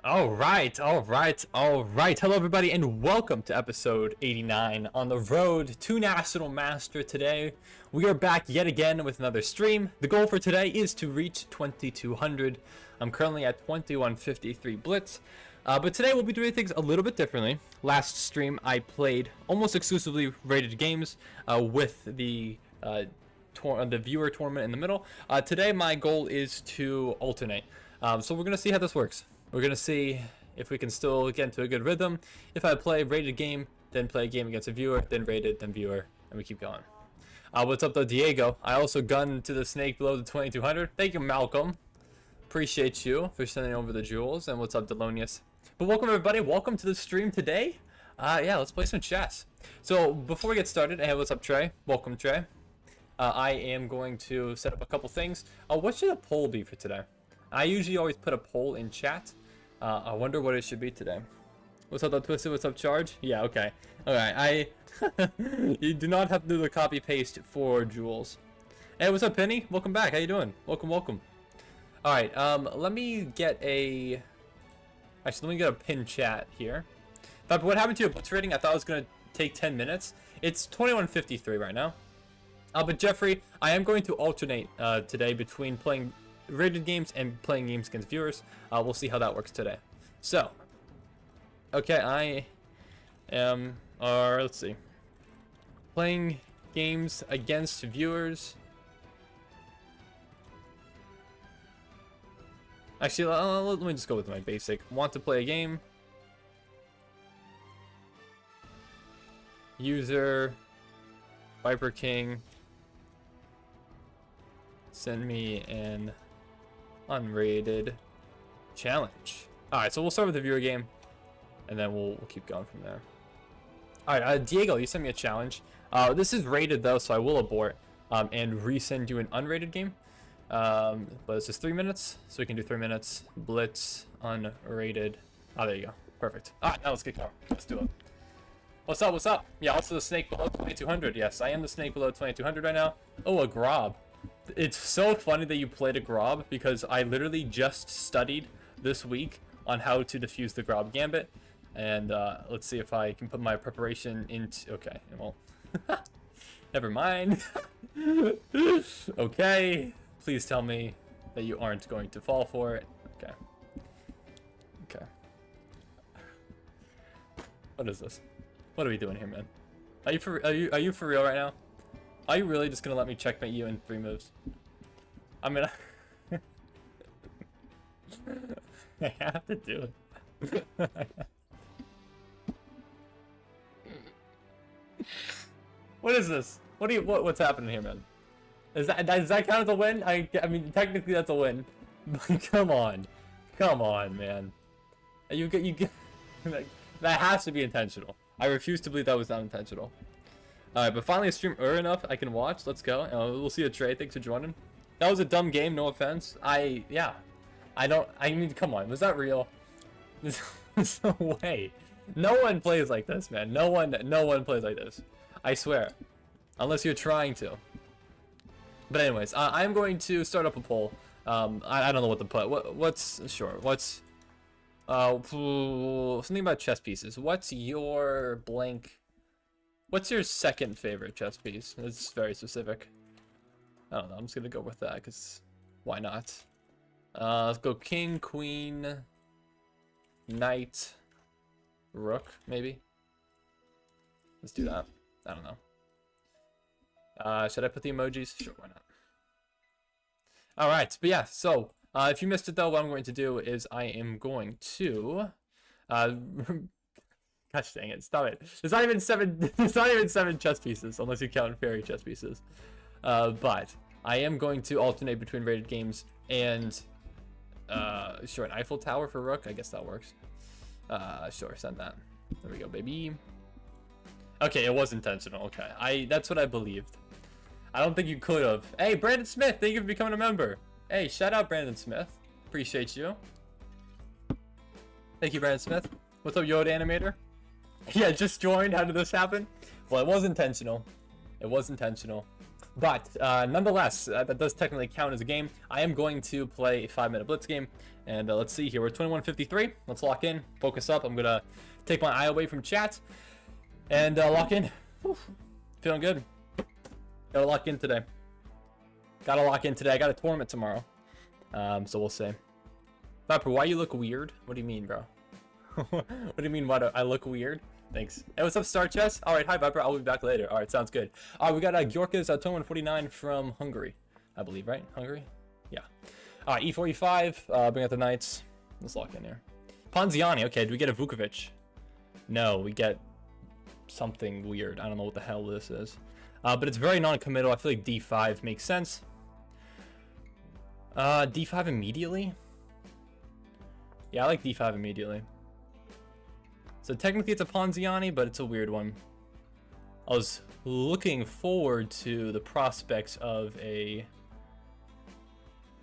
All right. Hello, everybody, and welcome to episode 89 on the road to National Master. Today, we are back yet again with another stream. The goal for today is to reach 2200. I'm currently at 2153 Blitz, but today we'll be doing things a little bit differently. Last stream, I played almost exclusively rated games with the viewer tournament in the middle. Today, my goal is to alternate. So we're going to see how this works. We're going to see if we can still get into a good rhythm. If I play rated game, then play a game against a viewer, then rated, then viewer, and we keep going. What's up though, Diego? I also gunned to the snake below the 2200. Thank you, Malcolm. Appreciate you for sending over the jewels. And what's up, Delonius? But welcome, everybody. Welcome to the stream today. Yeah, let's play some chess. So before we get started, hey, what's up, Trey? Welcome, Trey. I am going to set up a couple things. What should a poll be for today? I usually always put a poll in chat. I wonder what it should be today. What's up, Twisted? What's up, Charge? Yeah, okay. Okay, you do not have to do the copy paste for jewels. Hey, what's up, Penny? Welcome back. How you doing? Welcome. All right. Let me get a. Actually, let me get a pin chat here. But what happened to your Blitz rating? I thought it was gonna take 10 minutes. It's 2153 right now. But Jeffrey, I am going to alternate today between playing rated games and playing games against viewers. We'll see how that works today. So, okay, I am, let's see, playing games against viewers. Actually, let me just go with my basic. Want to play a game. User, Viper King, send me an unrated challenge. Alright, so we'll start with the viewer game, and then we'll keep going from there. Alright, Diego, you sent me a challenge. This is rated, though, so I will abort and resend you an unrated game. But it's just 3 minutes, so we can do 3 minutes. Blitz, unrated. Oh, there you go. Perfect. Alright, now let's get going. Let's do it. What's up? Yeah, also the snake below 2200. Yes, I am the snake below 2200 right now. Oh, a grob. It's so funny that you played a grob, because I literally just studied this week on how to defuse the grob gambit. And let's see if I can put my preparation into... Okay, well, never mind. Okay, please tell me that you aren't going to fall for it. Okay. What is this? What are we doing here, man? Are you for real right now? Are you really just gonna let me checkmate you in 3 moves? I mean, I have to do it. What is this? What's happening here, man? Does that count as a win? I mean, technically that's a win. Come on, man. You get that has to be intentional. I refuse to believe that was not intentional. Alright, but finally a stream enough I can watch. Let's go. We'll see a trade. Thanks for joining. That was a dumb game, no offense. I mean, come on. Was that real? There's no way. No one plays like this, man. No one plays like this. I swear. Unless you're trying to. But anyways, I'm going to start up a poll. I don't know what to put. What's something about chess pieces. What's your second favorite chess piece? It's very specific. I don't know. I'm just gonna go with that because why not? Let's go king, queen, knight, rook, maybe. Let's do that. I don't know. Should I put the emojis? Sure, why not? All right, but yeah. So if you missed it though, what I'm going to do is I am going to gosh dang it, stop it. There's not even seven chess pieces, unless you count fairy chess pieces. But I am going to alternate between rated games and sure, an Eiffel Tower for rook. I guess that works. Sure, send that. There we go, baby. Okay, it was intentional. Okay, that's what I believed. I don't think you could have. Hey, Brandon Smith, thank you for becoming a member. Hey, shout out Brandon Smith. Appreciate you. Thank you, Brandon Smith. What's up, Yoda Animator? Yeah, just joined. How did this happen? Well, it was intentional. But nonetheless, that does technically count as a game. I am going to play a 5-minute Blitz game. And let's see here. We're 21:53. Let's lock in. Focus up. I'm going to take my eye away from chat. And lock in. Whew. Feeling good. Gotta lock in today. Gotta lock in today. I got a tournament tomorrow. So we'll see. Viper, why you look weird? What do you mean, bro? What do you mean, why do I look weird? Thanks. Hey, what's up, Star Chess? Alright, hi, Viper. I'll be back later. Alright, sounds good. We got Gjorka's 2149 from Hungary. I believe, right? Hungary? Yeah. Alright, E45. Bring out the knights. Let's lock in here. Ponziani. Okay, do we get a Vukovic? No, we get something weird. I don't know what the hell this is. But it's very non-committal. I feel like D5 makes sense. D5 immediately? Yeah, I like D5 immediately. So technically it's a Ponziani, but it's a weird one. I was looking forward to the prospects of a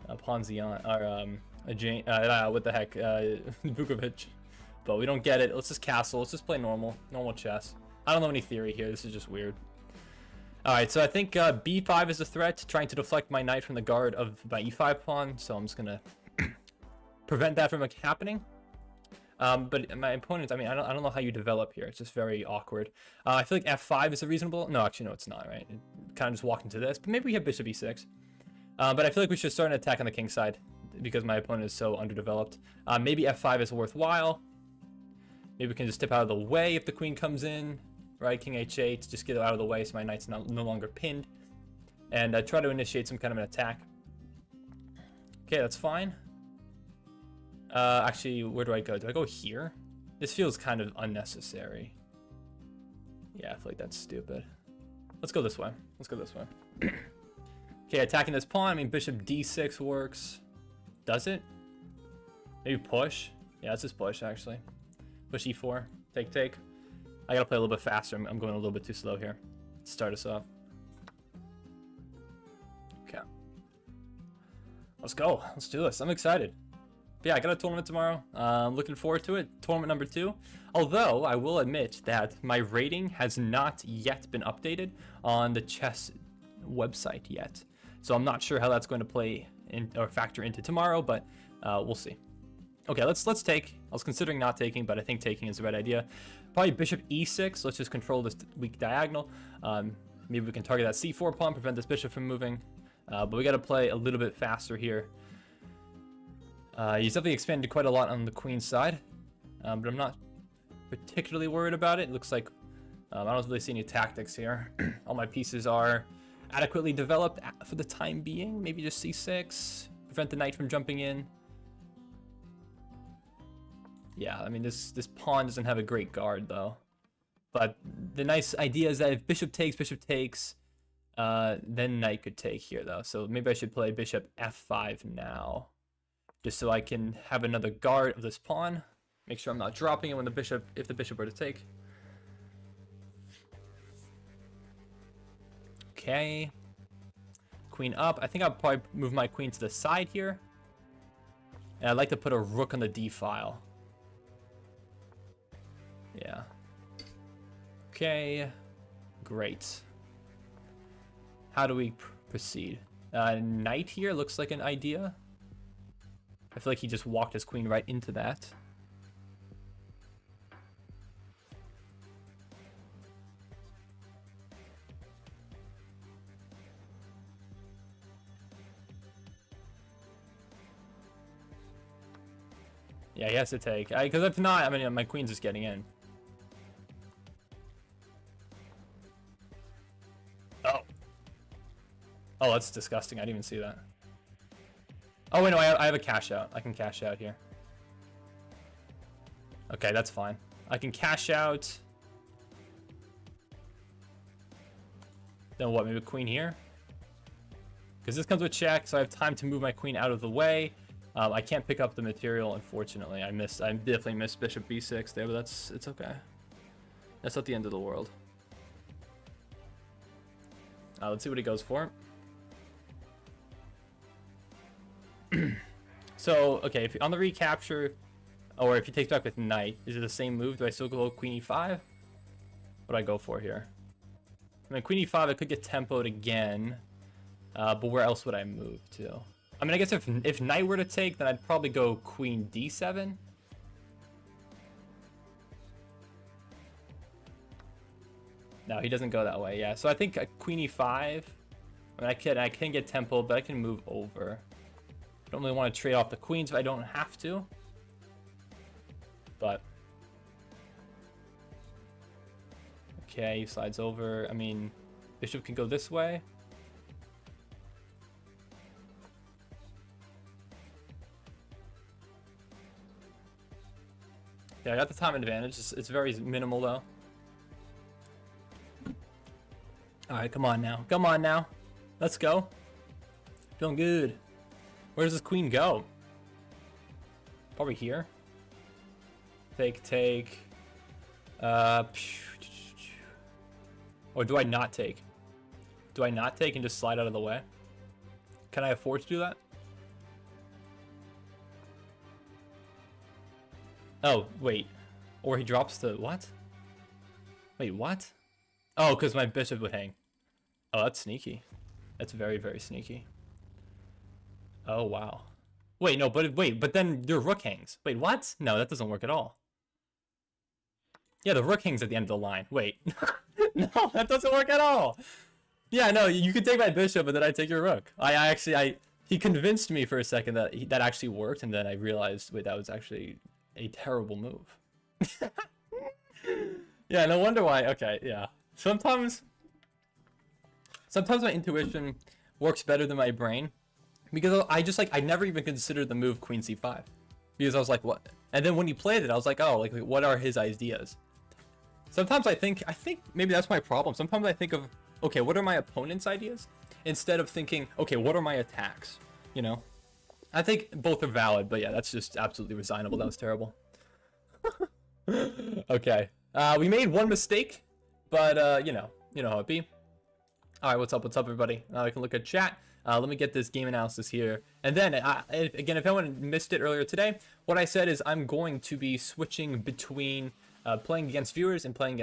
Ponziani, or a Jane, what the heck, Vukovic. But we don't get it. Let's just castle. Let's just play normal chess. I don't know any theory here. This is just weird. Alright, so I think B5 is a threat, trying to deflect my knight from the guard of my E5 pawn, so I'm just gonna prevent that from happening. But my opponent, I mean, I don't know how you develop here. It's just very awkward. I feel like F5 is a reasonable... No, actually, no, it's not, right? It kind of just walked into this, but maybe we have bishop E6. But I feel like we should start an attack on the king side because my opponent is so underdeveloped. Maybe F5 is worthwhile. Maybe we can just step out of the way if the queen comes in. Right, king h8, just get it out of the way so my knight's no longer pinned. And try to initiate some kind of an attack. Okay, that's fine. Actually, where do I go? Do I go here? This feels kind of unnecessary. Yeah, I feel like that's stupid. Let's go this way. Let's go this way. Okay, attacking this pawn. I mean, bishop d6 works. Does it? Maybe push? Yeah, let's just push, actually. Push e4. Take. I gotta play a little bit faster. I'm going a little bit too slow here. Let's start us off. Okay. Let's go. Let's do this. I'm excited. But yeah, I got a tournament tomorrow. Looking forward to it. Tournament number 2. Although, I will admit that my rating has not yet been updated on the chess website yet. So I'm not sure how that's going to play in or factor into tomorrow, but we'll see. Okay, let's take. I was considering not taking, but I think taking is the right idea. Probably bishop e6. Let's just control this weak diagonal. Maybe we can target that c4 pawn, prevent this bishop from moving. But we got to play a little bit faster here. He's definitely expanded quite a lot on the queen's side, but I'm not particularly worried about it. It looks like I don't really see any tactics here. All my pieces are adequately developed for the time being. Maybe just c6, prevent the knight from jumping in. Yeah, I mean, this pawn doesn't have a great guard, though. But the nice idea is that if bishop takes, then knight could take here, though. So maybe I should play bishop f5 now, just so I can have another guard of this pawn. Make sure I'm not dropping it when if the bishop were to take. Okay. Queen up. I think I'll probably move my queen to the side here. And I'd like to put a rook on the d file. Yeah. Okay. Great. How do we proceed? Knight here looks like an idea. I feel like he just walked his queen right into that. Yeah, he has to take. Because if not, I mean, my queen's just getting in. Oh, that's disgusting. I didn't even see that. Oh, wait, no, I have a cash out. I can cash out here. Okay, that's fine. I can cash out. Then what, maybe queen here? Because this comes with check, so I have time to move my queen out of the way. I can't pick up the material, unfortunately. I definitely missed bishop b6 there, but it's okay. That's not the end of the world. Let's see what he goes for. So, okay, if on the recapture, or if he takes back with knight, is it the same move? Do I still go queen e5? What do I go for here? I mean, queen e5, I could get tempoed again. But where else would I move to? I mean, I guess if knight were to take, then I'd probably go queen d7. No, he doesn't go that way. Yeah, so I think queen e5. I mean, I can get tempo, but I can move over. I don't really want to trade off the queens if I don't have to. But okay, he slides over. I mean, bishop can go this way. Yeah, I got the time advantage. It's very minimal though. All right, come on now. Come on now. Let's go. Feeling good. Where does this queen go? Probably here. Take. Or do I not take? Do I not take and just slide out of the way? Can I afford to do that? Oh, wait. Or he drops the... What? Wait, what? Oh, because my bishop would hang. Oh, that's sneaky. That's very, very sneaky. Oh, wow. Wait, no, but then your rook hangs. Wait, what? No, that doesn't work at all. Yeah, the rook hangs at the end of the line. Wait. No, that doesn't work at all. Yeah, no, you could take my bishop, but then I take your rook. He convinced me for a second that that actually worked, and then I realized, wait, that was actually a terrible move. Yeah, no wonder why. Okay, yeah. Sometimes my intuition works better than my brain, because I never even considered the move queen c5, because I was like, what? And then when he played it, I was like, oh, like what are his ideas? Sometimes I think maybe that's my problem. Sometimes I think of, okay, what are my opponent's ideas, instead of thinking, okay, what are my attacks? You know, I think both are valid, but yeah, that's just absolutely resignable. That was terrible. Okay, we made one mistake, but you know how it be. All right, what's up, everybody? Now I can look at chat. Let me get this game analysis here, and then again, if anyone missed it earlier today, what I said is I'm going to be switching between playing against viewers and playing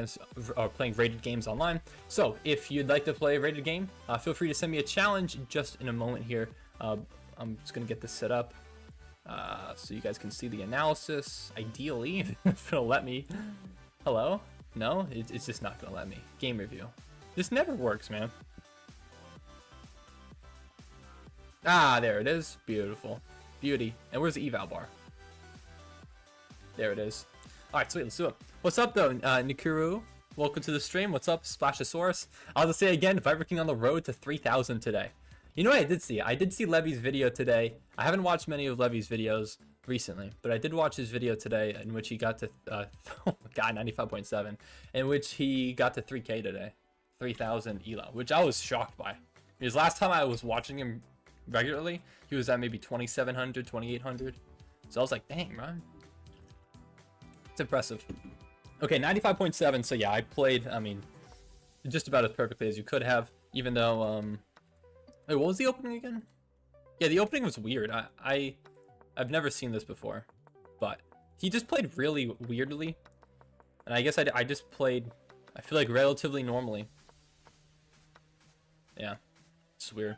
rated games online. So if you'd like to play a rated game, feel free to send me a challenge just in a moment here. I'm just gonna get this set up so you guys can see the analysis, ideally, if it'll let me. Hello? No, it's just not gonna let me. Game review. This never works, man. Ah, there it is. Beautiful. Beauty. And where's the eval bar? There it is. Alright, sweet, let's do it. What's up, though, Nikuru? Welcome to the stream. What's up, Splashosaurus? I'll just say again, Viper King on the road to 3,000 today. You know what I did see? I did see Levy's video today. I haven't watched many of Levy's videos recently, but I did watch his video today in which he got to, oh my god, 95.7, in which he got to 3K today. 3,000 ELO, which I was shocked by. Because last time I was watching him regularly, he was at maybe 2,700, 2,800. So I was like, dang, man. It's impressive. Okay, 95.7, so yeah, I played, I mean, just about as perfectly as you could have, even though, wait, what was the opening again? Yeah, the opening was weird. I've never seen this before, but he just played really weirdly, and I guess I just played, I feel like, relatively normally. Yeah, it's weird.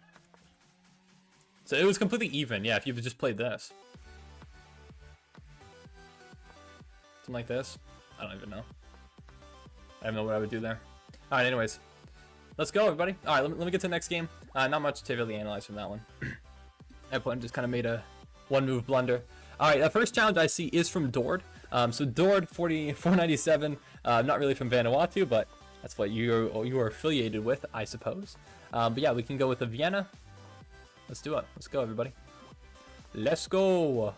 So it was completely even, yeah, if you just played this. Something like this. I don't even know. I don't know what I would do there. Alright, anyways. Let's go, everybody. Alright, let me get to the next game. Not much to really analyze from that one. Everyone just kind of made a one-move blunder. Alright, the first challenge I see is from Dord. So Dord, 497. Not really from Vanuatu, but that's what you are affiliated with, I suppose. But yeah, we can go with the Vienna. Let's do it. Let's go, everybody. Let's go.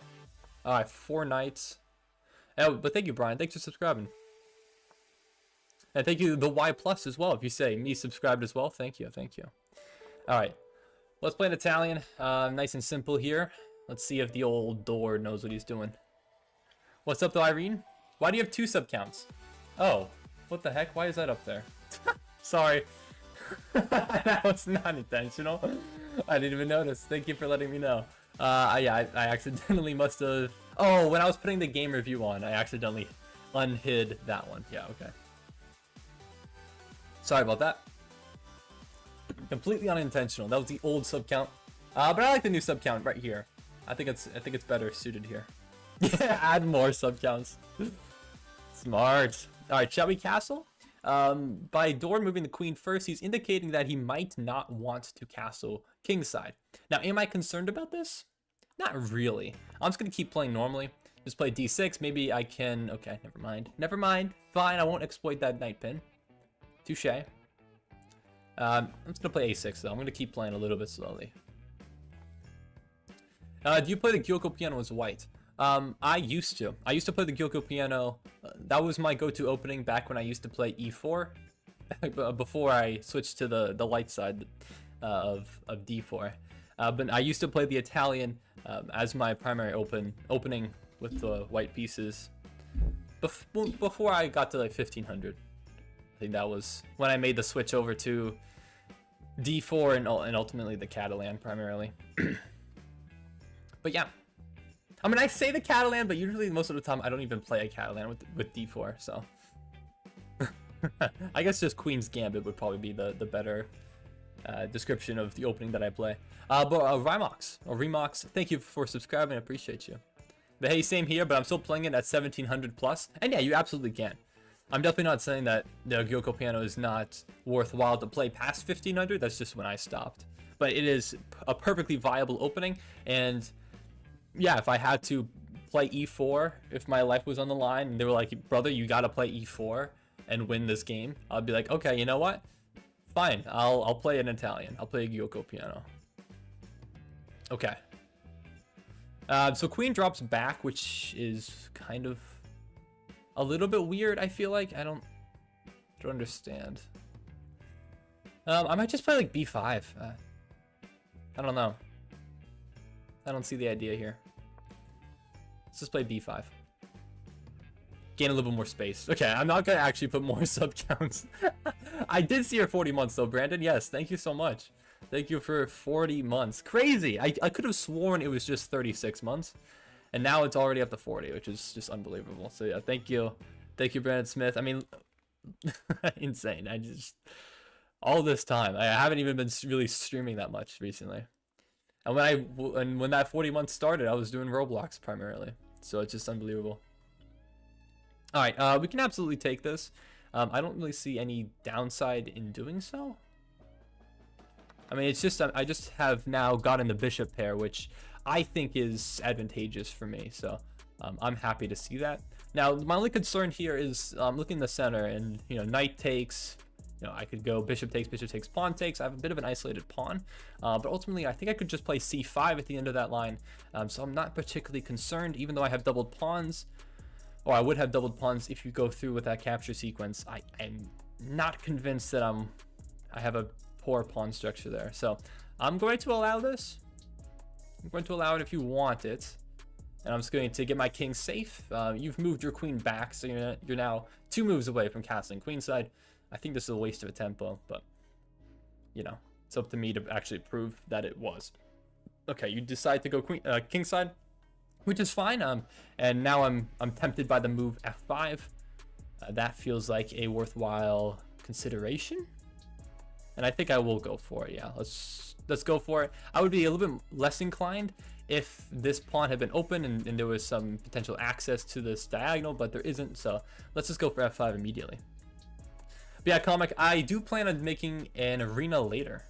Alright, 4 knights. Oh, but thank you, Brian. Thanks for subscribing. And thank you, the Y Plus, as well. If you say me subscribed as well, thank you. Thank you. Alright. Let's play an Italian. Nice and simple here. Let's see if the old Dord knows what he's doing. What's up, though, Irene? Why do you have 2 sub counts? Oh. What the heck? Why is that up there? Sorry. That was not intentional. I didn't even notice. Thank you for letting me know. Yeah, I accidentally must have... Oh, when I was putting the game review on, I accidentally unhid that one. Yeah, okay. Sorry about that. Completely unintentional. That was the old sub count. But I like the new sub count right here. I think it's better suited here. Yeah, add more sub counts. Smart. All right, shall we castle? By Door moving the queen first, he's indicating that he might not want to castle kingside. Now, am I concerned about this? Not really. I'm just gonna keep playing normally. Just play d6. Maybe I can. Okay, never mind. Never mind. Fine. I won't exploit that knight pin. Touche. I'm just gonna play a6 though. I'm gonna keep playing a little bit slowly. Do you play the Gyoko piano as white? I used to. I used to play the Gyoko piano. That was my go-to opening back when I used to play e4, before I switched to the light side of d4. But I used to play the Italian as my primary opening with the white pieces before I got to like 1500. I think that was when I made the switch over to d4 and ultimately the Catalan primarily. But yeah, I mean, I say the Catalan, but usually most of the time I don't even play a Catalan with d4, so I guess just Queen's Gambit would probably be the better description of the opening that I play. But Remox, thank you for subscribing. I appreciate you. But hey, same here, but I'm still playing it at 1700 plus. And yeah, you absolutely can. I'm definitely not saying that the Gyoko piano is not worthwhile to play past 1500. That's just when I stopped. But it is a perfectly viable opening. And yeah, if I had to play e4, if my life was on the line, and they were like, brother, you gotta play e4 and win this game, I'd be like, okay, you know what? Fine, I'll play an Italian. I'll play a Gyoko piano. Okay. So queen drops back, which is kind of a little bit weird, I feel like. I don't understand. I might just play like b5. I don't know. I don't see the idea here. Let's just play b5. Gain a little bit more space. Okay, I'm not gonna actually put more sub counts. I did see your 40 months though, Brandon. Yes, thank you so much. Thank you for 40 months. Crazy. I could have sworn it was just 36 months. And now it's already up to 40, which is just unbelievable. So yeah, thank you. Thank you, Brandon Smith. I mean, insane. I just, all this time, I haven't even been really streaming that much recently. And when that 40 months started, I was doing Roblox primarily. So it's just unbelievable. All right, we can absolutely take this. I don't really see any downside in doing so. I mean, it's just, I just have now gotten the bishop pair, which I think is advantageous for me. So I'm happy to see that. Now, my only concern here is looking in the center and, you know, knight takes, you know, I could go bishop takes, pawn takes. I have a bit of an isolated pawn, but ultimately I think I could just play c5 at the end of that line. So I'm not particularly concerned, even though I have doubled pawns, or I would have doubled pawns if you go through with that capture sequence. I'm not convinced that I have a poor pawn structure there. So I'm going to allow this. I'm going to allow it if you want it. And I'm just going to get my king safe. You've moved your queen back, so you're now 2 moves away from castling queenside. I think this is a waste of a tempo, but you know, it's up to me to actually prove that it was. Okay, you decide to go kingside, which is fine. And now I'm tempted by the move f5. That feels like a worthwhile consideration, and I think I will go for it. Yeah, let's go for it. I would be a little bit less inclined if this pawn had been open and there was some potential access to this diagonal, but there isn't. So let's just go for f5 immediately. But yeah, Comic, I do plan on making an arena later.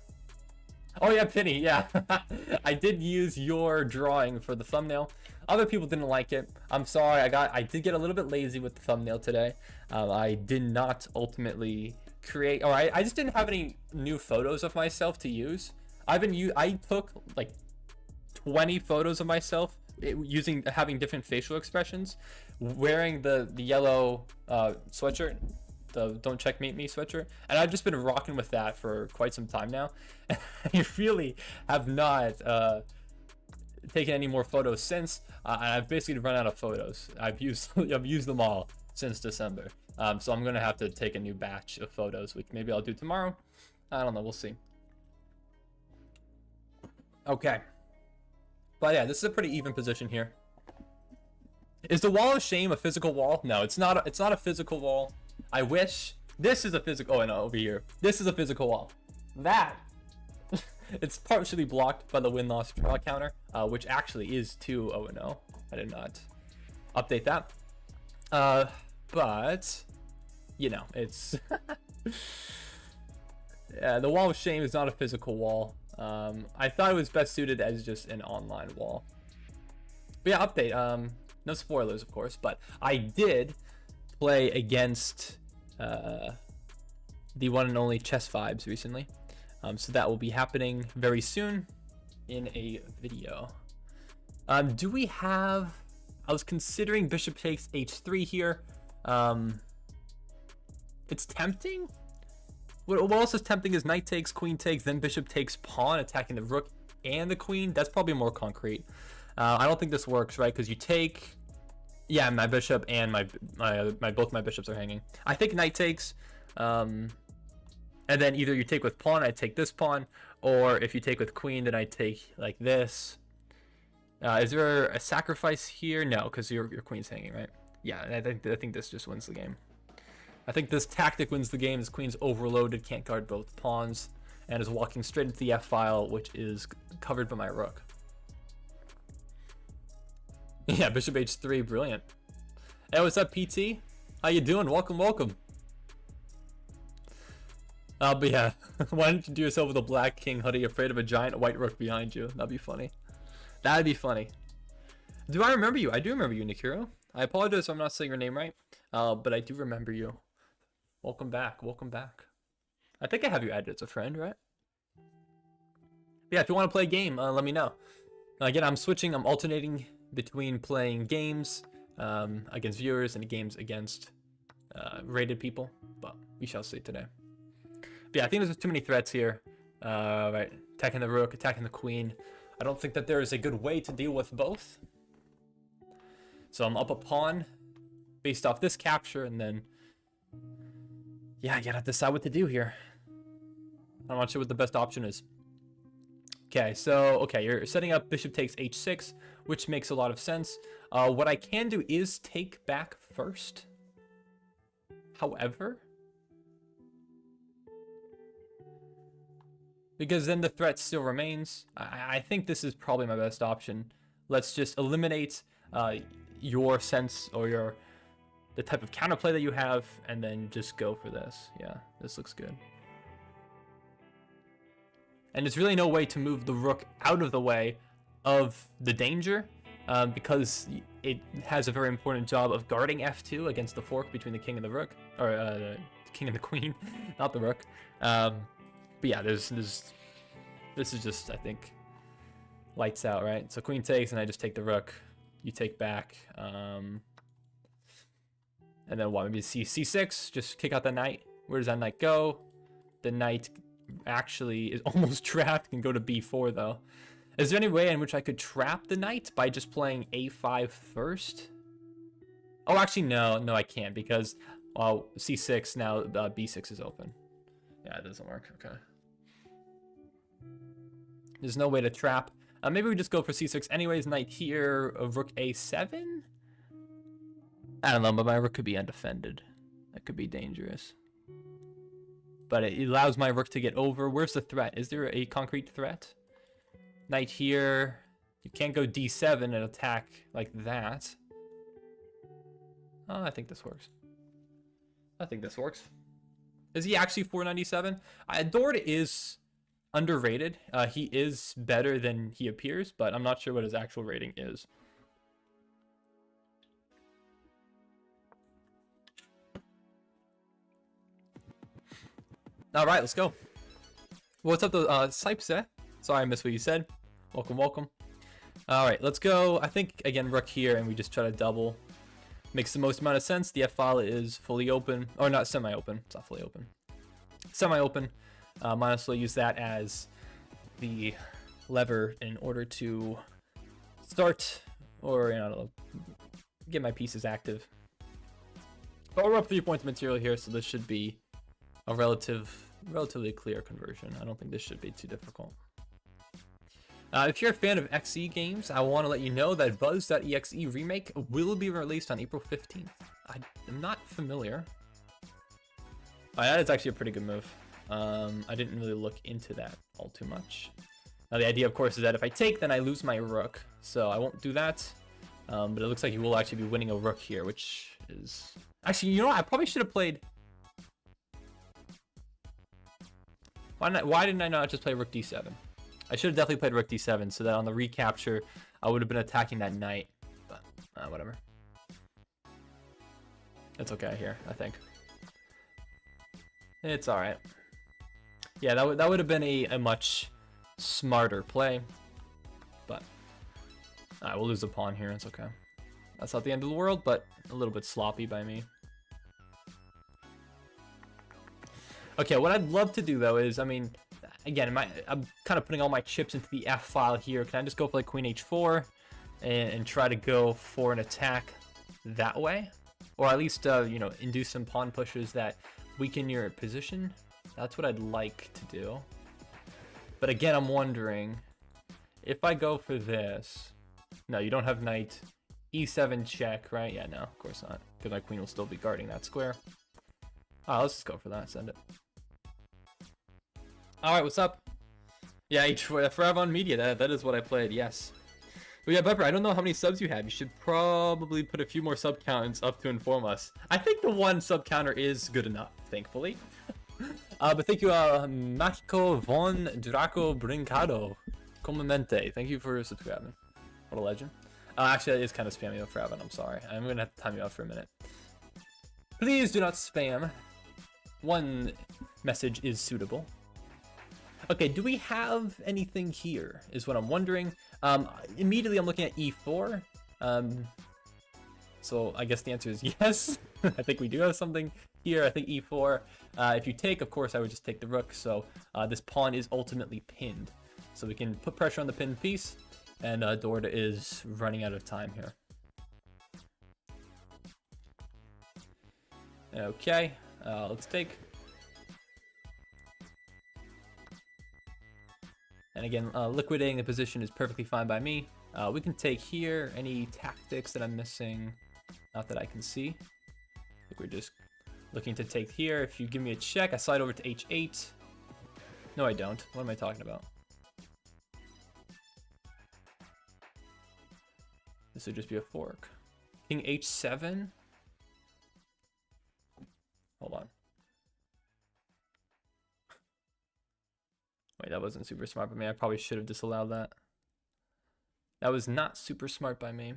Oh yeah, Penny, yeah. I did use your drawing for the thumbnail. Other people didn't like it. I'm sorry, I did get a little bit lazy with the thumbnail today. I did not ultimately create, or I just didn't have any new photos of myself to use. I took like 20 photos of myself having different facial expressions, wearing the yellow sweatshirt, the Don't Checkmate Me sweatshirt, and I've just been rocking with that for quite some time now. I really have not taken any more photos since, and I've basically run out of photos. I've used them all since December. So I'm gonna have to take a new batch of photos, which maybe I'll do tomorrow. I don't know, we'll see. Okay, but yeah, this is a pretty even position here. Is the wall of shame a physical wall? No, it's not. It's not a physical wall. I wish. This is a physical. Oh no, over here. This is a physical wall. That It's partially blocked by the win-loss draw counter, which actually is 2-0-0. I did not update that. But, you know, it's... Yeah, the wall of shame is not a physical wall. I thought it was best suited as just an online wall. But yeah, update. No spoilers, of course, but I did play against the one and only Chess Vibes recently. So that will be happening very soon in a video. Do we have... I was considering bishop takes h3 here. It's tempting. What else is tempting is knight takes, queen takes, then bishop takes pawn, attacking the rook and the queen. That's probably more concrete. I don't think this works, right? Because you take... Yeah, my bishop and both my bishops are hanging. I think knight takes, and then either you take with pawn, I take this pawn, or if you take with queen, then I take like this. Is there a sacrifice here? No, because your queen's hanging, right? Yeah, I think this just wins the game. I think this tactic wins the game. This queen's overloaded, can't guard both pawns, and is walking straight into the f-file, which is covered by my rook. Yeah, bishop h3, brilliant. Hey, what's up, PT? How you doing? Welcome, welcome. But yeah, why don't you do yourself with a black king hoodie, afraid of a giant white rook behind you? That'd be funny. That'd be funny. Do I remember you? I do remember you, Nikiro. I apologize if I'm not saying your name right, but I do remember you. Welcome back, welcome back. I think I have you added as a friend, right? Yeah, if you want to play a game, let me know. Again, I'm alternating between playing games against viewers and games against rated people, but we shall see today. But yeah, I think there's too many threats here. Right, attacking the rook, attacking the queen. I don't think that there is a good way to deal with both. So I'm up a pawn based off this capture, and then yeah, I gotta decide what to do here. I'm not sure what the best option is. Okay, so you're setting up bishop takes h6, which makes a lot of sense. What I can do is take back first. However, because then the threat still remains, I think this is probably my best option. Let's just eliminate your sense or the type of counterplay that you have, and then just go for this. Yeah, this looks good. And there's really no way to move the rook out of the way of the danger, because it has a very important job of guarding f2 against the fork between the king and the rook, or the king and the queen, not the rook. But yeah, this is just, I think, lights out, right? So queen takes, and I just take the rook. You take back, and then what? Maybe c6, just kick out the knight. Where does that knight go? The knight actually is almost trapped. Can go to b4 though. Is there any way in which I could trap the knight by just playing a5 first? Oh, actually no, I can't, because c6 now, b6 is open. Yeah, it doesn't work. Okay, there's no way to trap. Maybe we just go for c6 anyways. Knight here, rook a7. I don't know, but my rook could be undefended. That could be dangerous. But it allows my rook to get over. Where's the threat? Is there a concrete threat? Knight here. You can't go d7 and attack like that. Oh, I think this works. I think this works. Is he actually 497? Dord is underrated. He is better than he appears, but I'm not sure what his actual rating is. All right, let's go. What's up, though? Sipes, eh? Sorry, I missed what you said. Welcome, welcome. All right, let's go. I think, again, rook here, and we just try to double. Makes the most amount of sense. The f-file is fully open. Or not semi-open. It's not fully open. Semi-open. Honestly, use that as the lever in order to start, or, you know, get my pieces active. But we're up 3 points of material here, so this should be a relatively clear conversion. I don't think this should be too difficult. If you're a fan of XE games, I want to let you know that Buzz.exe remake will be released on April 15th. I'm not familiar. That is actually a pretty good move. I didn't really look into that all too much. Now the idea, of course, is that if I take, then I lose my rook, so I won't do that. But it looks like you will actually be winning a rook here, which is... Actually, you know what? I probably should have played... Why didn't I not just play rook d7? I should have definitely played rook d7, so that on the recapture, I would have been attacking that knight. But, whatever. It's okay here, I think. It's alright. Yeah, that would have been a much smarter play. But, we'll lose a pawn here, it's okay. That's not the end of the world, but a little bit sloppy by me. Okay, what I'd love to do, though, is, I mean, again, I'm kind of putting all my chips into the F file here. Can I just go for, like, queen h4 and try to go for an attack that way? Or at least, you know, induce some pawn pushes that weaken your position? That's what I'd like to do. But again, I'm wondering, if I go for this... No, you don't have knight e7 check, right? Yeah, no, of course not. Because my queen will still be guarding that square. Let's just go for that. Send it. Alright, what's up? Yeah, H4, Forever on Media. That is what I played, yes. But yeah, Pepper, I don't know how many subs you have. You should probably put a few more sub counts up to inform us. I think the 1 sub counter is good enough, thankfully. But thank you, Mágico Von Draco Brincado. Comamente. Thank you for subscribing. What a legend. Actually, that is kind of spammy though, Forever. I'm sorry. I'm going to have to time you out for a minute. Please do not spam. 1 message is suitable. Okay, do we have anything here is what I'm wondering. Immediately I'm looking at e4. So I guess the answer is yes. I think we do have something here. I think e4. If you take, of course, I would just take the rook. So this pawn is ultimately pinned. So we can put pressure on the pinned piece. And Dorda is running out of time here. Okay, let's take. And again, liquidating the position is perfectly fine by me. We can take here. Any tactics that I'm missing? Not that I can see. I think we're just looking to take here. If you give me a check, I slide over to h8. No, I don't. What am I talking about? This would just be a fork. King h7. Hold on. Wait, that wasn't super smart by me. I probably should have disallowed that. That was not super smart by me.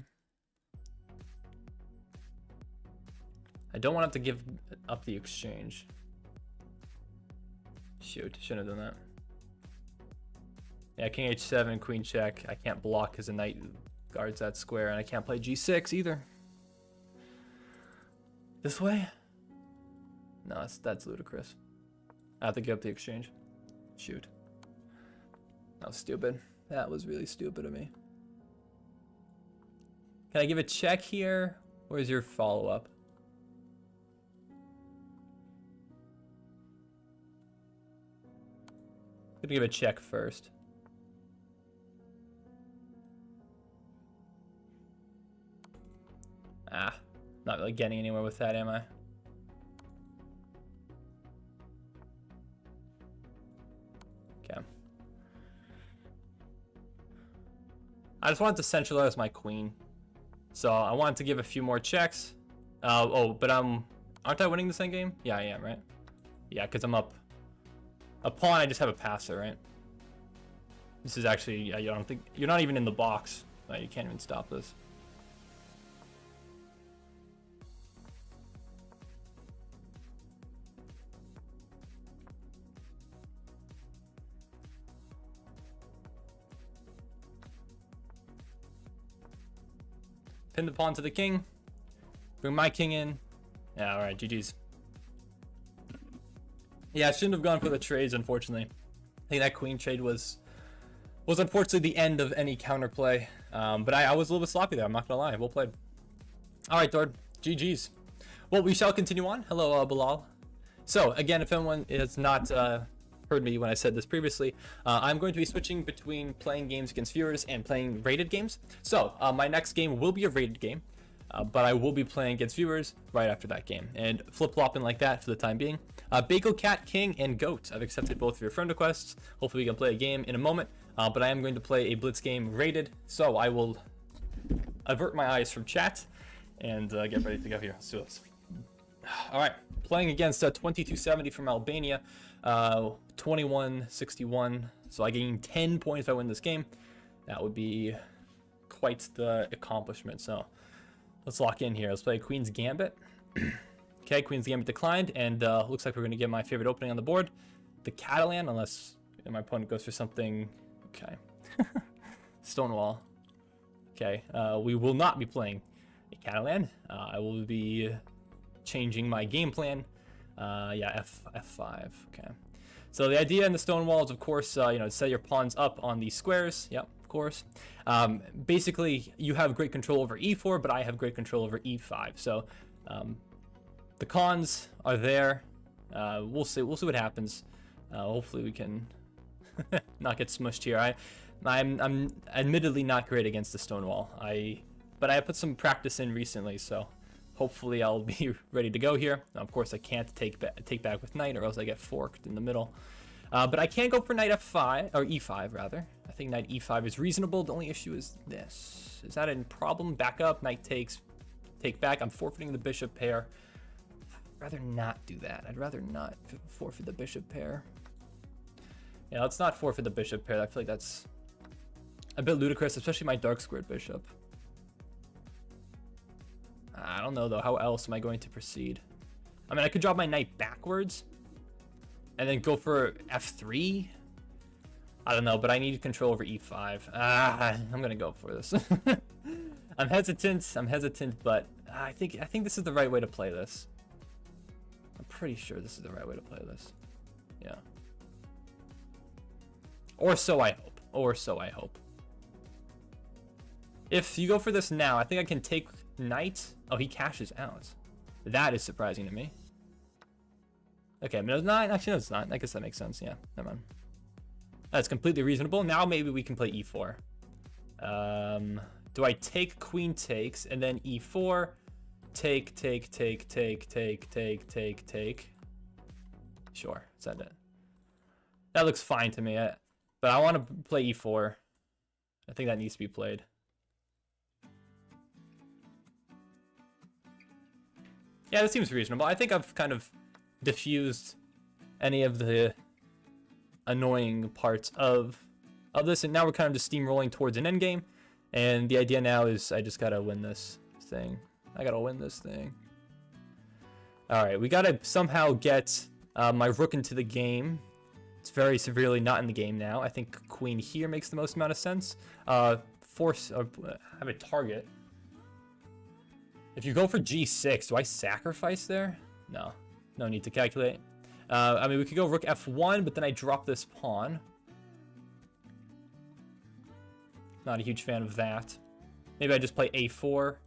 I don't want to have to give up the exchange. Shoot, shouldn't have done that. Yeah, king h7, queen check. I can't block because the knight guards that square, and I can't play g6 either. This way? No, that's ludicrous. I have to give up the exchange. Shoot. That was stupid. That was really stupid of me. Can I give a check here? Or is your follow-up? I'm gonna give a check first. Not really getting anywhere with that, am I? Okay. I just wanted to centralize my queen. So I wanted to give a few more checks. But aren't I winning this endgame? Yeah, I am, right? Yeah, because I'm up a pawn. I just have a passer, right? This is actually, I don't think, you're not even in the box. Right? You can't even stop this. Pin the pawn to the king. Bring my king in. Yeah, alright, GG's. Yeah, I shouldn't have gone for the trades, unfortunately. I think that queen trade was unfortunately the end of any counterplay. But I was a little bit sloppy there, I'm not gonna lie. Well played. Alright, Dord. GG's. Well, we shall continue on. Hello, Bilal. So, again, if anyone has not heard me when I said this previously, I'm going to be switching between playing games against viewers and playing rated games. So my next game will be a rated game. but I will be playing against viewers right after that game and flip-flopping like that for the time being. Bagel Cat, King, and Goat. I've accepted both of your friend requests. Hopefully we can play a game in a moment, but I am going to play a Blitz game rated, so I will avert my eyes from chat and get ready to go here. Let's do this. All right, playing against 2270 from Albania, 2161. So I gain 10 points if I win this game. That would be quite the accomplishment. So let's lock in here. Let's play Queen's Gambit. Okay, Queen's Gambit declined, and looks like we're going to get my favorite opening on the board, the Catalan, unless my opponent goes for something. Okay, Stonewall. Okay, we will not be playing a Catalan. I will be changing my game plan. Yeah, F5. Okay. So the idea in the Stonewall is, of course, set your pawns up on these squares. Yep, of course. Basically, you have great control over E4, but I have great control over E5. So the cons are there. We'll see. We'll see what happens. Hopefully, we can not get smushed here. I'm admittedly not great against the Stonewall. But I put some practice in recently, so hopefully I'll be ready to go here. Now, of course, I can't take back with knight, or else I get forked in the middle. But I can go for knight F5, or E5 rather. I think knight E5 is reasonable. The only issue is this. Is that a problem? Back up, knight takes, take back. I'm forfeiting the bishop pair. I'd rather not do that. I'd rather not forfeit the bishop pair. Yeah, let's not forfeit the bishop pair. I feel like that's a bit ludicrous, especially my dark squared bishop. I don't know, though. How else am I going to proceed? I mean, I could drop my knight backwards and then go for F3. I don't know, but I need control over E5. I'm going to go for this. I'm hesitant, but I think this is the right way to play this. I'm pretty sure this is the right way to play this. Yeah. Or so I hope. Or so I hope. If you go for this now, I think I can take knight. Oh, he cashes out. That is surprising to me. Okay, but it's not. Actually, no, it's not. I guess that makes sense. Yeah, never mind. That's completely reasonable. Now maybe we can play E4. Do I take queen takes and then E4? Take. Sure, send it. That looks fine to me. But I want to play E4. I think that needs to be played. Yeah, this seems reasonable. I think I've kind of diffused any of the annoying parts of this, and now we're kind of just steamrolling towards an endgame. And the idea now is I just gotta win this thing. I gotta win this thing. All right, we gotta somehow get my rook into the game. It's very severely not in the game now. I think queen here makes the most amount of sense. Force have a target. If you go for G6, do I sacrifice there? No, no need to calculate. I mean, we could go rook F1, but then I drop this pawn. Not a huge fan of that. Maybe I just play A4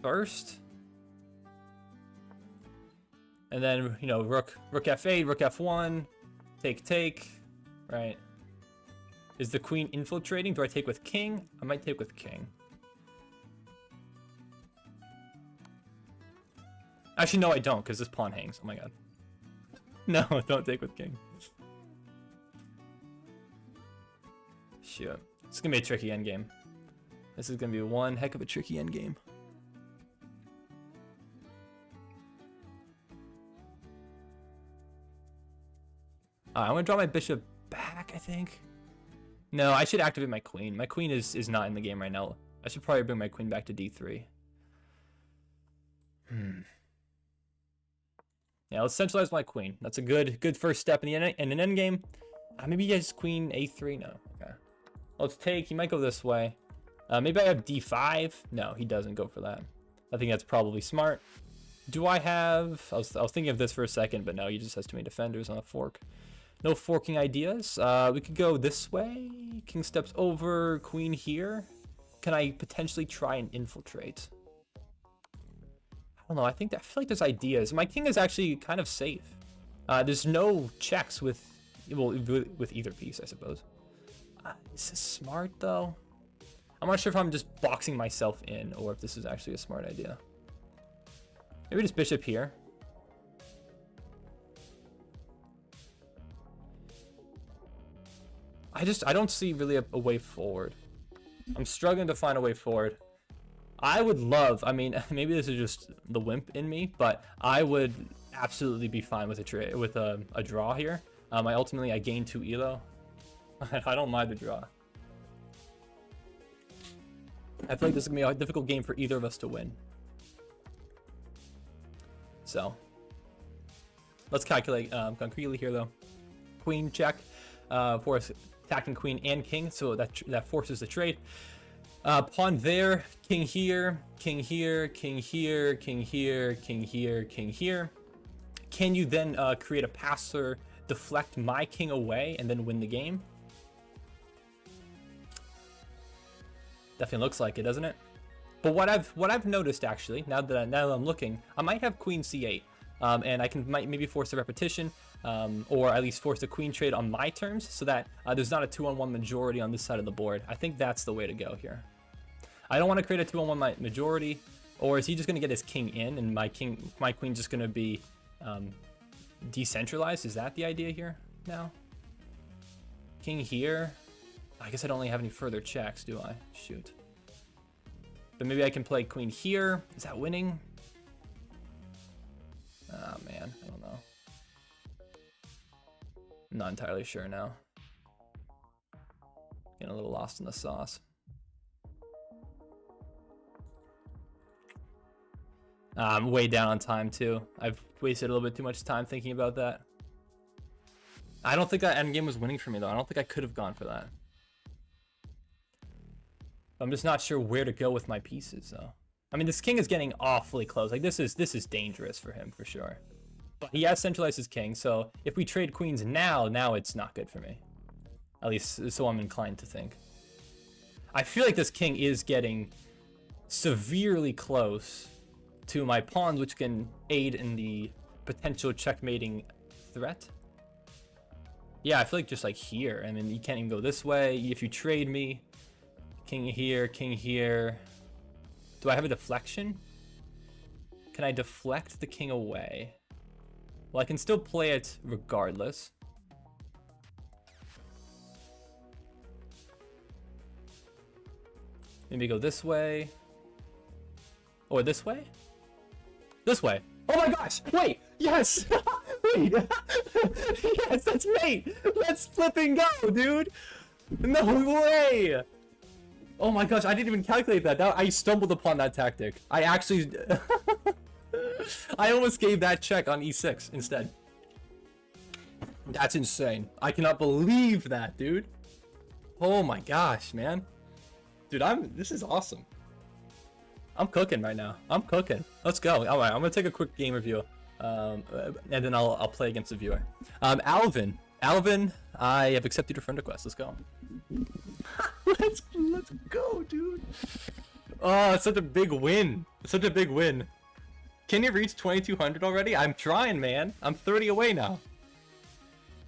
first. And then, you know, rook F8, rook F1, take, right? Is the queen infiltrating? Do I take with king? I might take with king. Actually, no, I don't, because this pawn hangs. Oh my god. No, don't take with king. Shit. It's gonna be a tricky endgame. This is gonna be one heck of a tricky endgame. I'm gonna draw my bishop back, I think. No, I should activate my queen. My queen is not in the game right now. I should probably bring my queen back to D3. Yeah, let's centralize my queen. That's a good first step in an endgame. Maybe he has queen A3. No. Okay. Let's take. He might go this way. Maybe I have D5. No, he doesn't go for that. I think that's probably smart. Do I have? I was thinking of this for a second, but no, he just has too many defenders on a fork. No forking ideas. We could go this way. King steps over. Queen here. Can I potentially try and infiltrate? I don't know. I feel like there's ideas. My king is actually kind of safe. There's no checks with either piece, I suppose. Is this smart though? I'm not sure if I'm just boxing myself in or if this is actually a smart idea. Maybe just bishop here. I don't see really a way forward. I'm struggling to find a way forward. I would love, I mean, maybe this is just the wimp in me, but I would absolutely be fine with a draw here. I gain 2 elo. I don't mind the draw. I feel like this is gonna be a difficult game for either of us to win. So let's calculate concretely here though. Queen check for attacking queen and king, so that forces the trade. Pawn there, king here, king here, king here, king here, king here, king here. Can you then create a passer, deflect my king away, and then win the game? Definitely looks like it, doesn't it? But what I've noticed actually, now that I'm looking, I might have queen c8, and I might maybe force a repetition, or at least force a queen trade on my terms, so that there's not a 2-on-1 majority on this side of the board. I think that's the way to go here. I don't want to create a 2-on-1 majority, or is he just going to get his king in, and my queen just going to be decentralized? Is that the idea here now? King here. I guess I don't really have any further checks, do I? Shoot. But maybe I can play queen here. Is that winning? Oh man, I don't know. I'm not entirely sure now. Getting a little lost in the sauce. I'm way down on time too. I've wasted a little bit too much time thinking about that. I don't think that endgame was winning for me though. I don't think I could have gone for that. I'm just not sure where to go with my pieces though. I mean, this king is getting awfully close. Like this is dangerous for him for sure. But he has centralized his king, so if we trade queens now it's not good for me. At least so I'm inclined to think. I feel like this king is getting severely close to my pawns, which can aid in the potential checkmating threat. Yeah, I feel like just like here. I mean, you can't even go this way. If you trade me, king here, king here. Do I have a deflection? Can I deflect the king away? Well, I can still play it regardless. Maybe go this way. Or this way? This way. Oh my gosh! Wait! Yes! Wait! Yes, that's mate! Let's flipping go, dude! No way! Oh my gosh, I didn't even calculate that. I stumbled upon that tactic. I actually... I almost gave that check on e6 instead. That's insane. I cannot believe that, dude. Oh my gosh, man. Dude, this is awesome. I'm cooking right now. I'm cooking. Let's go. All right, I'm gonna take a quick game review, and then I'll play against the viewer. Alvin, I have accepted your friend request. Let's go. let's go, dude. Oh, it's such a big win. It's such a big win. Can you reach 2200 already? I'm trying, man. I'm 30 away now.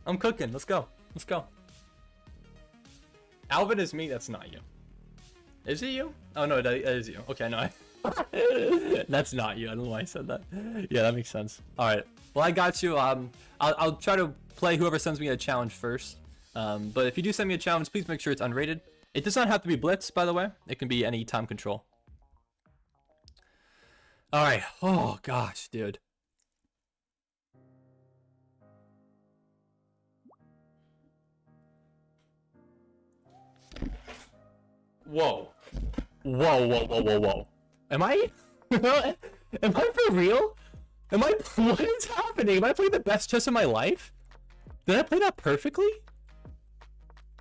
I'm cooking. Let's go. Let's go. Alvin is me. That's not you. Is it you? Oh no, that is you. Okay, no. That's not you. I don't know why I said that. Yeah, that makes sense. All right. Well, I got you. I'll try to play whoever sends me a challenge first. But if you do send me a challenge, please make sure it's unrated. It does not have to be Blitz, by the way. It can be any time control. All right. Oh gosh, dude. Whoa. Whoa. Am I for real? What is happening? Am I playing the best chess of my life? Did I play that perfectly?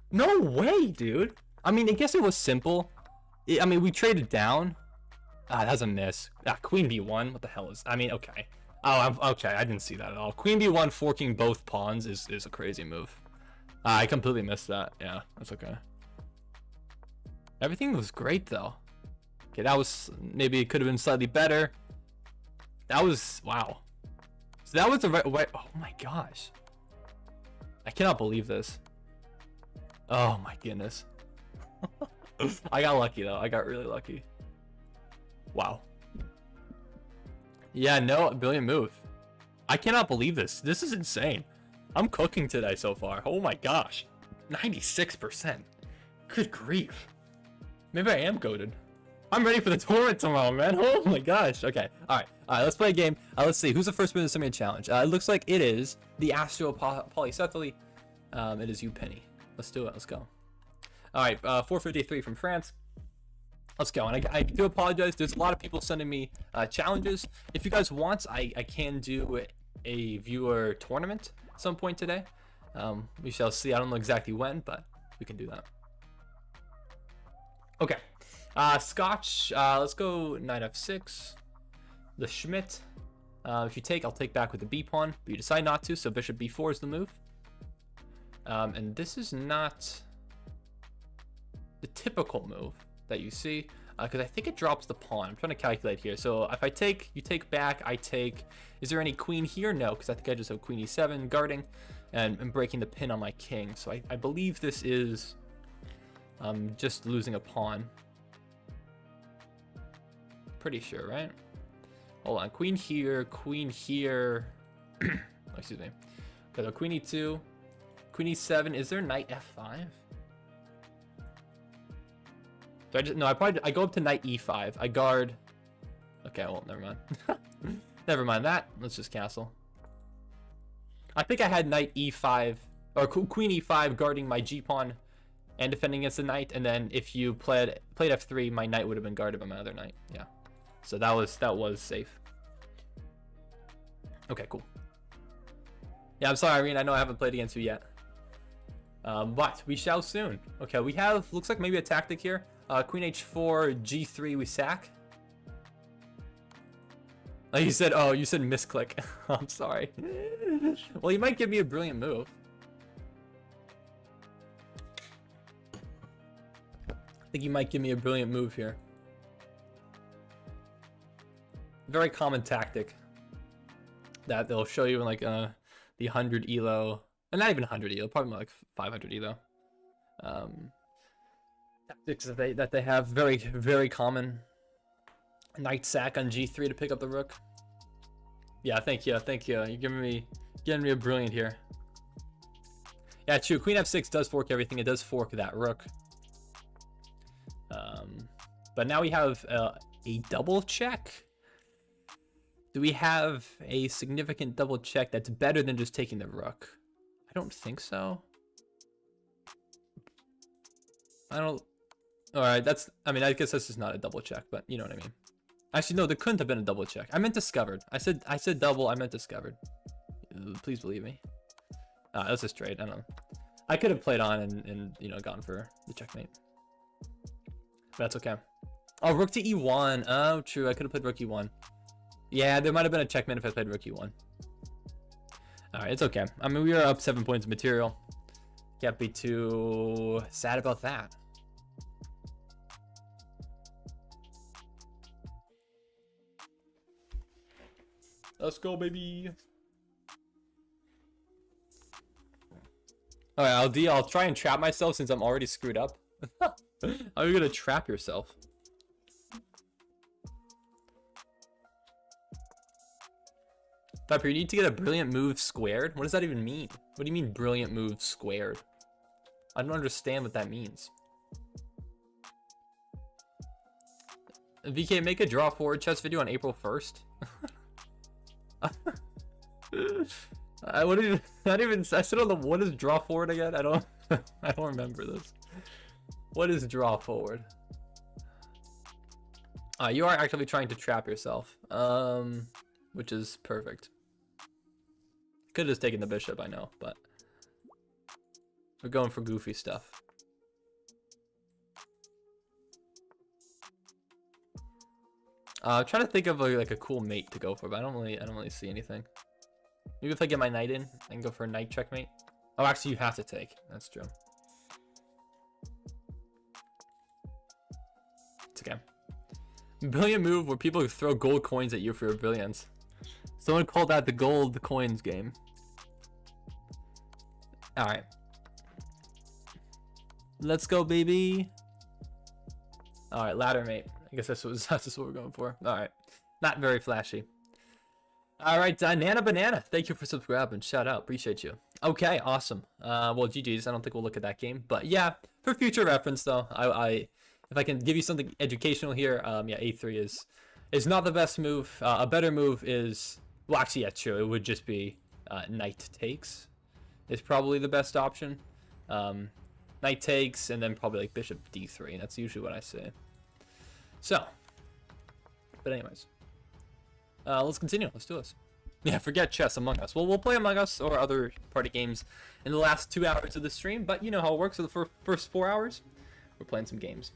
No way, dude. I mean, I guess it was simple. I mean, we traded down. Ah, that was a miss. Ah, queen b1. What the hell is... I mean, okay. Oh, okay. I didn't see that at all. Queen b1 forking both pawns is a crazy move. I completely missed that. Yeah, that's okay. Everything was great, though. Okay, that was... Maybe it could have been slightly better. That was... Wow. So that was the right way... Oh, my gosh. I cannot believe this. Oh, my goodness. I got lucky though. I got really lucky. Wow. Yeah, no, brilliant move. I cannot believe this. This is insane. I'm cooking today so far. Oh my gosh. 96%. Good grief. Maybe I am goated. I'm ready for the tournament tomorrow, man. Oh my gosh. Okay. All right. Let's play a game. Let's see. Who's the first person to send me a challenge? It looks like it is the Astro Polycephaly. It is you, Penny. Let's do it. Let's go. All right. 453 from France. Let's go. And I do apologize. There's a lot of people sending me challenges. If you guys want, I can do a viewer tournament at some point today. We shall see. I don't know exactly when, but we can do that. Okay. Scotch. Let's go knight f6. The Schmidt. If you take, I'll take back with the b pawn. But you decide not to, so bishop b4 is the move. And this is not the typical move that you see, because I think it drops the pawn. I'm trying to calculate here. So if I take, you take back, I take. Is there any queen here? No, because I think I just have queen e7 guarding and breaking the pin on my king. So I believe this is just losing a pawn. Pretty sure, right? Hold on, queen here, queen here. Oh, excuse me. Okay, so queen e2, queen e7. Is there knight f5? So I go up to knight e5. I guard. Okay, well, never mind. Never mind that. Let's just castle. I think I had knight e5 or queen e5 guarding my g pawn and defending against the knight, and then if you played f3, my knight would have been guarded by my other knight. Yeah. So that was safe. Okay, cool. Yeah, I'm sorry, Irene. I know I haven't played against you yet. But we shall soon. Okay, we have, looks like maybe a tactic here. Queen h4, g3, we sack. Oh, you said misclick. I'm sorry. Well, you might give me a brilliant move. I think you might give me a brilliant move here. Very common tactic that they'll show you in like the 100 elo, and not even 100 elo, probably more like 500 elo. Tactics that they have, very common. Knight sack on g3 to pick up the rook. Yeah, thank you. You're giving me a brilliant here. Yeah, true. Queen f6 does fork everything. It does fork that rook. But now we have a double check. Do we have a significant double check that's better than just taking the rook? I don't think so. All right, I guess this is not a double check, but you know what I mean. Actually, no, there couldn't have been a double check. I meant discovered. I said double, I meant discovered. Please believe me. Let's just trade. I don't know. I could have played on and you know, gone for the checkmate. But that's okay. Oh, rook to e1. Oh, true. I could have played rook e1. Yeah, there might have been a checkmate if I played rook e1. Alright, it's okay. I mean, we are up 7 points of material. Can't be too sad about that. Let's go, baby. Alright, I'll try and trap myself since I'm already screwed up. How are you gonna trap yourself? Viper, you need to get a brilliant move squared? What does that even mean? What do you mean brilliant move squared? I don't understand what that means. VK, make a draw forward chess video on April 1st. I still don't know what is draw forward again. I don't remember this. What is draw forward? You are actively trying to trap yourself, which is perfect. Could have just taken the bishop, I know, but we're going for goofy stuff. I'm trying to think of like a cool mate to go for, but I don't really see anything. Maybe if I get my knight in, I can go for a knight checkmate. Oh, actually, you have to take. That's true. It's okay. Brilliant move where people throw gold coins at you for your brilliance. Someone called that the gold coins game. All right. Let's go, baby. All right, ladder mate. I guess that's what we're going for. All right, not very flashy. All right, Nana Banana, thank you for subscribing. Shout out, appreciate you. Okay, awesome. Well, GG's. I don't think we'll look at that game, but yeah, for future reference though, if I can give you something educational here, yeah, A3 is not the best move. A better move is, well, actually, yeah, true. It would just be knight takes is probably the best option. Knight takes, and then probably like bishop d3. That's usually what I say. So, but anyways, let's continue. Let's do this. Yeah, forget chess, Among Us. Well, we'll play Among Us or other party games in the last 2 hours of the stream, but you know how it works. For the first 4 hours, we're playing some games.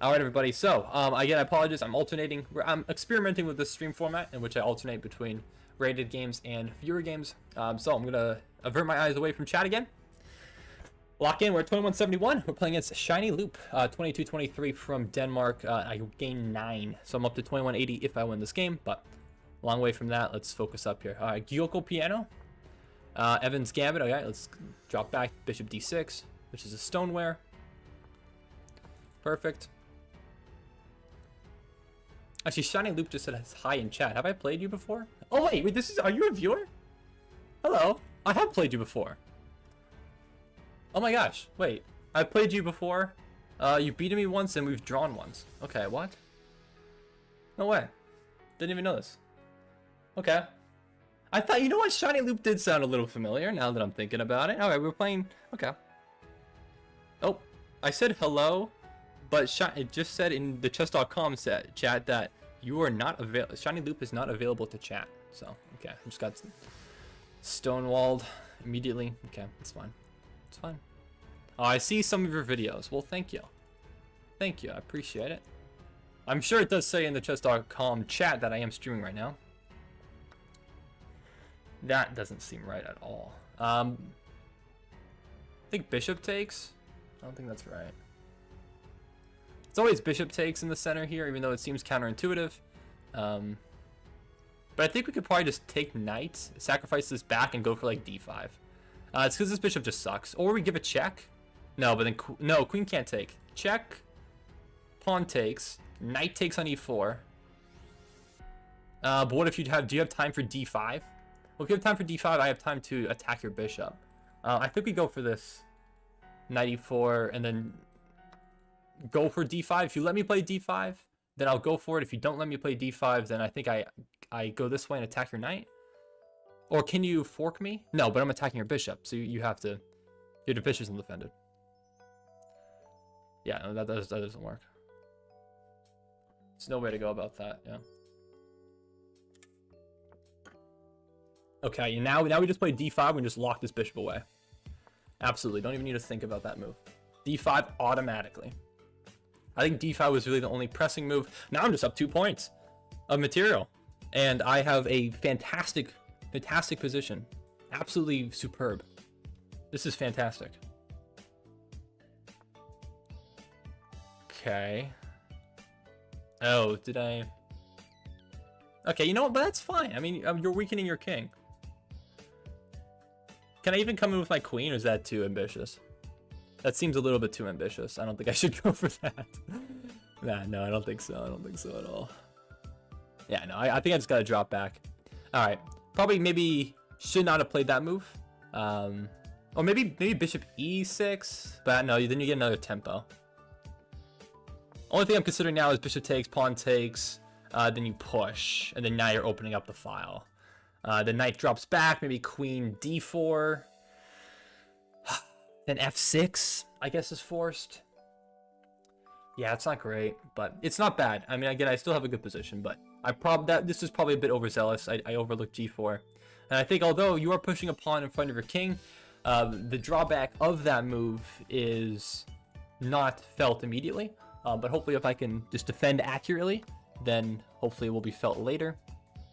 All right, everybody. So, again, I apologize. I'm experimenting with this stream format in which I alternate between rated games and viewer games. So I'm gonna avert my eyes away from chat again. Lock in. We're at 2171. We're playing against Shiny Loop, 2223 from Denmark. I gained 9, so I'm up to 2180 if I win this game, but long way from that. Let's focus up here. All right, Gyoko Piano, Evans Gambit. Okay, let's drop back bishop d6, which is a stoneware. Perfect. Actually, Shiny Loop just said hi in chat. Have I played you before? Oh wait, are you a viewer? Hello, I have played you before. Oh my gosh, wait, I played you before. You've beaten me once and we've drawn once. Okay, what? No way. Didn't even know this. Okay. I thought, you know what, Shiny Loop did sound a little familiar now that I'm thinking about it. Alright, we're playing, okay. Oh, I said hello, but it just said in the chess.com chat that you are not available. Shiny Loop is not available to chat. So, okay, I just got stonewalled immediately. Okay, it's fine. It's fine. Oh, I see some of your videos. Well, thank you. Thank you, I appreciate it. I'm sure it does say in the chess.com chat that I am streaming right now. That doesn't seem right at all. I think bishop takes. I don't think that's right. It's always bishop takes in the center here, even though it seems counterintuitive. But I think we could probably just take knight, sacrifice this back, and go for like d5. It's because this bishop just sucks. Or we give a check. No, but then no, queen can't take. Check. Pawn takes. Knight takes on e4. But what if do you have time for d5? Well, if you have time for d5, I have time to attack your bishop. I think we go for this knight e4 and then go for d5. If you let me play d5, then I'll go for it. If you don't let me play d5, then I think I go this way and attack your knight. Or can you fork me? No, but I'm attacking your bishop, so you have to. Your bishop isn't defended. Yeah, no, that doesn't work. There's no way to go about that. Yeah. Okay, now we just play d5 and just lock this bishop away. Absolutely, don't even need to think about that move. d5 automatically. I think d5 was really the only pressing move. Now I'm just up 2 points of material, and I have a fantastic position. Absolutely superb. This is fantastic. Okay. Oh, did I? Okay, you know what? But that's fine. I mean, you're weakening your king. Can I even come in with my queen, or is that too ambitious? That seems a little bit too ambitious. I don't think I should go for that. Nah, no, I don't think so. I don't think so at all. Yeah, no, I think I just gotta drop back. All right, probably maybe should not have played that move. Or maybe bishop e6, but no, then you get another tempo. Only thing I'm considering now is bishop takes, pawn takes, then you push, and then now you're opening up the file. The knight drops back, maybe queen d4. Then f6, I guess, is forced. Yeah, it's not great, but it's not bad. I mean, again, I still have a good position, but this is probably a bit overzealous. I overlooked g4. And I think although you are pushing a pawn in front of your king, the drawback of that move is not felt immediately. But hopefully if I can just defend accurately, then hopefully it will be felt later.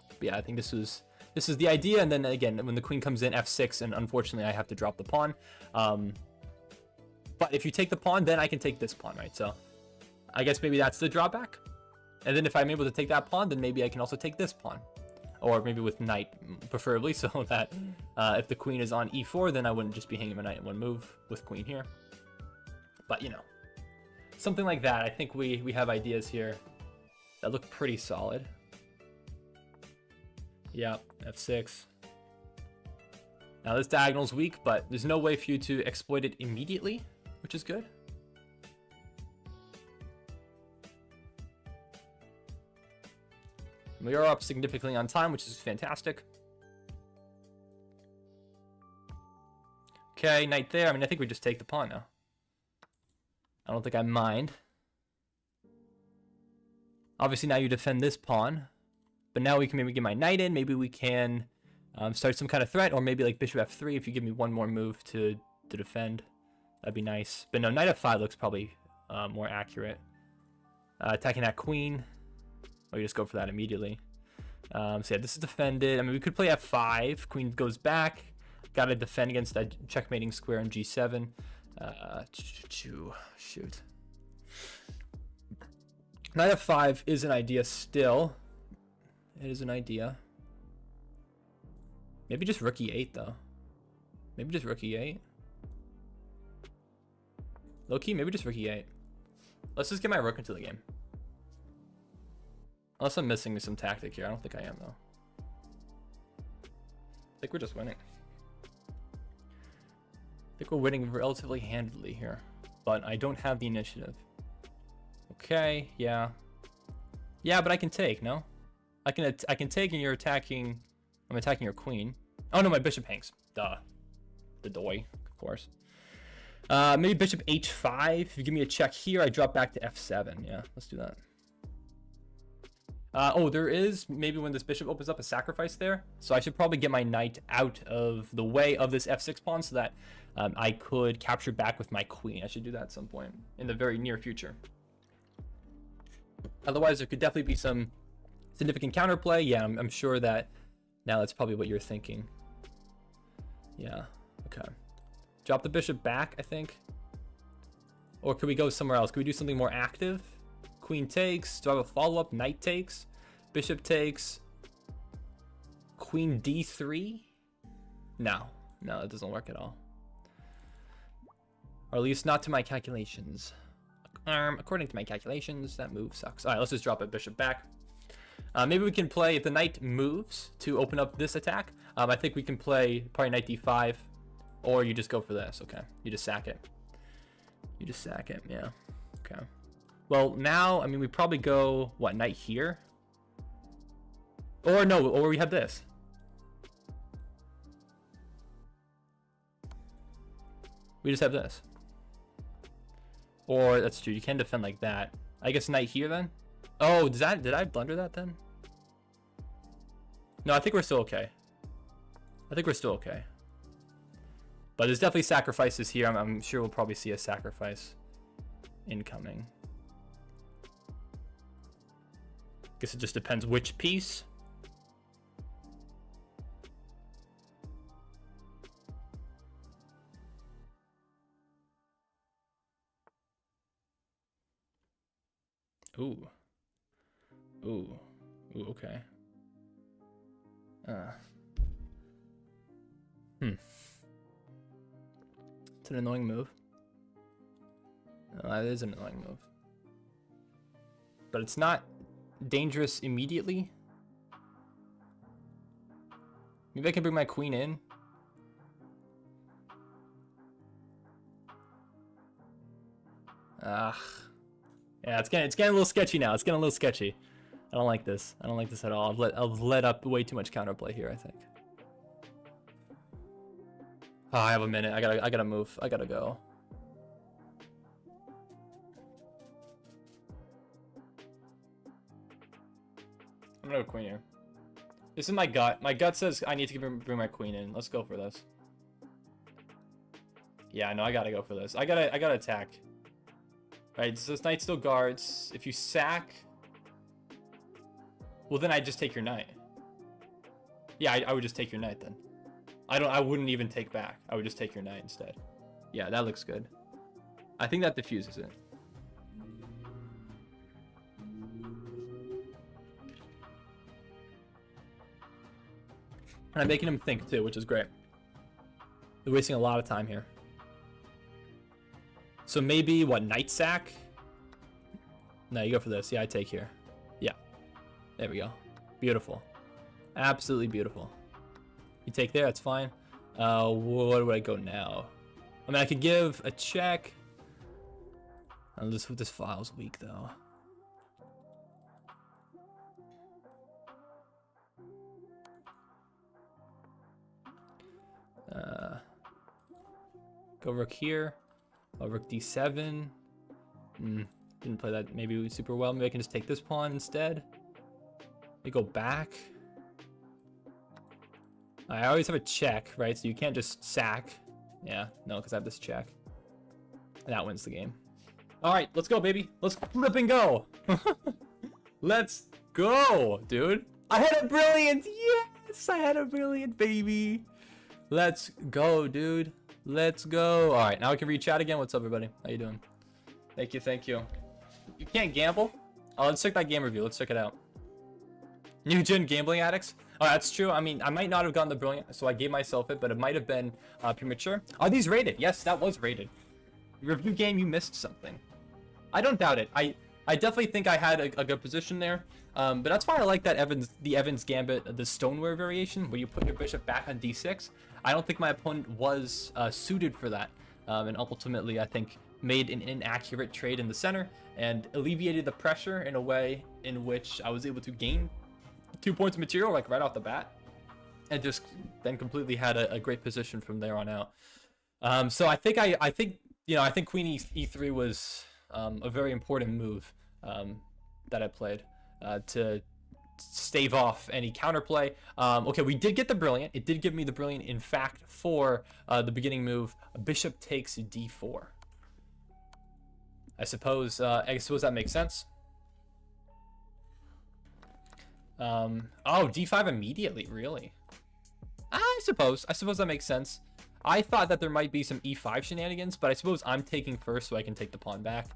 But yeah, I think this is the idea. And then again, when the queen comes in, f6, and unfortunately I have to drop the pawn. But if you take the pawn, then I can take this pawn, right? So I guess maybe that's the drawback. And then if I'm able to take that pawn, then maybe I can also take this pawn. Or maybe with knight, preferably, so that if the queen is on e4, then I wouldn't just be hanging my knight in one move with queen here. But, you know. Something like that. I think we have ideas here that look pretty solid. Yeah, f6. Now this diagonal's weak, but there's no way for you to exploit it immediately, which is good. We are up significantly on time, which is fantastic. Okay, knight there. I mean, I think we just take the pawn now. I don't think I mind. Obviously, now you defend this pawn. But now we can maybe get my knight in. Maybe we can start some kind of threat. Or maybe like bishop f3 if you give me one more move to defend. That'd be nice. But no, knight f5 looks probably more accurate. Attacking that queen. Or you just go for that immediately. So yeah, this is defended. I mean, we could play f5. Queen goes back. Got to defend against that checkmating square on g7. Shoot. Knight f5 is an idea still. It is an idea. Maybe just rook e8 though. Maybe just rook e8. Low key, maybe just rook e8. Let's just get my rook into the game. Unless I'm missing some tactic here. I don't think I am though. I think we're just winning. I think we're winning relatively handily here. But I don't have the initiative. Okay, yeah. Yeah, but I can take, no? I can take and you're attacking. I'm attacking your queen. Oh no, my bishop hangs. Duh. The doy, of course. Maybe bishop h5. If you give me a check here, I drop back to f7. Yeah, let's do that. Oh, there is maybe when this bishop opens up a sacrifice there. So I should probably get my knight out of the way of this f6 pawn so that I could capture back with my queen. I should do that at some point in the very near future. Otherwise, there could definitely be some significant counterplay. Yeah, I'm sure that now that's probably what you're thinking. Yeah, okay. Drop the bishop back, I think. Or could we go somewhere else? Could we do something more active? Queen takes. Do I have a follow-up? Knight takes. Bishop takes. Queen d3? No, it doesn't work at all. Or at least not to my calculations. According to my calculations, that move sucks. All right, let's just drop a bishop back. Maybe we can play, if the knight moves to open up this attack, I think we can play probably knight d5, or you just go for this. Okay, you just sack it. You just sack it, yeah. Okay. Well, now, I mean, we probably go, what, knight here? Or no, or we have this. We just have this. Or, that's true, you can defend like that. I guess knight here then? Oh, did I blunder that then? No, I think we're still okay. I think we're still okay. But there's definitely sacrifices here. I'm sure we'll probably see a sacrifice incoming. Guess it just depends which piece. Ooh, okay. It's an annoying move. That is an annoying move. But it's not dangerous immediately. Maybe I can bring my queen in. Yeah, it's getting a little sketchy now. It's getting a little sketchy. I don't like this. I don't like this at all. I've let up way too much counterplay here, I think. Oh, I have a minute. I gotta move. I gotta go. I'm gonna go queen here. This is my gut. My gut says I need to bring my queen in. Let's go for this. Yeah, no, I gotta go for this. I gotta attack. Right, so this knight still guards. If you sack, well then I just take your knight. Yeah, I would just take your knight then. I wouldn't even take back. I would just take your knight instead. Yeah, that looks good. I think that diffuses it. And I'm making him think too, which is great. They're wasting a lot of time here. So maybe, what, knight sack? No, you go for this. Yeah, I take here. Yeah. There we go. Beautiful. Absolutely beautiful. You take there, that's fine. Where would I go now? I mean, I could give a check. This file's weak, though. Go rook here. Oh, rook d7. Didn't play that maybe super well. Maybe I can just take this pawn instead. We go back. I always have a check, right? So you can't just sack. Yeah, no, because I have this check. And that wins the game. All right, let's go, baby. Let's flip and go. Let's go, dude. I had a brilliant. Yes, I had a brilliant, baby. Let's go, dude. Let's go. All right, now we can read chat again. What's up, everybody? How you doing? Thank you, thank you. You can't gamble? Oh, let's check that game review. Let's check it out. New gen gambling addicts. Oh, that's true. I mean, I might not have gotten the brilliant, so I gave myself it, but it might have been premature. Are these rated? Yes, that was rated. Review game, you missed something. I don't doubt it. I definitely think I had a good position there. But that's why I like that the Evans Gambit, the stoneware variation, where you put your bishop back on d6. I don't think my opponent was suited for that. And ultimately, I think, made an inaccurate trade in the center and alleviated the pressure in a way in which I was able to gain 2 points of material, like right off the bat, and just then completely had a great position from there on out. So I think I think Queen E3 was a very important move that I played to stave off any counterplay. Okay, we did get the brilliant. It did give me the brilliant, in fact, for the beginning move. Bishop takes d4. I suppose that makes sense. Oh, d5 immediately, really? I suppose that makes sense. I thought that there might be some e5 shenanigans, but I suppose I'm taking first so I can take the pawn back.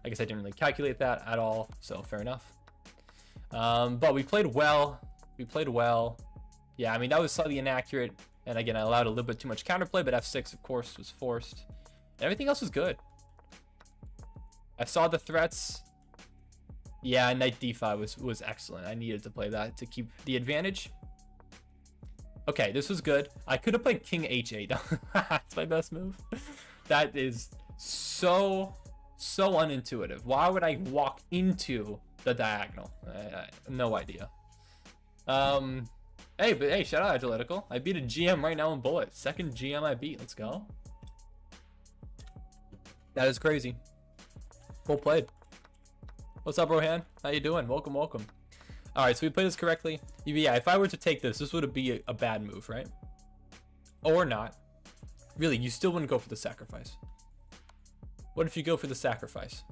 I guess I didn't really calculate that at all, so fair enough. But we played well. Yeah, I mean, that was slightly inaccurate. And again, I allowed a little bit too much counterplay, but f6, of course, was forced. Everything else was good. I saw the threats. Yeah, knight d5 was excellent. I needed to play that to keep the advantage. Okay, this was good. I could have played king h8. That's my best move. That is so unintuitive. Why would I walk into the diagonal? No idea. Hey, shout out Agiletical. I beat a GM right now in Bullet. Second GM I beat. Let's go. That is crazy. Well played. What's up, Rohan? How you doing? Welcome. All right, so we played this correctly. Yeah, if I were to take this would be a bad move, right? Or not. Really, you still wouldn't go for the sacrifice. What if you go for the sacrifice?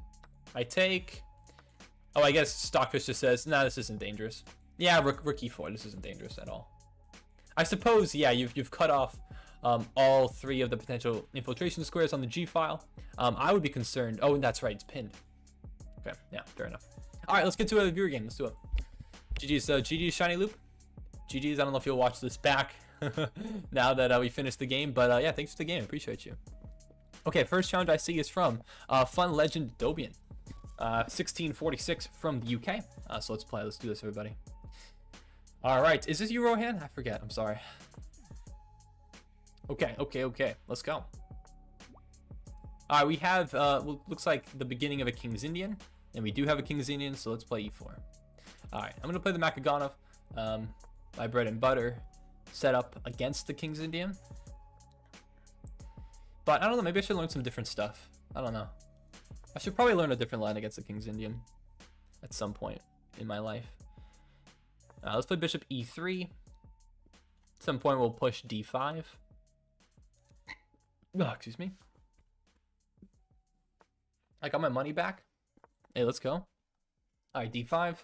I take... Oh, I guess Stockfish just says, nah, this isn't dangerous. Yeah, rook e4, this isn't dangerous at all. I suppose, yeah, you've cut off all three of the potential infiltration squares on the G file. I would be concerned. Oh, that's right, it's pinned. Okay, yeah, fair enough. All right, let's get to a viewer game. Let's do it. GG's Shiny Loop. GG's, I don't know if you'll watch this back now that we finished the game, but yeah, thanks for the game. Appreciate you. Okay, first challenge I see is from Fun Legend Dobian. 1646 from the UK. So let's play. Let's do this, everybody. All right, is this you, Rohan? I forget. I'm sorry. Okay. Let's go. All right, we have looks like the beginning of a King's Indian, and we do have a King's Indian, so let's play e4. All right, I'm gonna play the Makaganov, my bread and butter setup against the King's Indian. But I don't know, maybe I should learn some different stuff. I don't know. I should probably learn a different line against the King's Indian at some point in my life. Let's play bishop e3. At some point we'll push d5. Oh, excuse me. I got my money back. Hey, let's go. All right, d5.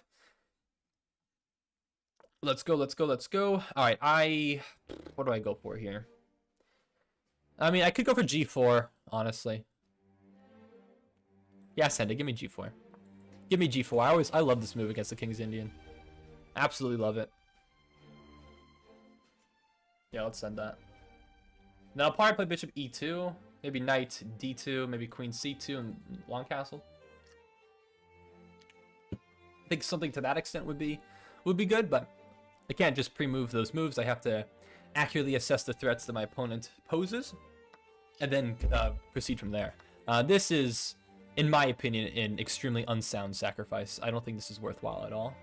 Let's go. All right, what do I go for here? I mean, I could go for g4, honestly. Yeah, send it. Give me g4. Give me g4. I love this move against the King's Indian. Absolutely love it. Yeah, let's send that. Now I'll probably play bishop e2. Maybe knight d2. Maybe queen c2 and long castle. I think something to that extent would be good, but I can't just pre-move those moves. I have to accurately assess the threats that my opponent poses, and then proceed from there. This is, in my opinion, an extremely unsound sacrifice. I don't think this is worthwhile at all.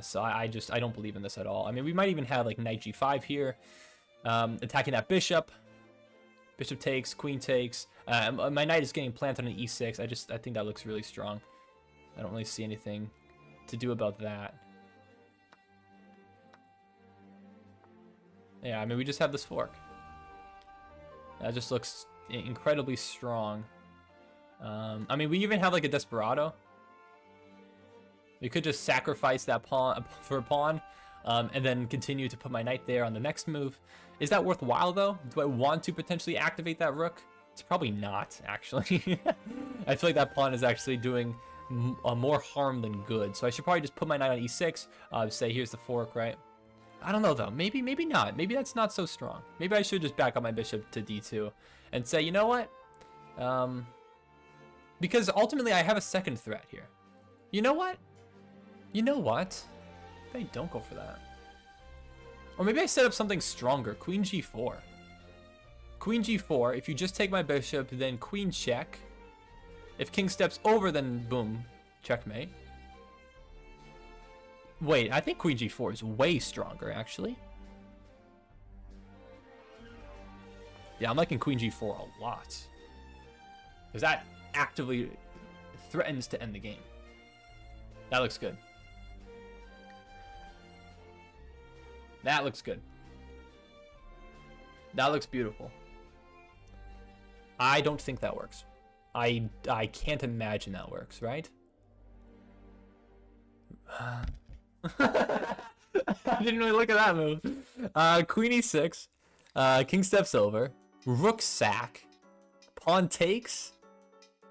So I don't believe in this at all. I mean, we might even have like knight g5 here, attacking that bishop. Bishop takes, queen takes. My knight is getting planted on an e6. I think that looks really strong. I don't really see anything to do about that. Yeah, I mean, we just have this fork. That just looks incredibly strong. I mean, we even have like a desperado. We could just sacrifice that pawn for a pawn, and then continue to put my knight there on the next move. Is that worthwhile though? Do I want to potentially activate that rook? It's probably not, actually. I feel like that pawn is actually doing more harm than good. So I should probably just put my knight on e6, say here's the fork, right? I don't know though, maybe not. Maybe that's not so strong. Maybe I should just back up my bishop to d2 and say, you know what? Because ultimately I have a second threat here. You know what? Maybe I don't go for that. Or maybe I set up something stronger. Queen g4. Queen g4. If you just take my bishop, then queen check. If king steps over, then boom, checkmate. Wait, I think queen g4 is way stronger, actually. Yeah, I'm liking queen g4 a lot. Because that actively threatens to end the game. That looks good. That looks good. That looks beautiful. I don't think that works. I can't imagine that works, right? I didn't really look at that move. Queen e6. King steps over. Rook sack. Pawn takes.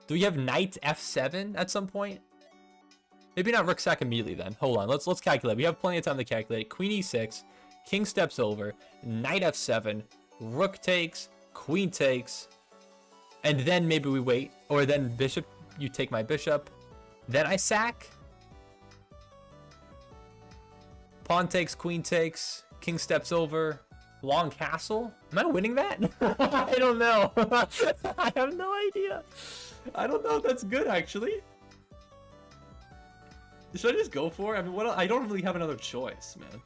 Do we have knight f7 at some point? Maybe not rook sack immediately then. Hold on, let's calculate. We have plenty of time to calculate. Queen e6. King steps over, knight f7, rook takes, queen takes, and then maybe we wait, or then bishop, you take my bishop, then I sack. Pawn takes, queen takes, king steps over, long castle. Am I winning that? I don't know. I have no idea. I don't know if that's good, actually. Should I just go for it? I mean, I don't really have another choice, man.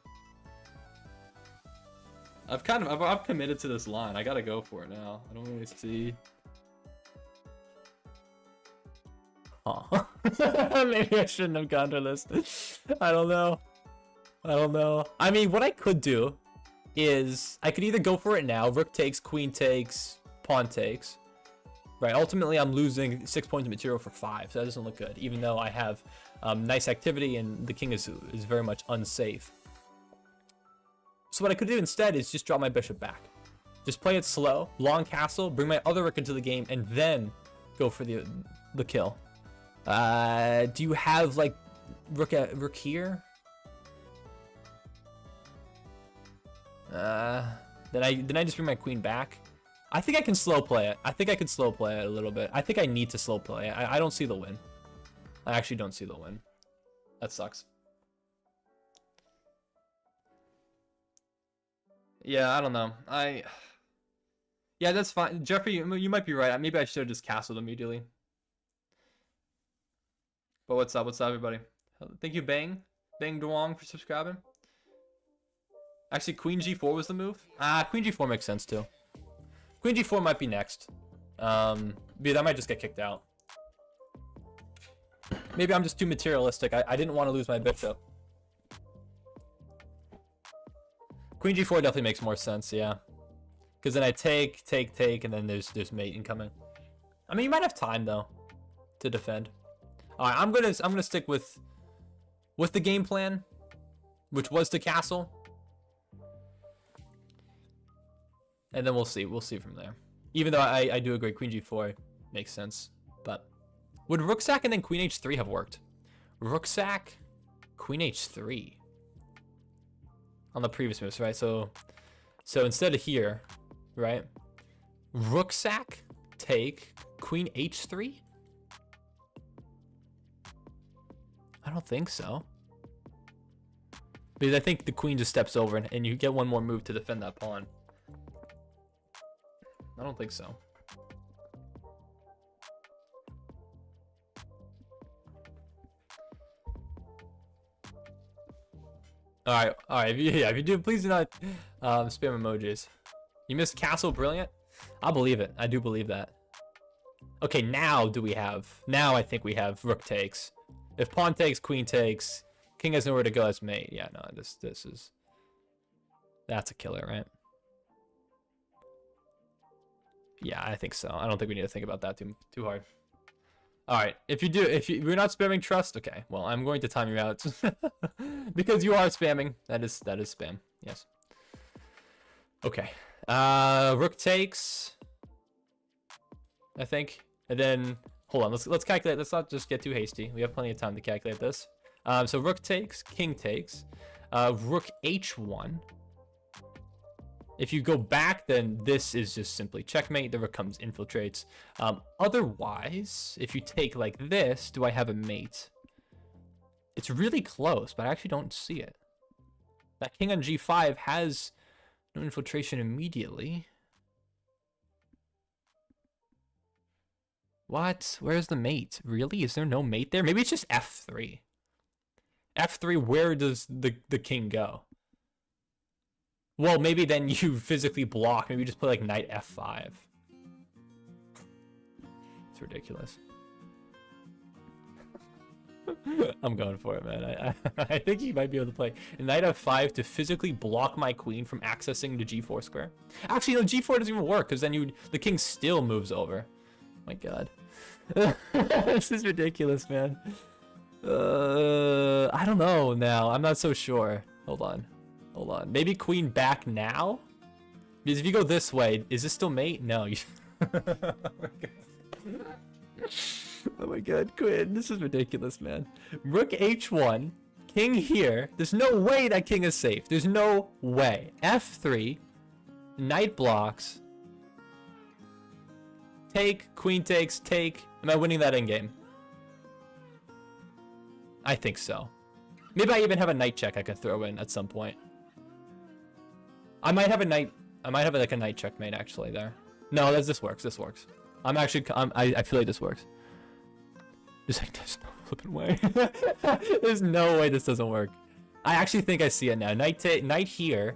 I've committed to this line. I gotta go for it now. I don't really see. Huh. Maybe I shouldn't have gone for this. I don't know. I mean, what I could do is I could either go for it now. Rook takes, queen takes, pawn takes. Right. Ultimately, I'm losing 6 points of material for 5, so that doesn't look good. Even though I have nice activity and the king is very much unsafe. So what I could do instead is just drop my bishop back. Just play it slow, long castle, bring my other rook into the game, and then go for the kill. Do you have like rook here? Then I just bring my queen back. I think I can slow play it. I think I could slow play it a little bit. I think I need to slow play it. I don't see the win. I actually don't see the win. That sucks. Yeah, I don't know. Yeah, that's fine. Jeffrey, you might be right. Maybe I should have just castled immediately. But what's up? What's up, everybody? Thank you, Bang Duong, for subscribing. Actually, Queen G4 was the move. Queen G4 makes sense too. Queen G4 might be next. But that might just get kicked out. Maybe I'm just too materialistic. I didn't want to lose my bishop. Queen G4 definitely makes more sense, yeah. Because then I take, and then there's mate incoming. I mean, you might have time though to defend. All right, I'm gonna stick with the game plan, which was to castle, and then we'll see from there. Even though I do agree, Queen G4 makes sense, but would rook sack and then Queen H3 have worked? Rook sack, Queen H3 on the previous moves, right? So instead of here, right? Rook sack, take, Queen H3. I don't think so. Because I think the queen just steps over and you get one more move to defend that pawn. I don't think so. All right. If you do, please do not spam emojis. You missed castle, brilliant. I'll believe it. I do believe that. Okay, now do we have? Now I think we have rook takes. If pawn takes, queen takes, king has nowhere to go as mate. Yeah, no, this is. That's a killer, right? Yeah, I think so. I don't think we need to think about that too hard. All right, if you're not spamming trust, okay. Well, I'm going to time you out because you are spamming. That is spam. Yes. Okay. Rook takes, I think, and then hold on. Let's calculate. Let's not just get too hasty. We have plenty of time to calculate this. So rook takes, king takes, rook h1. If you go back, then this is just simply checkmate. The rook comes, infiltrates. Otherwise, if you take like this, do I have a mate? It's really close, but I actually don't see it. That king on g5 has no infiltration immediately. What? Where's the mate? Really? Is there no mate there? Maybe it's just f3. f3, where does the king go? Well, maybe then you physically block. Maybe you just play like knight f5. It's ridiculous. I'm going for it, man. I think you might be able to play knight f5 to physically block my queen from accessing the g4 square. Actually, no, g4 doesn't even work because then the king still moves over. My God, this is ridiculous, man. I don't know now. I'm not so sure. Hold on. Maybe queen back now? Because if you go this way, is this still mate? No. Oh my God, queen. This is ridiculous, man. Rook h1, king here. There's no way that king is safe. There's no way. f3, knight blocks. Take, queen takes, take. Am I winning that endgame? I think so. Maybe I even have a knight check I can throw in at some point. I might have a knight. I might have like a knight checkmate actually there. No, this works. This works. I feel like this works. There's no flipping way. There's no way this doesn't work. I actually think I see it now. Knight here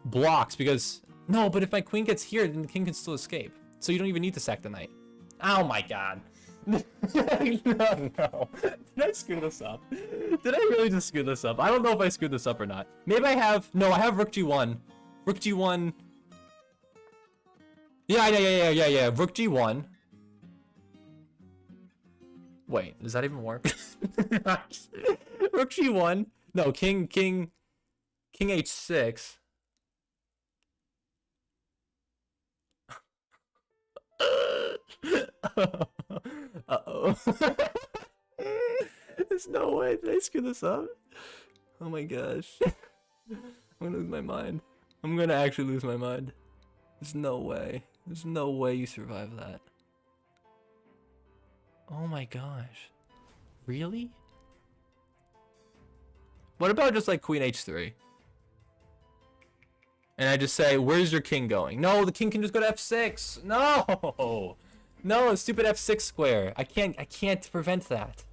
blocks because no, but if my queen gets here, then the king can still escape. So you don't even need to sack the knight. Oh my God. No. Did I screw this up? Did I really just screw this up? I don't know if I screwed this up or not. Maybe I have. No, I have rook g1. Rook g1. Yeah. Rook g1. Wait, does that even work? Rook g1. No, king h6. Uh-oh. There's no way. Did I screw this up? Oh my gosh. I'm gonna lose my mind. I'm gonna actually lose my mind. There's no way. There's no way you survive that. Oh my gosh. Really? What about just like queen h3? And I just say, where's your king going? No, the king can just go to f6. No! No, stupid f6 square. I can't prevent that.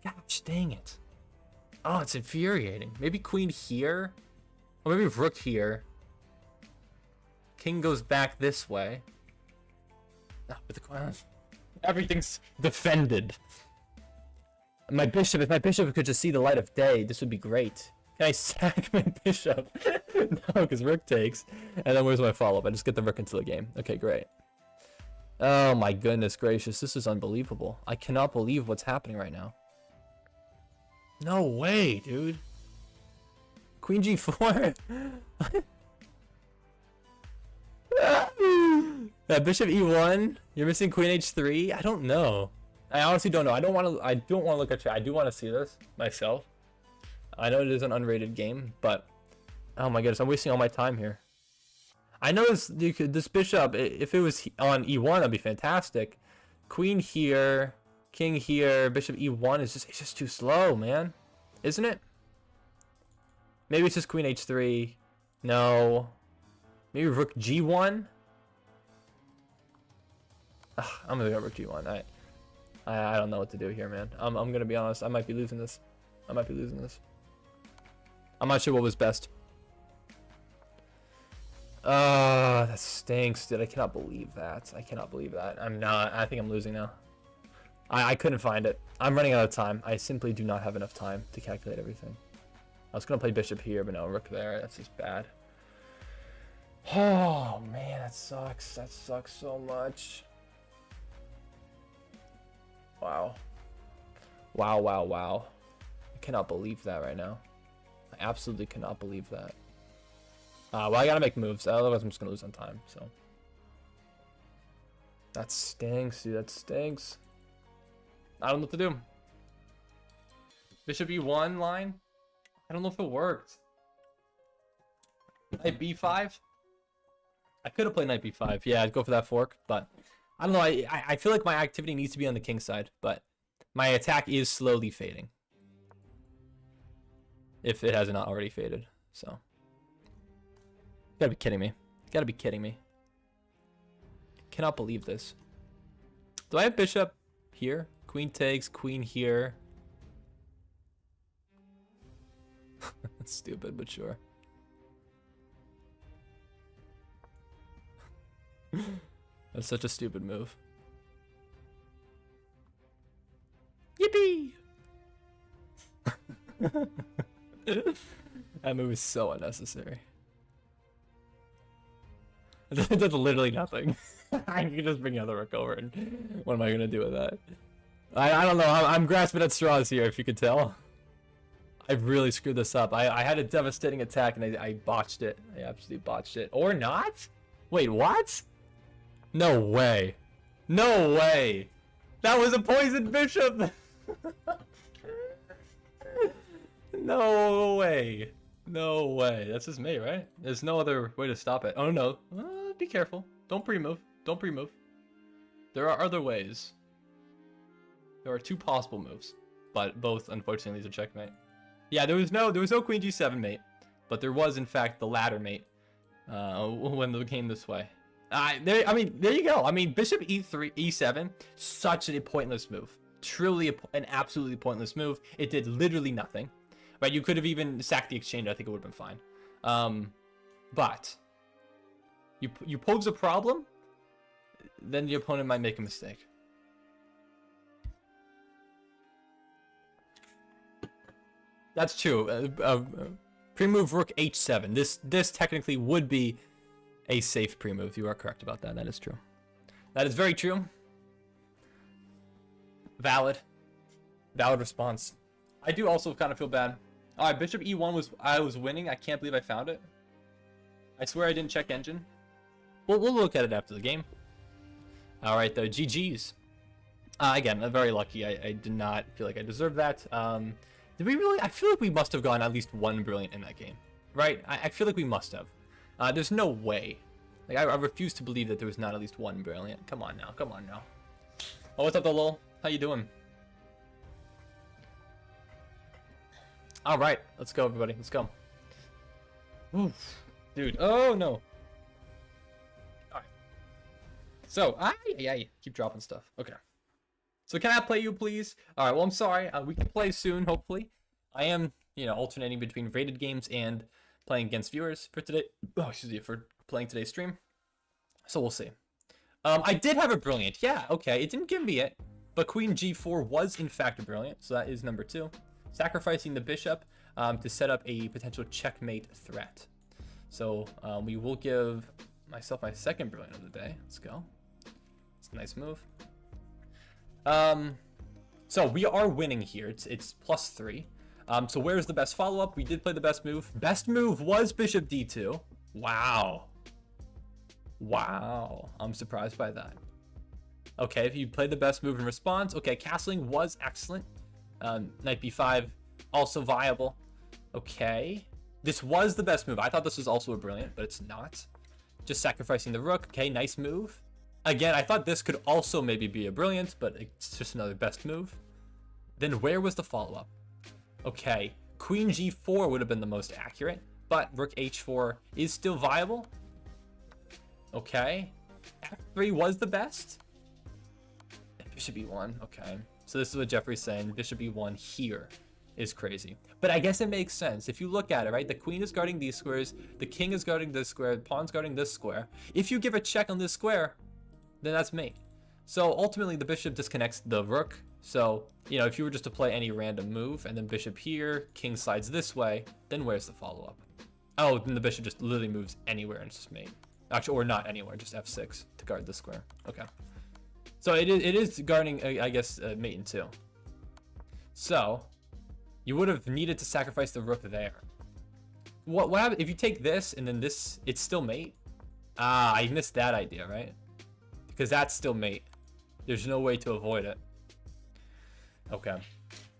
Gosh, dang it. Oh, it's infuriating. Maybe queen here? Or maybe rook here. King goes back this way. Oh, but the everything's defended. If my bishop could just see the light of day, this would be great. Can I sack my bishop? No, because rook takes. And then where's my follow-up? I just get the rook into the game. Okay, great. Oh my goodness gracious. This is unbelievable. I cannot believe what's happening right now. No way, dude. Queen g4? Bishop e1? You're missing queen h3? I don't know. I honestly don't know. I don't want to look at chat. I do want to see this myself. I know it is an unrated game, but oh my goodness, I'm wasting all my time here. I know this bishop, if it was on e1, that'd be fantastic. Queen here. King here, bishop e1 is just, it's just too slow, man. Isn't it? Maybe it's just queen h3. No. Maybe rook g1. Ugh, I'm gonna go rook g1. I don't know what to do here, man. I'm gonna be honest. I might be losing this. I'm not sure what was best. That stinks, dude. I cannot believe that. I think I'm losing now. I couldn't find it. I'm running out of time. I simply do not have enough time to calculate everything. I was gonna play bishop here, but no, rook there. That's just bad. Oh man, that sucks. That sucks so much. Wow. Wow. I cannot believe that right now. I absolutely cannot believe that. Well, I gotta make moves, otherwise I'm just gonna lose on time, so. That stinks, dude, that stinks. I don't know what to do. Bishop e1 line? I don't know if it worked. Knight b5? I could have played knight b5. Yeah, I'd go for that fork, but I don't know. I feel like my activity needs to be on the king side, but my attack is slowly fading. If it hasn't already faded, so. You gotta be kidding me. You gotta be kidding me. Cannot believe this. Do I have bishop here? Queen takes, queen here. That's stupid, but sure. That's such a stupid move. Yippee! That move is so unnecessary. It does literally nothing. I can just bring the other rook over, and what am I gonna do with that? I don't know. I'm grasping at straws here, if you could tell. I've really screwed this up. I had a devastating attack, and I botched it. I absolutely botched it. Or not? Wait, what? No way. No way. That was a poisoned bishop. No way. No way. That's just me, right? There's no other way to stop it. Oh, no. Be careful. Don't pre-move. Don't pre-move. There are other ways. There are two possible moves, but both, unfortunately, leads to checkmate. Yeah, there was no queen g7 mate, but there was, in fact, the ladder mate when the game this way. I mean, there you go. I mean, bishop e3, e7, such a pointless move. Truly an absolutely pointless move. It did literally nothing. Right? You could have even sacked the exchange. I think it would have been fine. But you pose a problem, then the opponent might make a mistake. That's true. Pre-move rook h7. This technically would be a safe pre-move. You are correct about that. That is true. That is very true. Valid response. I do also kind of feel bad. All right, bishop e1 I was winning. I can't believe I found it. I swear I didn't check engine. We'll look at it after the game. All right, though. GG's. Again, I'm very lucky. I did not feel like I deserved that. Did we really? I feel like we must have gone at least one brilliant in that game, right? I feel like we must have. There's no way. Like I refuse to believe that there was not at least one brilliant. Come on now. Come on now. Oh, what's up, the lol? How you doing? All right, let's go, everybody. Let's go. Oof, dude. Oh no. All right. So I keep dropping stuff. Okay. So can I play you, please? All right. Well, I'm sorry. We can play soon, hopefully. I am, alternating between rated games and playing against viewers for today. Oh, excuse me, for playing today's stream. So we'll see. I did have a brilliant. Yeah. Okay. It didn't give me it, but Queen G4 was in fact a brilliant. So that is number 2. Sacrificing the bishop to set up a potential checkmate threat. So we will give myself my second brilliant of the day. Let's go. It's a nice move. So we are winning here. It's +3. So where's the best follow-up? We did play the best move. Best move was bishop d2. Wow. Wow. I'm surprised by that. Okay, if you played the best move in response. Okay, castling was excellent. Knight b5, also viable. Okay. This was the best move. I thought this was also a brilliant, but it's not. Just sacrificing the rook. Okay, nice move. Again, I thought this could also maybe be a brilliant, but it's just another best move. Then where was the follow-up? Okay, queen g4 would have been the most accurate, but rook h4 is still viable. Okay, f3 was the best. Bishop e1, okay. So this is what Jeffrey's saying, bishop e1 here is crazy. But I guess it makes sense. If you look at it, right? The queen is guarding these squares, the king is guarding this square, the pawn's guarding this square. If you give a check on this square, then that's mate. So ultimately the bishop disconnects the rook. So, you know, if you were just to play any random move and then bishop here, king slides this way, then where's the follow-up? Oh, then the bishop just literally moves anywhere and it's just mate. Actually, or not anywhere, just f6 to guard the square. Okay. So it is guarding, I guess, mate in two. So you would have needed to sacrifice the rook there. What happens if you take this and then this? It's still mate. Ah, I missed that idea, right? Because that's still mate. There's no way to avoid it. Okay,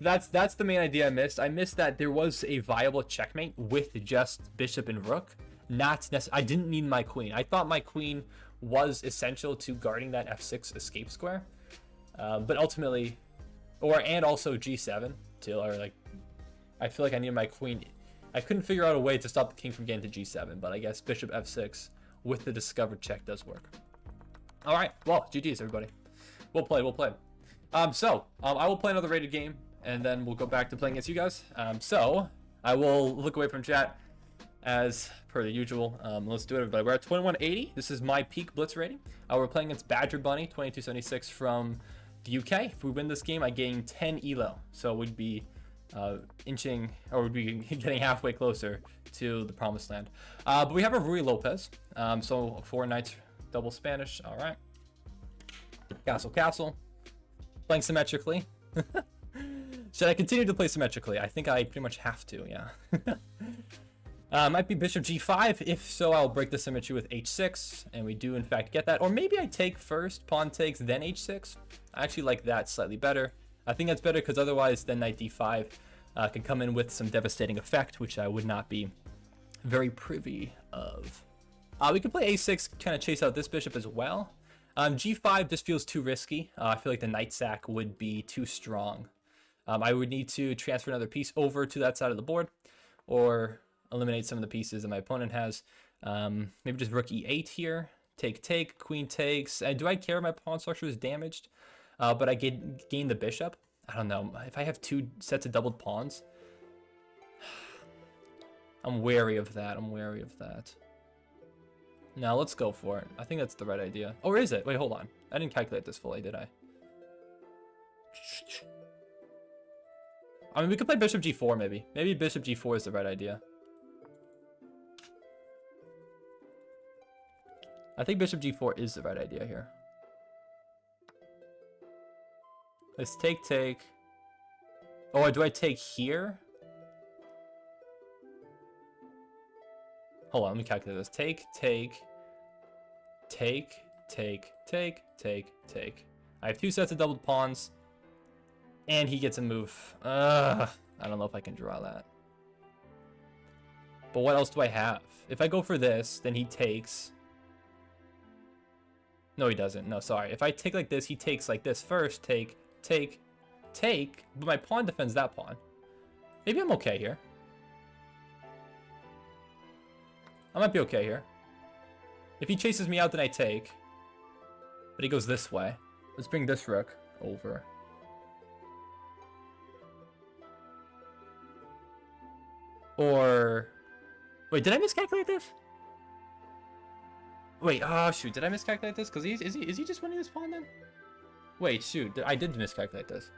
that's the main idea I missed. I missed that there was a viable checkmate with just bishop and rook. Not necessarily. I didn't need my queen. I thought my queen was essential to guarding that f6 escape square, but ultimately, and also g7 too. Or like, I feel like I needed my queen. I couldn't figure out a way to stop the king from getting to g7, but I guess bishop f6 with the discovered check does work. All right, well, GG's everybody. We'll play. I will play another rated game, and then we'll go back to playing against you guys. So I will look away from chat as per the usual. Let's do it, everybody. We're at 2180. This is my peak Blitz rating. We're playing against Badger Bunny, 2276 from the UK. If we win this game, I gain 10 elo. So we'd be inching, or we'd be getting halfway closer to the promised land. But we have a Rui Lopez. So 4 knights, double Spanish. All right. Castle. Playing symmetrically. Should I continue to play symmetrically? I think I pretty much have to, yeah. Might be bishop g5. If so, I'll break the symmetry with h6, and we do in fact get that. Or maybe I take first, pawn takes, then h6. I actually like that slightly better. I think that's better because otherwise then knight d5 can come in with some devastating effect, which I would not be very privy of. We could play a6, kind of chase out this bishop as well. G5 just feels too risky. I feel like the knight sack would be too strong. I would need to transfer another piece over to that side of the board, or eliminate some of the pieces that my opponent has. Maybe just rook e8 here. Take, queen takes. Do I care if my pawn structure is damaged? But I gain the bishop? I don't know. If I have 2 sets of doubled pawns, I'm wary of that. Now let's go for it. I think that's the right idea. Or is it? Wait, hold on. I didn't calculate this fully, did I? I mean, we could play bishop g4 maybe. Maybe bishop g4 is the right idea. I think bishop g4 is the right idea here. Let's take. Oh, do I take here? Hold on, let me calculate this. Take. I have 2 sets of doubled pawns, and he gets a move. I don't know if I can draw that. But what else do I have? If I go for this, then he takes. No, he doesn't. No, sorry. If I take like this, he takes like this first. Take. But my pawn defends that pawn. Maybe I'm okay here. I might be okay here. If he chases me out, then I take. But he goes this way. Let's bring this rook over. Or... Wait, did I miscalculate this? Wait, oh shoot, did I miscalculate this? Because is he just winning this pawn then? Wait, shoot, I did miscalculate this.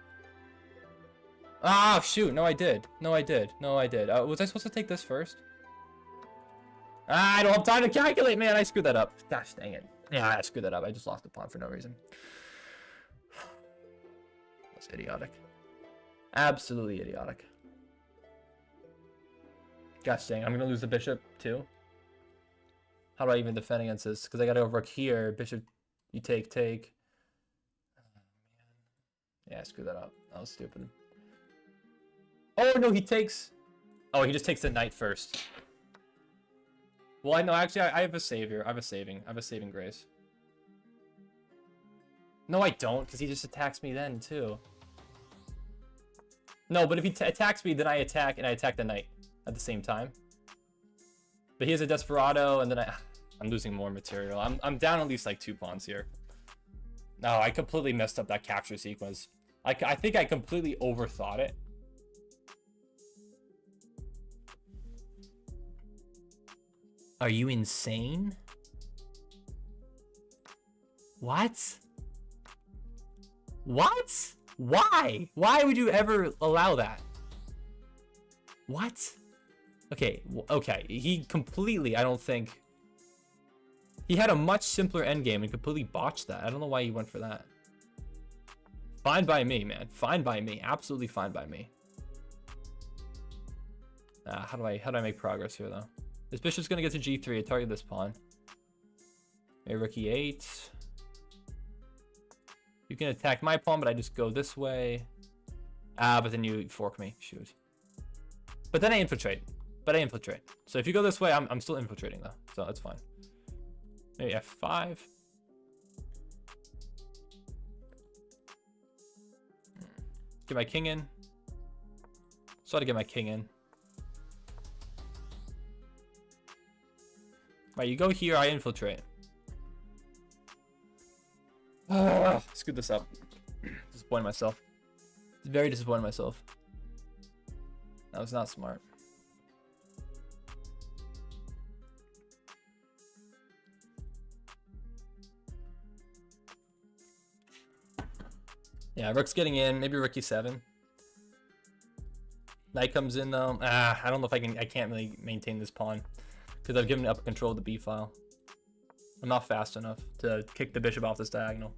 Ah, shoot, no I did. Was I supposed to take this first? I don't have time to calculate, man. I screwed that up. Gosh, dang it. Yeah, I screwed that up. I just lost the pawn for no reason. That's idiotic. Absolutely idiotic. Gosh, dang. I'm going to lose the bishop, too. How do I even defend against this? Because I got to go rook here. Bishop, you take. Oh, man. Yeah, I screwed that up. That was stupid. Oh, no, he takes... Oh, he just takes the knight first. Well, I know, actually, I have a savior. I have a saving grace. No, I don't, because he just attacks me then, too. No, but if he attacks me, then I attack, and I attack the knight at the same time. But he has a Desperado, and then I'm losing more material. I'm down at least like 2 pawns here. No, I completely messed up that capture sequence. I think I completely overthought it. Are you insane? What? What? Why? Why would you ever allow that? What? Okay, okay. He completely, I don't think... He had a much simpler endgame and completely botched that. I don't know why he went for that. Fine by me, man. Fine by me. Absolutely fine by me. How do I make progress here, though? This bishop's gonna get to g3. Target this pawn. Maybe rook e8. You can attack my pawn, but I just go this way. But then you fork me. Shoot. But then I infiltrate. So if you go this way, I'm still infiltrating, though. So that's fine. Maybe f5. Get my king in. So I to get my king in. Right, you go here, I infiltrate. Screwed this up. Disappointed myself. Very disappointed myself. That was not smart. Yeah, rook's getting in. Maybe rook e7. Knight comes in though. I don't know if I can't really maintain this pawn because I've given up control of the b file. I'm not fast enough to kick the bishop off this diagonal.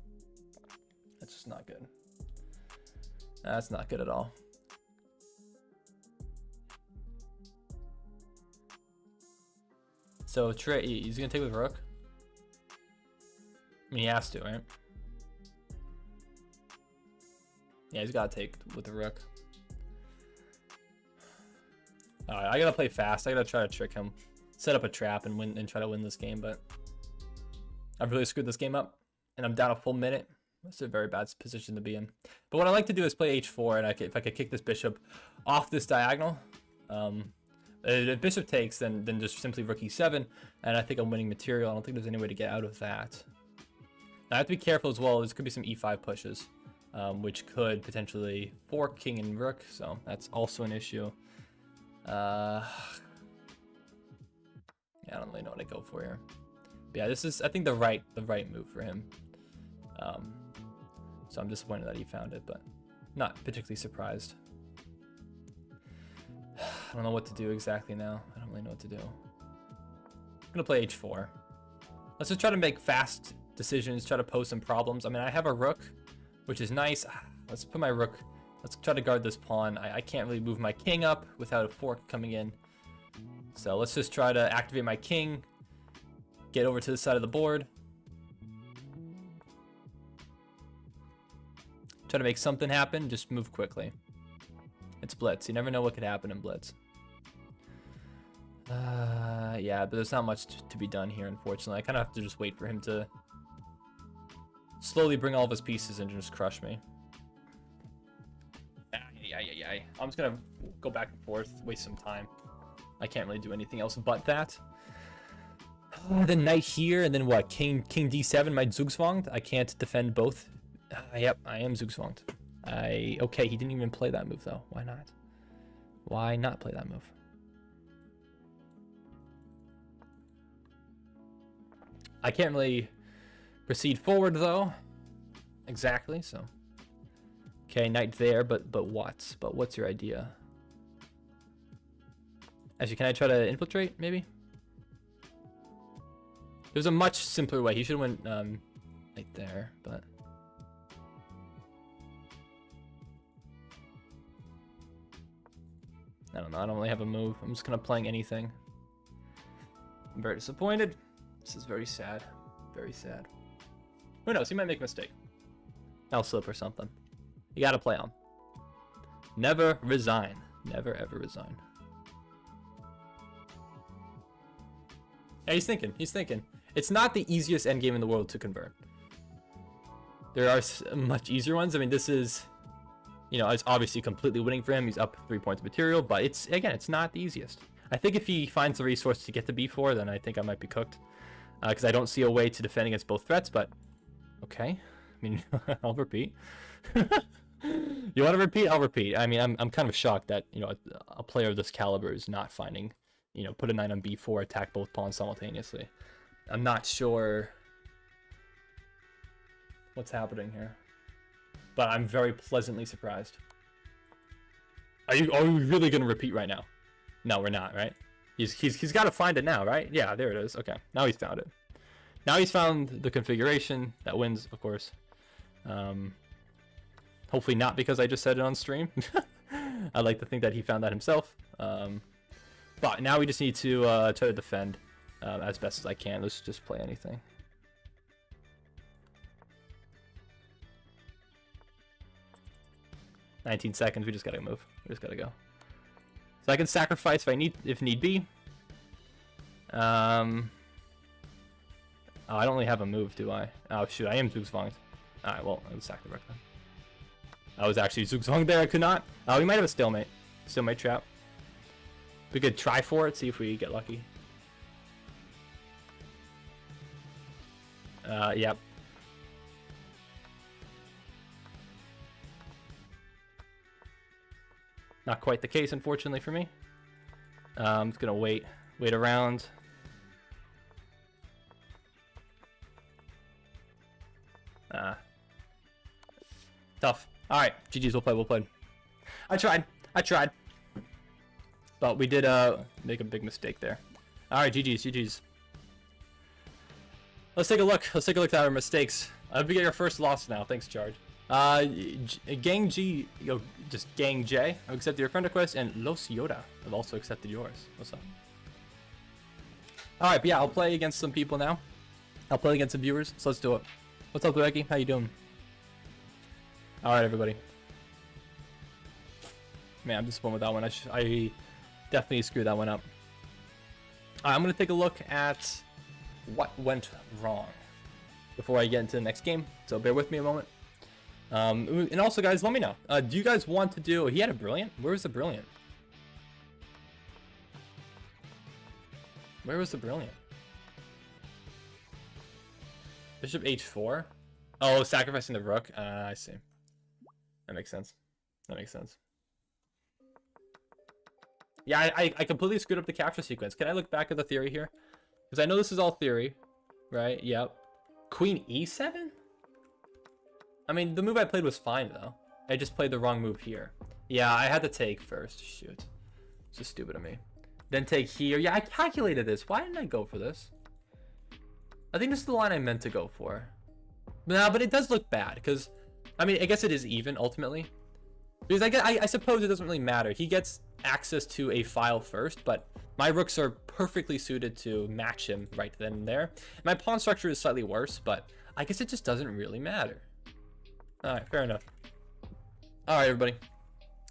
That's just not good. That's not good at all. So he's gonna take with rook. I mean, he has to, right? Yeah, he's gotta take with the rook. Alright, I gotta play fast. I gotta try to trick him, set up a trap, and win and try to win this game. But I've really screwed this game up, and I'm down a full minute. That's a very bad position to be in. But what I like to do is play h4, and if I could kick this bishop off this diagonal, if bishop takes, then just simply rook e7, and I think I'm winning material. I don't think there's any way to get out of that. Now, I have to be careful as well. There could be some e5 pushes, which could potentially fork king and rook, so that's also an issue. Yeah, I don't really know what to go for here. But yeah, this is, I think, the right move for him. So I'm disappointed that he found it, but not particularly surprised. I don't know what to do exactly now. I don't really know what to do. I'm gonna play h4. Let's just try to make fast decisions, try to pose some problems. I mean, I have a rook, which is nice. Let's put my rook. Let's try to guard this pawn. I can't really move my king up without a fork coming in. So let's just try to activate my king, get over to the side of the board. Try to make something happen, just move quickly. It's Blitz. You never know what could happen in Blitz. Yeah, but there's not much to be done here, unfortunately. I kind of have to just wait for him to slowly bring all of his pieces and just crush me. I'm just gonna go back and forth, waste some time. I can't really do anything else but that. The knight here, and then what? King d7, my Zugzwanged. I can't defend both. Yep, I am Zugzwanged. Okay, he didn't even play that move though. Why not? Why not play that move? I can't really proceed forward though. Exactly, so. Okay, knight there, but what? But what's your idea? Actually, can I try to infiltrate, maybe? There's a much simpler way. He should have went right there, but... I don't know, I don't really have a move. I'm just kind of playing anything. I'm very disappointed. This is very sad. Very sad. Who knows, he might make a mistake. I'll slip or something. You gotta play on. Never resign. Never ever resign. Yeah, he's thinking. He's thinking. It's not the easiest endgame in the world to convert. There are much easier ones. I mean, this is, you know, it's obviously completely winning for him. He's up 3 points of material, but it's, again, it's not the easiest. I think if he finds the resource to get to B4, then I think I might be cooked. Because I don't see a way to defend against both threats, but okay. I mean, I'll repeat. You want to repeat? I'll repeat. I mean, I'm kind of shocked that, you know, a player of this caliber is not finding, you know, put a knight on B4, attack both pawns simultaneously. I'm not sure what's happening here, but I'm very pleasantly surprised. Are we really gonna repeat right now? No, we're not, right? He's got to find it now, right? Yeah, there it is. Okay, now he's found it. Now he's found the configuration that wins, of course. Hopefully not because I just said it on stream. I like to think that he found that himself. But now we just need to try to defend as best as I can. Let's just play anything. "19 seconds. We just gotta move. We just gotta go. So I can sacrifice if need be. Oh, I don't really have a move, do I? Oh shoot, I am Zugzwanged. Alright, well, I was sack the rook then. I was actually Zugzwanged there. I could not. Oh, we might have a stalemate. Stalemate trap. We could try for it, see if we get lucky. Yep. Not quite the case, unfortunately, for me. I'm just gonna wait around. Tough. All right, GG's. We'll play. I tried. But we did make a big mistake there. All right, GG's. Let's take a look. At our mistakes. We get our first loss now. Thanks, Charge. Gang G, just Gang J, I've accepted your friend request, and Los Yoda, I've also accepted yours. What's up? Alright, but yeah, I'll play against some people now. I'll play against some viewers, so let's do it. What's up, Becky? How you doing? Alright, everybody. Man, I'm disappointed with that one. I definitely screwed that one up. Alright, I'm going to take a look at what went wrong before I get into the next game, so bear with me a moment. And also, guys, let me know. Do you guys want to do... He had a brilliant? Where was the brilliant? Where was the brilliant? Bishop h4? Oh, sacrificing the rook? I see. That makes sense. Yeah, I completely screwed up the capture sequence. Can I look back at the theory here? Because I know this is all theory, right? Yep. Queen e7? I mean, the move I played was fine, though. I just played the wrong move here. Yeah, I had to take first. Shoot. It's just stupid of me. Then take here. Yeah, I calculated this. Why didn't I go for this? I think this is the line I meant to go for. No, but it does look bad, because... I mean, I guess it is even, ultimately. Because I suppose it doesn't really matter. He gets access to a file first, but my rooks are perfectly suited to match him right then and there. My pawn structure is slightly worse, but I guess it just doesn't really matter. Alright, fair enough. Alright, everybody.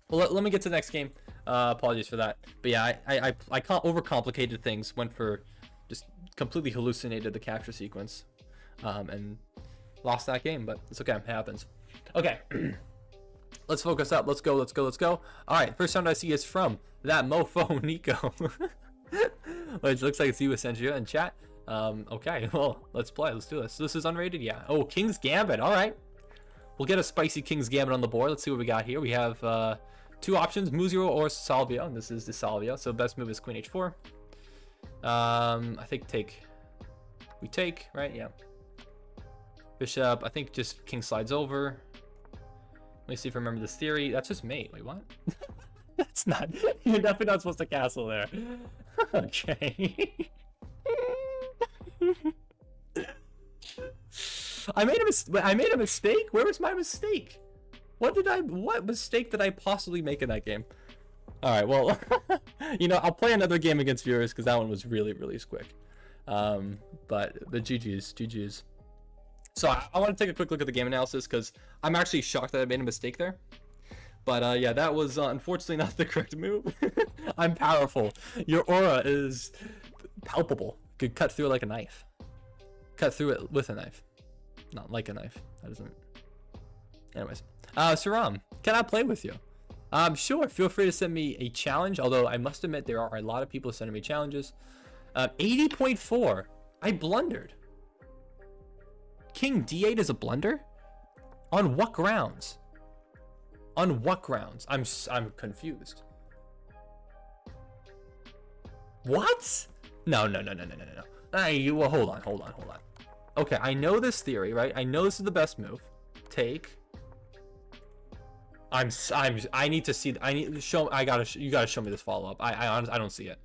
Well, let me get to the next game. Apologies for that. But yeah, I overcomplicated things, went for... just completely hallucinated the capture sequence. And lost that game, but it's okay. It happens. Okay. Let's focus up. Let's go. Alright, first sound I see is from that mofo Nico. Which looks like it's you, Essential, in chat. Okay, well, let's play. Let's do this. This is unrated? Yeah. Oh, King's Gambit. Alright. We'll get a spicy King's Gambit on the board. Let's see what we got here. We have two options, Muzio or Salvio. And this is the Salvio. So best move is Queen h4. I think take. We take, right? Yeah. Bishop. I think just King slides over. Let me see if I remember this theory. That's just mate. Wait, what? That's not. You're definitely not supposed to castle there. Okay. I made a mistake. Where was my mistake? What mistake did I possibly make in that game? All right, well, you know, I'll play another game against viewers because that one was really quick. But the GG's. So I want to take a quick look at the game analysis because I'm actually shocked that I made a mistake there. But yeah, that was unfortunately not the correct move. I'm powerful. Your aura is palpable. Could cut through it like a knife. Cut through it with a knife. Not like a knife. That doesn't Anyways, Saram, can I play with you? Sure. Feel free to send me a challenge. Although I must admit there are a lot of people sending me challenges. 80.4. I blundered. King D8 is a blunder? On what grounds? On what grounds? I'm confused. What? No. Hey, well, hold on. Okay, I know this theory, right? I know this is the best move. Take. I need to see. I need to show. You gotta show me this follow up. I honestly, I don't see it.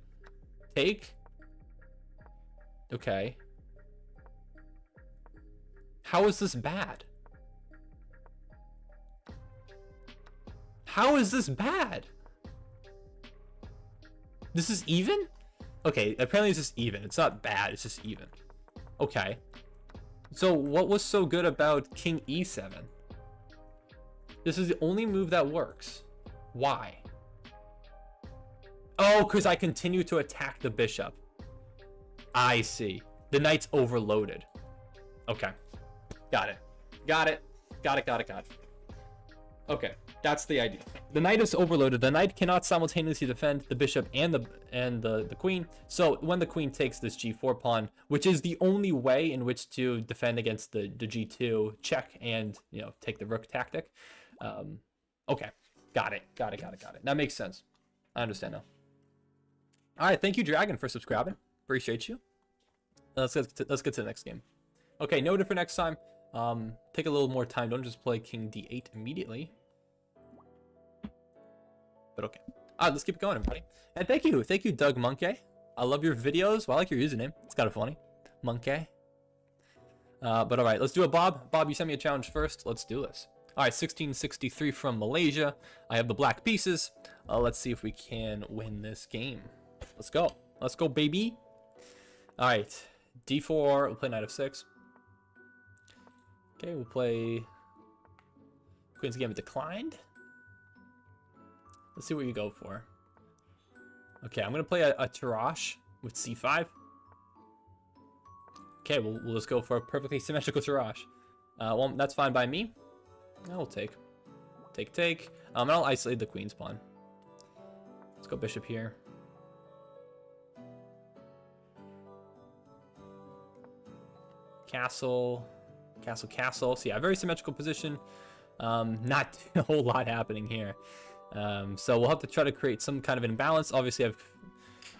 Take. Okay. How is this bad? How is this bad? This is even? Okay, apparently it's just even. It's not bad, it's just even. Okay. So what was so good about King E7? This is the only move that works. Why? Oh, because I continue to attack the bishop. I see. The knight's overloaded. Okay. Got it. Okay, that's the idea. The knight is overloaded. The knight cannot simultaneously defend the bishop and the queen. So when the queen takes this g4 pawn, which is the only way in which to defend against the g2 check and, you know, take the rook tactic. Okay, got it. That makes sense. I understand now. All right, thank you, Dragon, for subscribing. Appreciate you. Let's get to the next game. Okay, noted for next time. Take a little more time. Don't just play King D8 immediately. But okay. Let's keep it going, everybody. And thank you, Doug Monkey. I love your videos. Well, I like your username. It's kind of funny, Monkey. But all right, let's do it, Bob. Bob, you sent me a challenge first. Let's do this. All right, 1663 from Malaysia. I have the black pieces. Let's see if we can win this game. Let's go, baby. All right, D4. We'll play knight f6. Okay, we'll play Queen's Gambit declined. Let's see what you go for. Okay, I'm gonna play a Tarrasch with c5. Okay, we'll just go for a perfectly symmetrical Tarrasch. Well, that's fine by me. I'll take. And I'll isolate the queen's pawn. Let's go bishop here. Castle. So yeah, very symmetrical position. Not a whole lot happening here. So we'll have to try to create some kind of imbalance. Obviously, I've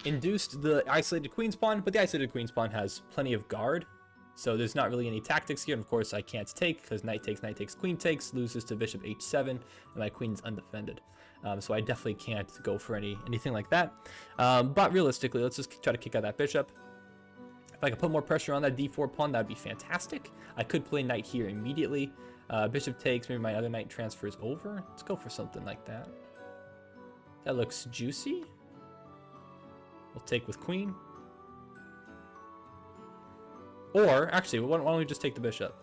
induced the isolated queen's pawn, but the isolated queen's pawn has plenty of guard. So there's not really any tactics here. And of course, I can't take because knight takes, queen takes, loses to bishop h7, and my queen's undefended. So I definitely can't go for anything like that. But realistically, let's just try to kick out that bishop. If I could put more pressure on that d4 pawn, that would be fantastic. I could play knight here immediately. Bishop takes, maybe my other knight transfers over. Let's go for something like that. That looks juicy. We'll take with queen. Or, actually, why don't we just take the bishop?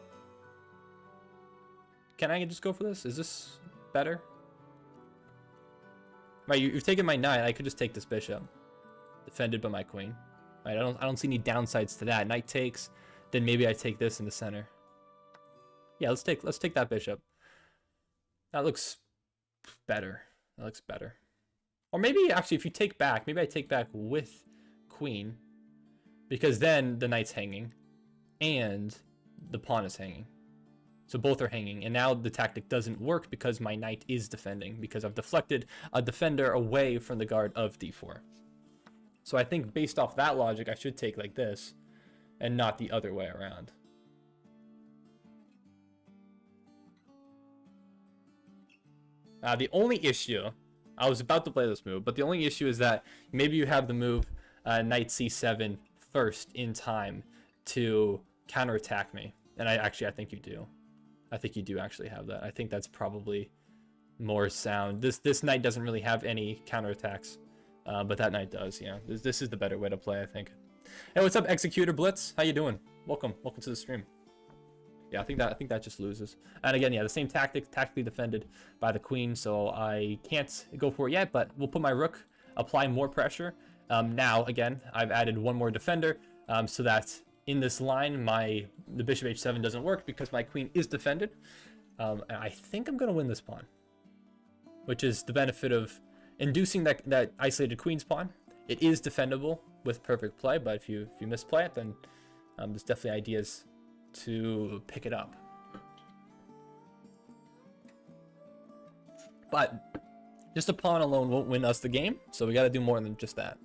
Can I just go for this? Is this better? Right, you've taken my knight. I could just take this bishop. Defended by my queen. Right, I don't see any downsides to that. Knight takes, then maybe I take this in the center. Yeah, let's take that bishop. That looks better. Or maybe actually if you take back, maybe I take back with queen, because then the knight's hanging and the pawn is hanging. So both are hanging, and now the tactic doesn't work because my knight is defending, because I've deflected a defender away from the guard of d4. So I think based off that logic, I should take like this and not the other way around. The only issue, I was about to play this move, but the only issue is that maybe you have the move knight c7 first in time to counterattack me. And I think you do. I think you do actually have that. I think that's probably more sound. This knight doesn't really have any counterattacks. But that knight does, yeah. This is the better way to play, I think. Hey, what's up, Executor Blitz? How you doing? Welcome to the stream. Yeah, I think that just loses. And again, yeah, the same tactically defended by the queen, so I can't go for it yet. But we'll put my rook, apply more pressure. Now, again, I've added one more defender, so that in this line, the bishop h7 doesn't work because my queen is defended. And I think I'm going to win this pawn, which is the benefit of inducing that isolated queen's pawn. It is defendable with perfect play, but if you misplay it, then there's definitely ideas to pick it up. But just a pawn alone won't win us the game, so we got to do more than just that.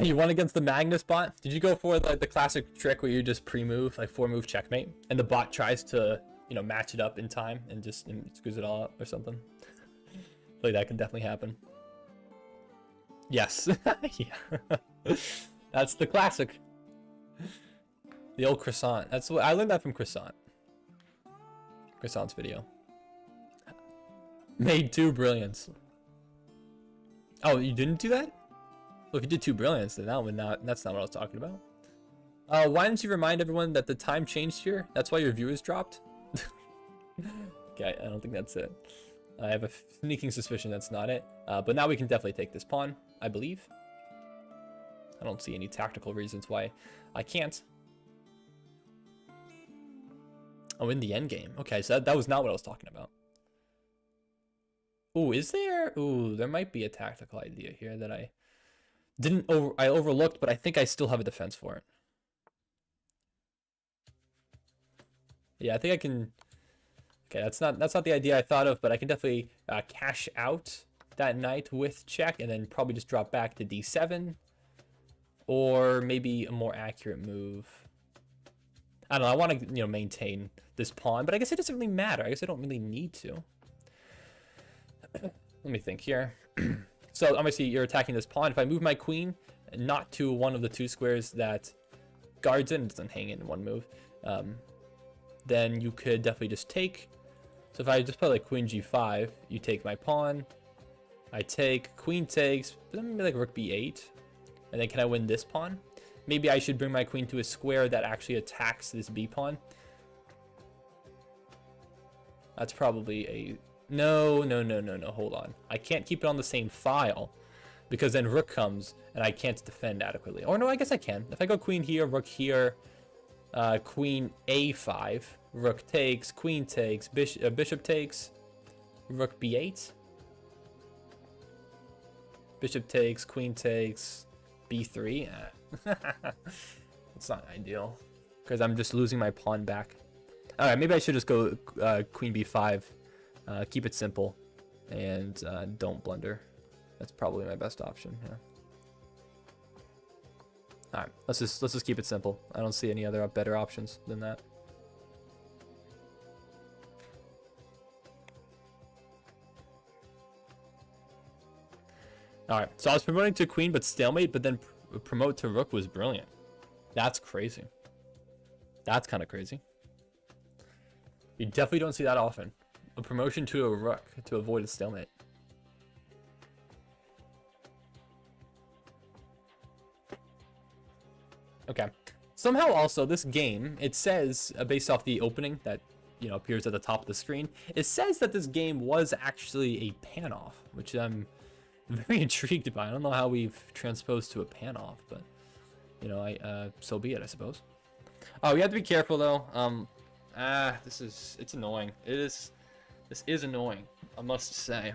You won against the Magnus bot. Did you go for the classic trick where you just pre-move, like 4-move checkmate, and the bot tries to, you know, match it up in time and just screws it all up or something? Like that can definitely happen. Yes. Yeah. That's the classic. The old croissant. That's what I learned that from Croissant. Croissant's video. Made 2 brilliance. Oh, you didn't do that? Well, if you did 2 brilliance, then that's not what I was talking about. Why didn't you remind everyone that the time changed here? That's why your viewers dropped? Okay, I don't think that's it. I have a sneaking suspicion that's not it. But now we can definitely take this pawn, I believe. I don't see any tactical reasons why I can't. Oh, in the endgame. Okay, so that was not what I was talking about. Ooh, is there? Ooh, there might be a tactical idea here that I overlooked, but I think I still have a defense for it. Yeah, I think I can. Okay, that's not the idea I thought of, but I can definitely cash out that knight with check, and then probably just drop back to d7, or maybe a more accurate move. I don't know. I want to, you know, maintain this pawn, but I guess it doesn't really matter. I guess I don't really need to. Let me think here. So obviously you're attacking this pawn. If I move my queen not to one of the 2 squares that guards in, it doesn't hang in one move, then you could definitely just take. So if I just play like queen g5, you take my pawn, I take, queen takes, but then maybe like rook b8, and then can I win this pawn? Maybe I should bring my queen to a square that actually attacks this b pawn. That's probably a... No, hold on. I can't keep it on the same file, because then rook comes, and I can't defend adequately. Or no, I guess I can. If I go queen here, rook here, queen a5, rook takes, queen takes, bishop takes, rook b8, bishop takes, queen takes, b3. It's not ideal, because I'm just losing my pawn back. Alright, maybe I should just go queen b5, keep it simple, and don't blunder. That's probably my best option. Yeah. All right, let's just keep it simple. I don't see any other better options than that. All right, so I was promoting to queen, but stalemate, but then promote to rook was brilliant. That's crazy. That's kind of crazy. You definitely don't see that often. A promotion to a rook to avoid a stalemate. Okay. Somehow also this game, it says, based off the opening that, you know, appears at the top of the screen, it says that this game was actually a pan-off, which I'm very intrigued by. I don't know how we've transposed to a pan-off, but, you know, so be it, I suppose. Oh, we have to be careful though. It's annoying. This is annoying, I must say.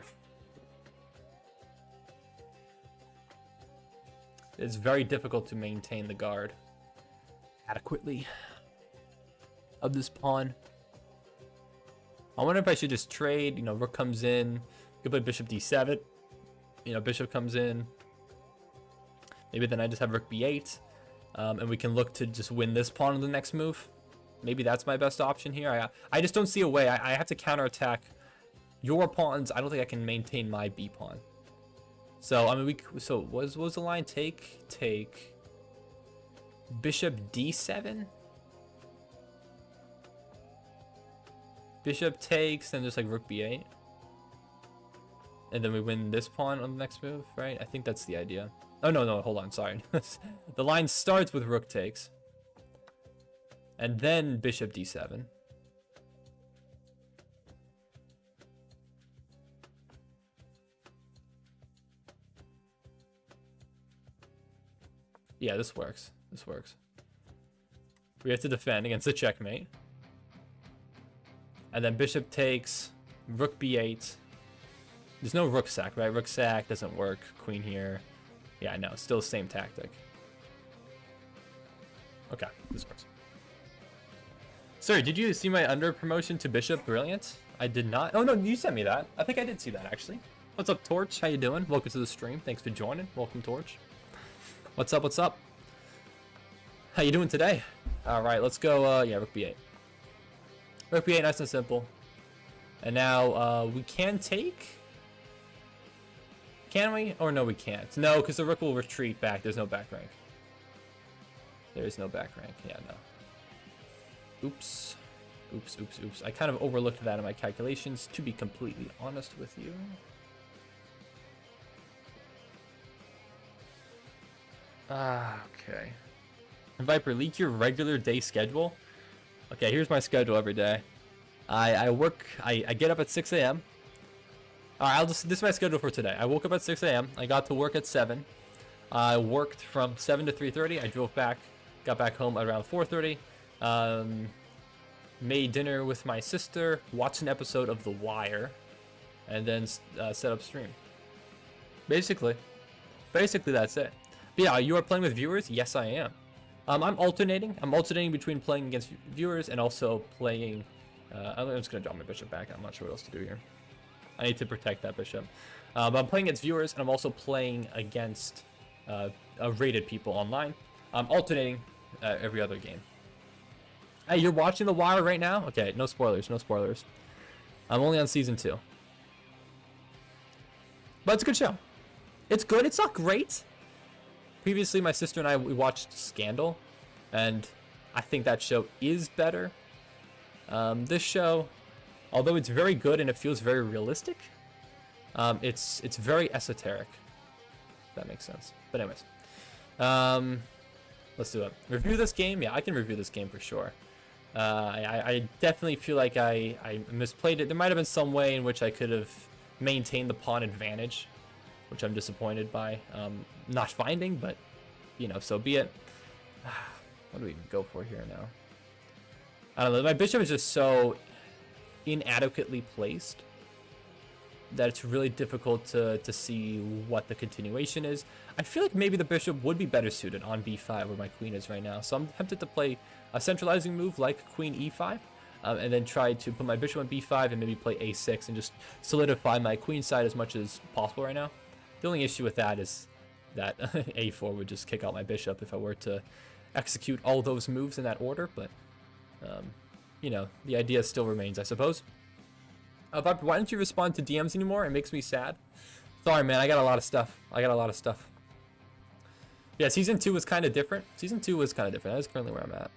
It's very difficult to maintain the guard adequately of this pawn. I wonder if I should just trade. You know, rook comes in. You could play bishop d7. You know, bishop comes in. Maybe then I just have rook b8. And we can look to just win this pawn in the next move. Maybe that's my best option here. I just don't see a way. I have to counterattack your pawns. I don't think I can maintain my b pawn. So I mean, what was the line? Take bishop d7. Bishop takes, then just like rook b8, and then we win this pawn on the next move, right? I think that's the idea. Oh no, hold on, sorry. The line starts with rook takes, and then bishop d7. Yeah, this works. This works. We have to defend against the checkmate. And then bishop takes, rook b8. There's no rook sack, right? Rook sack doesn't work. Queen here. Yeah, no, still the same tactic. Okay, this works. Sorry, did you see my under promotion to bishop? Brilliant. I did not. Oh no, you sent me that. I think I did see that actually. What's up, Torch? How you doing? Welcome to the stream. Thanks for joining. Welcome, Torch. What's up? What's up? How you doing today? All right, let's go. Yeah, rook b8. Rook b8, nice and simple. And now we can take. Can we? Or no, we can't. No, because the rook will retreat back. There's no back rank. There is no back rank. Yeah, no. Oops. Oops, oops, oops. I kind of overlooked that in my calculations, to be completely honest with you. Okay. Viper, leak your regular day schedule. Okay, here's my schedule every day. I get up at 6 a.m. Alright, this is my schedule for today. I woke up at 6 a.m. I got to work at 7. I worked from 7 to 3:30. I drove back, got back home around 4:30. Made dinner with my sister, watched an episode of The Wire, and then set up stream. Basically that's it. But yeah, you are playing with viewers? Yes, I am. I'm alternating. I'm alternating between playing against viewers and also playing. I'm just gonna drop my bishop back. I'm not sure what else to do here. I need to protect that bishop. But I'm playing against viewers, and I'm also playing against rated people online. I'm alternating every other game. Hey, you're watching The Wire right now? Okay, no spoilers, no spoilers. I'm only on season 2. But it's a good show. It's good, it's not great. Previously, my sister and I, we watched Scandal, and I think that show is better. This show, although it's very good and it feels very realistic, it's very esoteric. If that makes sense. But anyways, let's do it. Review this game? Yeah, I can review this game for sure. I definitely feel like I misplayed it. There might have been some way in which I could have maintained the pawn advantage, which I'm disappointed by not finding, but, you know, so be it. What do we go for here now? I don't know. My bishop is just so inadequately placed that it's really difficult to see what the continuation is. I feel like maybe the bishop would be better suited on b5 where my queen is right now. So I'm tempted to play a centralizing move like queen e5 and then try to put my bishop on b5 and maybe play a6 and just solidify my queen side as much as possible right now. The only issue with that is that a4 would just kick out my bishop if I were to execute all those moves in that order, but you know, the idea still remains, I suppose. Viper, why don't you respond to DMs anymore? It makes me sad. Sorry, man, I got a lot of stuff. Yeah, Season 2 was kind of different. That is currently where I'm at.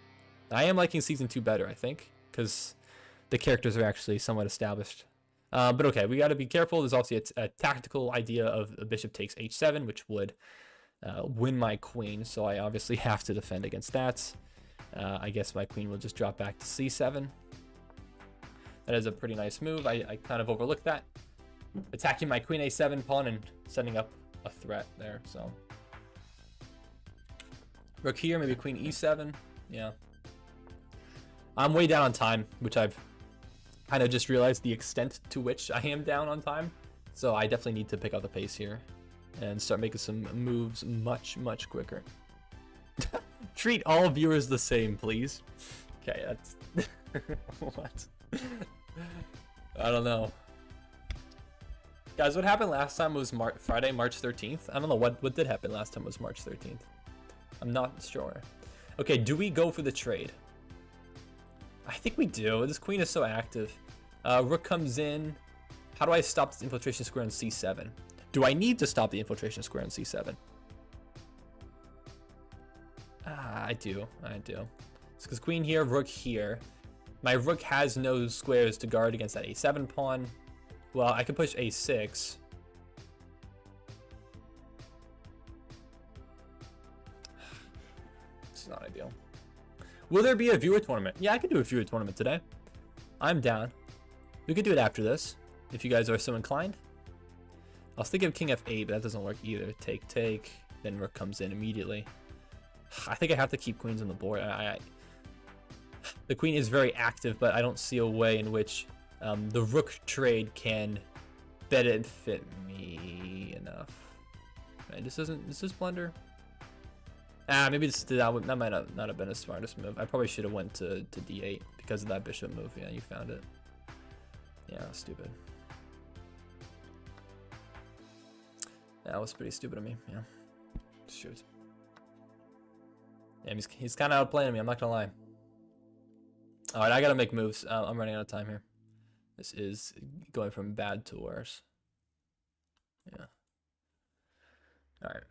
I am liking Season 2 better, I think, because the characters are actually somewhat established. But okay, we got to be careful. There's also a tactical idea of a bishop takes h7, which would win my queen, so I obviously have to defend against that. I guess my queen will just drop back to c7. That is a pretty nice move. I kind of overlooked that. Attacking my queen a7 pawn and setting up a threat there, so. Rook here, maybe queen e7. Yeah. I'm way down on time, which I've kind of just realized the extent to which I am down on time. So I definitely need to pick up the pace here and start making some moves much, much quicker. Treat all viewers the same, please. Okay, that's... What? I don't know. Guys, what happened last time was Friday, March 13th. I don't know what did happen last time was March 13th. I'm not sure. Okay, do we go for the trade? I think we do. This queen is so active. Rook comes in. How do I stop this infiltration square on c7? Do I need to stop the infiltration square on c7? I do. It's because queen here, rook here. My rook has no squares to guard against that a7 pawn. Well, I could push a6. This is not ideal. Will there be a viewer tournament? Yeah, I could do a viewer tournament today. I'm down. We could do it after this, if you guys are so inclined. I was thinking of king f8, but that doesn't work either. Take, then rook comes in immediately. I think I have to keep queens on the board. The queen is very active, but I don't see a way in which the rook trade can benefit me enough. Right, this is blunder. Maybe that might not have been the smartest move. I probably should have went to d8 because of that bishop move. Yeah, you found it. Yeah, stupid. That was pretty stupid of me. Yeah. Shoot. Yeah, he's kind of outplaying me. I'm not gonna lie. All right, I gotta make moves. I'm running out of time here. This is going from bad to worse. Yeah. All right.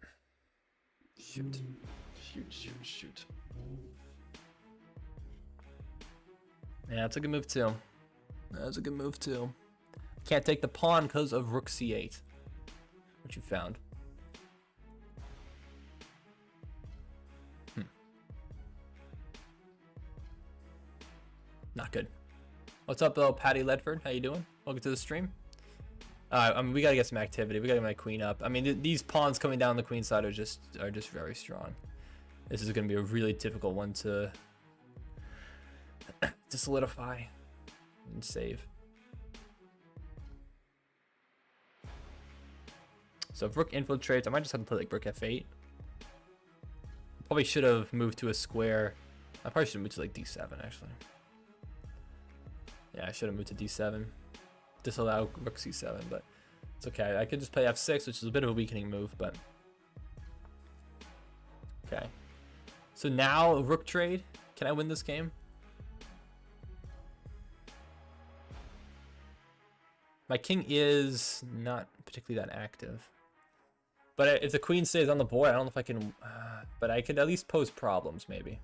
Shoot. Shoot. Yeah, that's a good move too. That's a good move too. Can't take the pawn because of rook c8. What you found? Not good. What's up, though, Patty Ledford? How you doing? Welcome to the stream. I mean, we gotta get some activity. We gotta get my queen up. I mean, these pawns coming down the queen side are just very strong. This is gonna be a really difficult one to solidify and save. So if rook infiltrates, I might just have to play like rook f8. Probably should have moved to a square. I probably should have moved to like d7 actually. Yeah, I should have moved to d7. Disallow rook c7, but it's okay. I could just play f6, which is a bit of a weakening move, but okay. So now rook trade. Can I win this game? My king is not particularly that active. But if the queen stays on the board, I don't know if I can... but I could at least pose problems, maybe.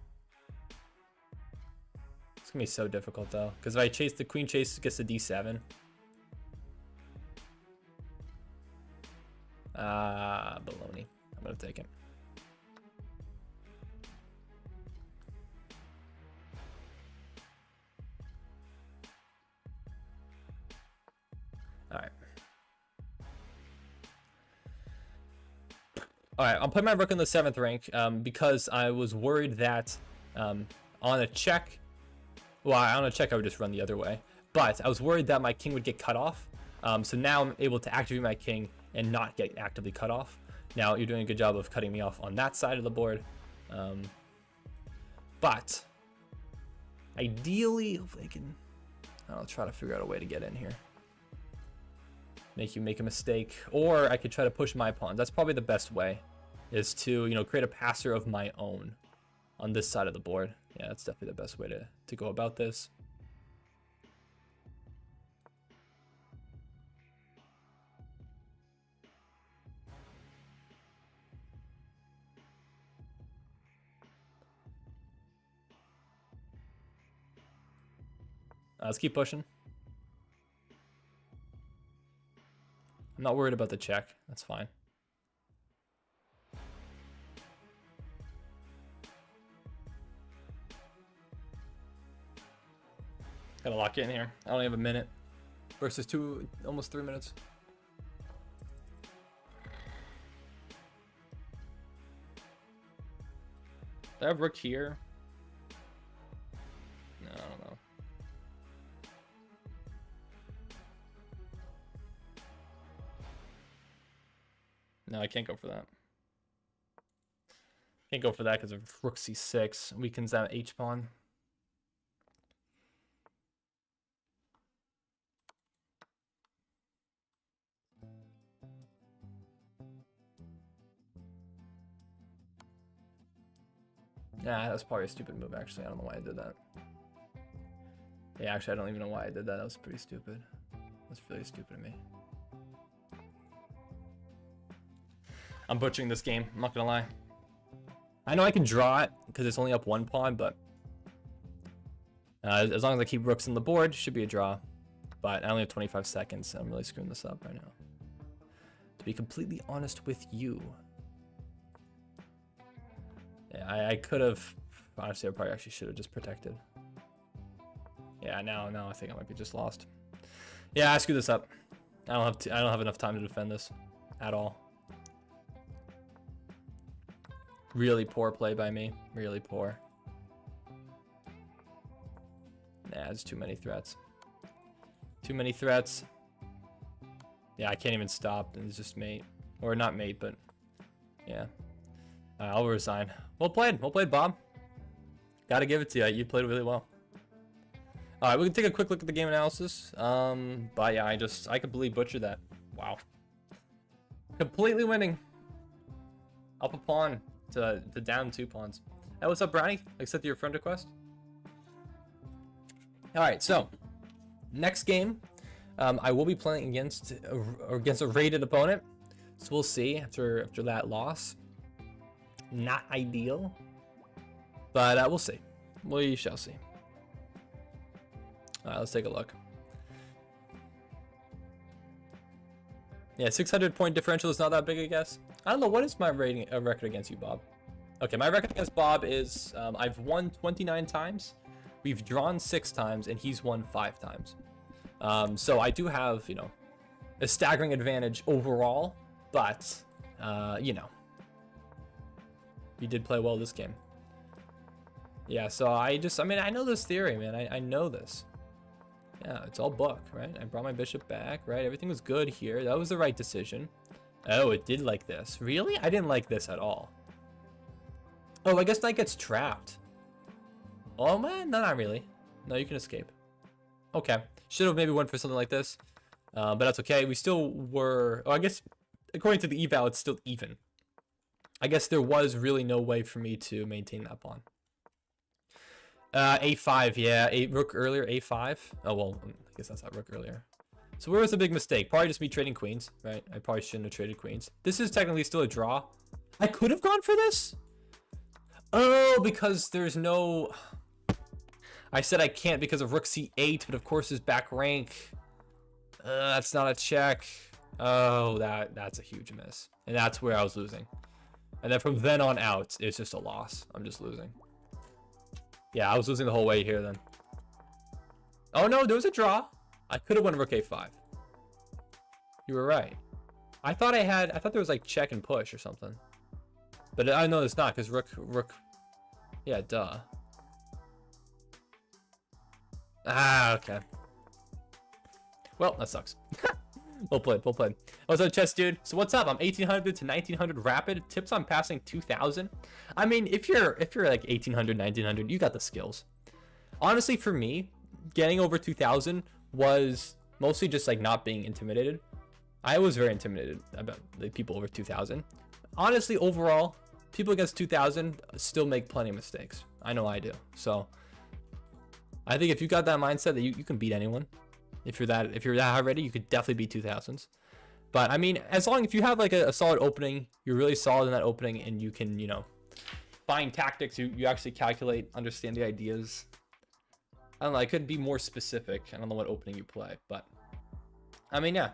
It's going to be so difficult, though. Because if I chase the queen chase gets to d7. Baloney. I'm going to take it. Alright, I'll play my rook in the 7th rank because I was worried that on a check, well, on a check I would just run the other way, but I was worried that my king would get cut off. So now I'm able to activate my king and not get actively cut off. Now you're doing a good job of cutting me off on that side of the board. But ideally, hopefully I can, I'll try to figure out a way to get in here. Make you make a mistake, or I could try to push my pawns. That's probably the best way, is to, you know, create a passer of my own on this side of the board. Yeah, that's definitely the best way to go about this. Let's keep pushing. I'm not worried about the check. That's fine. Gotta lock in here. I only have a minute versus almost 3 minutes. Do I have rook here? No, I don't know. No, I can't go for that. Can't go for that because of rook c6 weakens that h pawn. Nah, that's probably a stupid move actually. I don't know why I did that. Yeah, actually I don't even know why I did that. That was pretty stupid. That's really stupid of me. I'm butchering this game, I'm not gonna lie. I know I can draw it because it's only up 1 pawn, but as long as I keep rooks on the board, should be a draw. But I only have 25 seconds, so I'm really screwing this up right now. To be completely honest with you. Yeah, I could have, honestly I probably actually should have just protected. Yeah, now I think I might be just lost. Yeah, I screwed this up. I don't have enough time to defend this at all. Really poor play by me. Really poor. it's too many threats. Too many threats. Yeah, I can't even stop. It's just mate. Or not mate, but yeah. I'll resign. Well played, Bob. Gotta give it to you. You played really well. All right, we can take a quick look at the game analysis. But yeah, I completely butchered that. Wow. Completely winning. Up a pawn to down 2 pawns. Hey, what's up, Brownie? Accept your friend request. All right, so next game, I will be playing against a rated opponent. So we'll see after that loss. Not ideal, but we'll see. We shall see. All right, let's take a look. Yeah, 600 point differential is not that big, I guess. I don't know, what is my record against you, Bob? Okay, my record against Bob is I've won 29 times, we've drawn 6 times, and he's won 5 times. So I do have, you know, a staggering advantage overall, but you know, he did play well this game. Yeah, so I mean, I know this theory, man. I know this. Yeah, it's all book, right? I brought my bishop back, right? Everything was good here. That was the right decision. Oh, it did like this. Really? I didn't like this at all. Oh, I guess knight gets trapped. Oh, man. No, not really. No, you can escape. Okay. Should have maybe went for something like this. But that's okay. We still were... Oh, I guess according to the eval, it's still even. I guess there was really no way for me to maintain that pawn. A5, yeah. Rook earlier, A5. Oh, well, I guess that's not rook earlier. So where was the big mistake? Probably just me trading queens, right? I probably shouldn't have traded queens. This is technically still a draw. I could have gone for this? Oh, because there's no... I said I can't because of rook c8, but of course his back rank. That's not a check. Oh, that's a huge miss. And that's where I was losing. And then from then on out, it's just a loss. I'm just losing. Yeah, I was losing the whole way here then. Oh no, there was a draw. I could have won rook a5. You were right. I thought there was like check and push or something. But I know it's not because rook. Yeah, duh. Ah, okay. Well, that sucks. Well played, well played. What's up, chess dude? So what's up? I'm 1800 to 1900 rapid. Tips on passing 2000. I mean, if you're like 1800, 1900, you got the skills. Honestly, for me, getting over 2000 was mostly just like not being intimidated. I was very intimidated about the people over 2000. Honestly, overall, people against 2000 still make plenty of mistakes. I know I do. So I think if you got that mindset that you can beat anyone. If you're that high ready, you could definitely beat 2000s. But I mean, as long if you have like a solid opening, you're really solid in that opening, and you can, you know, find tactics, you actually calculate, understand the ideas. I don't know, I could be more specific. I don't know what opening you play, but I mean, yeah,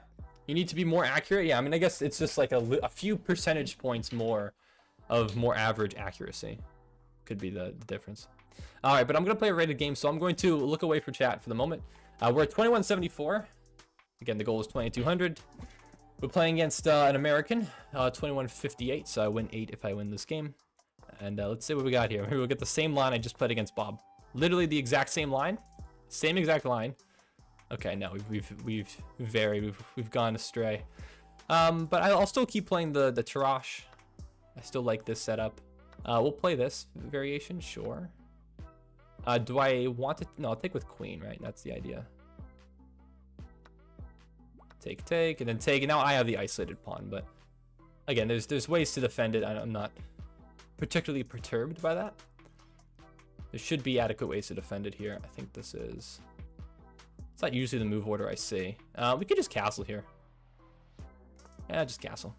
you need to be more accurate. Yeah, I mean, I guess it's just like a few percentage points more average accuracy could be the difference. All right, but I'm gonna play a rated game, so I'm going to look away from chat for the moment. We're at 2174. Again, the goal is 2200. We're playing against an American, 2158. So I win 8 if I win this game. And let's see what we got here. We'll get the same line I just played against Bob. Literally the exact same line, same exact line. Okay, no, we've gone astray. But I'll still keep playing the Tarash. I still like this setup. We'll play this variation, sure. Do I want to? No, I'll take with queen, right? That's the idea. Take, and then take. And now I have the isolated pawn, but again, there's ways to defend it. I'm not particularly perturbed by that. There should be adequate ways to defend it here. I think this is... It's not usually the move order I see. We could just castle here. Yeah, just castle.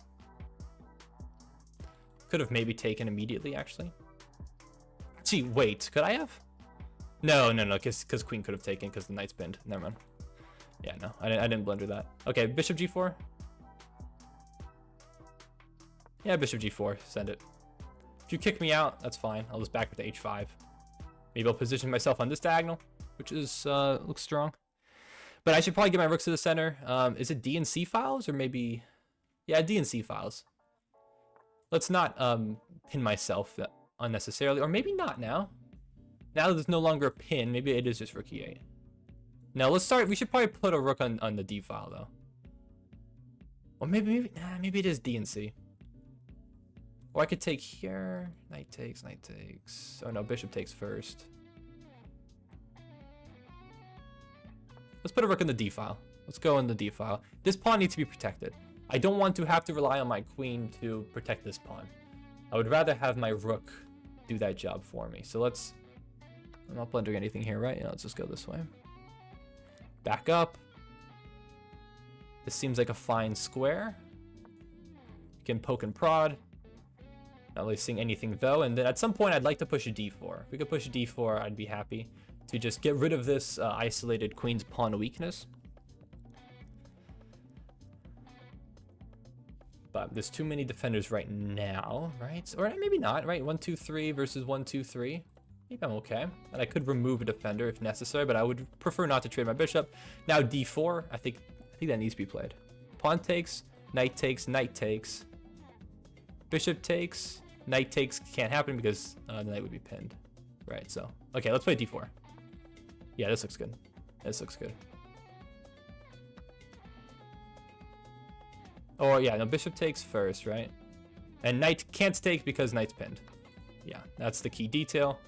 Could have maybe taken immediately, actually. Gee, wait, could I have? No, because queen could have taken because the knight's pinned. Never mind. Yeah, no, I didn't blunder that. Okay, bishop g4. Yeah, bishop g4, send it. If you kick me out, that's fine. I'll just back with the h5. Maybe I'll position myself on this diagonal, which is looks strong. But I should probably get my rooks to the center. Is it D and C files or maybe... Yeah, D and C files. Let's not pin myself unnecessarily, or maybe not now. Now there's no longer a pin, maybe it is just rook e8. Now let's start. We should probably put a rook on the D file though. Or maybe it is D and C. Or I could take here. Knight takes, knight takes. Oh no, bishop takes first. Let's put a rook in the D file. Let's go in the D file. This pawn needs to be protected. I don't want to have to rely on my queen to protect this pawn. I would rather have my rook do that job for me. So let's... I'm not blundering anything here, right? Yeah, let's just go this way. Back up. This seems like a fine square. You can poke and prod. Not really seeing anything though. And then at some point I'd like to push a d4. If we could push a d4, I'd be happy to just get rid of this isolated queen's pawn weakness. But there's too many defenders right now, right? Or maybe not, right? 1, 2, 3 versus 1, 2, 3. Maybe I'm okay. And I could remove a defender if necessary, but I would prefer not to trade my bishop. Now d4, I think that needs to be played. Pawn takes, knight takes, knight takes. Bishop takes, knight takes can't happen because the knight would be pinned. Right, so. Okay, let's play d4. Yeah, this looks good. This looks good. Oh yeah, no, bishop takes first, right? And knight can't take because knight's pinned. Yeah, that's the key detail.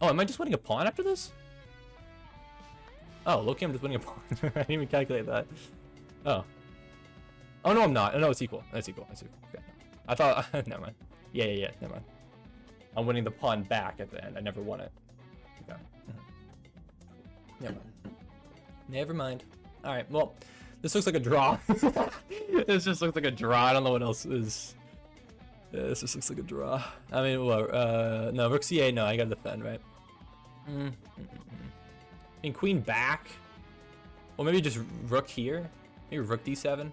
Oh, am I just winning a pawn after this? Oh, look, I'm just winning a pawn. I didn't even calculate that. Oh. Oh, no, I'm not. Oh, no, it's equal. That's equal. That's equal. Okay. I thought... never mind. Yeah. Never mind. I'm winning the pawn back at the end. I never won it. Okay. Never mind. Never mind. All right, well, this looks like a draw. This just looks like a draw. I don't know what else is... Yeah, this just looks like a draw. I mean, well, no, rook c8, no, I gotta defend, right? And queen back. Well, maybe just rook here. Maybe rook d7.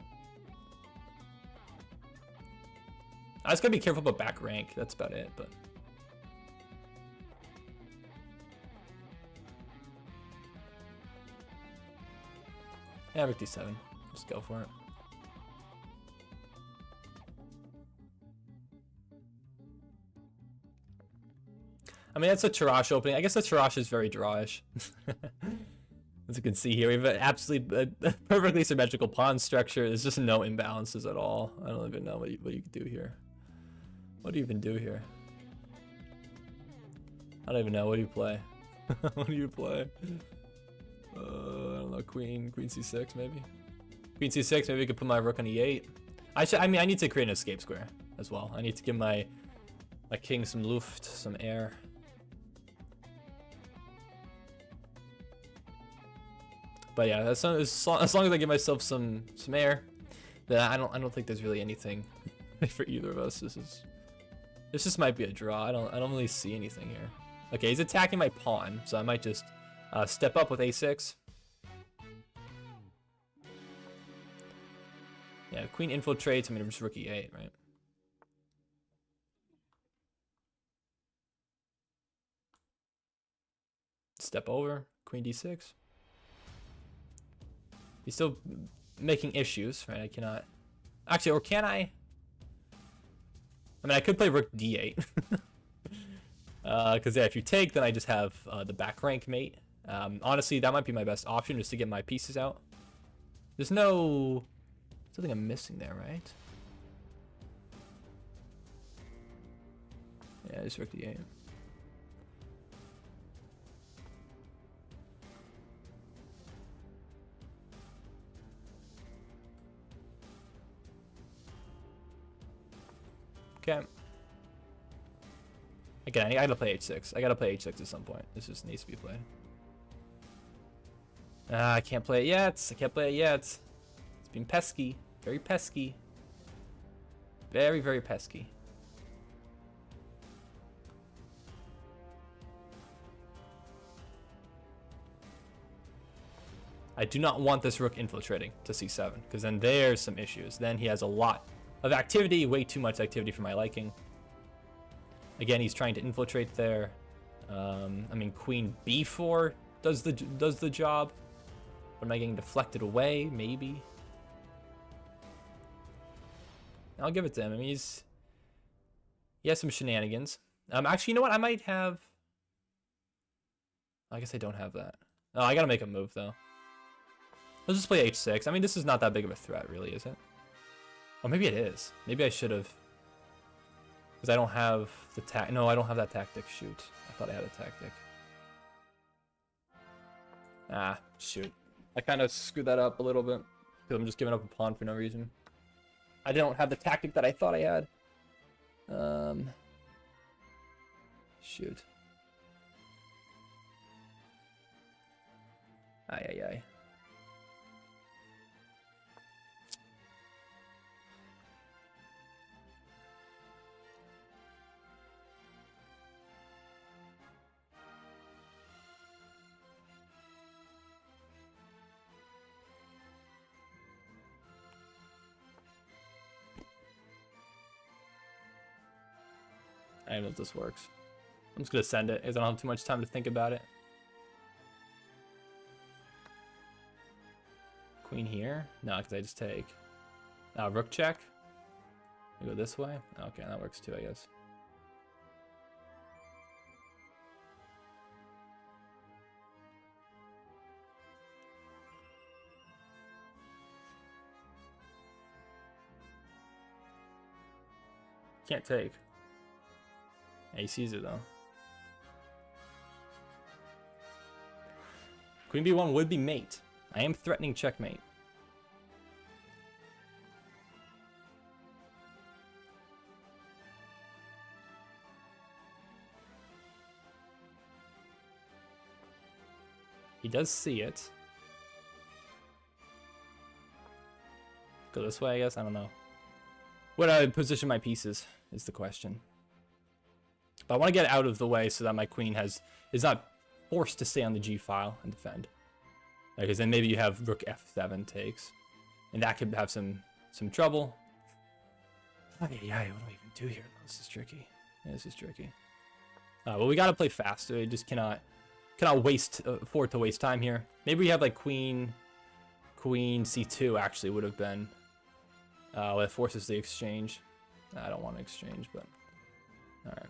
I just gotta be careful about back rank. That's about it, but... Yeah, rook d7. Just go for it. I mean, that's a Tarrasch opening. I guess the Tarrasch is very drawish. As you can see here, we have an absolutely perfectly symmetrical pawn structure. There's just no imbalances at all. I don't even know what you can do here. What do you even do here? I don't even know. What do you play? What do you play? I don't know. Queen c6 maybe. Queen c6. Maybe we could put my rook on e8. I mean, I need to create an escape square as well. I need to give my king some luft, some air. But yeah, as long as I give myself some air, then I don't think there's really anything for either of us. This just might be a draw. I don't really see anything here. Okay, he's attacking my pawn, so I might just step up with a6. Yeah, queen infiltrates. I mean, just rook e8, right? Step over, queen d6. He's still making issues, right? I cannot... Actually, or can I? I mean, I could play rook d8. Because, yeah, if you take, then I just have the back rank mate. Honestly, that might be my best option, just to get my pieces out. There's no... Something I'm missing there, right? Yeah, just rook d8. Okay. Again, I gotta play h6. I gotta play h6 at some point. This just needs to be played. I can't play it yet. I can't play it yet. It's been pesky. Very pesky. Very, very pesky. I do not want this rook infiltrating to c7, because then there's some issues. Then he has a lot of activity, way too much activity for my liking. Again, he's trying to infiltrate there. I mean, queen b4 does the job. But am I getting deflected away? Maybe. I'll give it to him. I mean, he has some shenanigans. Actually, you know what? I guess I don't have that. Oh, I gotta make a move though. Let's just play h6. I mean, this is not that big of a threat, really, is it? Oh, maybe it is. Maybe I should have. Because I don't have the No, I don't have that tactic. Shoot. I thought I had a tactic. Ah, shoot. I kind of screwed that up a little bit. Because I'm just giving up a pawn for no reason. I don't have the tactic that I thought I had. Shoot. Ay. I don't know if this works. I'm just gonna send it, because I don't have too much time to think about it. Queen here? No, because I just take. Rook check. We go this way. Okay, that works too, I guess. Can't take. Yeah, he sees it though. Queen b1 would be mate. I am threatening checkmate. He does see it. Go this way, I guess. I don't know. Where do I position my pieces is the question. But I want to get out of the way so that my queen is not forced to stay on the g file and defend. Because then maybe you have rook f7 takes, and that could have some trouble. What do I even do here? This is tricky. Yeah, this is tricky. Well, we gotta play fast. We just cannot afford to waste time here. Maybe we have like queen c2 actually would have been. It forces the exchange. I don't want to exchange, but all right.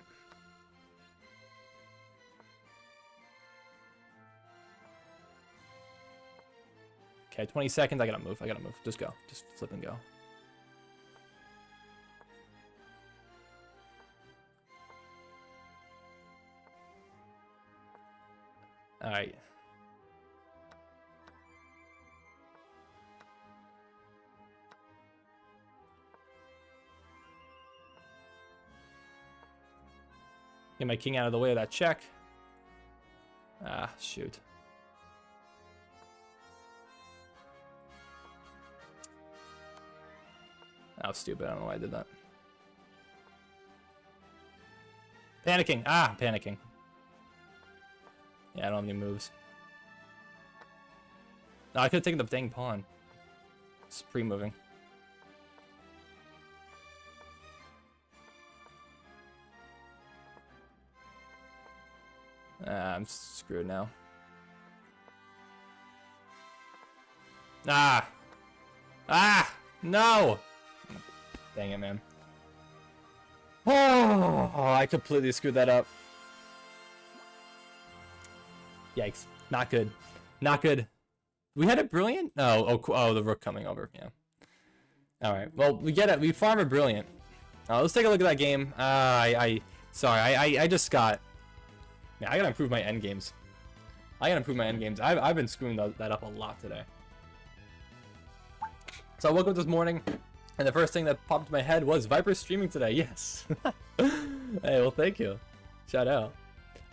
Okay, 20 seconds. I gotta move. Just go. Just flip and go. All right. Get my king out of the way of that check. Ah, shoot. That was stupid. I don't know why I did that. Panicking. Ah, panicking. Yeah, I don't have any moves. No, I could have taken the dang pawn. It's pre-moving. I'm screwed now. Ah! Ah! No! Dang it, man. Oh, I completely screwed that up. Yikes. Not good. Not good. We had a brilliant? Oh, the rook coming over. Yeah. Alright. Well, we get it. We farm a brilliant. Let's take a look at that game. Sorry. I just got... Man, I gotta improve my endgames. I've been screwing that up a lot today. So I woke up this morning, and the first thing that popped into my head was Viper streaming today. Yes. Hey, well, thank you. Shout out.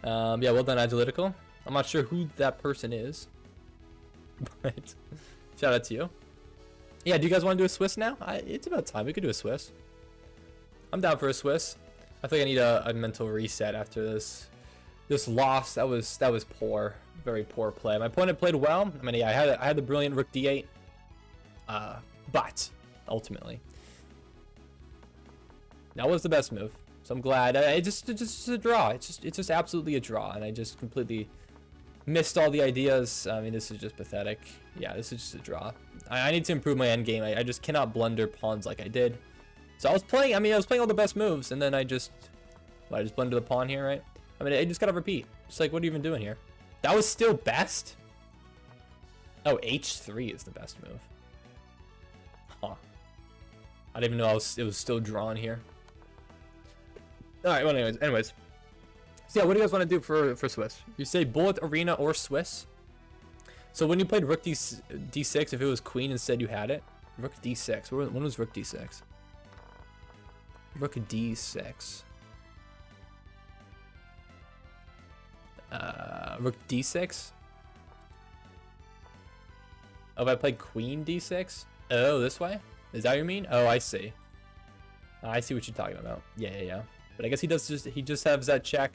Yeah, well done, Agilitical. I'm not sure who that person is, but shout out to you. Yeah, do you guys want to do a Swiss now? It's about time. We could do a Swiss. I'm down for a Swiss. I think I need a mental reset after this loss. That was poor, very poor play. My opponent played well. I mean, yeah, I had the brilliant rook d8, but ultimately that was the best move. So I'm glad. It's just a draw. It's just absolutely a draw, and I just completely missed all the ideas. I mean, this is just pathetic. Yeah, this is just a draw. I need to improve my end game. I just cannot blunder pawns like I did. So I was playing all the best moves, and then I just blundered the pawn here, right? I mean, I just gotta repeat. It's like, what are you even doing here? That was still best? Oh, H3 is the best move. Huh. I didn't even know it was still drawn here. Alright, well anyways. So yeah, what do you guys want to do for Swiss? You say Bullet, Arena, or Swiss? So when you played Rook D6, if it was Queen instead, you had it? Rook D6. When was Rook D6? Rook D6. Rook D6? Oh, if I played Queen D6? Oh, this way? Is that what you mean? Oh, I see. I see what you're talking about. Yeah. But I guess he just has that check.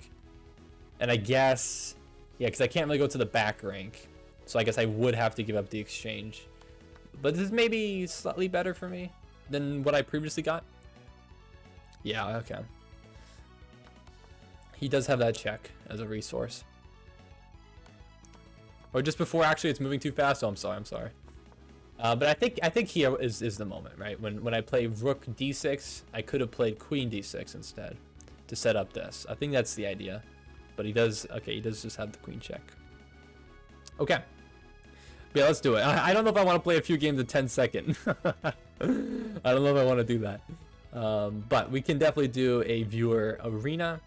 And I guess, yeah, because I can't really go to the back rank. So I guess I would have to give up the exchange. But this is maybe slightly better for me than what I previously got. Yeah, okay. He does have that check as a resource. Or just before, actually, it's moving too fast. Oh, I'm sorry. But I think here is the moment, right? When I play Rook D6, I could have played Queen D6 instead to set up this. I think that's the idea. But he does just have the Queen check. Okay. But yeah, let's do it. I don't know if I want to play a few games in 10 seconds. I don't know if I want to do that. But we can definitely do a viewer arena.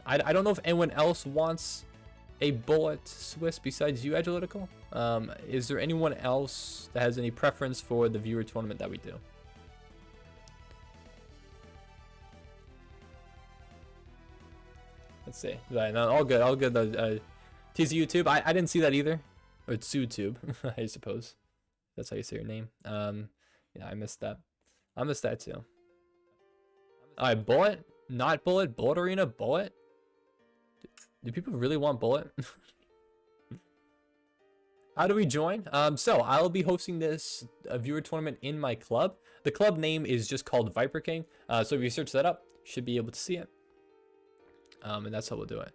I don't know if anyone else wants a Bullet Swiss besides you, Agilitical. Is there anyone else that has any preference for the viewer tournament that we do? Let's see. Right, no, all good. TZ YouTube. I didn't see that either. Or it's YouTube, I suppose. That's how you say your name. Yeah, I missed that. I missed that too. Alright, Bullet, not Bullet, Bullet Arena, Bullet. Do people really want Bullet? How do we join? So I'll be hosting this viewer tournament in my club. The club name is just called Viper King. So if you search that up, you should be able to see it. And that's how we'll do it.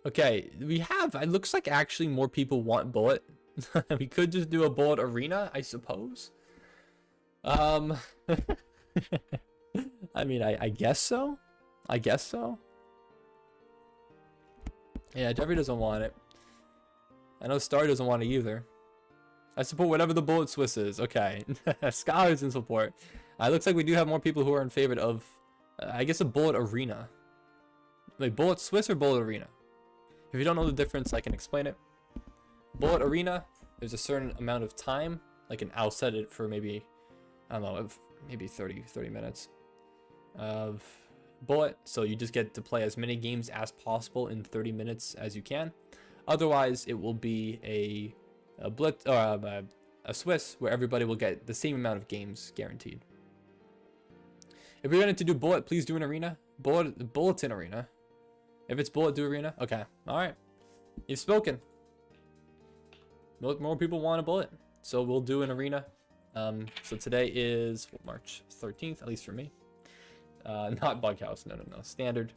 Okay, we have, it looks like actually more people want Bullet. We could just do a Bullet Arena, I suppose. I mean, I guess so. Yeah, Jeffrey doesn't want it. I know Star doesn't want it either. I support whatever the Bullet Swiss is. Okay. Scholars in support. Looks like we do have more people who are in favor of, I guess, a Bullet Arena. Like, Bullet Swiss or Bullet Arena? If you don't know the difference, I can explain it. Bullet Arena, there's a certain amount of time. Like, I'll set it for maybe, I don't know, maybe 30 minutes of Bullet. So you just get to play as many games as possible in 30 minutes as you can. Otherwise, it will be a Blitz or a Swiss where everybody will get the same amount of games guaranteed. If you're going to do Bullet, please do an arena. Bulletin arena. If it's Bullet, do arena. Okay. All right. You've spoken. More people want a Bullet, so we'll do an arena. So today is March 13th, at least for me. Not Bughouse. No. Standard.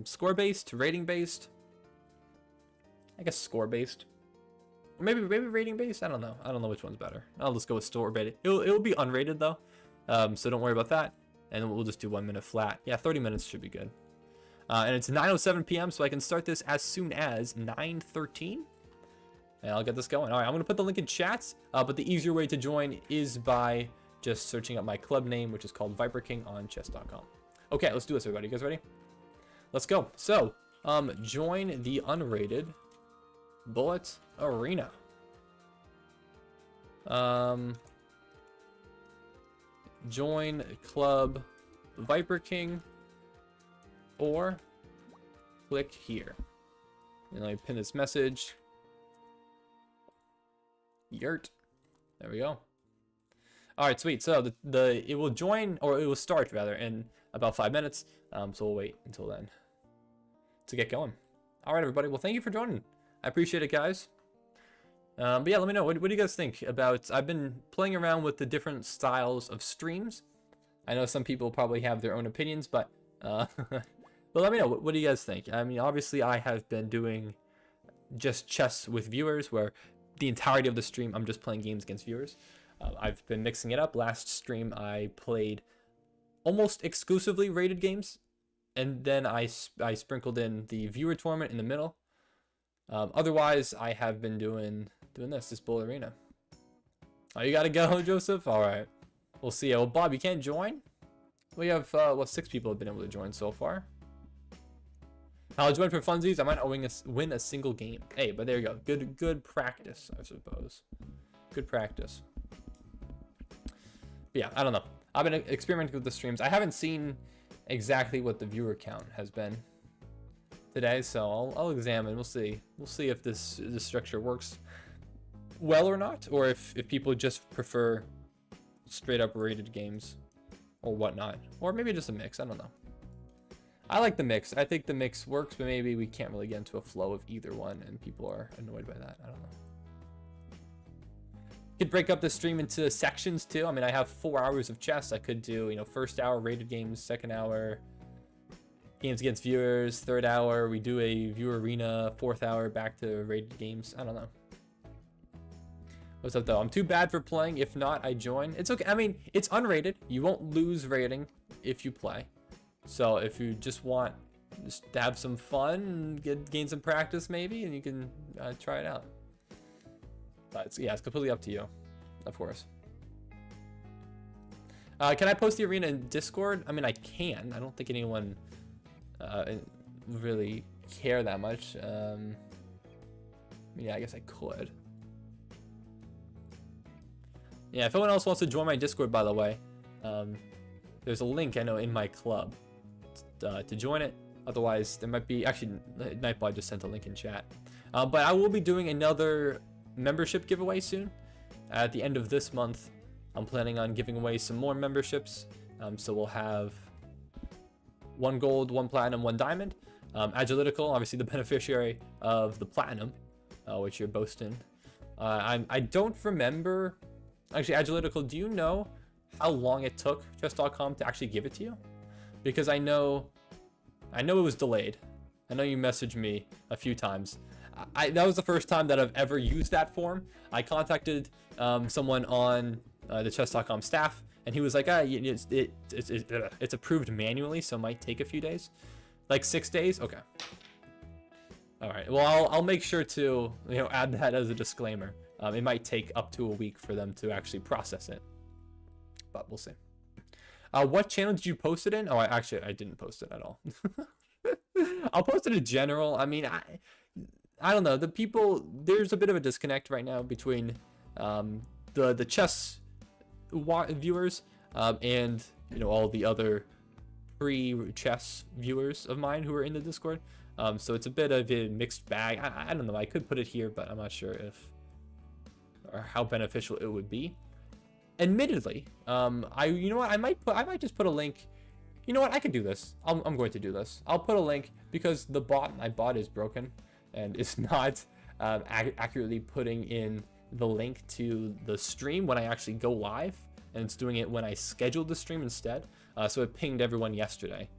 Score based, rating based. I guess score based. Or maybe rating based. I don't know. I don't know which one's better. I'll just go with score rated. It'll be unrated though. So don't worry about that. And we'll just do 1 minute flat. Yeah, 30 minutes should be good. And it's 9:07 p.m. so I can start this as soon as 9:13. And I'll get this going. All right, I'm going to put the link in chats. But the easier way to join is by just searching up my club name, which is called Viper King on chess.com. Okay, let's do this, everybody. You guys ready? Let's go. So, join the unrated Bullet Arena. Join Club Viper King or click here. And let me pin this message. Yurt. There we go. All right, sweet. So it will join, or it will start rather, in about 5 minutes. So we'll wait until then to get going. All right, everybody. Well, thank you for joining. I appreciate it, guys. But yeah, let me know. What do you guys think about? I've been playing around with the different styles of streams. I know some people probably have their own opinions, but but let me know. What do you guys think? I mean, obviously, I have been doing just chess with viewers, where the entirety of the stream I'm just playing games against viewers. I've been mixing it up. Last stream I played almost exclusively rated games, and then I sprinkled in the viewer tournament in the middle. Otherwise, I have been doing this Bull Arena. Oh, you gotta go, Joseph? All right. We'll see. Well, Bob, you can't join? We have, well, 6 people have been able to join so far. I'll join for funsies. I might not win a single game. Hey, but there you go. Good practice, I suppose. Good practice. But yeah, I don't know. I've been experimenting with the streams. I haven't seen exactly what the viewer count has been today, so I'll examine. We'll see. We'll see if this structure works well or not, or if people just prefer straight up rated games or whatnot, or maybe just a mix. I don't know. I like the mix. I think the mix works, but maybe we can't really get into a flow of either one, and people are annoyed by that. I don't know. Could break up the stream into sections too. I mean, I have 4 hours of chess. I could do, you know, first hour rated games, second hour games against viewers, third hour we do a viewer arena, fourth hour back to rated games. I don't know. What's up though? I'm too bad for playing. If not, I join. It's okay. I mean, it's unrated. You won't lose rating if you play. So if you just want to have some fun and gain some practice maybe, and you can try it out. But it's completely up to you, of course. Can I post the arena in Discord? I mean, I can. I don't think anyone really care that much. Yeah, I guess I could. Yeah, if anyone else wants to join my Discord, by the way, there's a link I know in my club to join it. Otherwise, there might be, actually, Nightbot just sent a link in chat. But I will be doing another membership giveaway soon. At the end of this month, I'm planning on giving away some more memberships. So we'll have 1 gold, 1 platinum, 1 diamond. Agilitical, obviously the beneficiary of the platinum, which you're boasting. I don't remember. Actually, Agilitical, do you know how long it took chess.com to actually give it to you? Because I know it was delayed. I know you messaged me a few times. That was the first time that I've ever used that form. I contacted someone on the chess.com staff, and he was like, it's approved manually, so it might take a few days. Like 6 days? Okay. All right. Well, I'll make sure to add that as a disclaimer. It might take up to a week for them to actually process it, but we'll see. What channel did you post it in? Oh, I didn't post it at all. I'll post it in general. I mean, I don't know. The people, there's a bit of a disconnect right now between the chess viewers and all the other pre-chess viewers of mine who are in the Discord. So it's a bit of a mixed bag. I don't know. I could put it here, but I'm not sure if or how beneficial it would be. Admittedly, you know what? I might just put a link. You know what? I could do this. I'm going to do this. I'll put a link because my bot is broken and it's not accurately putting in the link to the stream when I actually go live, and it's doing it when I scheduled the stream instead. So it pinged everyone yesterday,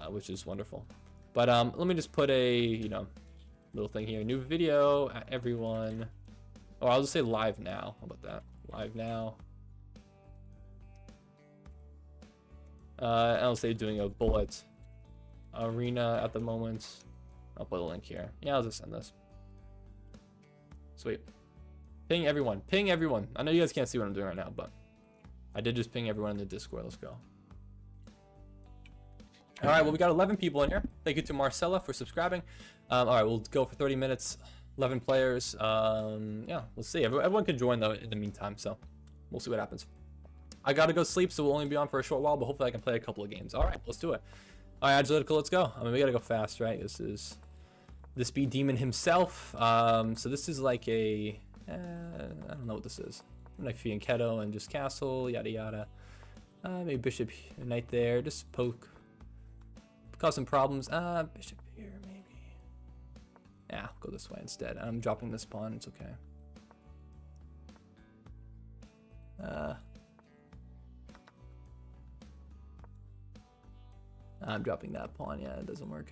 which is wonderful. But let me just put a little thing here. New video, everyone. Oh, I'll just say live now. How about that? Live now. I'll say doing a bullet arena at the moment. I'll put a link here. Yeah, I'll just send this. Sweet. Ping everyone. Ping everyone. I know you guys can't see what I'm doing right now, but I did just ping everyone in the Discord. Let's go. All right, well, we got 11 people in here. Thank you to Marcella for subscribing. All right, we'll go for 30 minutes. 11 players. Yeah, we'll see. Everyone can join though in the meantime, so we'll see what happens. I gotta go sleep, so we'll only be on for a short while, but hopefully I can play a couple of games. All right, let's do it. All right, Agilitical, let's go. I mean, we gotta go fast, right? This is the Speed Demon himself. So this is like a I don't know what this is. Like Fianchetto and just castle, yada yada. Maybe bishop knight there, just poke, cause some problems. Bishop here maybe. Yeah, I'll go this way instead. I'm dropping this pawn. It's okay. I'm dropping that pawn. Yeah, it doesn't work.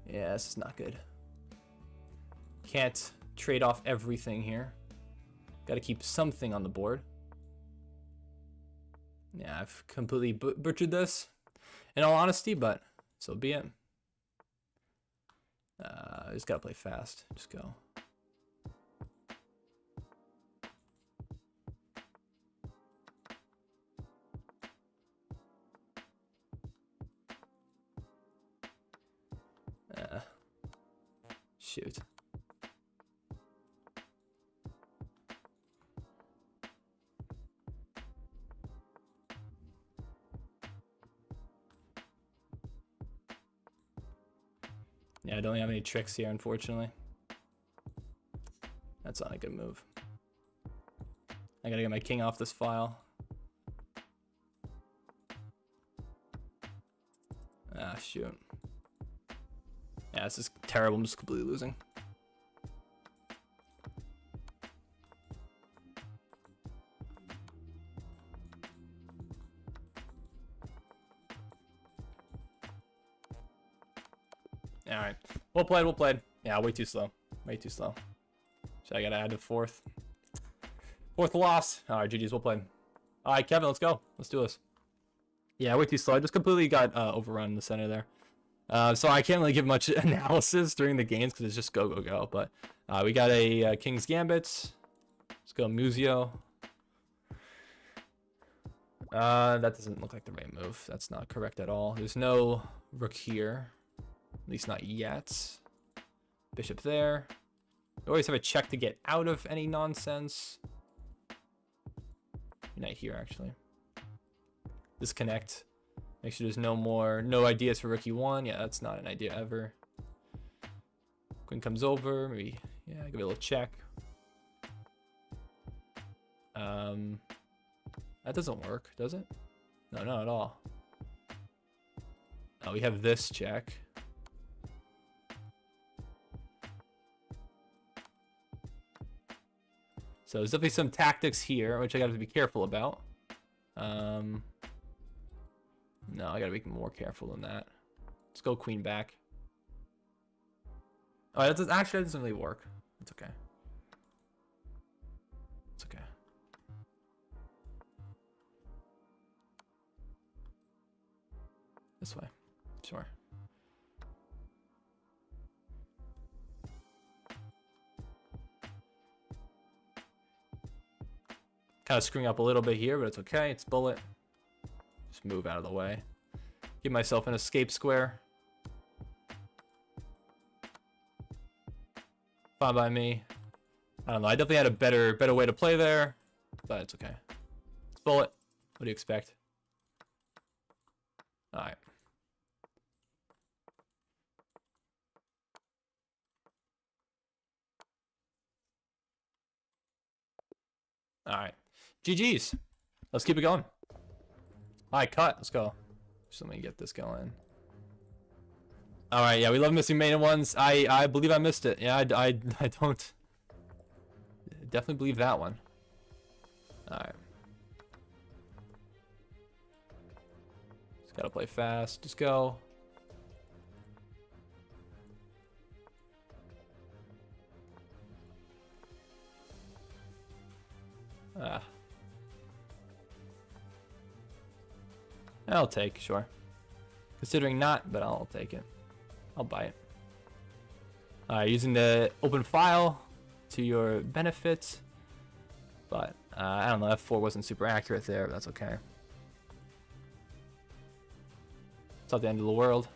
Yeah, this is not good. Can't trade off everything here. Got to keep something on the board. Yeah, I've completely butchered this, in all honesty, but so be it. Just gotta play fast. Just go. Shoot. Yeah, I don't have any tricks here, unfortunately. That's not a good move. I gotta get my king off this file. Ah, shoot. Yeah, this is terrible. I'm just completely losing. All right. Well played, well played. Yeah, way too slow. Way too slow. So I gotta add a fourth. Fourth loss. All right, GG's, well played. All right, Kevin, let's go. Let's do this. Yeah, way too slow. I just completely got overrun in the center there. So I can't really give much analysis during the games because it's just go, go, go. But we got a King's Gambit. Let's go Muzio. That doesn't look like the right move. That's not correct at all. There's no rook here. At least not yet. Bishop there. We always have a check to get out of any nonsense. Knight here, actually. Disconnect. Make sure there's no ideas for rook e1. Yeah, that's not an idea ever. Queen comes over. Maybe, yeah, give it a little check. That doesn't work, does it? No, not at all. Oh, we have this check. So there's definitely some tactics here, which I got to be careful about. No, I got to be more careful than that. Let's go queen back. Oh, that doesn't really work. It's okay. It's okay. This way. Sure. Kind of screwing up a little bit here, but it's okay. It's bullet. Just move out of the way. Give myself an escape square. Fine by me. I don't know. I definitely had a better way to play there, but it's okay. It's bullet. What do you expect? All right. All right. GG's. Let's keep it going. All right, cut. Let's go. Just let me get this going. All right, yeah, we love missing maiden ones. I believe I missed it. Yeah, I don't definitely believe that one. All right. Just gotta play fast. Just go. Ah. I'll take, sure. Considering not, but I'll take it. I'll buy it. Using the open file to your benefit. But, I don't know, F4 wasn't super accurate there, but that's okay. It's not the end of the world.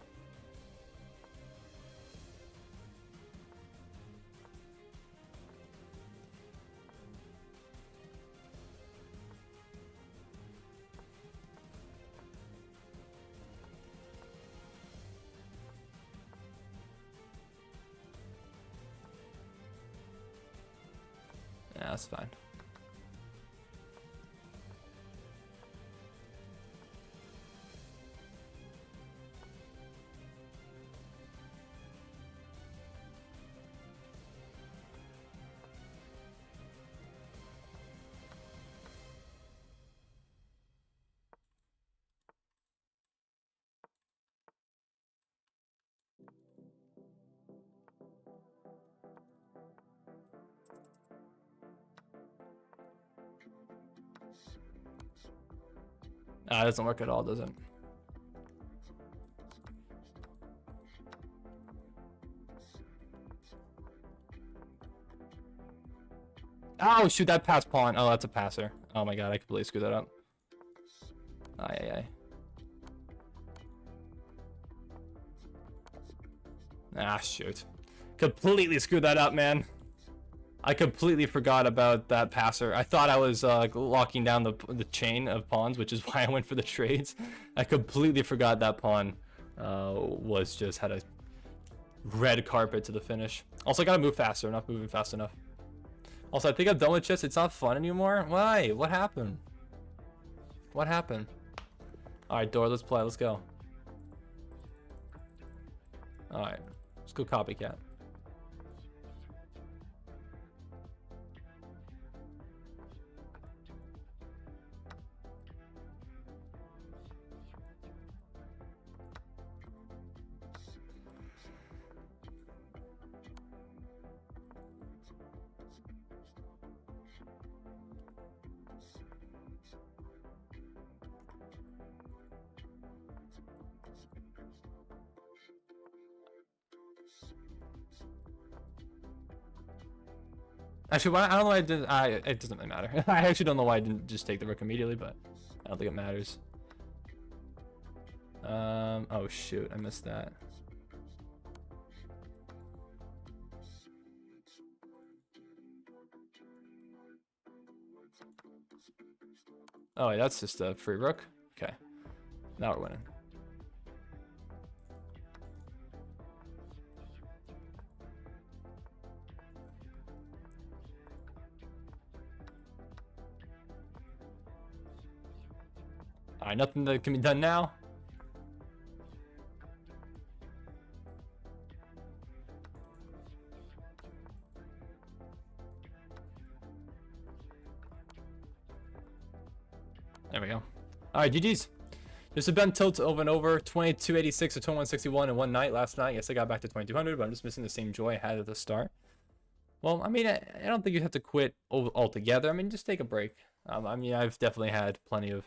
Yeah, that's fine. It doesn't work at all, does it? Oh, shoot, that pass pawn. Oh, that's a passer. Oh my god, I completely screwed that up. Aye. Ah, shoot. Completely screwed that up, man. I completely forgot about that passer. I thought I was locking down the chain of pawns, which is why I went for the trades. I completely forgot that pawn was just had a red carpet to the finish. Also, I gotta move faster. I'm not moving fast enough. Also, I think I'm done with chess. It's not fun anymore. Why? What happened? What happened? Alright, Dora, let's play. Let's go. Alright. Let's go copycat. Actually, I don't know why I didn't. It doesn't really matter. I actually don't know why I didn't just take the rook immediately, but I don't think it matters. Oh shoot, I missed that. Oh, that's just a free rook. Okay, now we're winning. Alright, nothing that can be done now. There we go. Alright, GG's. This has been Tilt over and over. 2286 or 2161 in one night last night. Yes, I got back to 2200, but I'm just missing the same joy I had at the start. Well, I mean, I don't think you have to quit altogether. I mean, just take a break. I mean, I've definitely had plenty of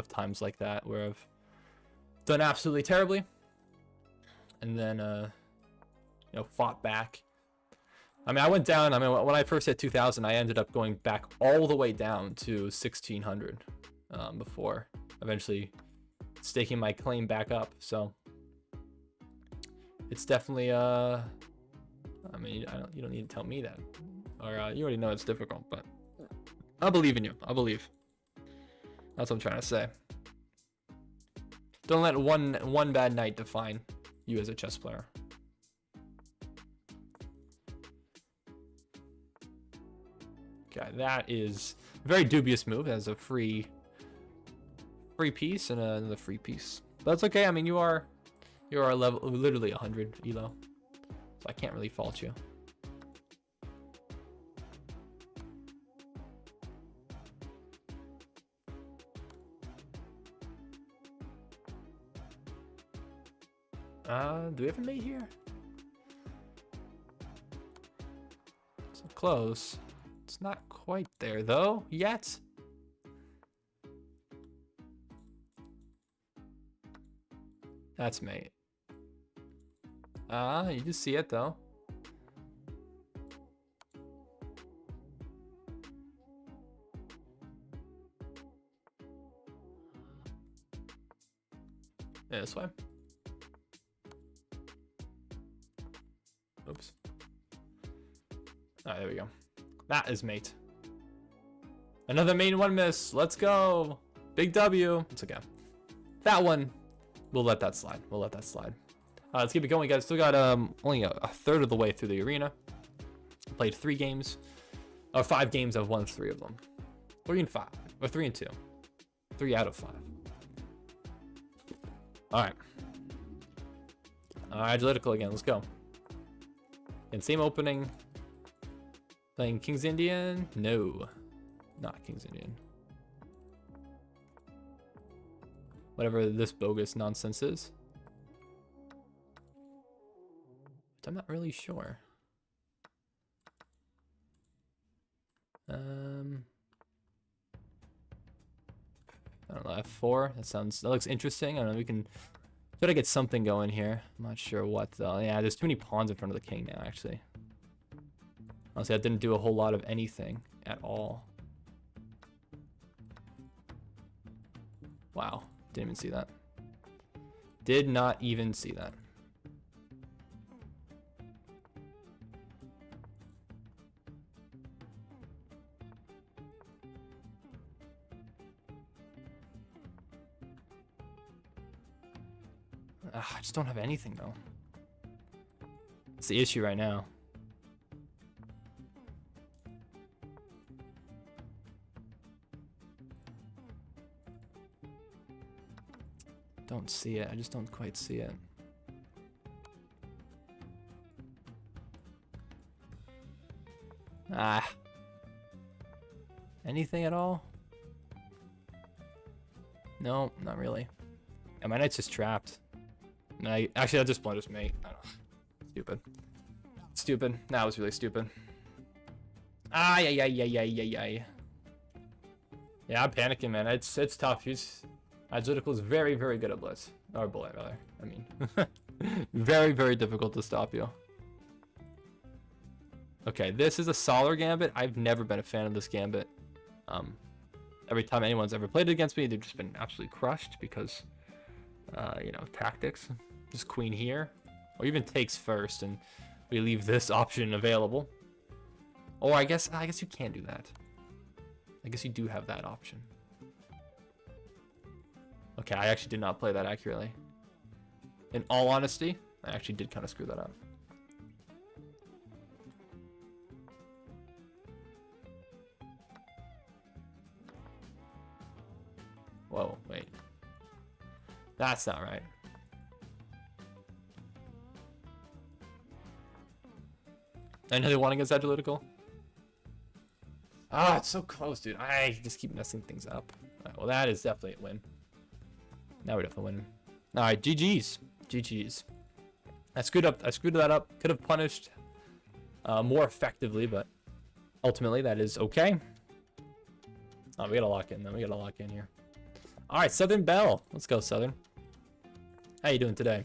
times like that where I've done absolutely terribly and then you know, fought back. I mean, I went down. I mean, when I first hit 2000, I ended up going back all the way down to 1600 before eventually staking my claim back up. So it's definitely I mean, you don't need to tell me that, or you already know it's difficult, but I believe in you. I believe. That's what I'm trying to say. Don't let one bad night define you as a chess player. Okay, that is a very dubious move as a free piece and another free piece. But that's okay. I mean, you are level literally 100 elo, so I can't really fault you. Do we have a mate here? So close. It's not quite there though yet. That's mate. You just see it though. Yeah, this way. Oops. Alright, there we go. That is mate. Another mate and one miss. Let's go. Big W. It's okay. That one, we'll let that slide. We'll let that slide. Let's keep it going, guys. Still got only a third of the way through the arena. Played 3 games. Or 5 games. I've won 3 of them. 3 and 5. Or 3 and 2. 3 out of 5. Alright. Analytical again. Let's go. And same opening. Playing King's Indian? No. Not King's Indian. Whatever this bogus nonsense is. But I'm not really sure. I don't know, f4. That looks interesting. I don't know, we can try to get something going here. I'm not sure what though. Yeah, there's too many pawns in front of the king now, actually. Honestly, that didn't do a whole lot of anything at all. Wow, didn't even see that. Did not even see that. I just don't have anything though. It's the issue right now. Don't see it. I just don't quite see it. Anything at all? No, not really. And my knight's just trapped. Actually, that just blunders me. I don't know. Stupid. Stupid. That was really stupid. Yeah, I'm panicking, man. It's tough. Adjutical is very, very good at Blitz. Or Bullet, rather. I mean, very, very difficult to stop you. Okay, this is a Solar Gambit. I've never been a fan of this Gambit. Every time anyone's ever played it against me, they've just been absolutely crushed because, you know, tactics. Just queen here. Or even takes first, and we leave this option available. Or I guess you can do that. I guess you do have that option. Okay, I actually did not play that accurately. In all honesty, I actually did kind of screw that up. Whoa, wait. That's not right. Another one against Adjutical? Ah, it's so close, dude. I just keep messing things up. Alright, well, that is definitely a win. Now we're definitely winning. Alright, GG's. GG's. I screwed that up. Could have punished more effectively, but ultimately that is okay. Oh, we gotta lock in, though. We gotta lock in here. Alright, Southern Belle. Let's go, Southern. How you doing today?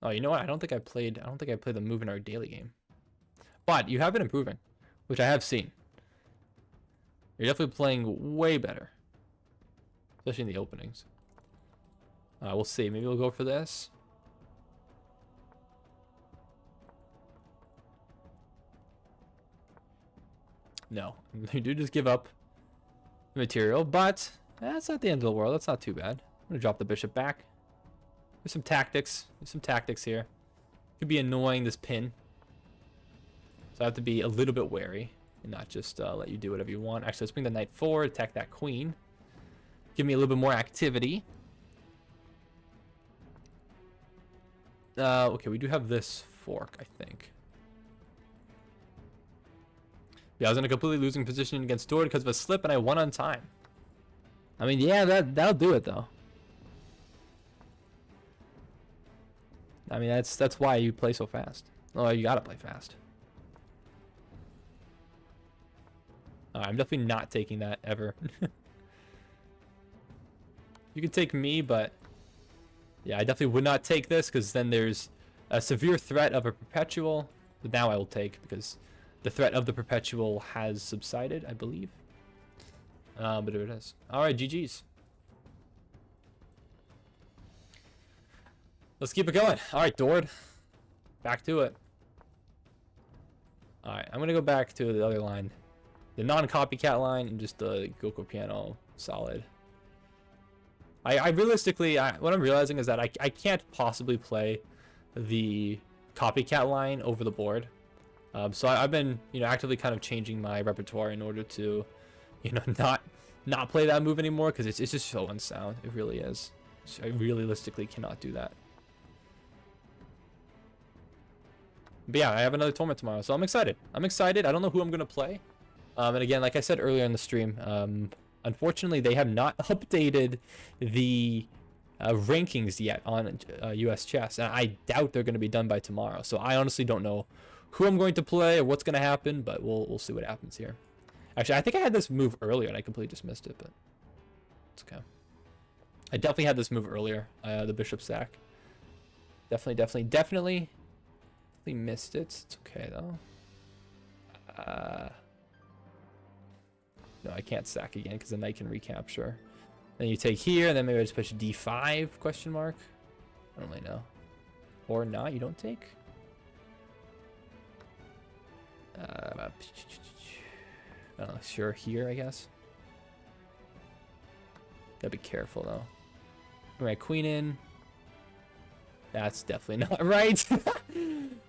Oh, you know what? I don't think I played the move in our daily game. But you have been improving, which I have seen. You're definitely playing way better. Especially in the openings. We'll see. Maybe we'll go for this. No. You do just give up material, but that's not the end of the world. That's not too bad. I'm going to drop the bishop back. There's some tactics. There's some tactics here. Could be annoying, this pin. So I have to be a little bit wary and not just let you do whatever you want. Actually, let's bring the knight forward, attack that queen. Give me a little bit more activity. Okay, we do have this fork, I think. Yeah, I was in a completely losing position against Dord because of a slip, and I won on time. I mean, yeah, that'll do it, though. I mean, that's why you play so fast. Oh, you gotta play fast. I'm definitely not taking that ever. You can take me, but yeah, I definitely would not take this because then there's a severe threat of a perpetual. But now I will take because the threat of the perpetual has subsided, I believe. But there it is. All right, GG's. Let's keep it going. All right, Dord. Back to it. All right, I'm going to go back to the other line. The non-copycat line and just the Goko piano solid. I realistically, what I'm realizing is that I can't possibly play the copycat line over the board. So I've been, you know, actively kind of changing my repertoire in order to, you know, not play that move anymore because it's just so unsound. It really is. So I realistically cannot do that. But yeah, I have another tournament tomorrow, so I'm excited. I'm excited. I don't know who I'm gonna play. And again, like I said earlier in the stream, unfortunately, they have not updated the rankings yet on US Chess, and I doubt they're going to be done by tomorrow. So I honestly don't know who I'm going to play or what's going to happen, but we'll see what happens here. Actually, I think I had this move earlier and I completely just missed it, but it's okay. I definitely had this move earlier, the bishop sack. Definitely missed it. It's okay though. No, I can't sack again because the knight can recapture. Then you take here, and then maybe I just push d5 question mark. I don't really know. Or not, you don't take. I don't know, sure here I guess. Gotta be careful though. Alright, queen in. That's definitely not right.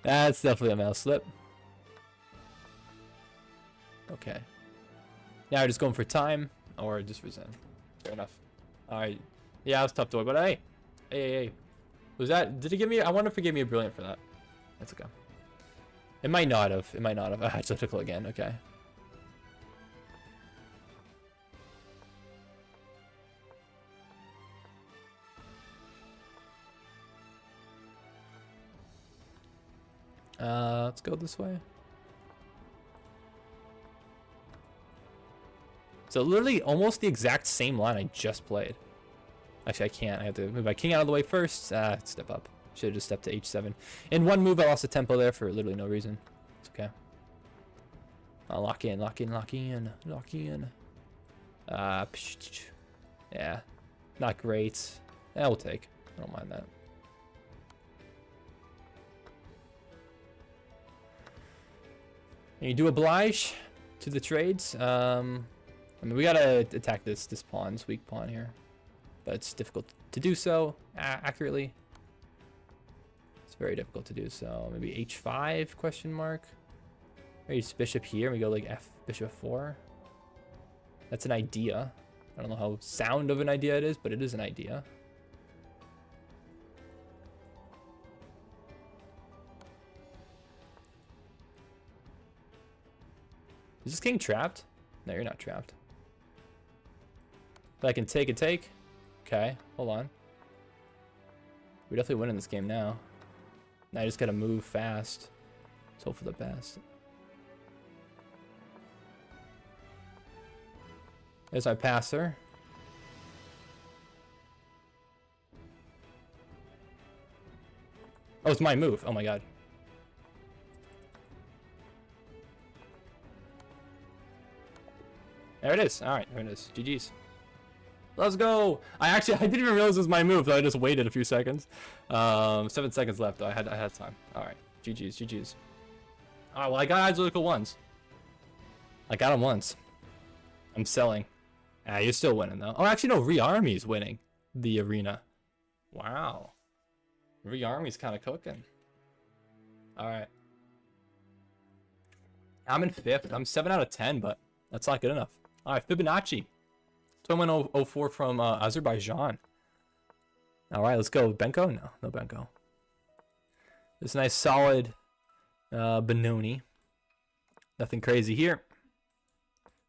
That's definitely a mouse slip. Okay. Now we're just going for time or just resent. Fair enough. Alright. Yeah, it was tough to win, but hey. Hey. Was that, did it give me, I wonder if it gave me a brilliant for that. That's okay. It might not have. It might not have. It's difficult again. Okay. Let's go this way. So literally almost the exact same line I just played. Actually, I can't. I have to move my king out of the way first. Step up. Should have just stepped to h7. In one move, I lost the tempo there for literally no reason. It's okay. I'll lock in. Yeah. Not great. Yeah, we'll take. I don't mind that. And you do oblige to the trades. I mean, we gotta attack this pawn, this weak pawn here. But it's difficult to do so accurately. It's very difficult to do so. Maybe h5 question mark. Maybe just bishop here. We go like f bishop 4. That's an idea. I don't know how sound of an idea it is, but it is an idea. Is this king trapped? No, you're not trapped. But I can take and take. Okay, hold on. We're definitely winning this game now. Now I just gotta move fast. Let's hope for the best. There's my passer. Oh, it's my move. Oh my god. There it is. Alright, there it is. GG's. Let's go. I didn't even realize it was my move, though. I just waited a few seconds. 7 seconds left, though. I had time. Alright. GG's. Alright, well, I got identical ones. I got them once. I'm selling. You're still winning, though. Oh, actually, no. Re-Army's winning the arena. Wow. Re-Army's kind of cooking. Alright. I'm in 5th. I'm 7 out of 10, but that's not good enough. Alright, Fibonacci. 2104 from Azerbaijan. Alright, let's go. Benko? No Benko. This nice solid Benoni. Nothing crazy here.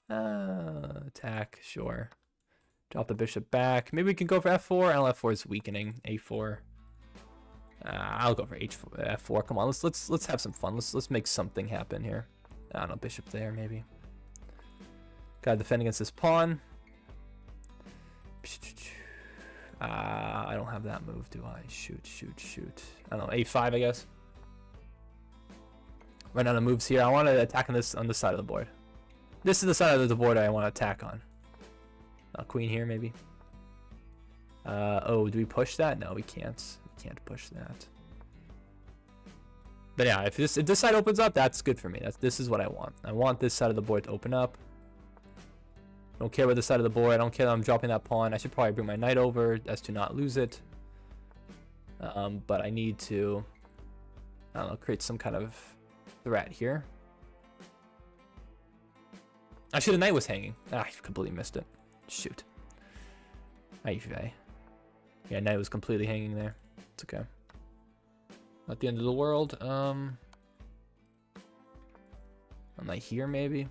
Attack, sure. Drop the bishop back. Maybe we can go for f4. I know f4 is weakening. a4. I'll go for f4. Come on, let's have some fun. Let's make something happen here. I don't know, bishop there maybe. Gotta defend against this pawn. I don't have that move, do I? Shoot. I don't know, a5, I guess. Run out of moves here. I want to attack on this side of the board. This is the side of the board I want to attack on. Queen here, maybe. Oh, do we push that? No, we can't. We can't push that. But yeah, if this side opens up, that's good for me. This is what I want. I want this side of the board to open up. I don't care about this side of the board. I don't care that I'm dropping that pawn. I should probably bring my knight over as to not lose it. But I need to, I don't know, create some kind of threat here. Actually, the knight was hanging. I completely missed it. Shoot. Yeah, knight was completely hanging there. It's okay. Not the end of the world. A knight here, maybe.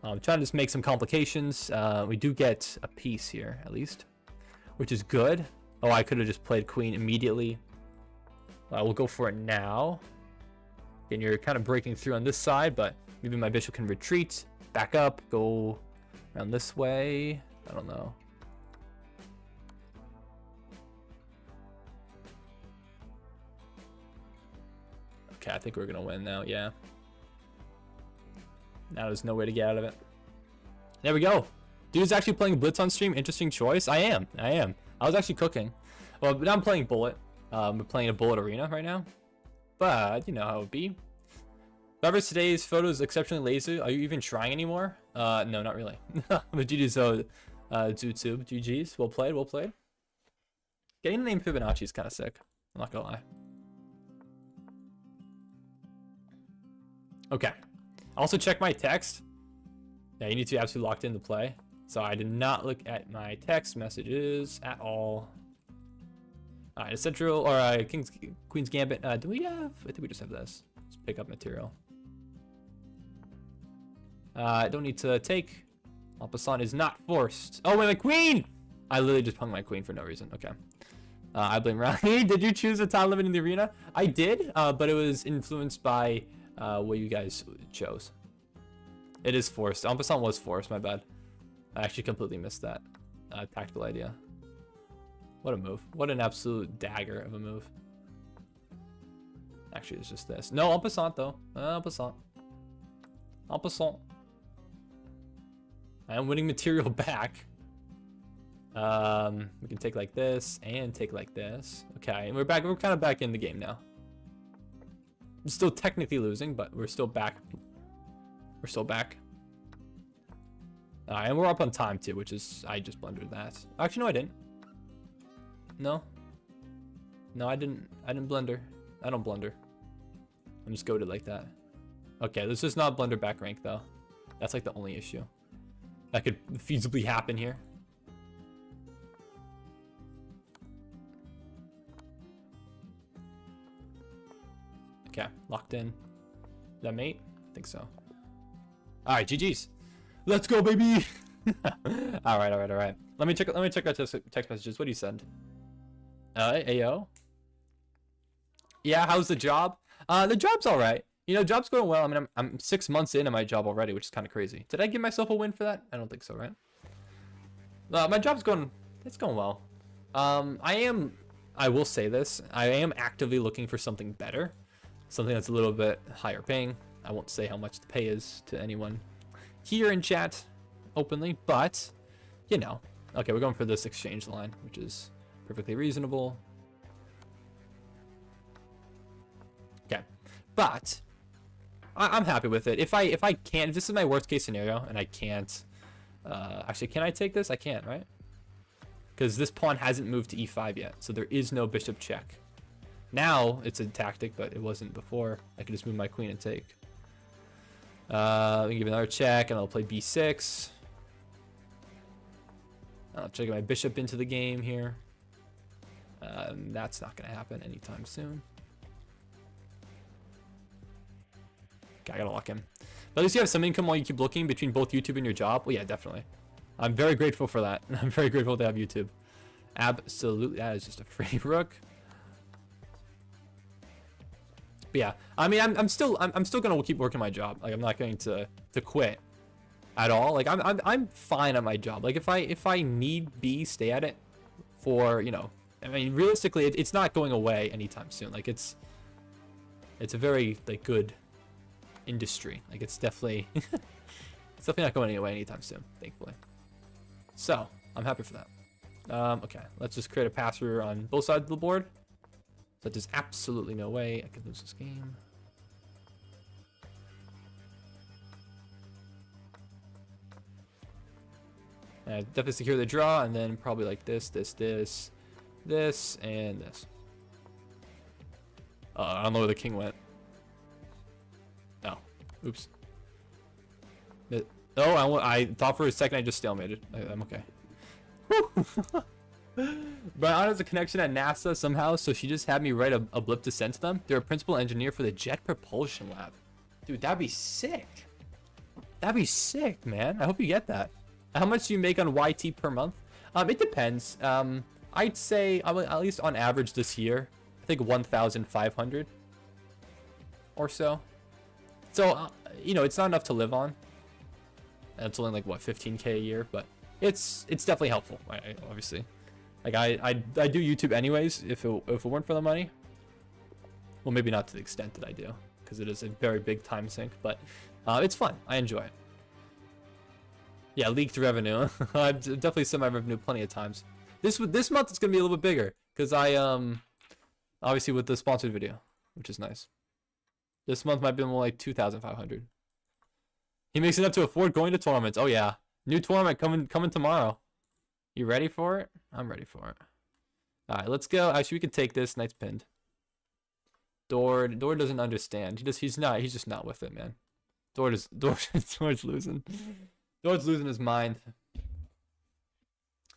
I'm trying to just make some complications. We do get a piece here, at least, which is good. Oh, I could have just played queen immediately. We'll go for it now. And you're kind of breaking through on this side, but maybe my bishop can retreat. back up, go around this way. I don't know. Okay, I think we're gonna win now. Yeah. Now there's no way to get out of it. There we go. Dude's actually playing Blitz on stream. Interesting choice. I am. I was actually cooking. Well, but I'm playing Bullet. We're playing a Bullet arena right now. But you know how it would be. Whoever today's photo is exceptionally lazy. Are you even trying anymore? No, not really. But GG's, YouTube. GG's. Well played, well played. Getting the name Fibonacci is kind of sick. I'm not gonna lie. Okay. Also check my text. Yeah, you need to be absolutely locked into play. So I did not look at my text messages at all. All right, Central or Queen's Gambit. Do we have? I think we just have this. Let's pick up material. I don't need to take. En passant is not forced. Oh, wait, my queen! I literally just hung my queen for no reason. Okay. I blame Ronnie. Did you choose a time limit in the arena? I did, but it was influenced by what you guys chose. It is forced. En passant was forced. My bad. I actually completely missed that tactical idea. What a move. What an absolute dagger of a move. Actually, it's just this. No, en passant, though. En passant. En passant. I am winning material back. We can take like this and take like this. Okay, and we're back. We're kind of back in the game now. I'm still technically losing, but we're still back. We're still back. And we're up on time too, which is, I just blundered that. Actually, no, I didn't. No. No, I didn't blunder. I don't blunder. I'm just goated like that. Okay, this is not blunder back rank though. That's like the only issue that could feasibly happen here. Okay, locked in. Is that mate? I think so. All right, GG's. Let's go, baby. all right. Let me check our text messages. What do you send? AO. Yeah, how's the job? The job's all right. You know, job's going well. I mean, I'm 6 months into my job already, which is kind of crazy. Did I give myself a win for that? I don't think so, right? My job's going. It's going well. I will say this. I am actively looking for something better. Something that's a little bit higher paying. I won't say how much the pay is to anyone here in chat openly, but you know. Okay, we're going for this exchange line, which is perfectly reasonable. Okay, but I'm happy with it. If I can't, if this is my worst case scenario and I can't, actually, can I take this? I can't, right? Because this pawn hasn't moved to e5 yet, so there is no bishop check. Now it's a tactic, but it wasn't before. I could just move my queen and take. We can give another check, and I'll play b6. I'll check my bishop into the game here. That's not going to happen anytime soon. Okay, I gotta lock in. But at least you have some income while you keep looking between both YouTube and your job. Well, yeah, definitely. I'm very grateful for that. I'm very grateful to have YouTube. Absolutely, that is just a free rook. But yeah, I mean, I'm still gonna keep working my job. Like, I'm not going to quit at all. Like, I'm fine at my job. Like, if I need be, stay at it for, you know. I mean, realistically, it's not going away anytime soon. Like, it's a very like good industry. Like, it's definitely it's definitely not going away anytime soon, thankfully. So I'm happy for that. Okay, let's just create a passer on both sides of the board. So there's absolutely no way I could lose this game. Definitely secure the draw, and then probably like this, this, and this. I don't know where the king went. Oh, oops. Oh, I thought for a second I just stalemated. I'm okay. Brian has a connection at NASA somehow, so she just had me write a blip to send to them. They're a principal engineer for the Jet Propulsion Lab. Dude, that'd be sick. That'd be sick, man. I hope you get that. How much do you make on YT per month? It depends. I'd say, at least on average this year, I think 1,500 or so. So, you know, it's not enough to live on. And it's only like what 15K a year, but it's definitely helpful. Obviously, like I do YouTube anyways. If it weren't for the money, well, maybe not to the extent that I do, because it is a very big time sink. But it's fun. I enjoy it. Yeah, leaked revenue. I've definitely said my revenue plenty of times. This month it's gonna be a little bit bigger because I obviously with the sponsored video, which is nice. This month might be more like 2,500. He makes it up to afford going to tournaments. Oh yeah, new tournament coming tomorrow. You ready for it? I'm ready for it. All right, let's go. Actually, we can take this. Knight's pinned. Door doesn't understand. He's just not with it, man. Door's losing. Door's losing his mind.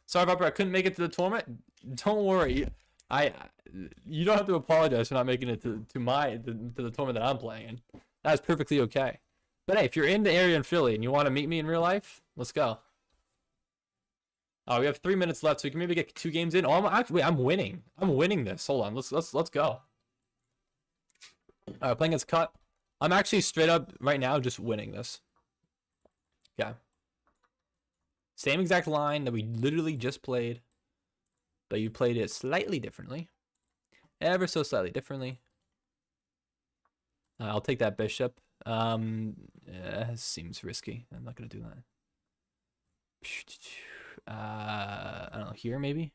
Sorry, Robert, I couldn't make it to the tournament. Don't worry. You don't have to apologize for not making it to the tournament that I'm playing in. That's perfectly okay. But hey, if you're in the area in Philly and you want to meet me in real life, let's go. Oh, we have 3 minutes left, so we can maybe get 2 games in. Oh, I'm winning. I'm winning this. Hold on, let's go. All right, playing against Cut. I'm actually straight up right now just winning this. Yeah. Same exact line that we literally just played, but you played it slightly differently. Ever so slightly differently. I'll take that bishop. Seems risky. I'm not gonna do that. I don't know, here maybe.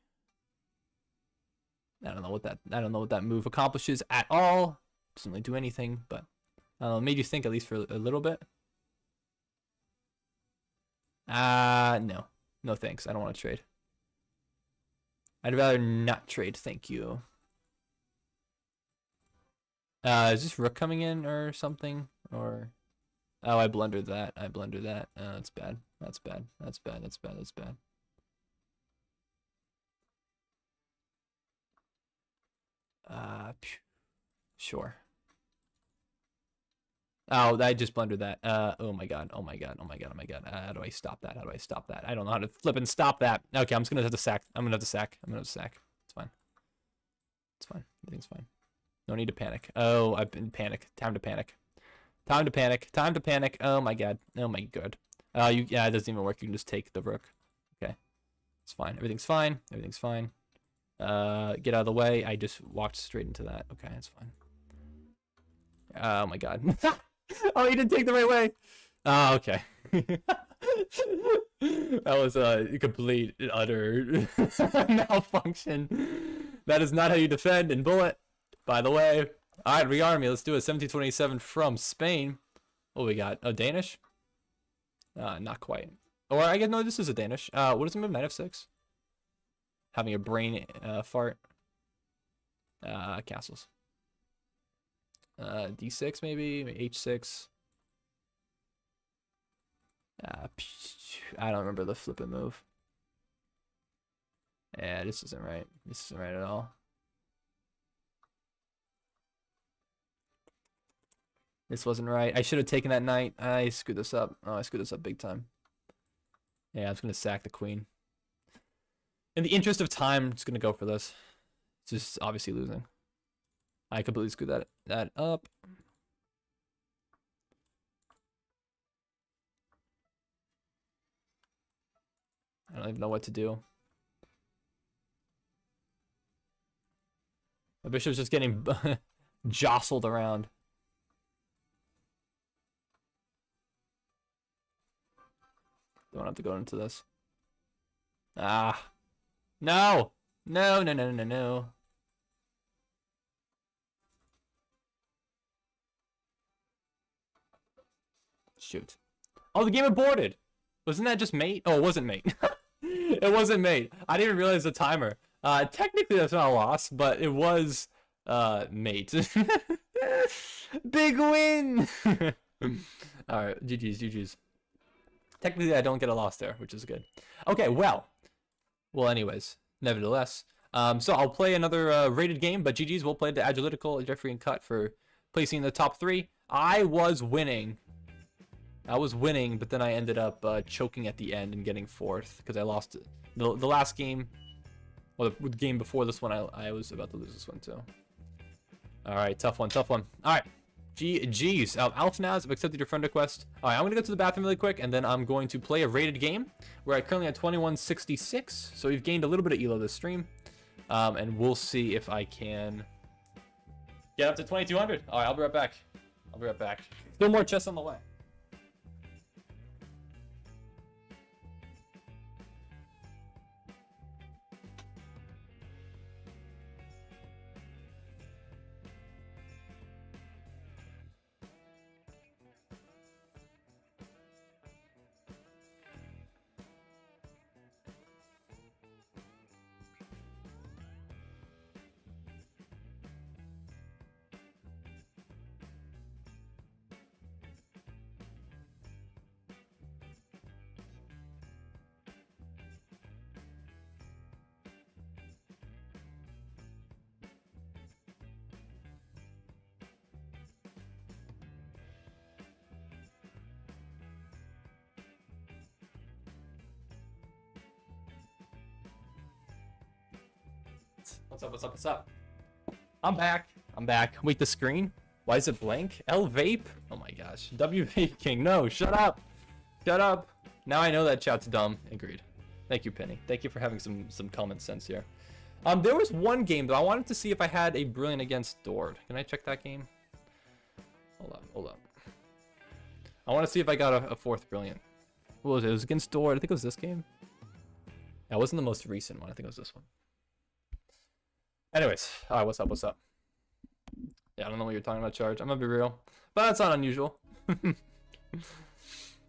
I don't know what that move accomplishes at all. Doesn't really do anything, but I don't know, made you think at least for a little bit. No thanks. I don't want to trade. I'd rather not trade, thank you. Is this rook coming in or something? Or oh, I blundered that. That's bad. That's bad. Sure. Oh, I just blundered that. Oh my god. How do I stop that? I don't know how to flip and stop that. Okay, I'm just gonna have to sack. It's fine. Everything's fine. No need to panic. Oh, I've been panic. Time to panic. Oh my god. Yeah, it doesn't even work. You can just take the rook. Okay. It's fine. Everything's fine. Get out of the way. I just walked straight into that. Okay, it's fine. Oh my god. Oh, you didn't take the right way. Oh, okay. That was a complete, utter malfunction. That is not how you defend in Bullet, by the way. All right, rearm me. Let's do a 1727 from Spain. What we got? Oh, Danish? Not quite. Or I guess, no, this is a Danish. What does it move? Knight f6? Having a brain fart. Castles. D6 maybe, H6. I don't remember the flipping move. Yeah, this isn't right. At all. This wasn't right. I should have taken that knight. I screwed this up. Oh, I screwed this up big time. Yeah, I was gonna sack the queen. In the interest of time, I'm just gonna go for this. It's just obviously losing. I completely screwed that up. I don't even know what to do. My bishop's just getting jostled around. Don't have to go into this. Ah. No! No. Shoot. Oh, the game aborted. Wasn't that just mate? Oh, it wasn't mate. It wasn't mate. I didn't even realize the timer. Technically that's not a loss, but it was mate. Big win. All right, GG's. Technically I don't get a loss there, which is good. Okay, well anyways, nevertheless, so I'll play another rated game, but GG's. We'll play the Agilitical, Jeffrey and Cut for placing in the top 3. I was winning, but then I ended up choking at the end and getting 4th because I lost the last game, or the game before this one. I was about to lose this one too. All right, tough one. All right, GG's. Alphanaz, I've accepted your friend request. All right, I'm gonna go to the bathroom really quick, and then I'm going to play a rated game. We're currently at 2166, so we've gained a little bit of elo this stream, and we'll see if I can get up to 2200. All right, I'll be right back. Still more chests on the way. What's up? I'm back. Wait, the screen? Why is it blank? L Vape? Oh my gosh. W Vape King. No, shut up. Now I know that chat's dumb. Agreed. Thank you, Penny. Thank you for having some common sense here. There was one game though. I wanted to see if I had a brilliant against Dord. Can I check that game? Hold up. I want to see if I got a fourth brilliant. What was it? It was against Dord. I think it was this game. That wasn't the most recent one. I think it was this one. Anyways, all right, what's up? Yeah, I don't know what you're talking about, Charge. I'm gonna be real, but that's not unusual.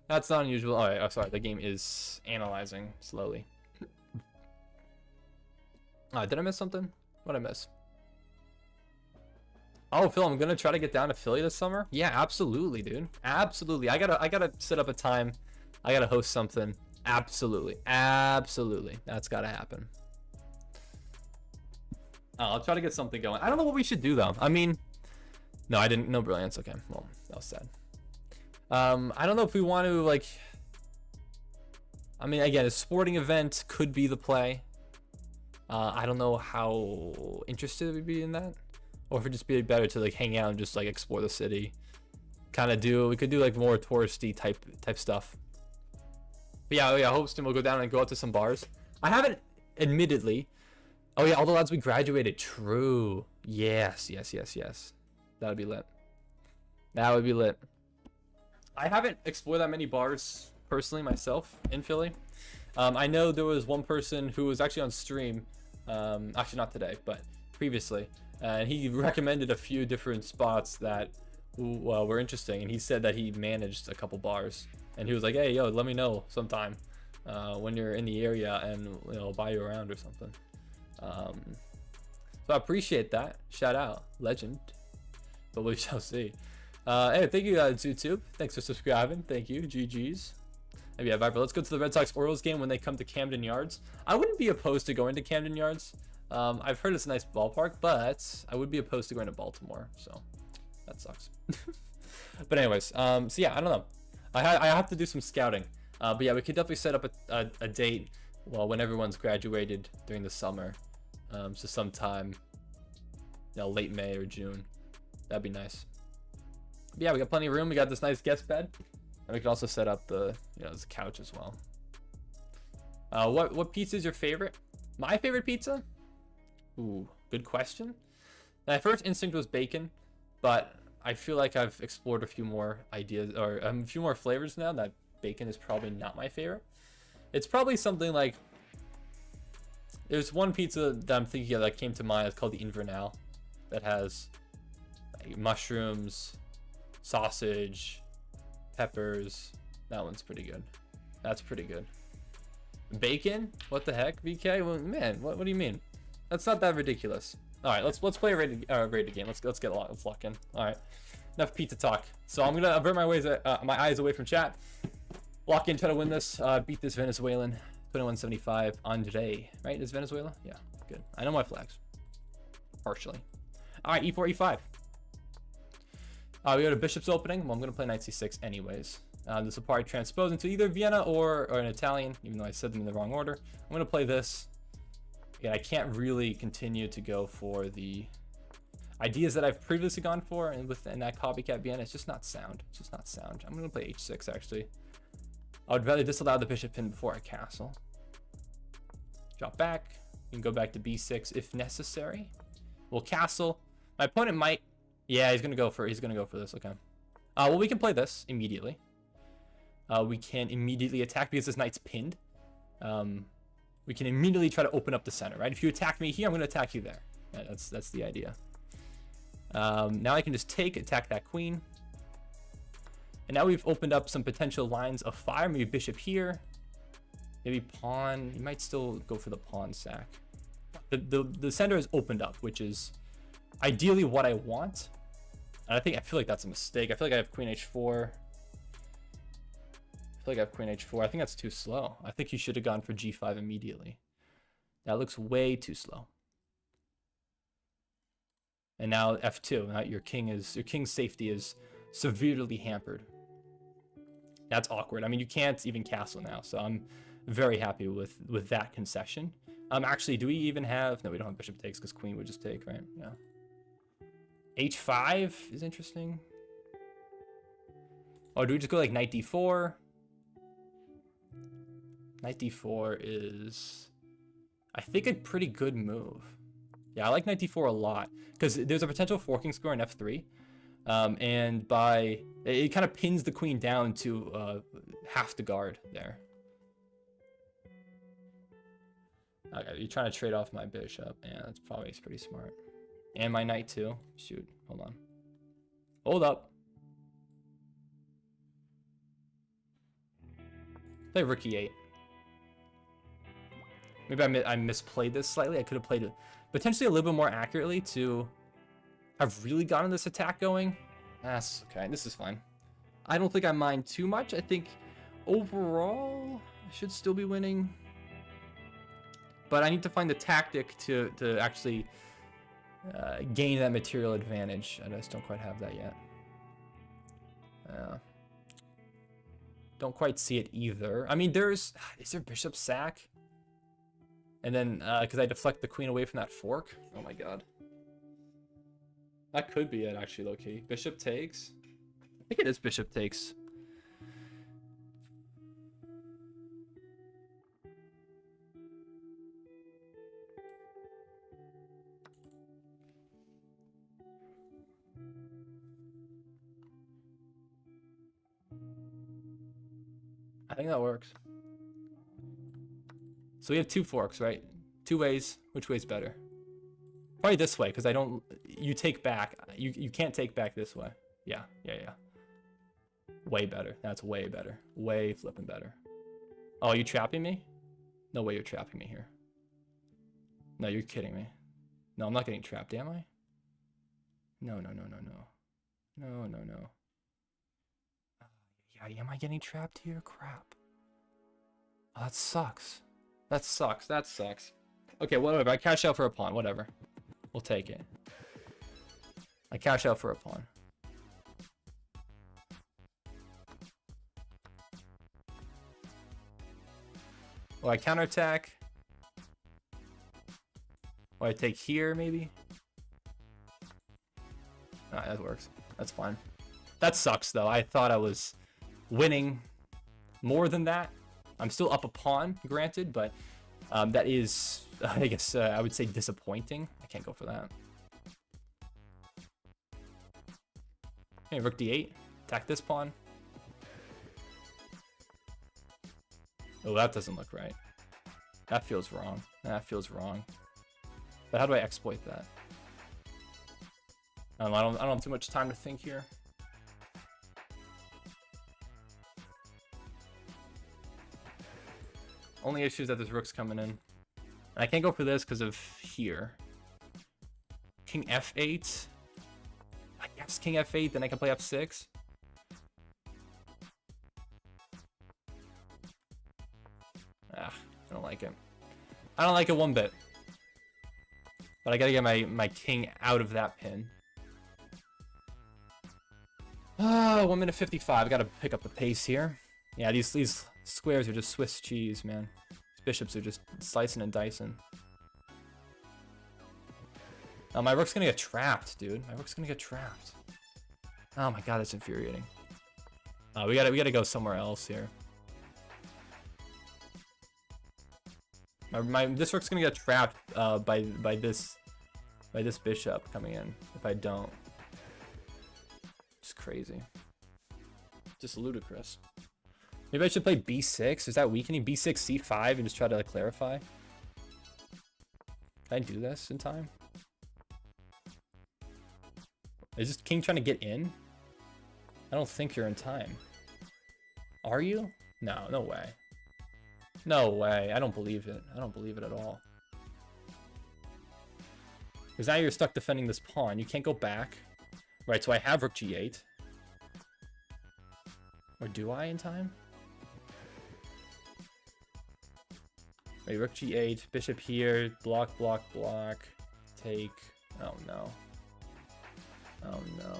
That's not unusual. All right, oh, sorry, the game is analyzing slowly. Did I miss something? What'd I miss? Oh, Phil, I'm gonna try to get down to Philly this summer. Yeah, absolutely, dude. Absolutely. I gotta set up a time. I gotta host something. Absolutely. That's gotta happen. I'll try to get something going. I don't know what we should do though. I mean, no, I didn't. No brilliance. Okay, well, that was sad. I don't know if we want to like. I mean, again, a sporting event could be the play. I don't know how interested we'd be in that, or if it'd just be better to like hang out and just like explore the city. Kind of do. We could do like more touristy type stuff. But yeah, hosting. We'll go down and go out to some bars. I haven't, admittedly. Oh yeah, all the lads we graduated. True. Yes. That would be lit. I haven't explored that many bars personally myself in Philly. I know there was one person who was actually on stream, actually not today, but previously, and he recommended a few different spots that were interesting, and he said that he managed a couple bars, and he was like, hey, yo, let me know sometime when you're in the area, and I'll buy you around or something. So I appreciate that. Shout out, legend. But we shall see. Hey, thank you, YouTube. Thanks for subscribing. Thank you, GG's. And yeah, Viper, let's go to the Red Sox Orioles game when they come to Camden Yards. I wouldn't be opposed to going to Camden Yards. I've heard it's a nice ballpark, but I would be opposed to going to Baltimore. So that sucks. But anyways, so yeah, I don't know. I have to do some scouting. But yeah, we could definitely set up a date, well, when everyone's graduated during the summer. So sometime, late May or June. That'd be nice. But yeah, we got plenty of room. We got this nice guest bed, and we can also set up the, the couch as well. What pizza is your favorite? My favorite pizza? Ooh, good question. My first instinct was bacon, but I feel like I've explored a few more ideas or a few more flavors now that bacon is probably not my favorite. It's probably something like, there's one pizza that I'm thinking of that came to mind. It's called the Invernal, that has like mushrooms, sausage, peppers. That one's pretty good. That's pretty good. Bacon? What the heck, VK? Well, man, what do you mean? That's not that ridiculous. All right, let's play a rated game. Let's lock in. All right, enough pizza talk. So I'm gonna avert my eyes away from chat. Lock in, try to win this. Beat this Venezuelan. 2175 Andre, right? Is Venezuela? Yeah, good. I know my flags. Partially. All right, E4, E5. We go to Bishop's opening. Well, I'm going to play knight c6 anyways. This will probably transpose into either Vienna or an Italian, even though I said them in the wrong order. I'm going to play this. Yeah, I can't really continue to go for the... ideas that I've previously gone for, and within that copycat Vienna, it's just not sound. It's just not sound. I'm gonna play h6 actually. I would rather disallow the bishop pin before I castle. Drop back. You can go back to b6 if necessary. We'll castle. My opponent might. Yeah, he's gonna go for this. Okay. Well, we can play this immediately. We can immediately attack because this knight's pinned. We can immediately try to open up the center, right? If you attack me here, I'm gonna attack you there. Yeah, that's the idea. Now I can just attack that queen. And now we've opened up some potential lines of fire. Maybe bishop here. Maybe pawn. You might still go for the pawn sack. The center is opened up, which is ideally what I want. And I feel like that's a mistake. I feel like I have queen h4. I think that's too slow. I think you should have gone for g5 immediately. That looks way too slow. And now f2. Now your king's safety is severely hampered. That's awkward. I mean, you can't even castle now, so I'm very happy with that concession. Actually, do we even have? No, we don't have bishop takes because queen would just take, right? Yeah. h5 is interesting. Oh, do we just go like knight d4? Knight d4 is, I think, a pretty good move. Yeah, I like knight d4 a lot because there's a potential forking square in f3, and it kind of pins the queen down to half the guard there. Okay, you're trying to trade off my bishop. Yeah, that's probably pretty smart. And my knight too. Shoot, hold on. Hold up. Play rook e8. Maybe I misplayed this slightly. I could have played it potentially a little bit more accurately to have really gotten this attack going. That's okay. This is fine. I don't think I mind too much. I think overall I should still be winning. But I need to find the tactic to actually gain that material advantage. I just don't quite have that yet. Don't quite see it either. I mean, is there bishop sack? And then, because I deflect the queen away from that fork. Oh my god. That could be it, actually, low-key. Bishop takes. I think it is bishop takes. I think that works. So we have two forks, right? Two ways. Which way's better? Probably this way, because you take back. You can't take back this way. Yeah. Way better. That's way better. Way flipping better. Oh, are you trapping me? No way you're trapping me here. No, you're kidding me. No, I'm not getting trapped, am I? No. No. Yeah, am I getting trapped here? Crap. Oh, that sucks. That sucks. Okay, whatever. I cash out for a pawn. Whatever. We'll take it. I cash out for a pawn. Oh, I counterattack. Oh, I take here, maybe? Alright, that works. That's fine. That sucks, though. I thought I was winning more than that. I'm still up a pawn, granted, but that is, I guess, I would say disappointing. I can't go for that. Okay, rook d8. Attack this pawn. Oh, that doesn't look right. That feels wrong. That feels wrong. But how do I exploit that? I don't have too much time to think here. Only issue is that this rook's coming in. And I can't go for this because of here. King f8. I guess king f8, then I can play f6. I don't like it. I don't like it one bit. But I gotta get my king out of that pin. 1 minute 55. I gotta pick up the pace here. Yeah, these squares are just Swiss cheese, man. These bishops are just slicing and dicing. Oh, my rook's gonna get trapped, dude. My rook's gonna get trapped. Oh my god, that's infuriating. We gotta go somewhere else here. This rook's gonna get trapped by this bishop coming in if I don't. Just crazy. Just ludicrous. Maybe I should play b6. Is that weakening? b6, c5, and just try to clarify. Can I do this in time? Is this king trying to get in? I don't think you're in time. Are you? No, no way. No way. I don't believe it. I don't believe it at all. Because now you're stuck defending this pawn. You can't go back. Right, so I have rook g8. Or do I in time? Wait, rook g8, bishop here, block, block, block, take. Oh no. Oh no.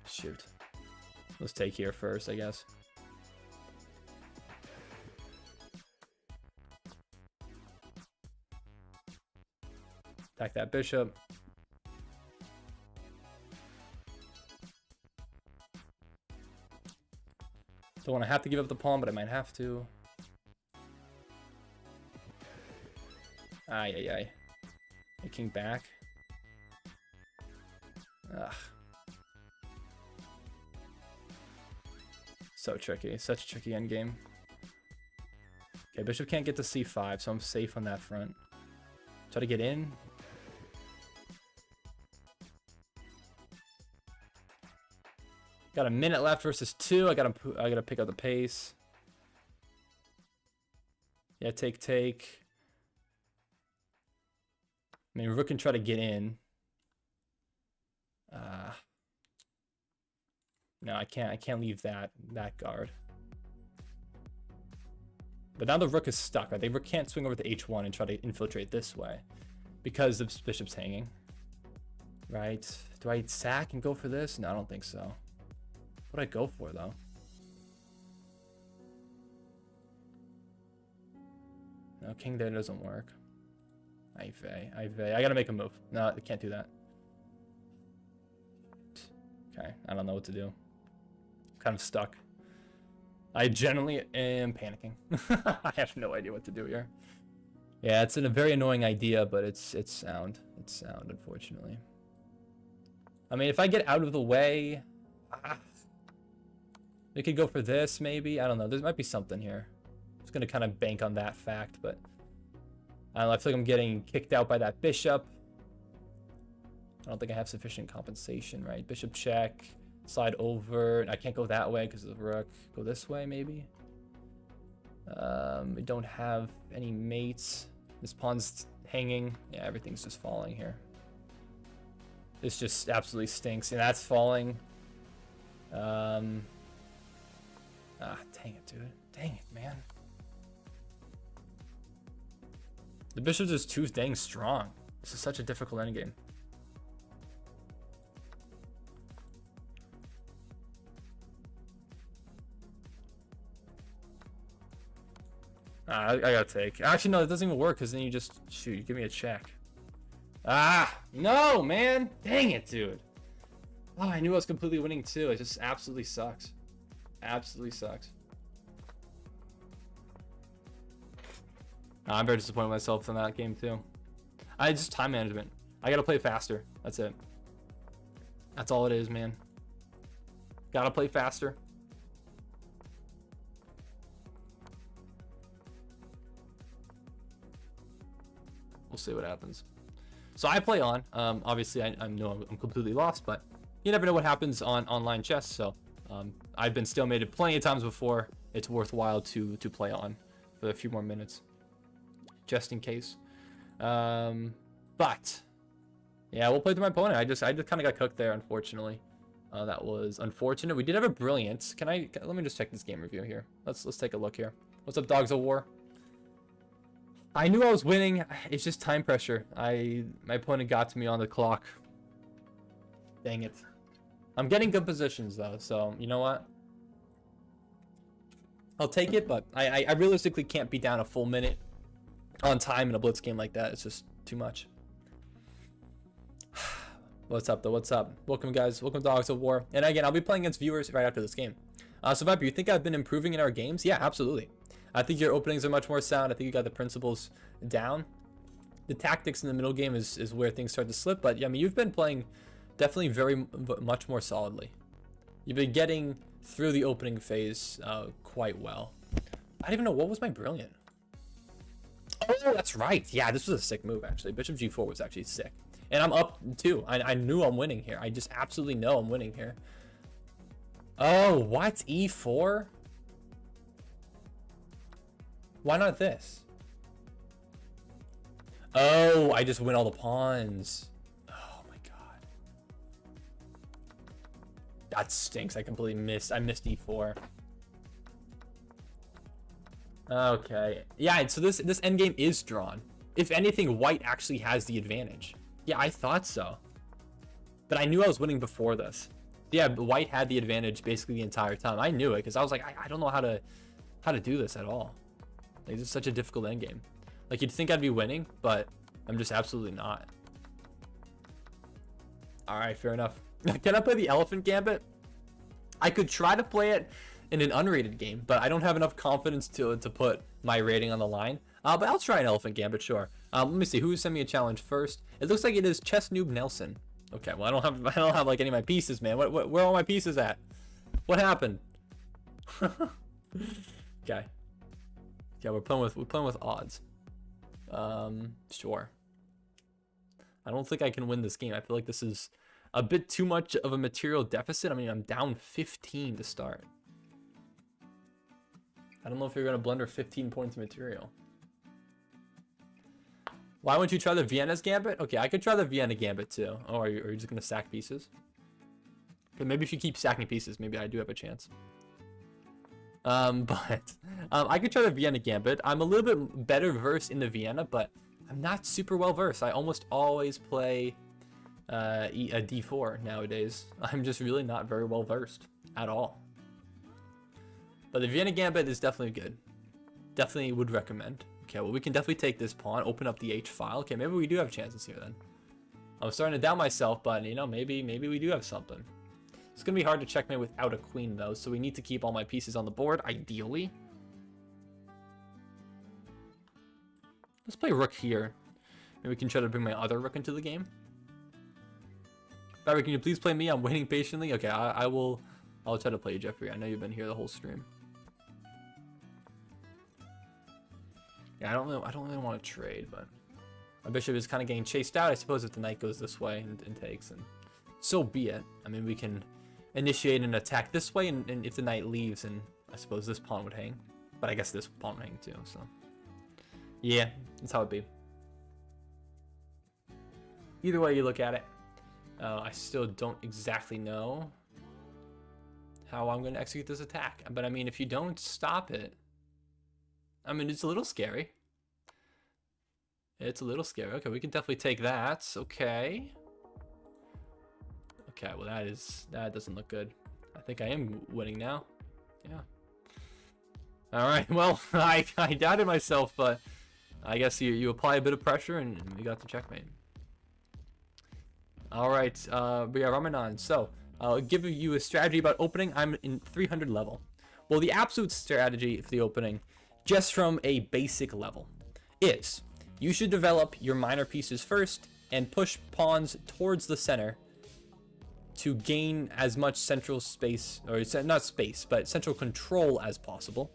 Shoot. Let's take here first, I guess. Attack that bishop. Don't want to have to give up the pawn, but I might have to. Ay, ay, ay. The king back. Ugh. So tricky. Such a tricky endgame. Okay, bishop can't get to c5, so I'm safe on that front. Try to get in. Got a minute left versus 2. I gotta pick up the pace. Yeah, take. I mean, rook can try to get in. No, I can't leave that guard. But now the rook is stuck, right? The rook can't swing over to h1 and try to infiltrate this way because the bishop's hanging. Right? Do I sack and go for this? No, I don't think so. What do I go for, though? No, king there doesn't work. I gotta make a move. No, I can't do that. Okay, I don't know what to do. I'm kind of stuck. I generally am panicking. I have no idea what to do here. Yeah, it's a very annoying idea, but it's sound. It's sound, unfortunately. I mean, if I get out of the way... we could go for this, maybe. I don't know. There might be something here. I'm just going to kind of bank on that fact, but... I don't know. I feel like I'm getting kicked out by that bishop. I don't think I have sufficient compensation, right? Bishop check. Slide over. I can't go that way because of the rook. Go this way, maybe. We don't have any mates. This pawn's hanging. Yeah, everything's just falling here. This just absolutely stinks. And that's falling. Dang it, dude. Dang it, man. The bishop's just too dang strong. This is such a difficult endgame. I gotta take. Actually, no, it doesn't even work because then you just shoot. You give me a check. No, man. Dang it, dude. Oh, I knew I was completely winning too. It just absolutely sucks. Absolutely sucks. I'm very disappointed with myself in that game too. Just time management. I gotta play faster. That's it. That's all it is, man. Gotta play faster. We'll see what happens. So I play on. Obviously, I know I'm completely lost, but you never know what happens on online chess. So I've been stalemated plenty of times before. It's worthwhile to play on for a few more minutes, just in case. But yeah, we'll play through my opponent. I just kind of got cooked there, unfortunately. That was unfortunate. We did have a brilliant. Let me just check this game review here. Let's take a look here. What's up, Dogs of War? I knew I was winning. It's just time pressure. My opponent got to me on the clock. Dang it. I'm getting good positions though, so you know what? I'll take it, but I realistically can't be down a full minute on time in a blitz game like that. It's just too much. What's up though? What's up? Welcome guys. Welcome to Dogs of War. And again, I'll be playing against viewers right after this game. So Viper, you think I've been improving in our games? Yeah, absolutely. I think your openings are much more sound. I think you got the principles down. The tactics in the middle game is where things start to slip. But yeah, I mean, you've been playing definitely very much more solidly. You've been getting through the opening phase quite well. I don't even know, what was my brilliant? Oh, that's right. Yeah, this was a sick move actually. Bishop G4 was actually sick. And I'm up too. I knew I'm winning here. I just absolutely know I'm winning here. Oh, what? E4? Why not this? Oh, I just win all the pawns. Oh my god. That stinks. I completely missed. I missed E4. Okay. Yeah, so this endgame is drawn. If anything, white actually has the advantage. Yeah, I thought so. But I knew I was winning before this. Yeah, white had the advantage basically the entire time. I knew it because I was like, I don't know how to do this at all. Like, this is such a difficult endgame. Like, you'd think I'd be winning, but I'm just absolutely not. Alright, fair enough. Can I play the Elephant Gambit? I could try to play it in an unrated game, but I don't have enough confidence to put my rating on the line. But I'll try an Elephant Gambit, sure. Let me see who sent me a challenge first. It looks like it is Chess Noob Nelson. Okay, well I don't have like any of my pieces, man. Where are all my pieces at? What happened? Okay. Yeah, we're playing with odds. Sure. I don't think I can win this game. I feel like this is a bit too much of a material deficit. I mean, I'm down 15 to start. I don't know if you're gonna blunder 15 points of material. Why wouldn't you try the Vienna's Gambit? Okay, I could try the Vienna Gambit too. Oh, are you just gonna sack pieces? Okay, maybe if you keep sacking pieces, maybe I do have a chance. I could try the Vienna Gambit. I'm a little bit better versed in the Vienna, but I'm not super well versed. I almost always play a D4 nowadays. I'm just really not very well versed at all. But the Vienna Gambit is definitely good. Definitely would recommend. Okay, well, we can definitely take this pawn, open up the H file. Okay, maybe we do have chances here then. I'm starting to doubt myself, but you know, maybe we do have something. It's gonna be hard to checkmate without a queen though, so we need to keep all my pieces on the board, ideally. Let's play rook here. Maybe we can try to bring my other rook into the game. Barry, can you please play me? I'm waiting patiently. Okay, I'll try to play you, Jeffrey. I know you've been here the whole stream. Yeah, I don't really want to trade, but my bishop is kind of getting chased out. I suppose if the knight goes this way and takes, and so be it. I mean, we can initiate an attack this way, and if the knight leaves, and I suppose this pawn would hang. But I guess this pawn would hang too, so. Yeah, that's how it be. Either way you look at it, I still don't exactly know how I'm going to execute this attack. But I mean, if you don't stop it, I mean, it's a little scary. It's a little scary. Okay, we can definitely take that. Okay. Okay, well that doesn't look good. I think I am winning now. Yeah. All right. Well, I doubted myself, but I guess you apply a bit of pressure and we got the checkmate. All right. But yeah, Ramanan. So I'll give you a strategy about opening. I'm in 300 level. Well, the absolute strategy for the opening, just from a basic level, is you should develop your minor pieces first and push pawns towards the center to gain as much central space, or not space, but central control as possible.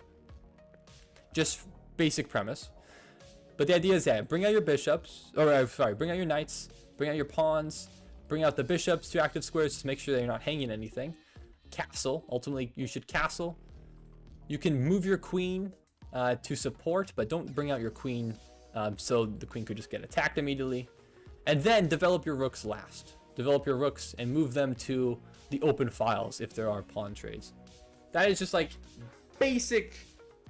Just basic premise. But the idea is that bring out your bishops, or sorry, bring out your knights, bring out your pawns, bring out the bishops to active squares, just make sure that you're not hanging anything. Castle, ultimately you should castle. You can move your queen to support, but don't bring out your queen so the queen could just get attacked immediately. And then develop your rooks last. Develop your rooks and move them to the open files if there are pawn trades. That is just like basic,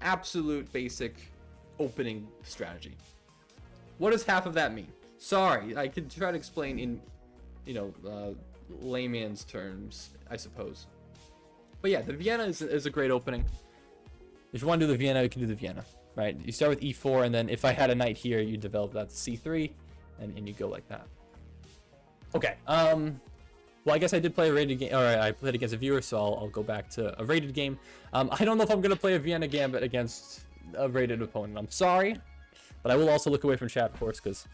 absolute basic opening strategy. What does half of that mean? Sorry, I could try to explain in, you know, layman's terms, I suppose. But yeah, the Vienna is a great opening. If you want to do the Vienna, you can do the Vienna. right? You start with e4, and then if I had a knight here, you develop that to c3, and you go like that. Okay. Well, I guess I did play a rated game, or I played against a viewer, so I'll go back to a rated game. I don't know if I'm gonna play a Vienna Gambit against a rated opponent. I'm sorry, but I will also look away from chat, of course, because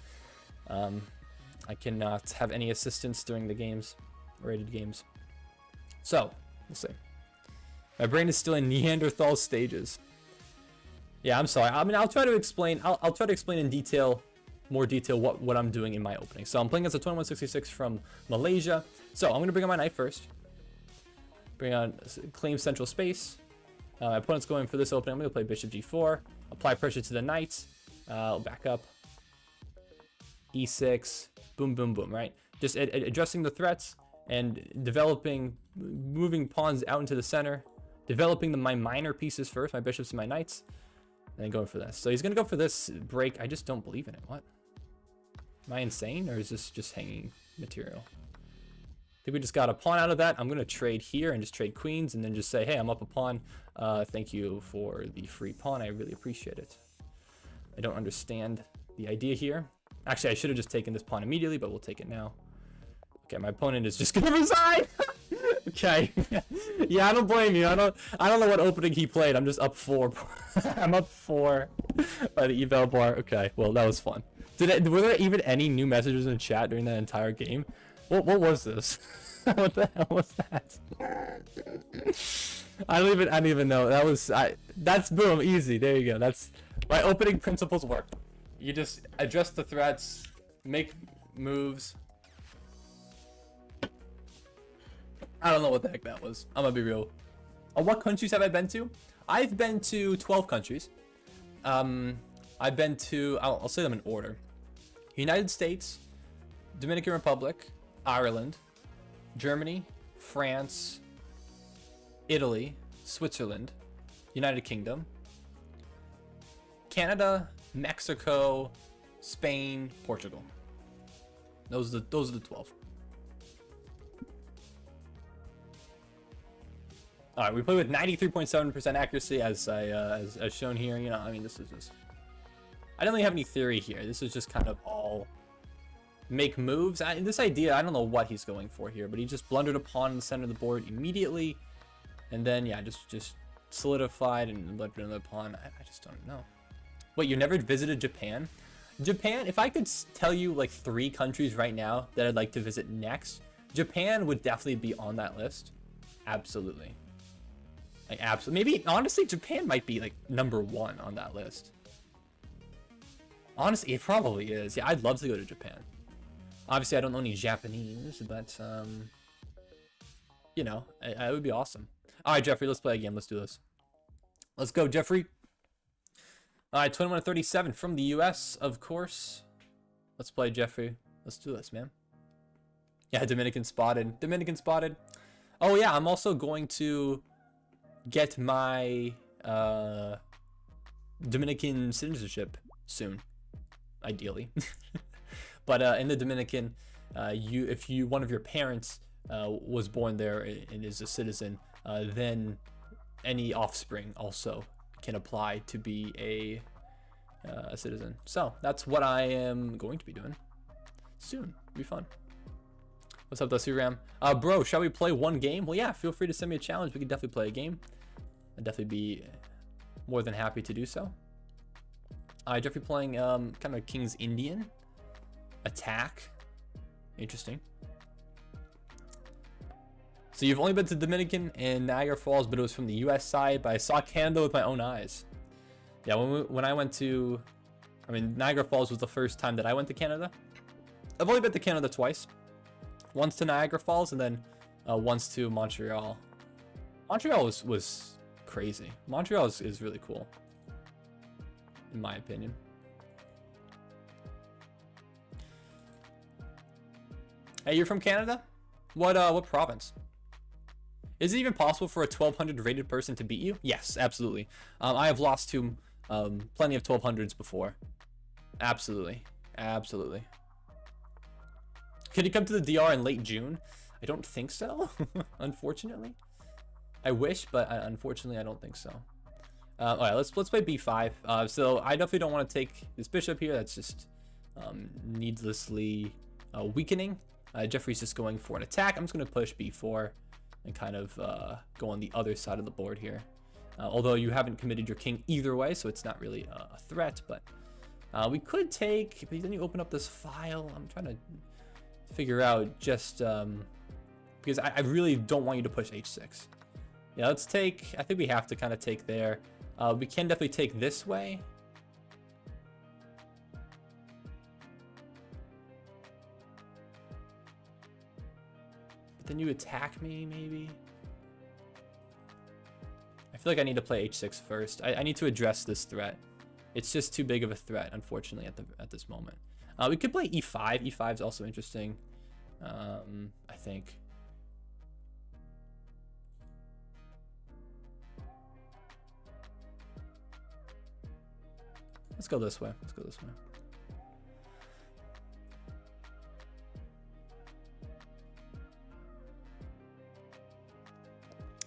I cannot have any assistance during the games, rated games. So we'll see. My brain is still in Neanderthal stages. Yeah, I'm sorry. I mean, I'll try to explain. I'll try to explain in detail, more detail, what I'm doing in my opening. So I'm playing as a 2166 from Malaysia. So I'm gonna bring on my knight first. Bring on claim central space. My opponent's going for this opening. I'm gonna play bishop g4. Apply pressure to the knight. I'll back up. e6. Boom, boom, boom. Right. Just addressing the threats and developing, moving pawns out into the center. Developing my minor pieces first, my bishops and my knights, and then going for this. So he's gonna go for this break. I just don't believe in it. What? Am I insane, or is this just hanging material? I think we just got a pawn out of that. I'm gonna trade here and just trade queens, and then just say, hey, I'm up a pawn. Thank you for the free pawn. I really appreciate it. I don't understand the idea here. Actually, I should have just taken this pawn immediately, but we'll take it now. Okay, my opponent is just gonna resign. Okay. Yeah, I don't blame you. I don't know what opening he played. I'm just up 4. I'm up 4 by the eval bar. Okay, well, that was fun. Were there even any new messages in chat during that entire game? What was this? What the hell was that? I don't even know. That's boom, easy. There you go. That's my opening principles work. You just address the threats, make moves. I don't know what the heck that was. I'm gonna be real. What countries have I been to? I've been to 12 countries. I've been to, I'll say them in order. United States, Dominican Republic, Ireland, Germany, France, Italy, Switzerland, United Kingdom, Canada, Mexico, Spain, Portugal. Those are the 12. All right, we play with 93.7% accuracy as shown here. You know, I mean, this is just, I don't really have any theory here. This is just kind of all make moves. This idea, I don't know what he's going for here, but he just blundered a pawn in the center of the board immediately, and then yeah, just solidified and blundered another pawn. I just don't know. Wait, you never visited Japan? Japan, if I could tell you like 3 countries right now that I'd like to visit next, Japan would definitely be on that list. Absolutely. Like, absolutely. Maybe, honestly, Japan might be like #1 on that list. Honestly, it probably is. Yeah, I'd love to go to Japan. Obviously, I don't know any Japanese, but, you know, it would be awesome. All right, Jeffrey, let's play a game. Let's do this. Let's go, Jeffrey. All right, 2137 from the US, of course. Let's play, Jeffrey. Let's do this, man. Yeah, Dominican spotted. Dominican spotted. Oh, yeah, I'm also going to get my Dominican citizenship soon, ideally. But in the Dominican, if one of your parents was born there and is a citizen, then any offspring also can apply to be a citizen. So that's what I am going to be doing soon. It'll be fun. What's up, Dusty Ram? Bro, shall we play one game? Well, yeah, feel free to send me a challenge. We can definitely play a game. I'd definitely be more than happy to do so. Jeffrey playing kind of King's Indian attack. Interesting. So you've only been to Dominican and Niagara Falls, but it was from the US side, but I saw Canada with my own eyes. Yeah, when I went to, I mean, Niagara Falls was the first time that I went to Canada. I've only been to Canada twice. Once to Niagara Falls and then once to Montreal. Montreal was crazy. Montreal is really cool, in my opinion. Hey, you're from Canada? What province? Is it even possible for a 1200 rated person to beat you? Yes, absolutely. I have lost to plenty of 1200s before. Absolutely. Absolutely. Could you come to the DR in late June? I don't think so, unfortunately. I wish, but unfortunately I don't think so. All right, let's play b5. So I definitely don't want to take this bishop here. That's just needlessly weakening. Jeffrey's just going for an attack. I'm just going to push b4 and kind of go on the other side of the board here. Although you haven't committed your king either way, so it's not really a threat. But we could take, but then you open up this file. I'm trying to figure out just because I really don't want you to push h6. Yeah, let's take, I think we have to kind of take there. We can definitely take this way. But then you attack me, maybe? I feel like I need to play h6 first. I need to address this threat. It's just too big of a threat, unfortunately, at this moment. We could play e5. e5 is also interesting, I think. Let's go this way. Let's go this way.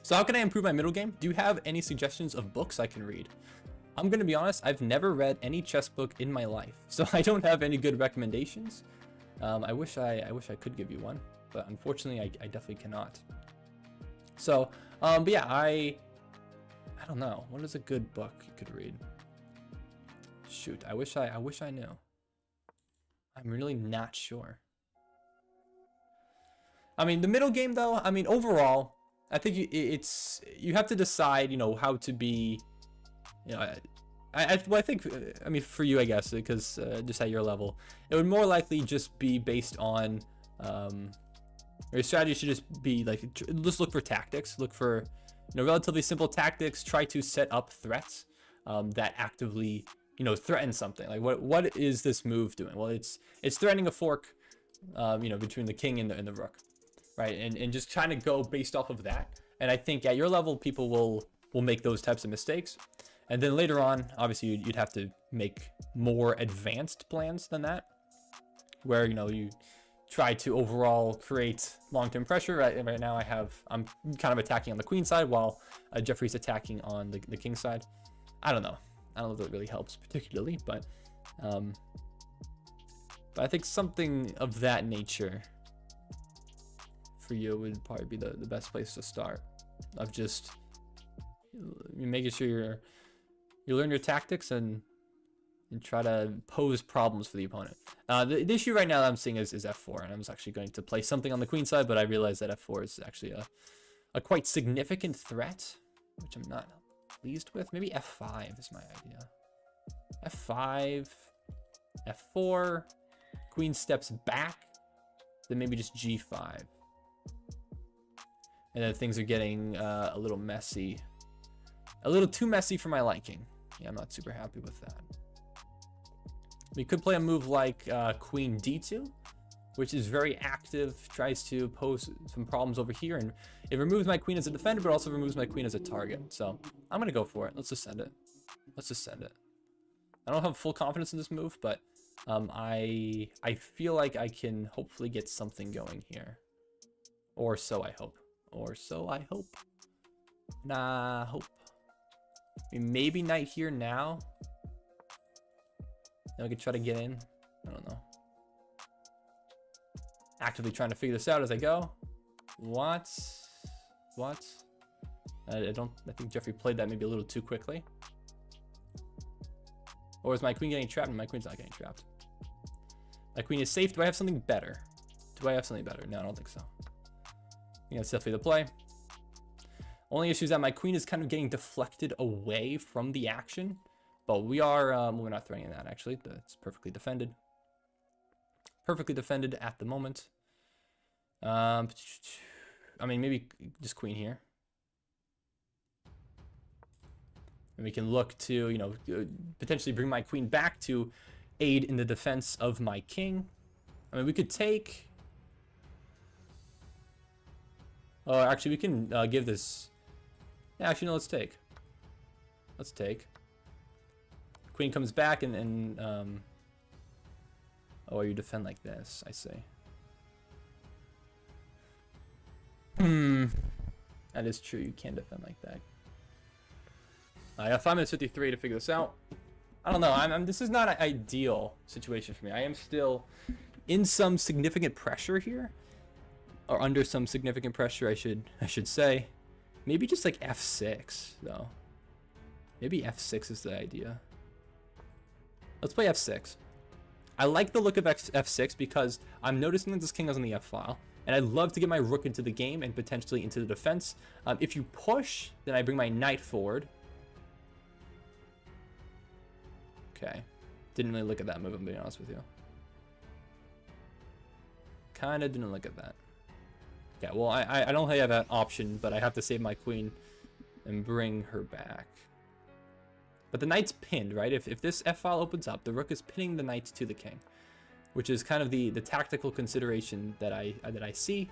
So how can I improve my middle game? Do you have any suggestions of books I can read? I'm going to be honest, I've never read any chess book in my life, so I don't have any good recommendations. I wish I could give you one, but unfortunately I definitely cannot. So, but yeah, I don't know. What is a good book you could read? Shoot, I wish I knew. I'm really not sure. I mean, the middle game though, I mean, overall, I think you have to decide, you know, how to be, you know, I think, I mean, for you, I guess, because just at your level, it would more likely just be based on, your strategy should just be like, just look for tactics, look for, you know, relatively simple tactics, try to set up threats that actively, you know, threaten something. Like what is this move doing? Well, it's threatening a fork, you know, between the king and the rook, right? And just trying to go based off of that. And I think at your level, people will make those types of mistakes. And then later on, obviously, you'd have to make more advanced plans than that, where, you know, you try to overall create long-term pressure. Right now, I'm kind of attacking on the queen side while Jeffrey's attacking on the king side. I don't know if that really helps particularly, but I think something of that nature for you would probably be the best place to start, of just making sure you learn your tactics and try to pose problems for the opponent. The issue right now that I'm seeing is f4, and I was actually going to play something on the queen side, but I realized that f4 is actually a quite significant threat, which I'm not pleased with. Maybe f5 is my idea. f5, f4, queen steps back, then maybe just g5. And then things are getting a little messy. A little too messy for my liking. Yeah, I'm not super happy with that. We could play a move like queen d2, which is very active, tries to pose some problems over here, and it removes my queen as a defender, but also removes my queen as a target. So I'm gonna go for it. Let's just send it. Let's just send it. I don't have full confidence in this move, but I feel like I can hopefully get something going here. Or so I hope. Or so I hope. Nah, hope. I mean, maybe knight here now. Then we could try to get in. I don't know. Actively trying to figure this out as I go. What? I think Jeffrey played that maybe a little too quickly. Or is my queen getting trapped? No, my queen's not getting trapped. My queen is safe. Do I have something better? No, I don't think so. I think that's definitely the play. Only issue is that my queen is kind of getting deflected away from the action. But we're not threatening that, actually. It's perfectly defended. Perfectly defended at the moment. I mean, maybe just queen here. And we can look to, you know, potentially bring my queen back to aid in the defense of my king. I mean, we could take... Oh, actually, we can give this... Yeah, actually, no, let's take. Let's take. Queen comes back and oh, you defend like this, I see. That is true, you can defend like that. I got 5 minutes 53 to figure this out. I don't know. This is not an ideal situation for me. I am still in some significant pressure here, or under some significant pressure, I should say. Maybe just like f6 though. Maybe f6 is the idea. Let's play f6. I like the look of f6 because I'm noticing that this king is on the f file, and I'd love to get my rook into the game and potentially into the defense. If you push, then I bring my knight forward. Okay. Didn't really look at that move, I'm being honest with you. Kinda didn't look at that. Okay, well, I don't have that option, but I have to save my queen and bring her back. But the knight's pinned, right? If this f-file opens up, the rook is pinning the knight to the king, which is kind of the tactical consideration that I see.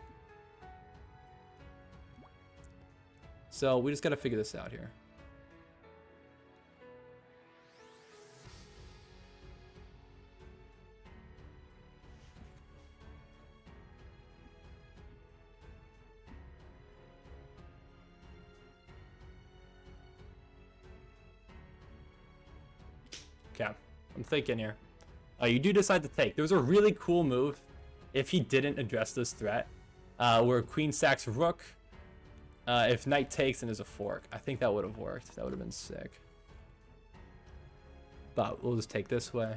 So we just got to figure this out here. Okay, I'm thinking here. You do decide to take. There was a really cool move if he didn't address this threat, where queen sacks rook. If knight takes, then there's a fork. I think that would have worked. That would have been sick. But we'll just take this way.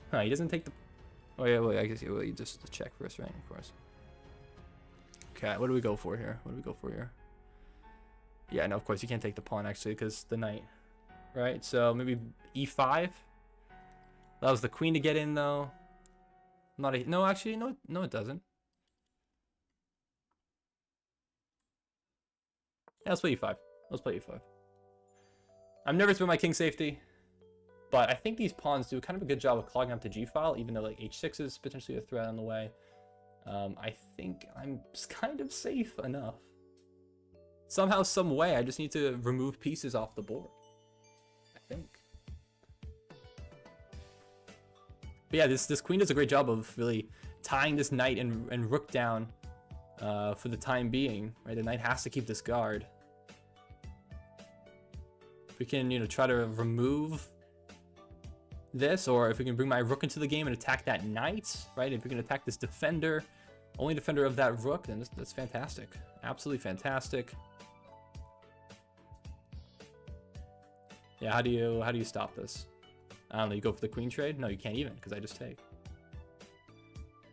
Huh, he doesn't take the... Oh yeah, well, I guess you just check first, right? Of course. Okay, what do we go for here? What do we go for here? Yeah, no, of course you can't take the pawn actually because the knight, right? So maybe e5. Allows the queen to get in though. Not a no, actually no, it doesn't. Yeah, let's play e5. Let's play e5. I'm nervous about my king safety, but I think these pawns do kind of a good job of clogging up the g file, even though like h6 is potentially a threat on the way. I think I'm kind of safe enough. Somehow, some way, I just need to remove pieces off the board, I think. But yeah, this queen does a great job of really tying this knight and rook down for the time being, right? The knight has to keep this guard. If we can, you know, try to remove this, or if we can bring my rook into the game and attack that knight, right? If we can attack this defender, only defender of that rook, then that's fantastic. Absolutely fantastic. Yeah, how do you stop this? I don't know, you go for the queen trade? No, you can't even, because I just take.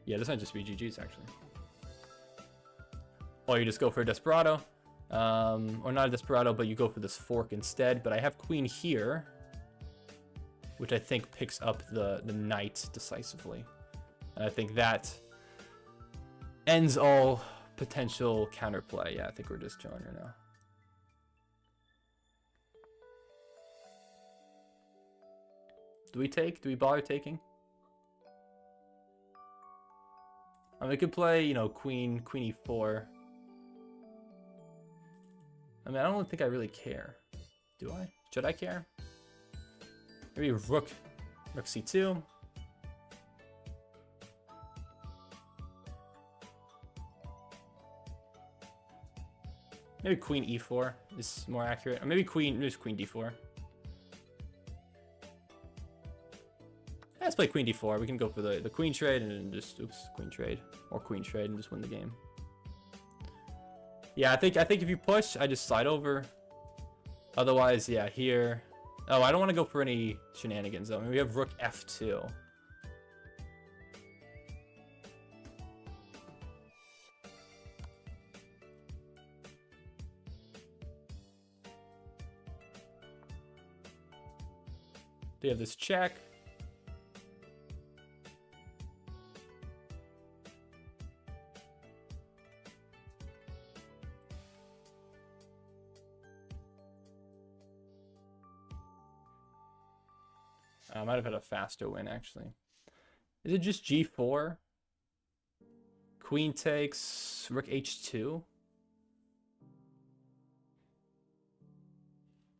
Yeah, this might just be GG's, actually. Or you just go for a desperado. Or not a desperado, but you go for this fork instead. But I have queen here, which I think picks up the knight decisively. And I think that ends all potential counterplay. Yeah, I think we're just chilling here now. Do we take? Do we bother taking? I mean, we could play, you know, queen e4. I mean, I don't think I really care. Do I? Should I care? Maybe rook c2. Maybe queen e4 is more accurate. Or maybe just queen d4. Let's play queen d4. We can go for the queen trade and then just queen trade or queen trade and just win the game. Yeah, I think if you push, I just slide over. Otherwise, yeah, here. Oh, I don't want to go for any shenanigans though. I mean, we have rook f2. They have this check. I might have had a faster win, actually. Is it just g4? Queen takes, rook h2?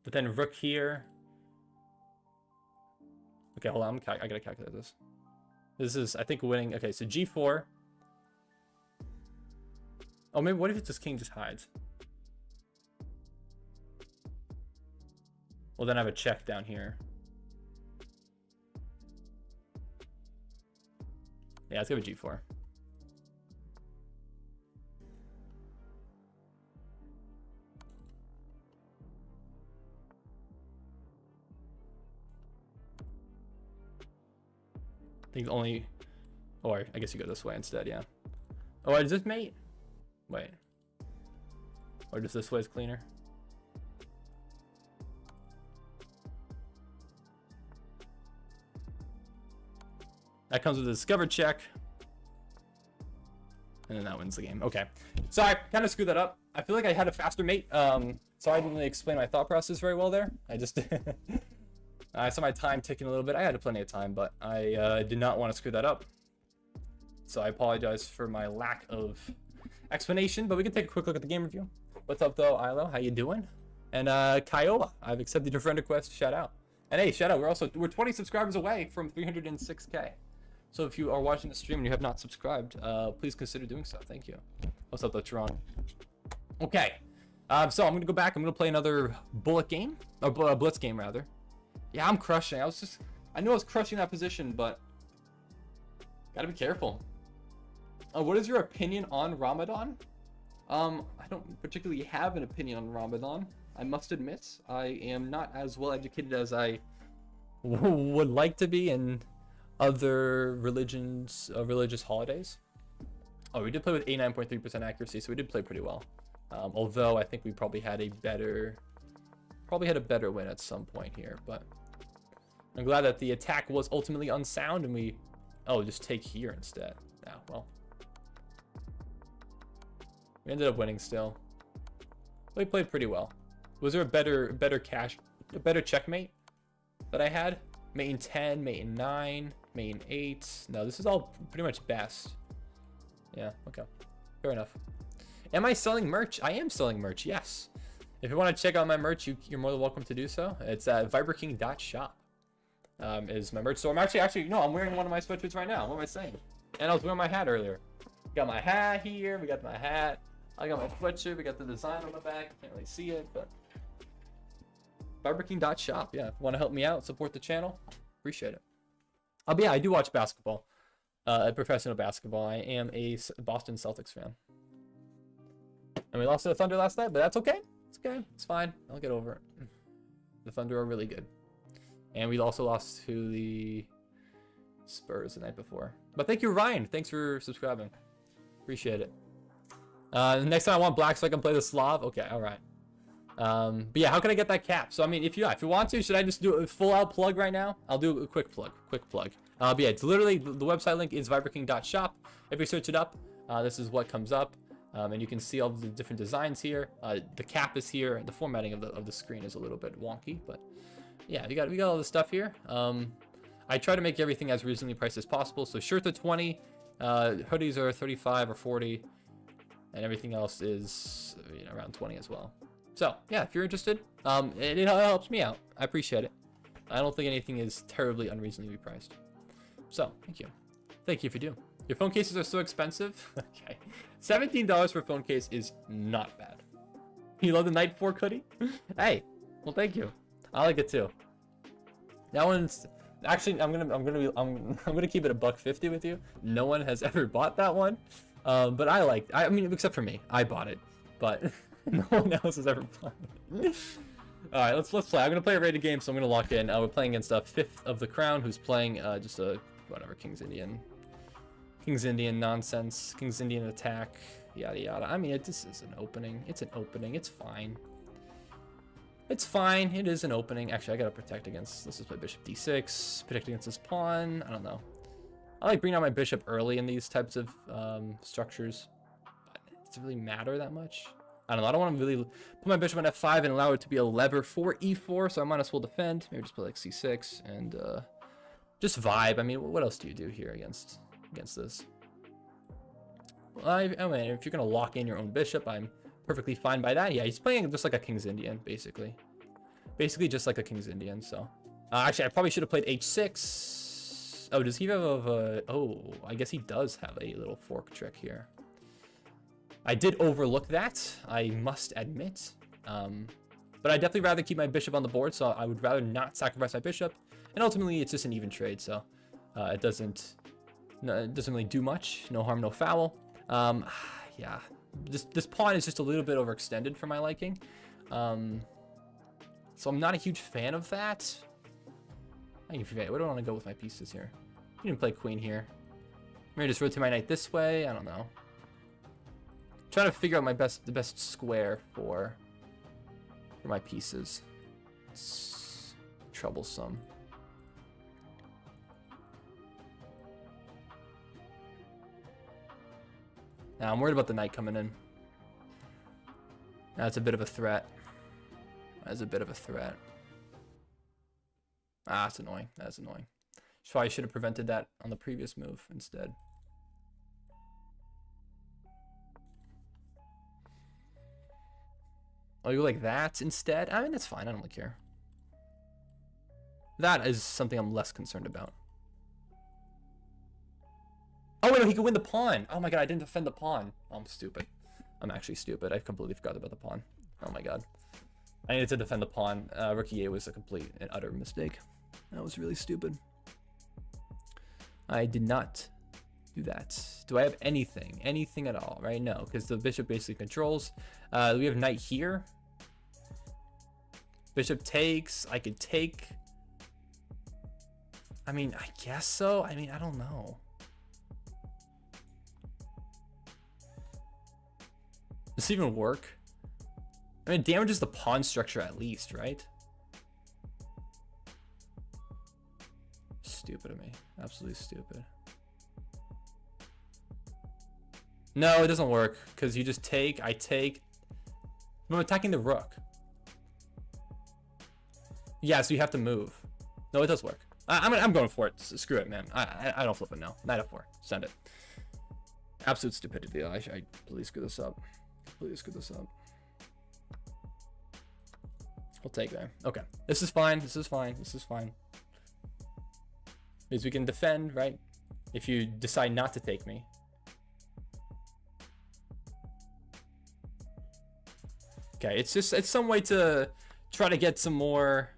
But then rook here. Okay, hold on. I gotta calculate this. This is, I think, winning. Okay, so g4. Oh, maybe what if it's this king just hides? Well, then I have a check down here. Yeah, let's go with g4. I think only, or I guess you go this way instead, yeah. Oh, is this mate? Wait. Or just this way is cleaner? That comes with a discover check. And then that wins the game. Okay. Sorry, kind of screwed that up. I feel like I had a faster mate. Sorry I didn't really explain my thought process very well there. I just... I saw my time ticking a little bit. I had plenty of time, but I did not want to screw that up. So I apologize for my lack of explanation, but we can take a quick look at the game review. What's up, though, Ilo? How you doing? And Kiowa, I've accepted your friend request. Shout out. And hey, shout out. We're 20 subscribers away from 306K. So if you are watching the stream and you have not subscribed, please consider doing so. Thank you. What's up, though, Toronto? Okay. So I'm going to go back. I'm going to play another bullet game. Or blitz game, rather. Yeah, I'm crushing. I knew I was crushing that position, but gotta be careful. What is your opinion on Ramadan? I don't particularly have an opinion on Ramadan. I must admit, I am not as well educated as I would like to be in other religions, religious holidays. Oh, we did play with 89.3% accuracy, so we did play pretty well. Although I think we probably had a better win at some point here, but I'm glad that the attack was ultimately unsound and we just take here instead. Yeah, well, we ended up winning still. We played pretty well. Was there a better checkmate that I had? Mate in 10, mate in 9, mate in 8. No, this is all pretty much best. Yeah, okay, fair enough. Am I selling merch? I am selling merch, yes. If you want to check out my merch, you're more than welcome to do so. It's at viberking.shop. Is my merch store. I'm actually, no, I'm wearing one of my sweatshirts right now. What am I saying? And I was wearing my hat earlier. Got my hat here. We got my hat. I got my sweatshirt. We got the design on the back. Can't really see it, but viberking.shop. Yeah, if you want to help me out, support the channel, appreciate it. But yeah, I do watch basketball, professional basketball. I am a Boston Celtics fan. And we lost to the Thunder last night, but that's okay. It's okay. It's fine. I'll get over it. The Thunder are really good. And we also lost to the Spurs the night before. But thank you, Ryan. Thanks for subscribing. Appreciate it. Next time I want black so I can play the Slav. Okay, all right. But yeah, how can I get that cap? So I mean, if you want to, should I just do a full out plug right now? I'll do a quick plug. But yeah, it's literally the website link is viberking.shop. If you search it up, this is what comes up. And you can see all the different designs here. The cap is here. The formatting of the screen is a little bit wonky, but yeah, we got all the stuff here. I try to make everything as reasonably priced as possible. So shirts are 20, hoodies are 35 or 40, and everything else is around 20 as well. So yeah, if you're interested, it helps me out. I appreciate it. I don't think anything is terribly unreasonably priced. So thank you if you do. Your phone cases are so expensive. Okay, $17 for a phone case is not bad. You love the Night Fork hoodie? Hey, well, thank you. I like it too. That one's actually I'm gonna keep it $150 with you. No one has ever bought that one, but I mean, except for me, I bought it, but no one else has ever bought it. All right, let's play. I'm gonna play a rated game, so I'm gonna lock in. We're playing against Fifth of the Crown, who's playing just a whatever King's Indian nonsense, King's Indian attack, yada yada. I mean, this is an opening. It's an opening. It's fine. It's fine. It is an opening. Actually, I gotta protect against. Let's just play Bishop D6. Protect against this pawn. I don't know. I like bringing out my bishop early in these types of structures. But does it really matter that much? I don't know. I don't want to really put my bishop on F5 and allow it to be a lever for E4. So I might as well defend. Maybe just play like C6 and just vibe. I mean, what else do you do here against this? Well, I mean, if you're gonna lock in your own bishop, I'm perfectly fine by that. Yeah, he's playing just like a King's Indian, basically just like a King's Indian. So actually, I probably should have played H6. Oh, does he have a oh, I guess he does have a little fork trick here. I did overlook that, I must admit. But I'd definitely rather keep my bishop on the board, so I would rather not sacrifice my bishop. And ultimately, it's just an even trade, so it doesn't really do much. No harm, no foul. Yeah, this pawn is just a little bit overextended for my liking. So I'm not a huge fan of that. Where do I want to go with my pieces here? You didn't play queen here. Maybe just rotate my knight this way. I don't know. Trying to figure out the best square for my pieces. It's troublesome. Now I'm worried about the knight coming in. That's a bit of a threat. That's a bit of a threat. Ah, that's annoying. That's annoying. Probably should have prevented that on the previous move instead. Oh, you go like that instead? I mean, that's fine. I don't really care. That is something I'm less concerned about. Oh, wait, no, he could win the pawn. Oh my god, I didn't defend the pawn. Oh, I'm stupid. I'm actually stupid. I completely forgot about the pawn. Oh my god. I needed to defend the pawn. Rookie A was a complete and utter mistake. That was really stupid. I did not do that. Do I have anything? Anything at all? Right? No, because the bishop basically controls. We have knight here. Bishop takes. I could take. I mean, I guess so. I mean, I don't know. Does this even work? I mean, it damages the pawn structure at least, right? Stupid of me. Absolutely stupid. No, it doesn't work because you just take. I take. I'm attacking the rook. Yeah, so you have to move. No, it does work. I'm going for it. Screw it, man. I don't flip it now. Knight f4. Send it. Absolute stupidity. I completely screw this up. Completely screw this up. We'll take that. Okay. This is fine. This is fine. This is fine. Because we can defend, right? If you decide not to take me. Okay, it's some way to try to get some more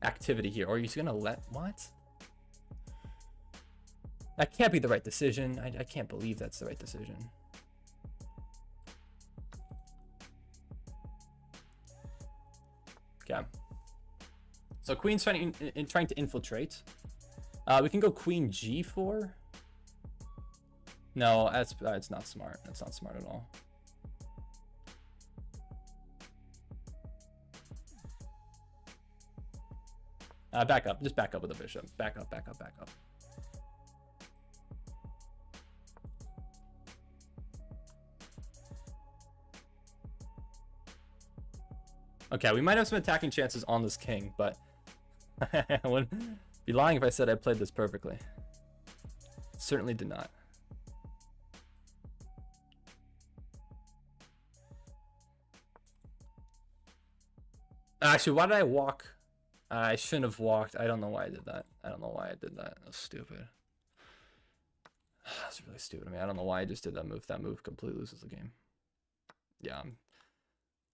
activity here. Or are you gonna let what? That can't be the right decision. I can't believe that's the right decision. Okay. So queen's trying to infiltrate. We can go queen g4. No, it's not smart. That's not smart at all. Back up. Just back up with the bishop. Back up, back up, back up. Okay, we might have some attacking chances on this king, but I wouldn't be lying if I said I played this perfectly. Certainly did not. Actually, why did I walk? I shouldn't have walked. I don't know why I did that. I don't know why I did that. That was stupid. That's really stupid of me. I don't know why I just did that move. That move completely loses the game. Yeah,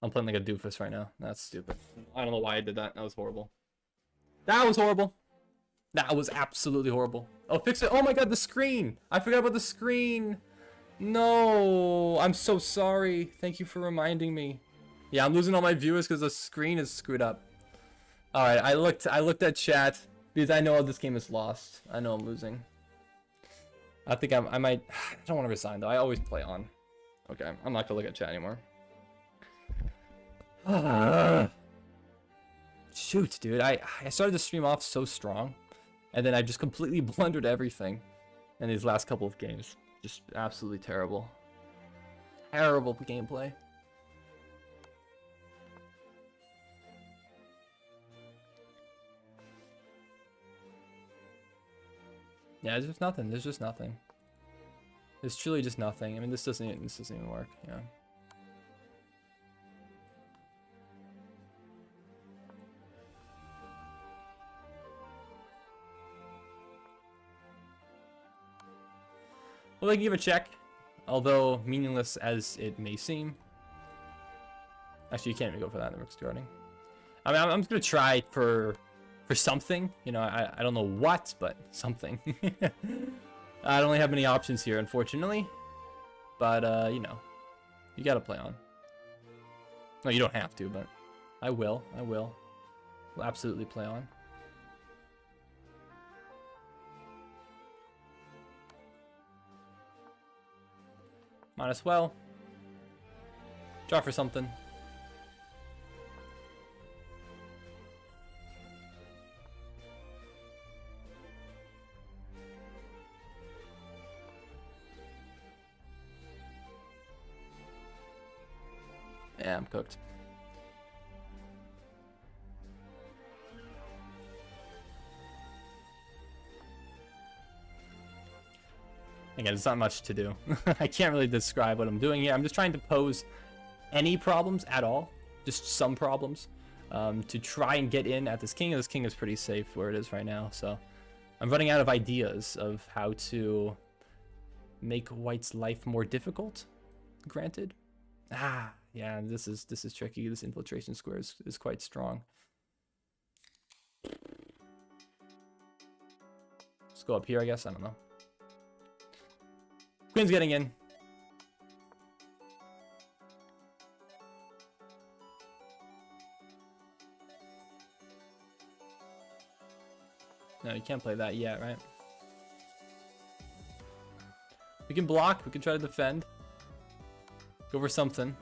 I'm playing like a doofus right now. That's stupid. I don't know why I did that. That was horrible. That was horrible. That was absolutely horrible. Oh, fix it. Oh my god, the screen. I forgot about the screen. No, I'm so sorry. Thank you for reminding me. Yeah, I'm losing all my viewers because the screen is screwed up. All right, I looked at chat because I know this game is lost. I know I'm losing. I think I might. I don't want to resign though. I always play on. Okay, I'm not gonna look at chat anymore. Shoot, dude. I started the stream off so strong, and then I just completely blundered everything in these last couple of games. Just absolutely terrible. Terrible gameplay. Yeah, there's just nothing. There's just nothing. There's truly just nothing. I mean, this doesn't even work. Yeah. Well, they can give a check. although meaningless as it may seem. Actually, you can't even go for that in the Rook's Guarding. I mean, I'm just gonna try for something. You know, I don't know what, but something. I don't really have many options here, unfortunately. But you know, you gotta play on. No, you don't have to, but I will. We'll absolutely play on. Might as well. Draw for something. Yeah, I'm cooked. Again, it's not much to do. I can't really describe what I'm doing here. I'm just trying to pose any problems at all. Just some problems. To try and get in at this king. This king is pretty safe where it is right now. So I'm running out of ideas of how to make white's life more difficult. Granted. Yeah, this is tricky. This infiltration square is quite strong. Let's go up here, I guess. I don't know. Queen's getting in. No, you can't play that yet, right? We can block. We can try to defend. Go for something.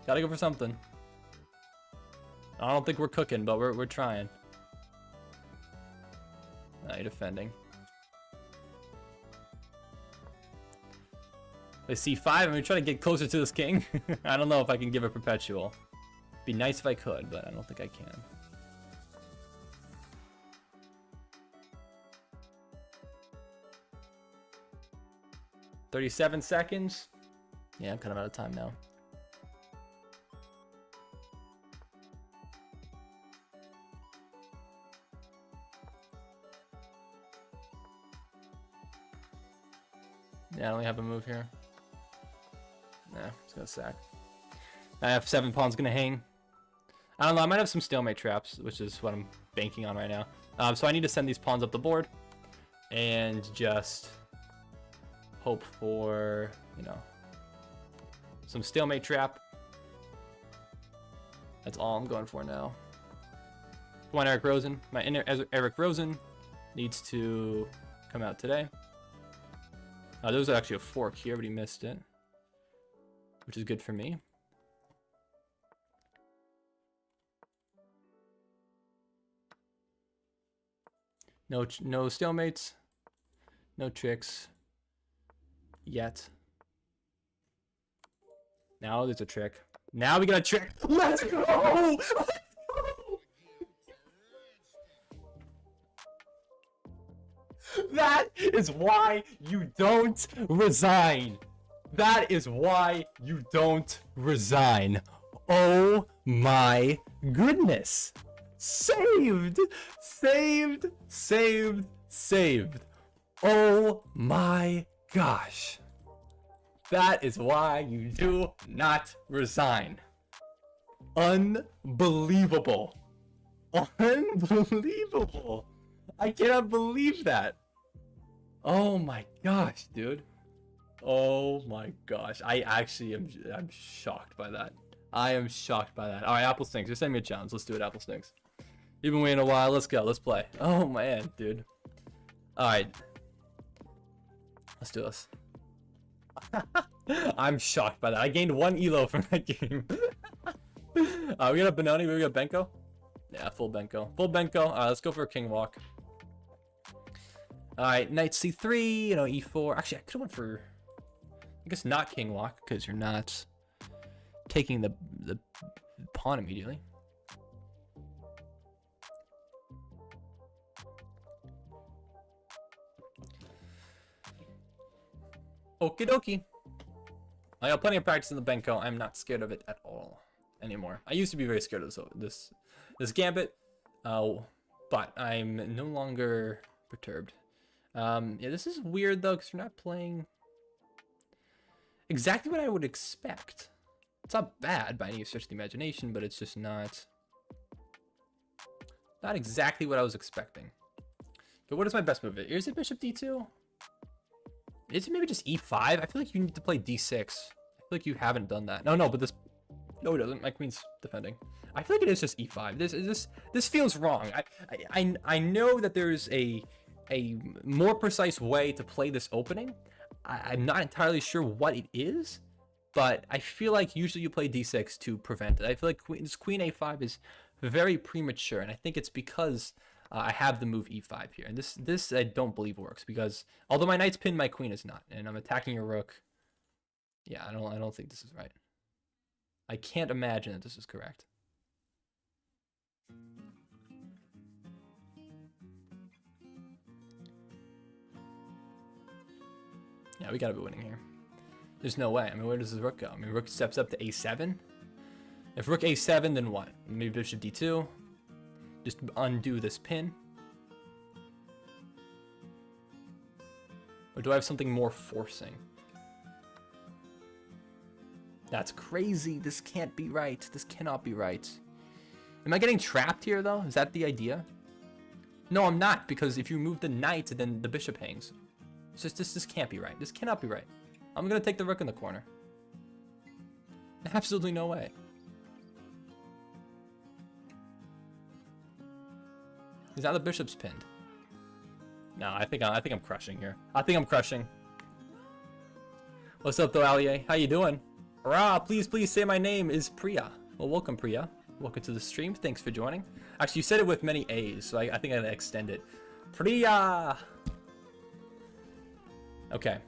Gotta go for something. I don't think we're cooking, but we're trying. You're defending. Play c5. I'm gonna try to get closer to this king. I don't know if I can give a perpetual. Be nice if I could, but I don't think I can. "37 seconds. Yeah, I'm kind of out of time now. Yeah, I only have a move here. Nah, it's gonna sack. I have 7 pawns gonna hang. I don't know, I might have some stalemate traps, which is what I'm banking on right now. So I need to send these pawns up the board and just hope for, you know, some stalemate trap. That's all I'm going for now. Come on, Eric Rosen. My inner Eric Rosen needs to come out today. There was actually a fork here, but he missed it, which is good for me. No stalemates, no tricks yet. Now there's a trick. Now we got a trick. Let's go! That is why you don't resign. That is why you don't resign. Oh my goodness. Saved! Saved! Saved! Saved! Oh my gosh. That is why you do not resign. Unbelievable. Unbelievable. I cannot believe that. Oh my gosh, dude. Oh my gosh. I'm shocked by that. I am shocked by that. All right, Apple Stinks. Just send me a challenge. Let's do it, Apple Stinks. You've been waiting a while. Let's go. Let's play. Oh man, dude. All right. Let's do this. I'm shocked by that. I gained 1 elo from that game. We got a Benoni. We got Benko. Yeah, full Benko. Full Benko. All right, let's go for a king walk. All right, knight c3. You know, e4. Actually, I could have went for, I guess, not king walk because you're not taking the pawn immediately. Okie dokie. I got plenty of practice in the Benko. I'm not scared of it at all anymore. I used to be very scared of this gambit, but I'm no longer perturbed. Yeah, this is weird though, because you're not playing. Exactly what I would expect. It's not bad by any stretch of the imagination, but it's just not exactly what I was expecting. But what is my best move? Is it bishop d2? Is it maybe just e5? I feel like you need to play d6. I feel like you haven't done that. No, but this... No, it doesn't. My queen's defending. I feel like it is just e5. This feels wrong. I know that there's a more precise way to play this opening. I'm not entirely sure what it is, but I feel like usually you play d6 to prevent it. I feel like this queen a5 is very premature, and I think it's because I have the move e5 here. And this I don't believe works, because although my knight's pinned, my queen is not, and I'm attacking your rook. Yeah, I don't think this is right. I can't imagine that this is correct. Yeah, we gotta be winning here. There's no way. I mean, where does this rook go? I mean, rook steps up to a7. If rook a7, then what? Maybe bishop d2. Just undo this pin. Or do I have something more forcing? That's crazy. This can't be right. This cannot be right. Am I getting trapped here, though? Is that the idea? No, I'm not, because if you move the knight, then the bishop hangs. It's just, this can't be right. This cannot be right. I'm going to take the rook in the corner. Absolutely no way. Because now the bishop's pinned. No, I think I'm crushing here. I think I'm crushing. What's up, though, Allier? How you doing? Hurrah! Please say my name is Priya. Well, welcome, Priya. Welcome to the stream. Thanks for joining. Actually, you said it with many A's, so I think I'm gonna extend it. Priya. Okay.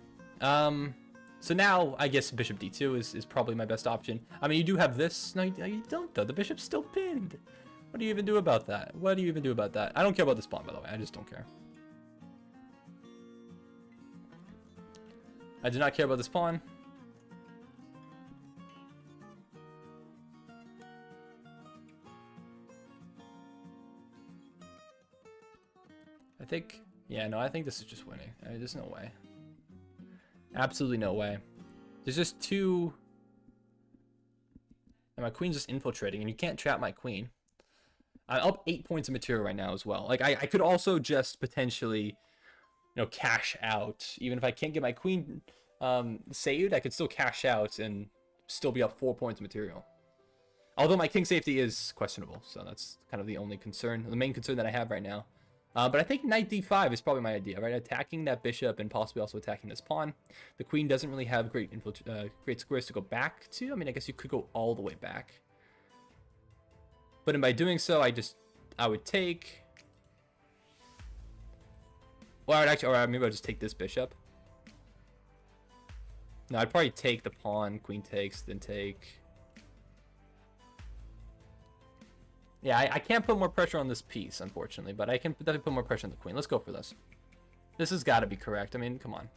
So now I guess bishop d2 is probably my best option. I mean, you do have this. No, you don't though. The bishop's still pinned. What do you even do about that? What do you even do about that? I don't care about this pawn, by the way. I just don't care. I do not care about this pawn. I think, yeah, no, I think this is just winning. I mean, there's no way. Absolutely no way. There's just two... And my queen's just infiltrating, and you can't trap my queen. I'm up 8 points of material right now as well. Like, I could also just potentially, you know, cash out. Even if I can't get my queen saved, I could still cash out and still be up 4 points of material. Although my king safety is questionable, so that's kind of the only concern, the main concern that I have right now. But I think knight d5 is probably my idea, right? Attacking that bishop and possibly also attacking this pawn. The queen doesn't really have great squares to go back to. I mean, I guess you could go all the way back. But by doing so, I would take... Well, I would actually, or maybe I'll just take this bishop. No, I'd probably take the pawn, queen takes, then take... Yeah, I can't put more pressure on this piece, unfortunately, but I can definitely put more pressure on the queen. Let's go for this. This has got to be correct. I mean, come on.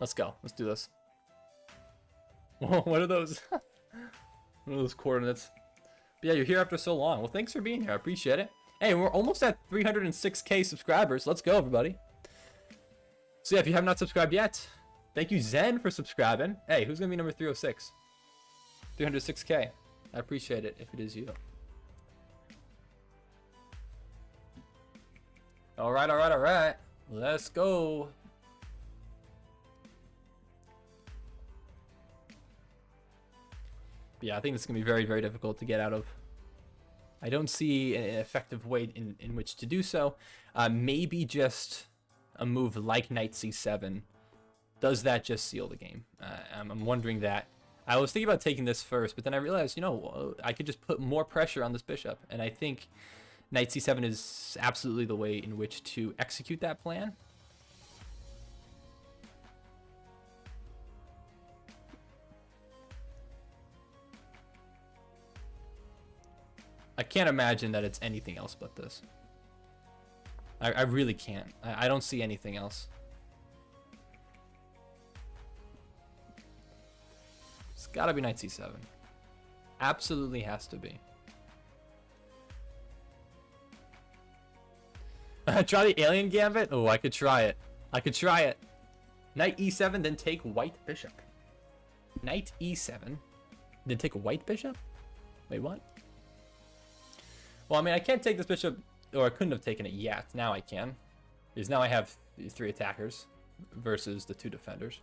Let's go. Let's do this. What are those? What are those coordinates? But yeah, you're here after so long. Well, thanks for being here. I appreciate it. Hey, we're almost at 306k subscribers. Let's go, everybody. So yeah, if you have not subscribed yet, thank you, Zen, for subscribing. Hey, who's going to be number 306? 306k. I appreciate it if it is you. All right. Let's go. Yeah, I think it's going to be very, very difficult to get out of. I don't see an effective way in which to do so. Maybe just a move like knight c7. Does that just seal the game? I'm wondering that. I was thinking about taking this first, but then I realized, you know, I could just put more pressure on this bishop. And I think knight c7 is absolutely the way in which to execute that plan. I can't imagine that it's anything else but this. I really can't. I don't see anything else. It's gotta be knight c7. Absolutely has to be. Try the alien gambit? Oh, I could try it. I could try it. Knight e7, then take white bishop. Knight e7, then take a white bishop? Wait, what? Well, I mean, I can't take this bishop, or I couldn't have taken it yet. Now I can. Because now I have 3 attackers versus the 2 defenders.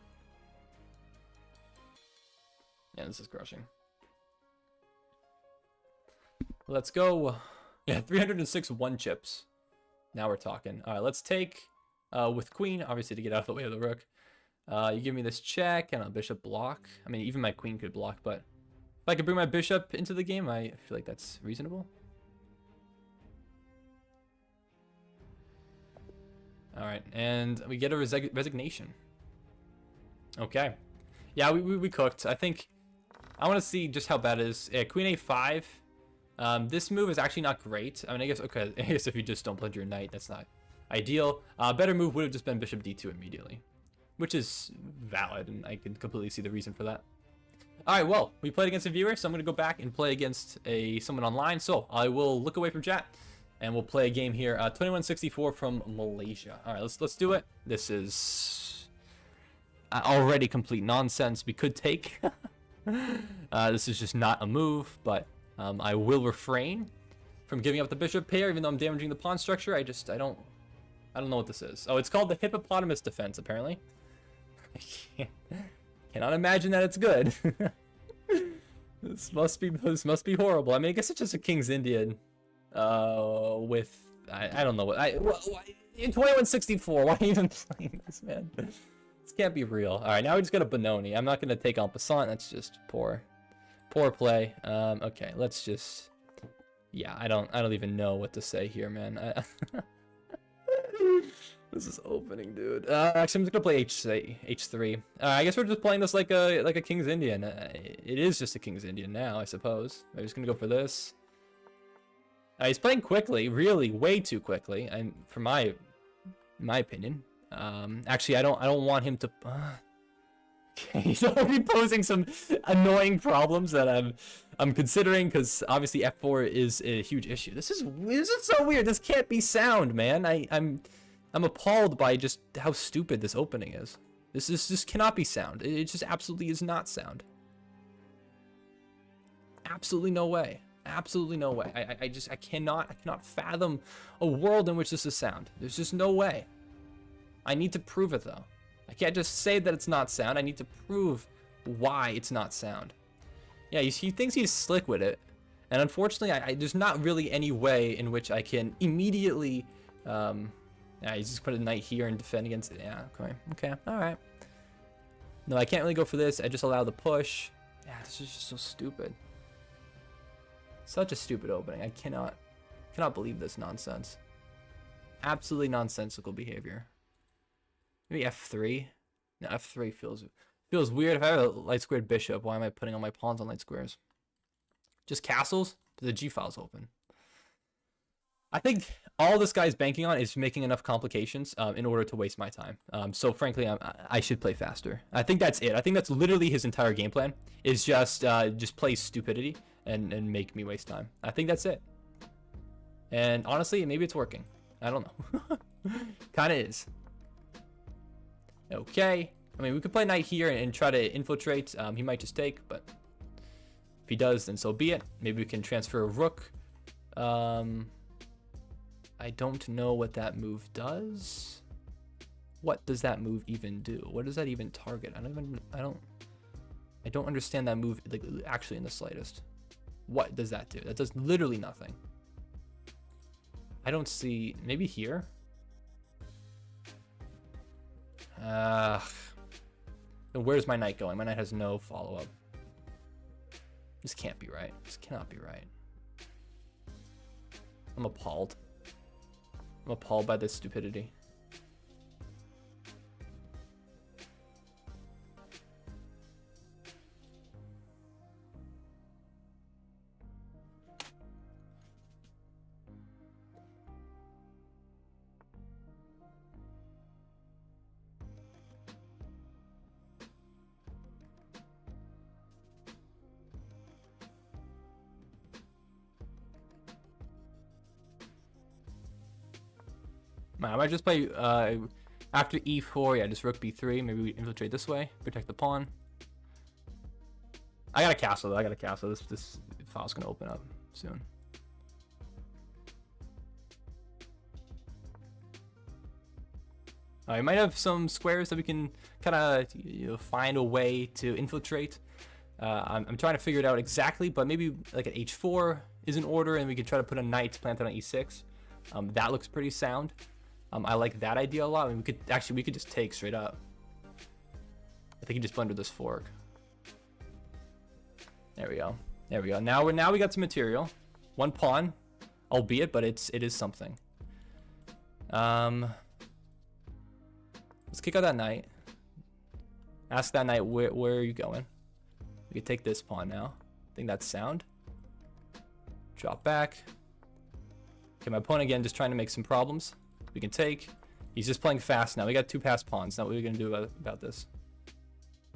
Yeah, this is crushing. Let's go. Yeah, 306 one chips. Now we're talking. All right, let's take with queen, obviously, to get out of the way of the rook. You give me this check and a bishop block. I mean, even my queen could block, but if I could bring my bishop into the game, I feel like that's reasonable. All right, and we get a resignation. Okay. Yeah, we cooked. I think I want to see just how bad it is. Yeah, queen a5. This move is actually not great. I mean, I guess, okay, I guess if you just don't blend your knight, that's not ideal. Better move would have just been bishop d2 immediately, which is valid, and I can completely see the reason for that. All right, well, we played against a viewer, so I'm going to go back and play against someone online. So I will look away from chat, and we'll play a game here. 2164 from Malaysia. All right, let's do it. This is already complete nonsense. We could take. This is just not a move, but I will refrain from giving up the bishop pair, even though I'm damaging the pawn structure. I don't know what this is. Oh, it's called the hippopotamus defense, apparently. I cannot imagine that it's good. This must be horrible. I mean, I guess it's just a King's Indian with I don't know what in 2164. Why even playing this, man? This can't be real. All right, now we just got a Benoni. I'm not gonna take en passant. That's just poor play. Okay, let's just. Yeah, I don't even know what to say here, man. This is opening, dude. Actually, I'm just gonna play h3. I guess we're just playing this like a King's Indian. It is just a King's Indian now, I suppose. I'm just gonna go for this. He's playing quickly, really, way too quickly, and for my opinion. Actually, I don't want him to. Okay, he's already posing some annoying problems that I'm considering, because obviously f4 is a huge issue. This is so weird. This can't be sound, man. I'm appalled by just how stupid this opening is. This cannot be sound. It just absolutely is not sound. Absolutely no way. Absolutely no way. I cannot fathom a world in which this is sound. There's just no way. I need to prove it though. I can't just say that it's not sound. I need to prove why it's not sound. Yeah, he thinks he's slick with it, and unfortunately, there's not really any way in which I can immediately. Yeah, he's just put a knight here and defend against it. Yeah, okay, all right. No, I can't really go for this. I just allow the push. Yeah, this is just so stupid. Such a stupid opening. I cannot believe this nonsense. Absolutely nonsensical behavior. Maybe f3. No, f3 feels weird. If I have a light squared bishop, why am I putting all my pawns on light squares? Just castles? The g file's open. I think all this guy's banking on is making enough complications in order to waste my time. So frankly, I should play faster. I think that's it. I think that's literally his entire game plan, is just play stupidity and make me waste time. I think that's it. And honestly, maybe it's working. I don't know. Kind of is. Okay. I mean, we could play knight here and try to infiltrate. He might just take, but if he does, then so be it. Maybe we can transfer a rook. I don't know what that move does. What does that move even do? What does that even target? I don't understand that move, like, actually in the slightest. What does that do? That does literally nothing. I don't see. Maybe here. Where's my knight going? My knight has no follow-up. This can't be right. This cannot be right. I'm appalled. I'm appalled by this stupidity. I might just play After e4, yeah, just rook b3. Maybe we infiltrate this way, protect the pawn. I got a castle, though. I got a castle. This file's gonna open up soon. I might have some squares that we can kind of find a way to infiltrate. I'm trying to figure it out exactly, but maybe like an h4 is in order, and we could try to put a knight planted on e6. That looks pretty sound. I like that idea a lot. I mean, we could just take straight up. I think you just blunder this fork. There we go. There we go. Now we got some material. One pawn, albeit, but it is something. Let's kick out that knight. Ask that knight where are you going. We can take this pawn now. I think that's sound. Drop back. Okay, my opponent again just trying to make some problems. We can take. He's just playing fast now. We got 2 passed pawns. Now what are we gonna do about this?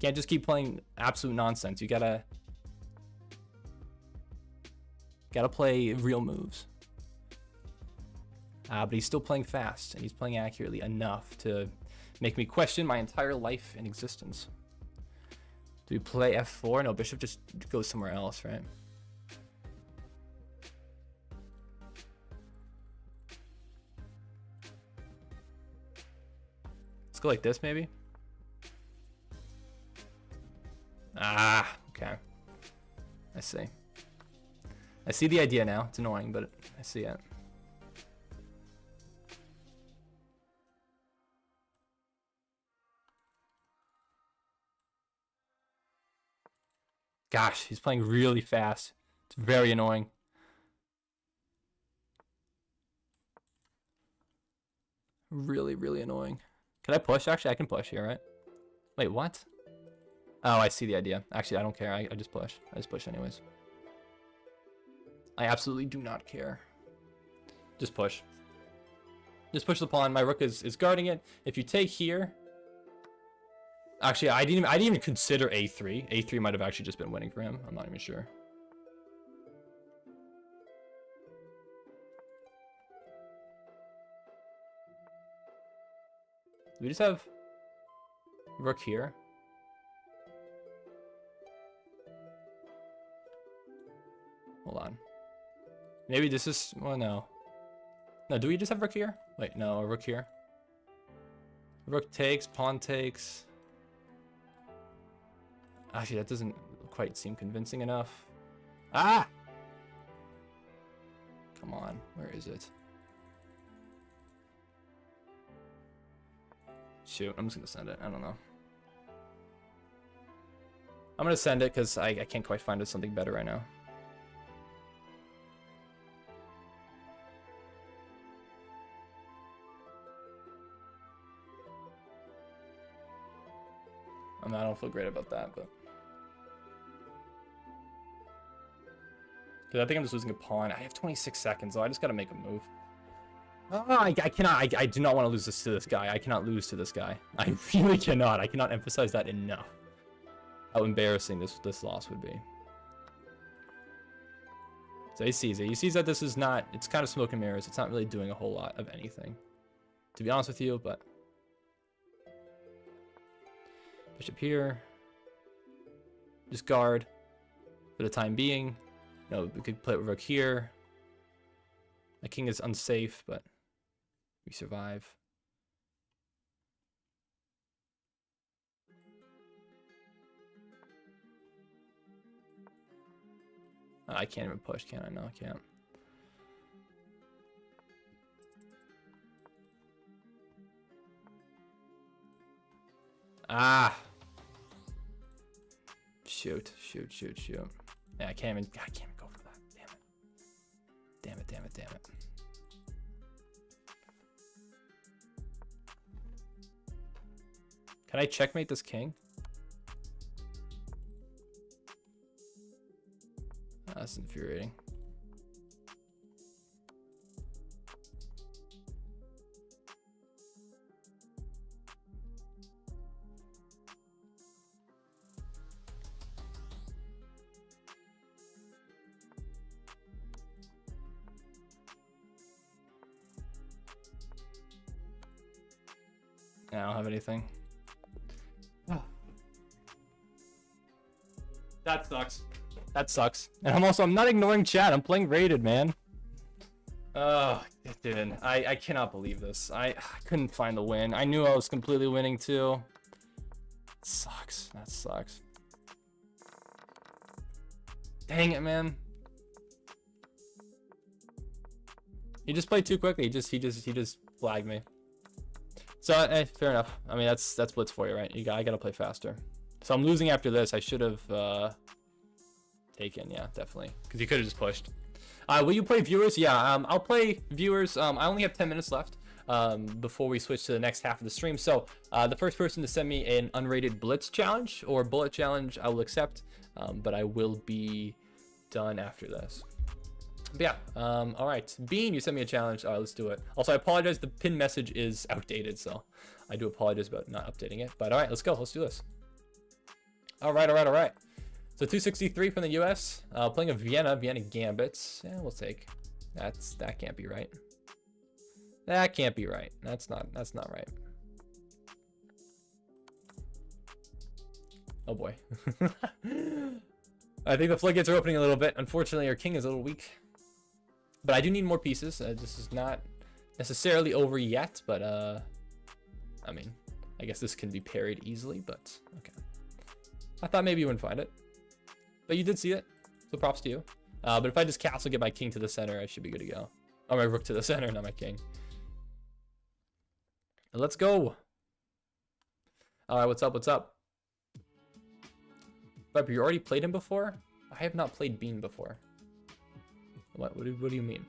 Can't just keep playing absolute nonsense. You gotta play real moves. But he's still playing fast, and he's playing accurately enough to make me question my entire life and existence. Do we play f4? No, bishop just goes somewhere else, right? Let's go like this, maybe. Ah, okay. I see. I see the idea now. It's annoying, but I see it. Gosh, he's playing really fast. It's very annoying. Really, really annoying. Can I push? Actually, I can push here, right? Wait, what? Oh, I see the idea. Actually, I don't care. I just push. I just push anyways. I absolutely do not care. Just push. Just push the pawn. My rook is guarding it. If you take here... Actually, I didn't even consider a3. A3 might have actually just been winning for him. I'm not even sure. Do we just have rook here? Hold on. Maybe this is... Well, no. No, do we just have rook here? Wait, no, a rook here. Rook takes, pawn takes... Actually, that doesn't quite seem convincing enough. Ah! Come on, where is it? Shoot, I'm just gonna send it. I don't know. I'm gonna send it because I can't quite find something better right now. I don't feel great about that, but... I think I'm just losing a pawn. I have 26 seconds, though. I just gotta make a move. Oh, I cannot. I do not want to lose this to this guy. I cannot lose to this guy. I really cannot. I cannot emphasize that enough. How embarrassing this loss would be. So he sees it. He sees that this is not... It's kind of smoke and mirrors. It's not really doing a whole lot of anything. To be honest with you, but... Bishop here. Just guard. For the time being. No, we could play rook here. My king is unsafe, but we survive. I can't even push, can I? No, I can't. Ah! Shoot. Yeah, I can't even go for that. Damn it. Can I checkmate this king? That's infuriating. I don't have anything. Oh. That sucks. That sucks. And I'm not ignoring chat. I'm playing rated, man. Oh, dude. I cannot believe this. I couldn't find the win. I knew I was completely winning too. It sucks. That sucks. Dang it, man. He just played too quickly. He just flagged me. So fair enough. I mean, that's Blitz for you, right? I gotta play faster. So I'm losing after this. I should have taken, yeah, definitely, because you could have just pushed. Will you play viewers? Yeah, I'll play viewers. I only have 10 minutes left before we switch to the next half of the stream. So the first person to send me an unrated Blitz challenge or bullet challenge, I will accept. But I will be done after this. But yeah, all right. Bean, you sent me a challenge. All right, let's do it. Also, I apologize. The pin message is outdated, so I do apologize about not updating it. But all right, let's go. Let's do this. All right. So 263 from the US. Playing a Vienna Gambits. Yeah, we'll take. That can't be right. That can't be right. That's not right. Oh boy. I think the floodgates are opening a little bit. Unfortunately, our king is a little weak. But I do need more pieces. This is not necessarily over yet, but I mean, I guess this can be parried easily, but okay. I thought maybe you wouldn't find it. But you did see it, so props to you. But if I just castle, get my king to the center, I should be good to go. Or my rook to the center, not my king. Let's go. All right, what's up? What's up? Viper, you already played him before? I have not played Bean before. What do you mean?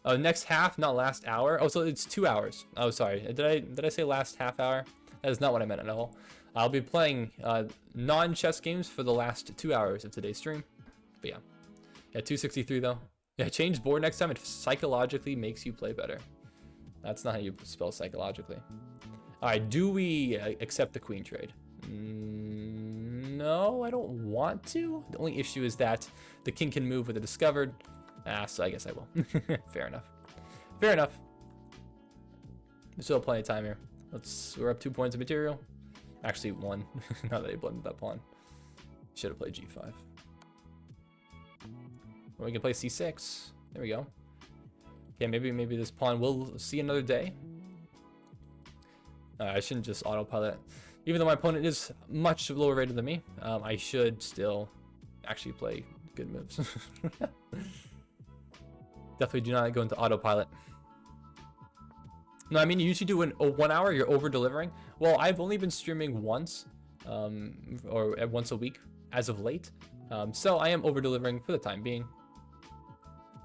Oh, next half, not last hour. Oh, so it's 2 hours. Oh, sorry. Did I say last half hour? That is not what I meant at all. I'll be playing non-chess games for the last 2 hours of today's stream. But yeah. Yeah, 263 though. Yeah, change board next time. It psychologically makes you play better. That's not how you spell psychologically. All right, do we accept the queen trade? No, I don't want to. The only issue is that the king can move with a discovered. So I guess I will. Fair enough. Fair enough. We still have plenty of time here. We're up 2 points of material. Actually, 1. Now that I blended that pawn. Should have played g5. Well, we can play c6. There we go. Yeah, maybe this pawn will see another day. I shouldn't just autopilot. Even though my opponent is much lower rated than me, I should still actually play good moves. Definitely do not go into autopilot. No, I mean, you usually do a 1 hour, you're over delivering. Well, I've only been streaming once, or once a week as of late. So I am over delivering for the time being,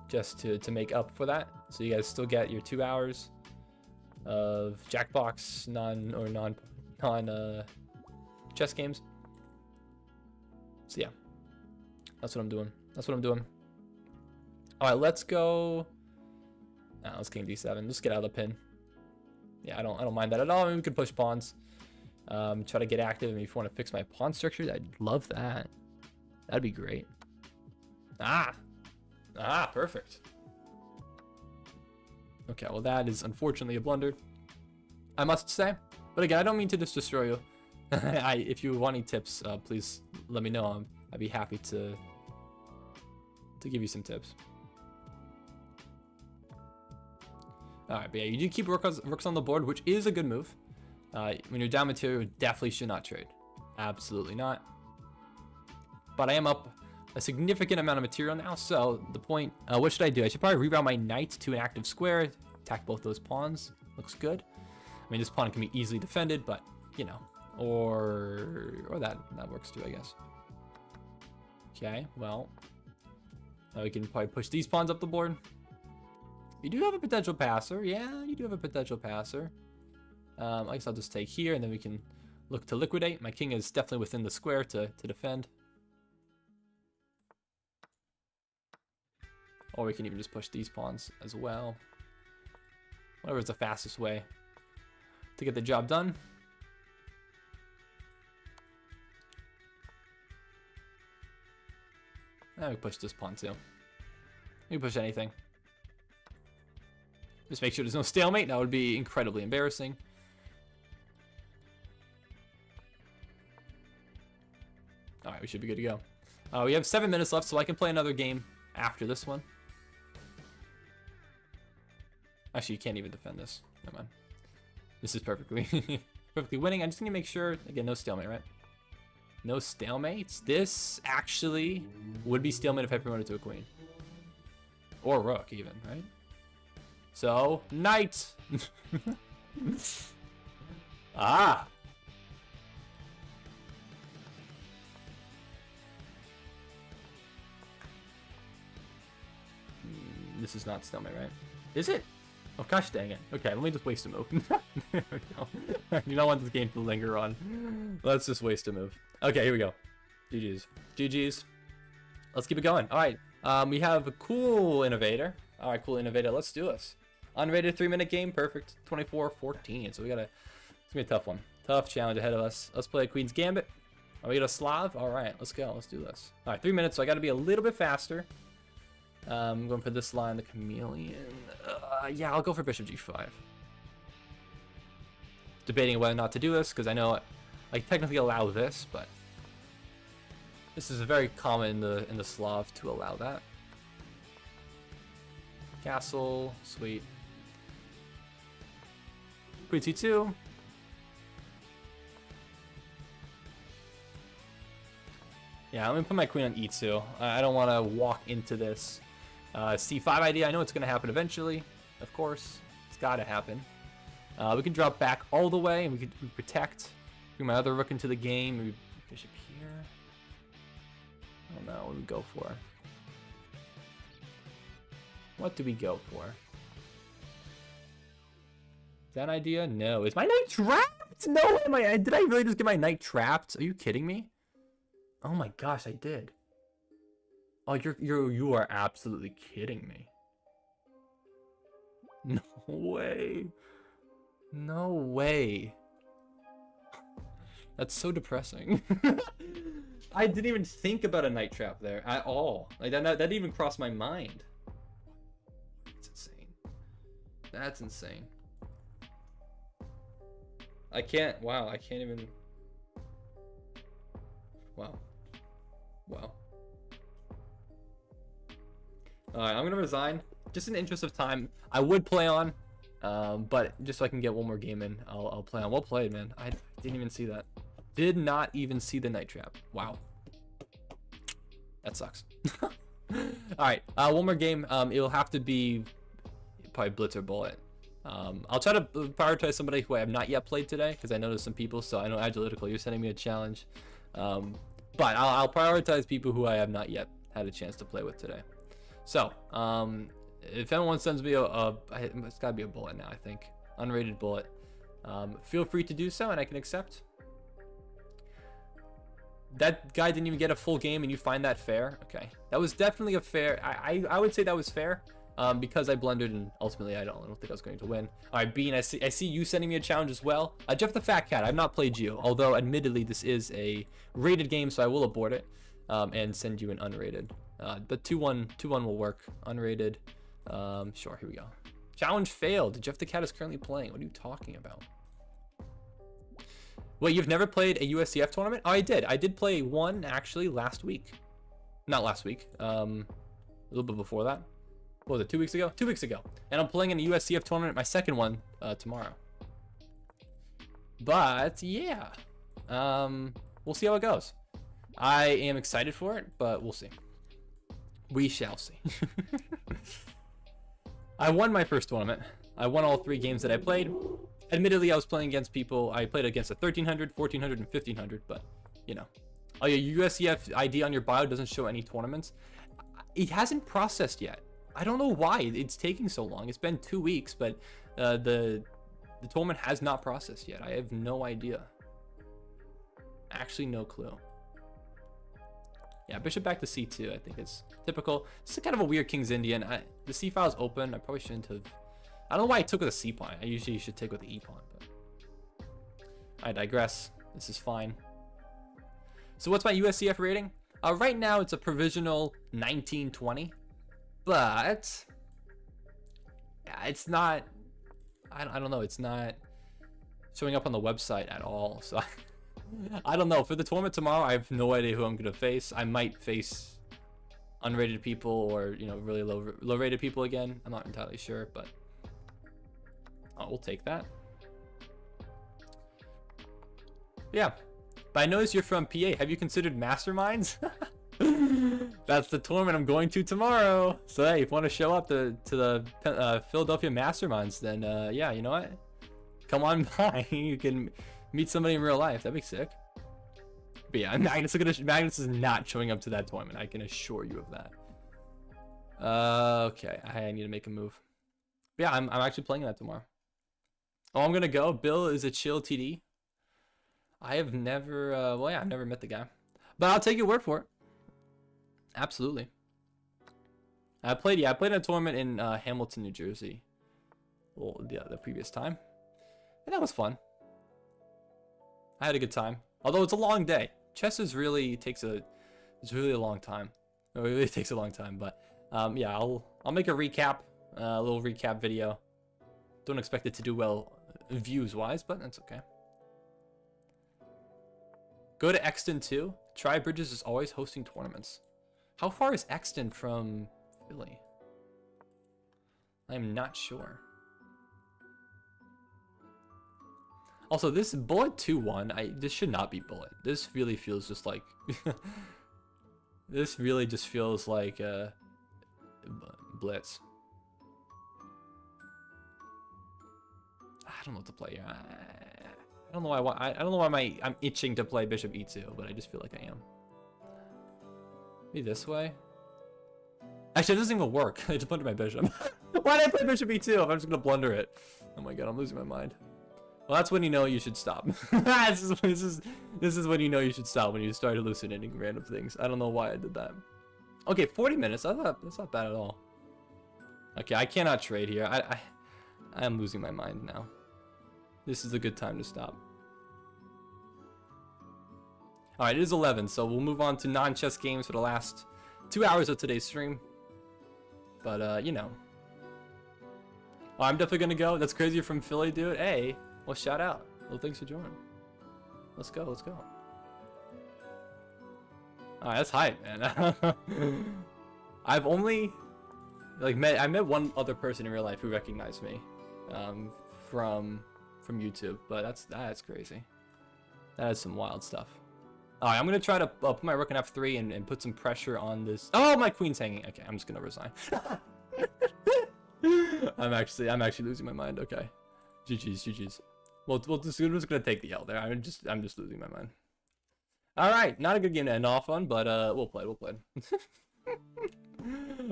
just to make up for that. So you guys still get your 2 hours of Jackbox non chess games. So yeah, that's what I'm doing. All right, let's go. Let's king d7. Just get out of the pin. Yeah, I don't mind that at all. I mean, we could push pawns. Try to get active. I mean, if you want to fix my pawn structure, I'd love that. That'd be great. Perfect. Okay, well that is unfortunately a blunder, I must say. But again, I don't mean to just destroy you. If you want any tips, please let me know. I'd be happy to give you some tips. All right, but yeah, you do keep rooks on the board, which is a good move. When you're down material, you definitely should not trade. Absolutely not. But I am up a significant amount of material now, so the point, what should I do? I should probably reroute my knight to an active square, attack both those pawns. Looks good. I mean, this pawn can be easily defended, but you know, or that works too, I guess. Okay, well, we can probably push these pawns up the board. You do have a potential passer. Yeah, you do have a potential passer. I guess I'll just take here, and then we can look to liquidate. My king is definitely within the square to defend. Or we can even just push these pawns as well. Whatever is the fastest way to get the job done. And we push this pawn too. We can push anything. Just make sure there's no stalemate. That would be incredibly embarrassing. right, we should be good to go. We have 7 minutes left, so I can play another game after this one. Actually, you can't even defend this. Never mind. This is perfectly perfectly winning. I just need to make sure, again, no stalemate, right? No stalemates. This actually would be stalemate if I promoted to a queen. Or rook, even, right? So, knight! Ah! This is not stalemate, right? Is it? Oh gosh dang it. Okay, let me just waste a move. There we go. You don't want this game to linger on. Let's just waste a move. Okay, here we go. GG's. GG's. Let's keep it going. Alright. We have a cool innovator. Alright, cool innovator. Let's do this. Unrated 3-minute game. Perfect. 24-14. So we gotta... It's gonna be a tough one. Tough challenge ahead of us. Let's play Queen's Gambit. Are we gonna Slav? Alright, let's go. Let's do this. Alright, 3 minutes, so I gotta be a little bit faster. I'm going for this line, the chameleon. Yeah, I'll go for bishop g5. Debating whether or not to do this, because I know I technically allow this, but this is very common in the Slav to allow that. Castle, sweet. Queen c2. Yeah, I'm gonna put my queen on e2. I don't want to walk into this c5 idea. I know it's gonna happen eventually, of course. It's gotta happen. We can drop back all the way, and we can protect. Bring my other rook into the game. Maybe bishop here. I don't know. What do we go for? What do we go for? Is that an idea? No. Is my knight trapped? No. Did I really just get my knight trapped? Are you kidding me? Oh my gosh, I did. Oh, you are absolutely kidding me. No way. No way. That's so depressing. I didn't even think about a knight trap there at all. Like that didn't even cross my mind. That's insane. That's insane. I can't even. Wow. Wow. Alright, I'm gonna resign. Just in the interest of time. I would play on, but just so I can get one more game in, I'll play on. Well played, man. I didn't even see that. Did not even see the knight trap. Wow. That sucks. Alright, one more game. It'll have to be probably Blitz or Bullet. I'll try to prioritize somebody who I have not yet played today, because I know there's some people, so I know Agilitical, you're sending me a challenge. But I'll prioritize people who I have not yet had a chance to play with today. So, if anyone sends me it's gotta be a bullet now, I think. Unrated bullet. Feel free to do so, and I can accept. That guy didn't even get a full game, and you find that fair? Okay. That was definitely a fair... I would say that was fair, because I blundered, and ultimately I don't think I was going to win. Alright, Bean, I see you sending me a challenge as well. Jeff the Fat Cat, I've not played you, although admittedly this is a rated game, so I will abort it, and send you an unrated. But 2-1 will work. Unrated. Sure, here we go. Challenge failed. Jeff the Cat is currently playing. What are you talking about? Wait, you've never played a USCF tournament? Oh, I did. I did play one, actually, last week. Not last week. A little bit before that. What was it, 2 weeks ago? 2 weeks ago. And I'm playing in a USCF tournament, my second one, tomorrow. But, yeah. We'll see how it goes. I am excited for it, but we'll see. We shall see. I won my first tournament. I won all 3 games that I played. Admittedly, I was playing against people. I played against a 1300, 1400, and 1500, but, you know. Oh, yeah, USCF ID on your bio doesn't show any tournaments. It hasn't processed yet. I don't know why it's taking so long. It's been 2 weeks, but the tournament has not processed yet. I have no idea. Actually, no clue. Yeah, bishop back to c2, I think it's typical. This is kind of a weird King's Indian. The c file is open. I probably shouldn't have. I don't know why I took with a c pawn. I usually should take with the e pawn, but I digress. This is fine. So what's my USCF rating? Right now it's a provisional 1920, but yeah, it's not. I don't know. It's not showing up on the website at all. So I don't know. For the tournament tomorrow, I have no idea who I'm gonna face. I might face unrated people or, you know, really low rated people again. I'm not entirely sure, but we'll take that. Yeah, but I noticed you're from PA. Have you considered Masterminds? That's the tournament I'm going to tomorrow. So hey, if you want to show up to the Philadelphia Masterminds, then yeah, you know what? Come on by. You can meet somebody in real life. That'd be sick. But yeah, Magnus is not showing up to that tournament. I can assure you of that. Okay, I need to make a move. But yeah, I'm actually playing that tomorrow. Oh, I'm gonna go. Bill is a chill TD. I have never, well, yeah, I've never met the guy, but I'll take your word for it. Absolutely. I played in a tournament in Hamilton, New Jersey. Well, the previous time, and that was fun. I had a good time. Although it's a long day. Chess is really it's really a long time. It really takes a long time. But yeah, I'll make a recap, a little recap video. Don't expect it to do well views wise, but that's okay. Go to Exton too. Tri Bridges is always hosting tournaments. How far is Exton from Philly? I'm not sure. Also, this Bullet 2-1, this should not be Bullet. This really feels just like... this really just feels like Blitz. I don't know what to play here. I don't know why I don't know why I'm itching to play Bishop E2, but I just feel like I am. Maybe this way. Actually, it doesn't even work. I just blundered my bishop. Why did I play Bishop E2 if I'm just gonna blunder it? Oh my god, I'm losing my mind. Well, that's when you know you should stop. this is when you know you should stop, when you start hallucinating random things. I don't know why I did that. Okay, 40 minutes. That's not bad at all. Okay, I cannot trade here. I am losing my mind now. This is a good time to stop. Alright, it is 11, so we'll move on to non-chess games for the last 2 hours of today's stream. But, you know. Oh, I'm definitely gonna go. That's crazy, you're from Philly, dude. Hey, well, shout out. Well, thanks for joining. Let's go, let's go. Alright, that's hype, man. I've only, like, I met one other person in real life who recognized me. From YouTube, but that's crazy. That is some wild stuff. Alright, I'm gonna try to put my rook in f3 and put some pressure on this. Oh, my queen's hanging. Okay, I'm just gonna resign. I'm actually losing my mind. Okay, GG's. Well, we're just gonna take the L there. I'm just losing my mind. Alright, not a good game to end off on, but we'll play.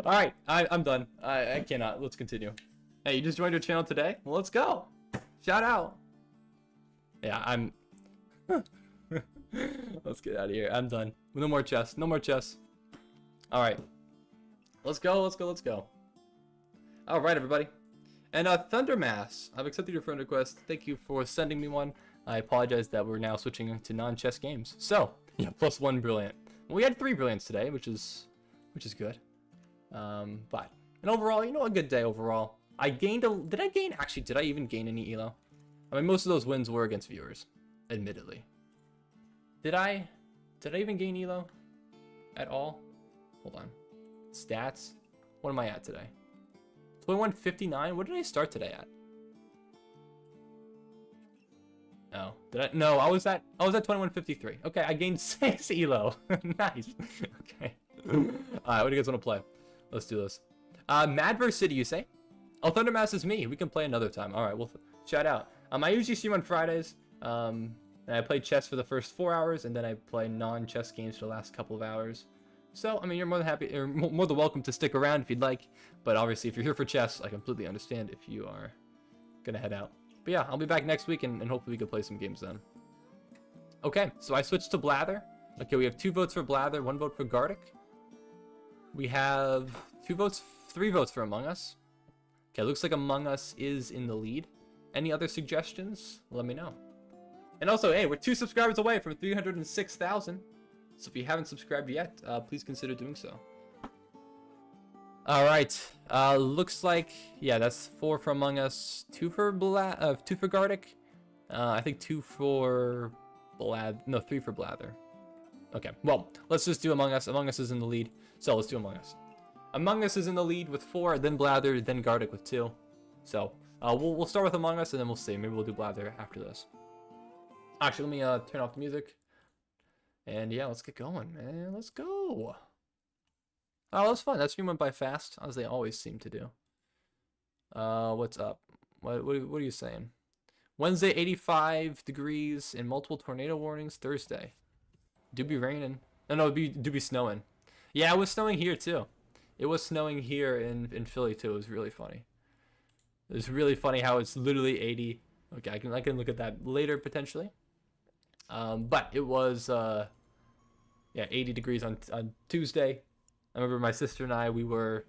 Alright, I'm done. I cannot. Let's continue. Hey, you just joined our channel today? Well, let's go. Shout out. Yeah, I'm... Let's get out of here. I'm done. No more chess. No more chess. Alright. Let's go. Alright, everybody. And Thundermass, I've accepted your friend request. Thank you for sending me one. I apologize that we're now switching to non-chess games. So, yeah, +1 brilliant. We had 3 brilliants today, which is good. But, and overall, you know, a good day overall. I gained did I even gain any elo? I mean, most of those wins were against viewers, admittedly. Did I even gain elo at all? Hold on. Stats. What am I at today? 2159. What did I start today at? Oh, did I? No, I was at 2153. Okay, I gained 6 elo. Nice. Okay. All right, what do you guys want to play? Let's do this. Madverse City, you say? Oh, Thundermass is me. We can play another time. All right, well, shout out. I usually stream on Fridays. And I play chess for the first 4 hours, and then I play non-chess games for the last couple of hours. So, I mean, you're more than welcome to stick around if you'd like. But obviously, if you're here for chess, I completely understand if you are gonna head out. But yeah, I'll be back next week, and hopefully we can play some games then. Okay, so I switched to Blather. Okay, we have 2 votes for Blather, 1 vote for Guardic. We have 3 votes for Among Us. Okay, looks like Among Us is in the lead. Any other suggestions? Let me know. And also, hey, we're 2 subscribers away from 306,000. So if you haven't subscribed yet, please consider doing so. All right, looks like, yeah, that's 4 for Among Us, 2 for 2 for Guardic. I think 2 for No, 3 for Blather. Okay, well, let's just do Among Us. Among Us is in the lead, so let's do Among Us. Among Us is in the lead with 4, then Blather, then Guardic with 2. So we'll start with Among Us, and then we'll see. Maybe we'll do Blather after this. Actually, let me turn off the music. And yeah, let's get going, man. Let's go. Oh, that was fun. That stream went by fast, as they always seem to do. What's up? What are you saying? Wednesday, 85 degrees and multiple tornado warnings. Thursday, do be raining. No, do be snowing. Yeah, it was snowing here too. It was snowing here in Philly too. It was really funny. It was really funny how it's literally 80. Okay, I can look at that later potentially. But it was yeah, 80 degrees on Tuesday. I remember my sister and I, we were,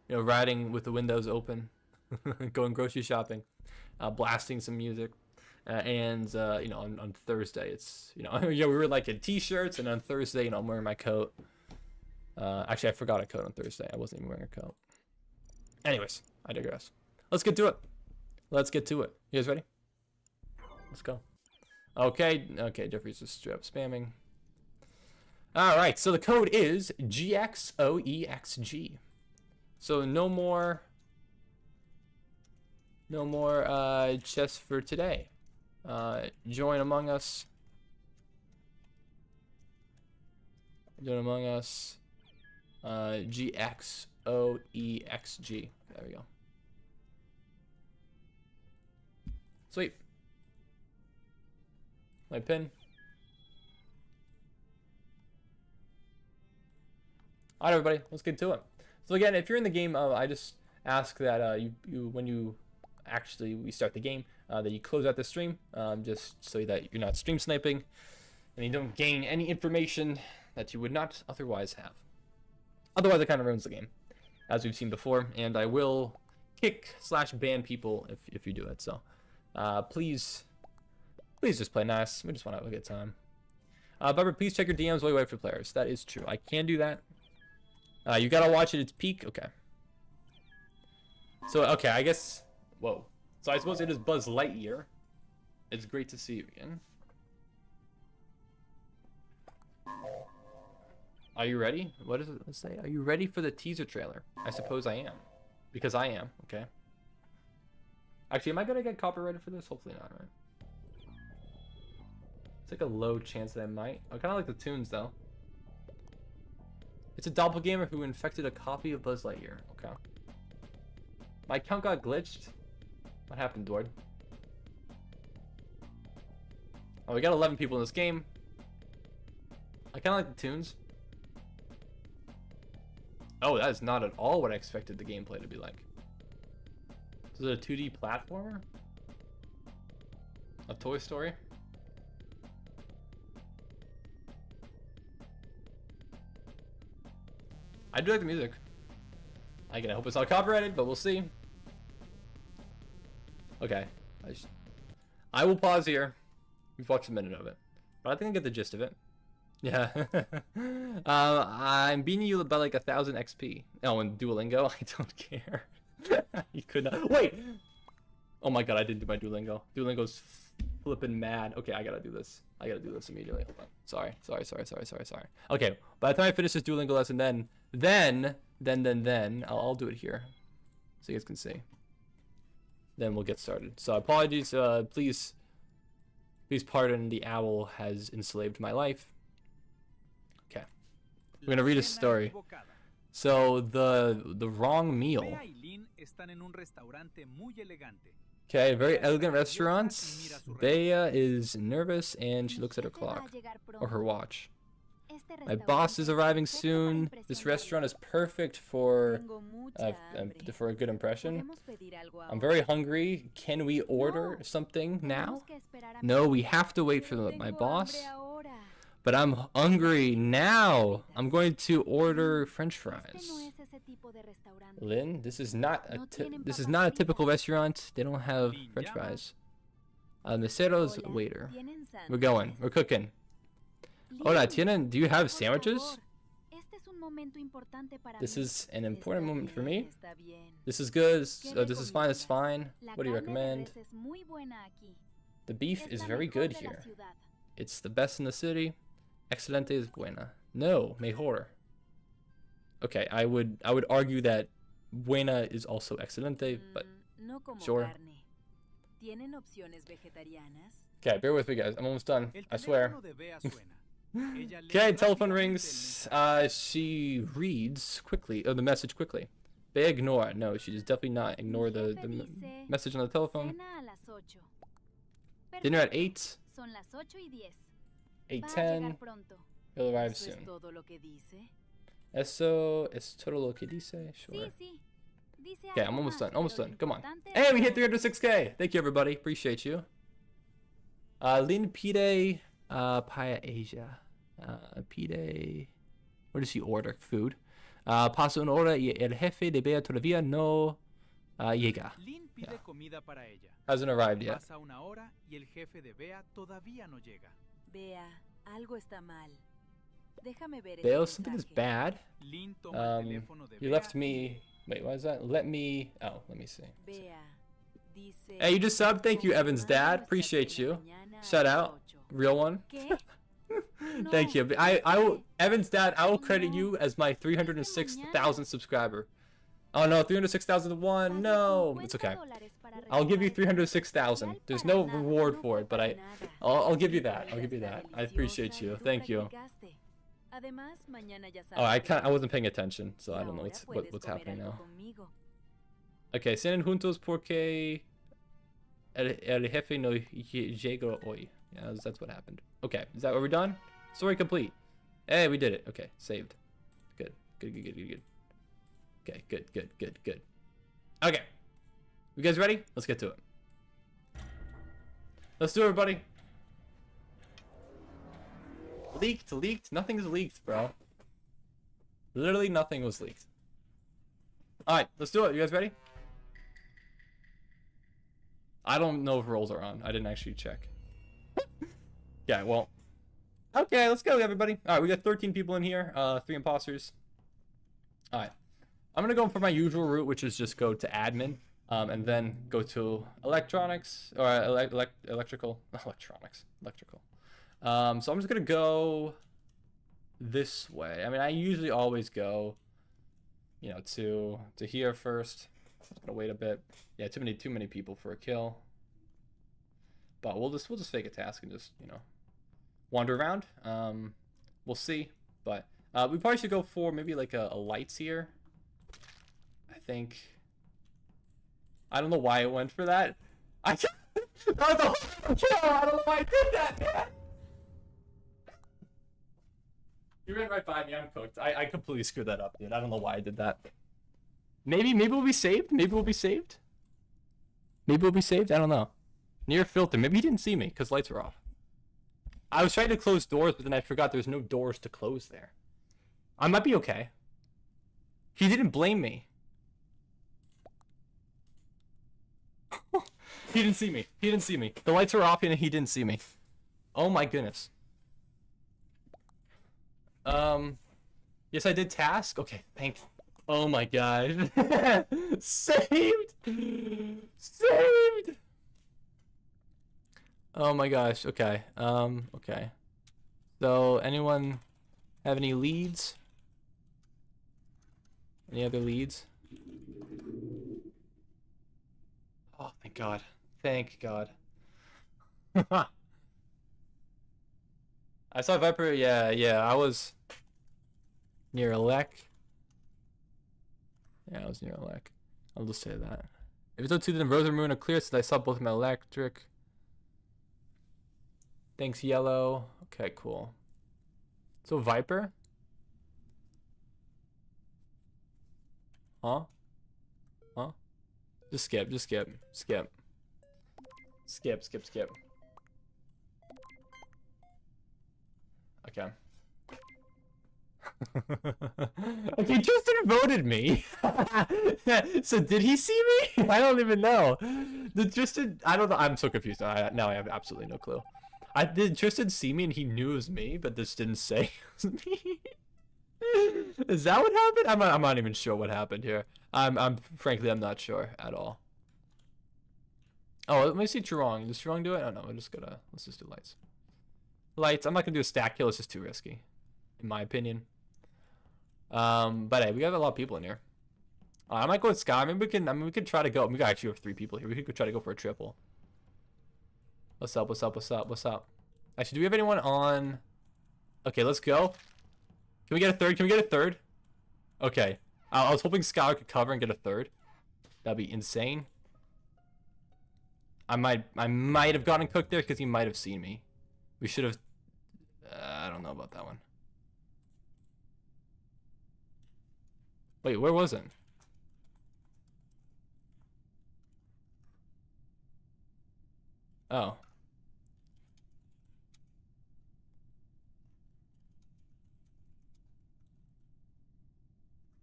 riding with the windows open, going grocery shopping, blasting some music, and on Thursday it's yeah, we were like in t-shirts, and on Thursday I'm wearing my coat. Actually, I forgot a coat on Thursday. I wasn't even wearing a coat. Anyways, I digress. Let's get to it. Let's get to it. You guys ready? Let's go. Okay, Jeffrey's just straight up spamming. All right, so the code is GXOEXG. So no more chess for today. Join Among Us. Join Among Us. GXOEXG. There we go. Sweet. My pin. Alright, everybody, let's get to it. So again, if you're in the game, I just ask that when we start the game, that you close out the stream, just so that you're not stream sniping, and you don't gain any information that you would not otherwise have. Otherwise, it kind of ruins the game, as we've seen before, and I will kick/ban people if you do it. So, please just play nice. We just want to have a good time. Barbara, please check your DMs while you wait for players. That is true. I can do that. You gotta watch it at its peak. Okay. So, okay, I guess... Whoa. So I suppose it is Buzz Lightyear. It's great to see you again. Are you ready? What does it say? Are you ready for the teaser trailer? I suppose I am. Because I am. Okay. Actually, am I gonna get copyrighted for this? Hopefully not, right? It's like a low chance that I might. I kind of like the tunes, though. It's a doppelganger who infected a copy of Buzz Lightyear. Okay. My account got glitched. What happened, Dward? Oh, we got 11 people in this game. I kind of like the tunes. Oh, that is not at all what I expected the gameplay to be like. Is it a 2D platformer? A Toy Story? I do like the music. Again, I hope it's not copyrighted, but we'll see. Okay. I will pause here. We've watched a minute of it. But I think I get the gist of it. Yeah. I'm beating you by like 1,000 XP. Oh, and Duolingo? I don't care. You could not. Wait! Oh my god, I didn't do my Duolingo. Duolingo's flipping mad. Okay, I gotta do this. I gotta do this immediately. Hold on. Sorry. Okay, by the time I finish this Duolingo lesson, then I'll do it here, so you guys can see. Then we'll get started. So apologies. Please pardon. The owl has enslaved my life. Okay, we're gonna read a story. So the wrong meal. Okay, very elegant restaurant. Bea is nervous and she looks at her clock or her watch. My boss is arriving soon. This restaurant is perfect for a good impression. I'm very hungry. Can we order something now? No, we have to wait for my boss. But I'm hungry now. I'm going to order French fries. Lynn, this is not a typical restaurant. They don't have French fries. Mesero's waiter. We're going. We're cooking. Hola, tienen, do you have sandwiches? This is an important moment for me. This is good. This is fine. It's fine. What do you recommend? The beef is very good here. It's the best in the city. Excelente is buena. No, mejor. Okay, I would argue that buena is also excelente, but No como sure. carne. ¿Tienen opciones vegetarianas? Okay, bear with me, guys. I'm almost done. I swear. Okay, telephone rings. She reads quickly. Oh, the message quickly. They ignore. No, she does definitely not ignore the message on the telephone. Cena a las 8. Dinner at 8. Son las 8:10. 8:10. Pronto. He'll arrive ¿Eso es soon. todo lo que dice? Eso es todo lo que dice. Sure. Sí. Dice Okay, algo I'm almost más, done. Almost pero done. lo Come on. importante Hey, es we hit todo. 306K. Thank you, everybody. Appreciate you. Lin pide paella Asia. Pide. What does she order? Food. Pasa una hora y el jefe de Bea todavía no llega. Lin pide comida para ella. Hasn't arrived yet. Pasa una hora y el jefe de Bea todavía no llega. Bea, algo está mal. Déjame ver Bale, ese something is mensaje. bad. Lin toma el teléfono de You Bea left y me. Wait, what is that? Let me. Oh, let me see. Bea, dice, Hey, you just subbed. Thank you, "Con mi Evan's hermano dad. esta Appreciate cena you. mañana a Shout las out. 8". Real one. ¿Qué? Thank you. No, I will. Evan's dad. I will No. credit you as my 306,000 subscriber. Oh no, 306,001. No, it's okay. I'll give you 306,000. There's no reward for it, but I'll give you that. I'll give you that. I appreciate you. Thank you. Oh, I wasn't paying attention, so I don't know what's happening now. Okay, cenen juntos porque el jefe no llegó hoy. Yeah, that's what happened. Okay, is that what we're done? Story complete. Hey, we did it. Okay, saved. Good. Okay, good. Okay. You guys ready? Let's get to it. Let's do it, everybody. Leaked. Nothing's leaked, bro. Literally nothing was leaked. Alright, let's do it. You guys ready? I don't know if rolls are on. I didn't actually check. Yeah, well. Okay, let's go, everybody. Alright, we got 13 people in here. 3 imposters. Alright. I'm gonna go for my usual route, which is just go to admin. And then go to electronics. Or electrical. So I'm just gonna go this way. I mean, I usually always go, you know, to here first. Just gonna wait a bit. Yeah, too many people for a kill. But we'll just fake a task and just, you know, wander around. We'll see. But we probably should go for maybe like a lights here. I think. I don't know why I went for that. That was a horrible kill. I don't know why I did that, man. You ran right by me. I'm cooked. I completely screwed that up, dude. I don't know why I did that. Maybe we'll be saved. Maybe we'll be saved. I don't know. Near filter. Maybe he didn't see me because lights were off. I was trying to close doors, but then I forgot there's no doors to close there. I might be okay. He didn't blame me. He didn't see me. The lights were off and he didn't see me. Oh my goodness. Yes, I did task. Okay, thanks. Oh my god. Saved. Oh my gosh. Okay. Okay. So, anyone have any leads? Any other leads? Oh, thank God. Thank God. I saw Viper. Yeah. I was near Elec. Yeah, I was near Elec. I'll just say that. If it's 02, then Rose and Maroon are clear since I saw both of my electric. Thanks, Yellow. Okay, cool. So, Viper? Huh? Just skip. Okay. Okay, Tristan voted me. So did he see me? I don't even know. Did Tristan? I don't know. I'm so confused. Now I have absolutely no clue. Did Tristan see me and he knew it was me, but this didn't say it was me? Is that what happened? I'm not even sure what happened here. Frankly, I'm not sure at all. Oh, let me see Churong. Does Churong do it? Oh no, let's just do lights. lights. I'm not gonna do a stack kill. It's just too risky, in my opinion. But hey, we got a lot of people in here. I might go with Sky. Maybe we can. I mean, we could try to go. We actually have 3 people here. We could go try to go for a triple. What's up? What's up? What's up? What's up? Actually, do we have anyone on? Okay, let's go. Can we get a third? Can we get a third? Okay. I was hoping Sky could cover and get a third. That'd be insane. I might have gotten cooked there because he might have seen me. We should have. I don't know about that one. Wait, where was it? Oh.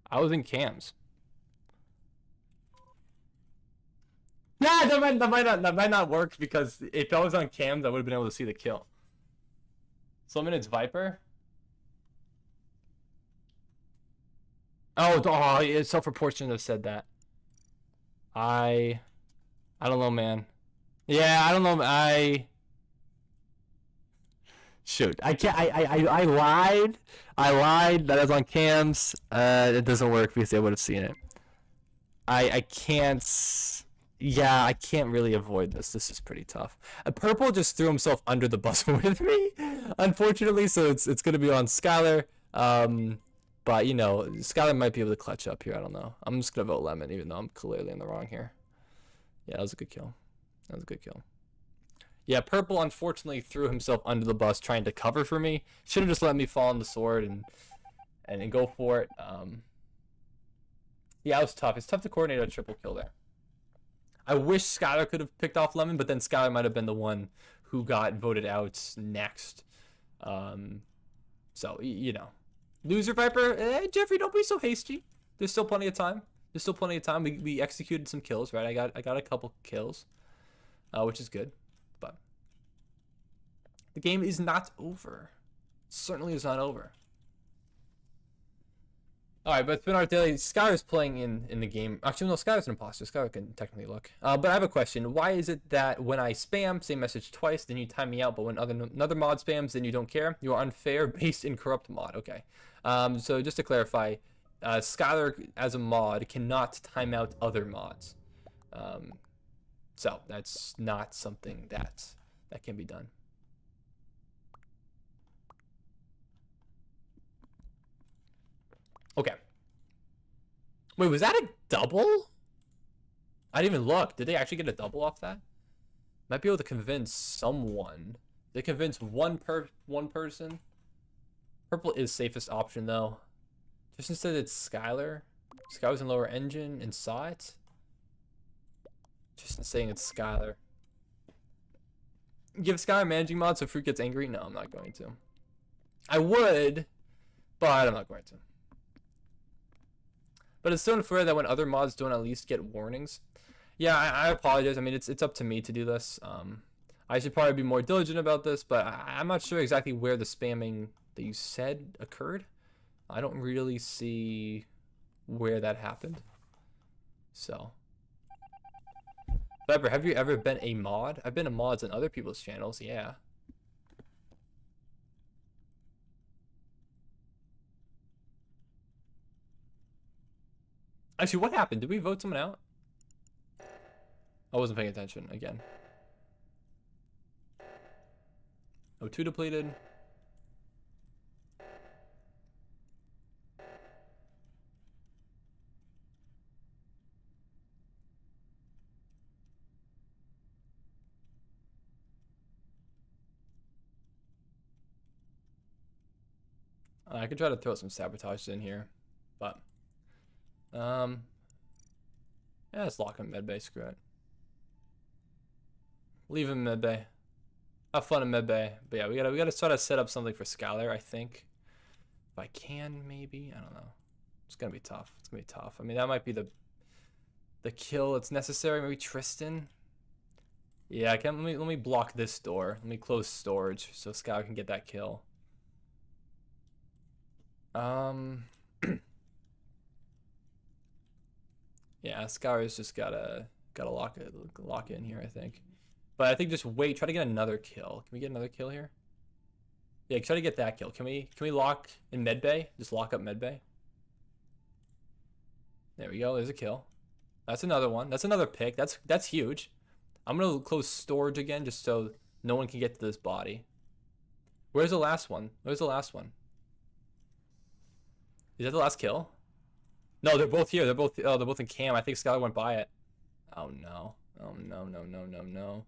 I was in cams. Yeah, that might not work because if I was on cams, I would have been able to see the kill. So I'm in its Viper. Oh, it's self-proportionate to have said that. I don't know, man. Yeah, I don't know. Shoot, I can't. I lied. I lied that I was on cams. It doesn't work because I would have seen it. I can't. Yeah, I can't really avoid this. This is pretty tough. Purple just threw himself under the bus with me, unfortunately. So it's gonna be on Skylar. But you know, Skylar might be able to clutch up here. I don't know. I'm just gonna vote Lemon, even though I'm clearly in the wrong here. Yeah, that was a good kill. That was a good kill. Yeah, Purple unfortunately threw himself under the bus trying to cover for me. Should have just let me fall on the sword and go for it. Yeah, it was tough. It's tough to coordinate a triple kill there. I wish Skylar could have picked off Lemon, but then Skylar might have been the one who got voted out next. So, you know. Loser Viper, Jeffrey, don't be so hasty. There's still plenty of time. There's still plenty of time. We executed some kills, right? I got a couple kills, which is good. But the game is not over. It certainly is not over. All right, but it's been our daily. Skylar's playing in the game. Actually, no, Skylar's an imposter. Skylar can technically look. But I have a question. Why is it that when I spam same message twice, then you time me out, but when another mod spams, then you don't care? You are unfair based in corrupt mod. Okay. So just to clarify, Skylar as a mod cannot time out other mods. So that's not something that can be done. Okay. Wait, was that a double? I didn't even look. Did they actually get a double off that? Might be able to convince someone. They convince one person. Purple is safest option though. Just instead it's Skylar. Skylar's in lower engine and saw it. Just saying it's Skylar. Give Skylar managing mod so Fruit gets angry? No, I'm not going to. I would, but I'm not going to. But it's so unfair that when other mods don't at least get warnings. Yeah, I apologize. I mean, it's up to me to do this. I should probably be more diligent about this, but I'm not sure exactly where the spamming that you said occurred. I don't really see where that happened. So. Weber, have you ever been a mod? I've been a mods on other people's channels, yeah. Actually, what happened? Did we vote someone out? I wasn't paying attention again. O2 depleted. I could try to throw some sabotage in here, but yeah, let's lock him medbay. Screw it. Leave him medbay. Have fun in medbay. But yeah, we gotta try to set up something for Skylar. I think if I can, maybe I don't know. It's gonna be tough. It's gonna be tough. I mean, that might be the kill that's necessary. Maybe Tristan. Yeah, let me block this door. Let me close storage so Skylar can get that kill. Yeah, Skylar's just gotta lock it in here, I think. But I think just wait, try to get another kill. Can we get another kill here? Yeah, try to get that kill. Can we lock in medbay? Just lock up medbay. There we go. There's a kill. That's another one. That's another pick. That's huge. I'm gonna close storage again just so no one can get to this body. Where's the last one? Where's the last one? Is that the last kill? No, they're both here. They're both in cam. I think Skylar went by it. Oh no. Oh no, no, no, no, no.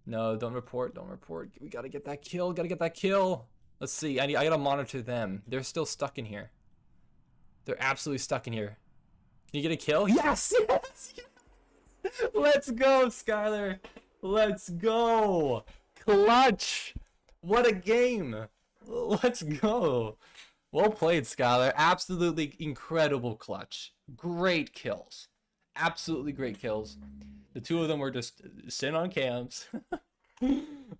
No, don't report, don't report. We gotta get that kill, gotta get that kill. Let's see, I gotta monitor them. They're still stuck in here. They're absolutely stuck in here. Can you get a kill? Yes! Yes! Yes! Let's go, Skylar. Let's go. Clutch. What a game. Let's go. Well played, Skylar. Absolutely incredible clutch. Great kills. Absolutely great kills. The two of them were just sitting on cams.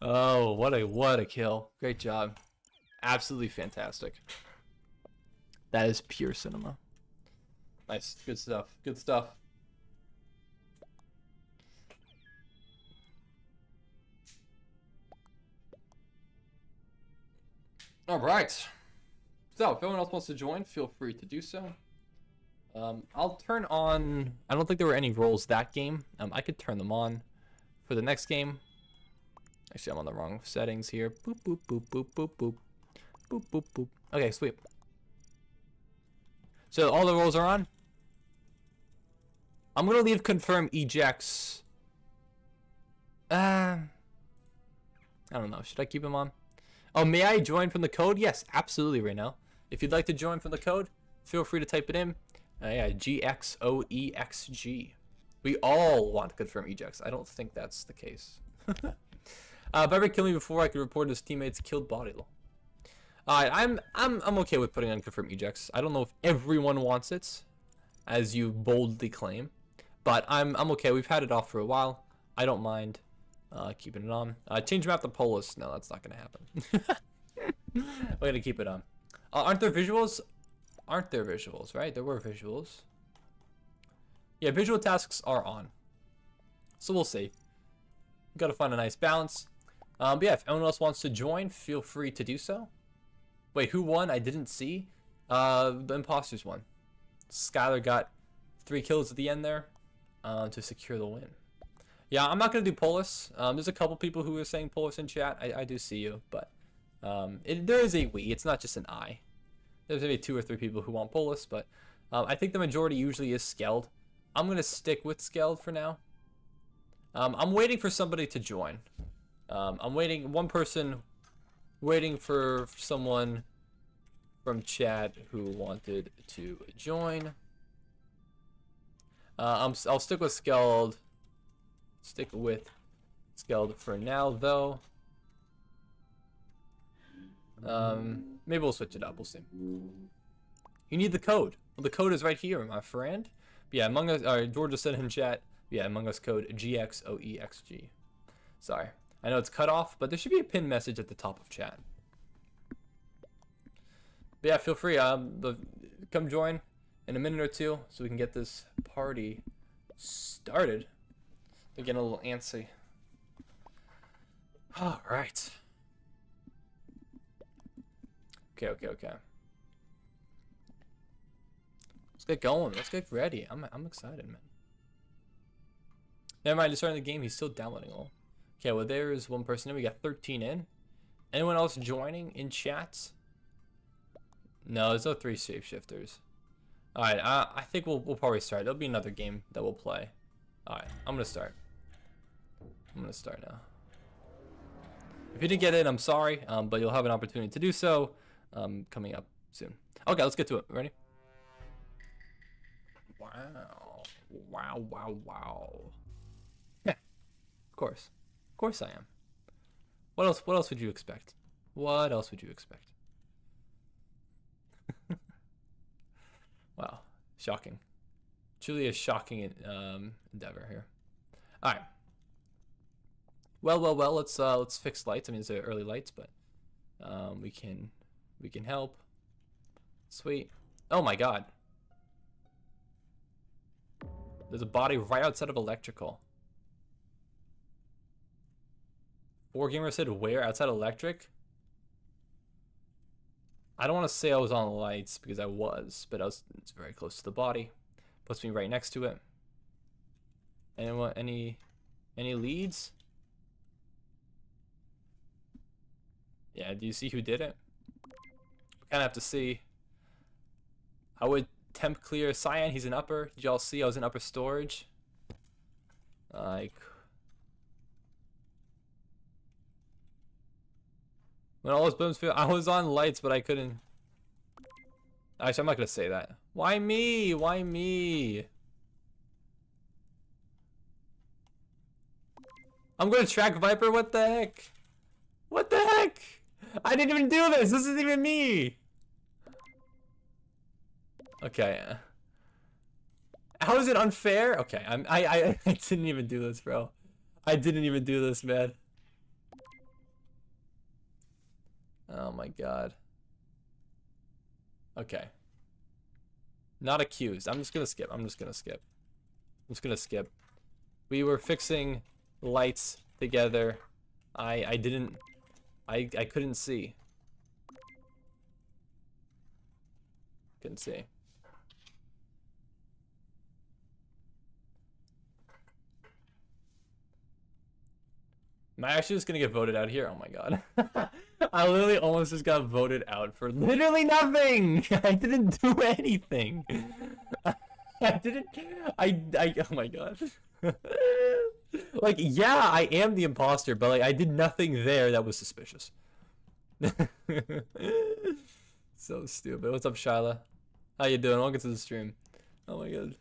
Oh, what a kill. Great job. Absolutely fantastic. That is pure cinema. Nice. Good stuff. Good stuff. All right. So, if anyone else wants to join, feel free to do so. I'll turn on... I don't think there were any roles that game. I could turn them on for the next game. Actually, I'm on the wrong settings here. Boop, boop, boop, boop, boop, boop. Boop, boop, boop. Okay, sweet. So, all the roles are on. I'm going to leave confirm ejects. I don't know. Should I keep him on? Oh, may I join from the code? Yes, absolutely, right now. If you'd like to join from the code, feel free to type it in. Yeah, GXOEXG. We all want to confirm ejects. I don't think that's the case. Better kill me before I can report his teammates killed body. Alright, I'm okay with putting on confirm ejects. I don't know if everyone wants it, as you boldly claim, but I'm okay. We've had it off for a while. I don't mind keeping it on. Change map to Polis. No, that's not gonna happen. We're gonna keep it on. Aren't there visuals? Aren't there visuals, right? There were visuals. Yeah, visual tasks are on. So we'll see. Gotta find a nice balance. But yeah, if anyone else wants to join, feel free to do so. Wait, who won? I didn't see. The imposters won. Skylar got 3 kills at the end there to secure the win. Yeah, I'm not gonna do Polis. There's a couple people who are saying Polis in chat. I do see you, but there is a we. It's not just an I. There's maybe 2 or 3 people who want Polis, but I think the majority usually is Skeld. I'm gonna stick with Skeld for now. I'm waiting for somebody to join. I'm waiting. One person waiting for someone from chat who wanted to join. I'll stick with Skeld. Stick with Skeld for now, though. Maybe we'll switch it up. We'll see. You need the code. Well, the code is right here, my friend. But yeah, Among Us. George just said in chat. Yeah, Among Us code GXOEXG. Sorry, I know it's cut off, but there should be a pin message at the top of chat. But yeah, feel free. Come join in a minute or two so we can get this party started. They're getting a little antsy. All right. Okay. Let's get going. Let's get ready. I'm excited, man. Never mind, just starting the game. He's still downloading all. Okay, well there is one person in. We got 13 in. Anyone else joining in chats? No, there's no 3 shapeshifters. All right, I think we'll probably start. There'll be another game that we'll play. All right, I'm gonna start. I'm gonna start now. If you didn't get in, I'm sorry, but you'll have an opportunity to do so coming up soon. Okay, let's get to it. Ready? Wow. Yeah, of course I am. What else would you expect? What else would you expect? Wow, shocking. Truly a shocking endeavor here. All right. Well. Let's fix lights. I mean, it's early lights, but we can help. Sweet. Oh my God. There's a body right outside of electrical. Wargamer said where? Outside electric? I don't want to say I was on lights because I was, but it's very close to the body. Puts me right next to it. Anyone, any leads? Yeah, do you see who did it? Kind of have to see. I would temp clear Cyan. He's in upper. Did y'all see I was in upper storage? Like, when all those booms feel, I was on lights, but I couldn't. Actually, I'm not gonna say that. Why me? Why me? I'm gonna track Viper. What the heck? What the heck? I didn't even do this. This isn't even me. Okay. How is it unfair? Okay, I didn't even do this, bro. I didn't even do this, man. Oh my god. Okay. Not accused. I'm just gonna skip. I'm just gonna skip. We were fixing lights together. I couldn't see. Couldn't see. Am I actually just gonna get voted out here? Oh my god. I literally almost just got voted out for literally nothing! I didn't do anything! Oh my god. Like, yeah, I am the imposter, but like, I did nothing there that was suspicious. So stupid. What's up, Shyla? How you doing? Welcome to the stream. Oh my god.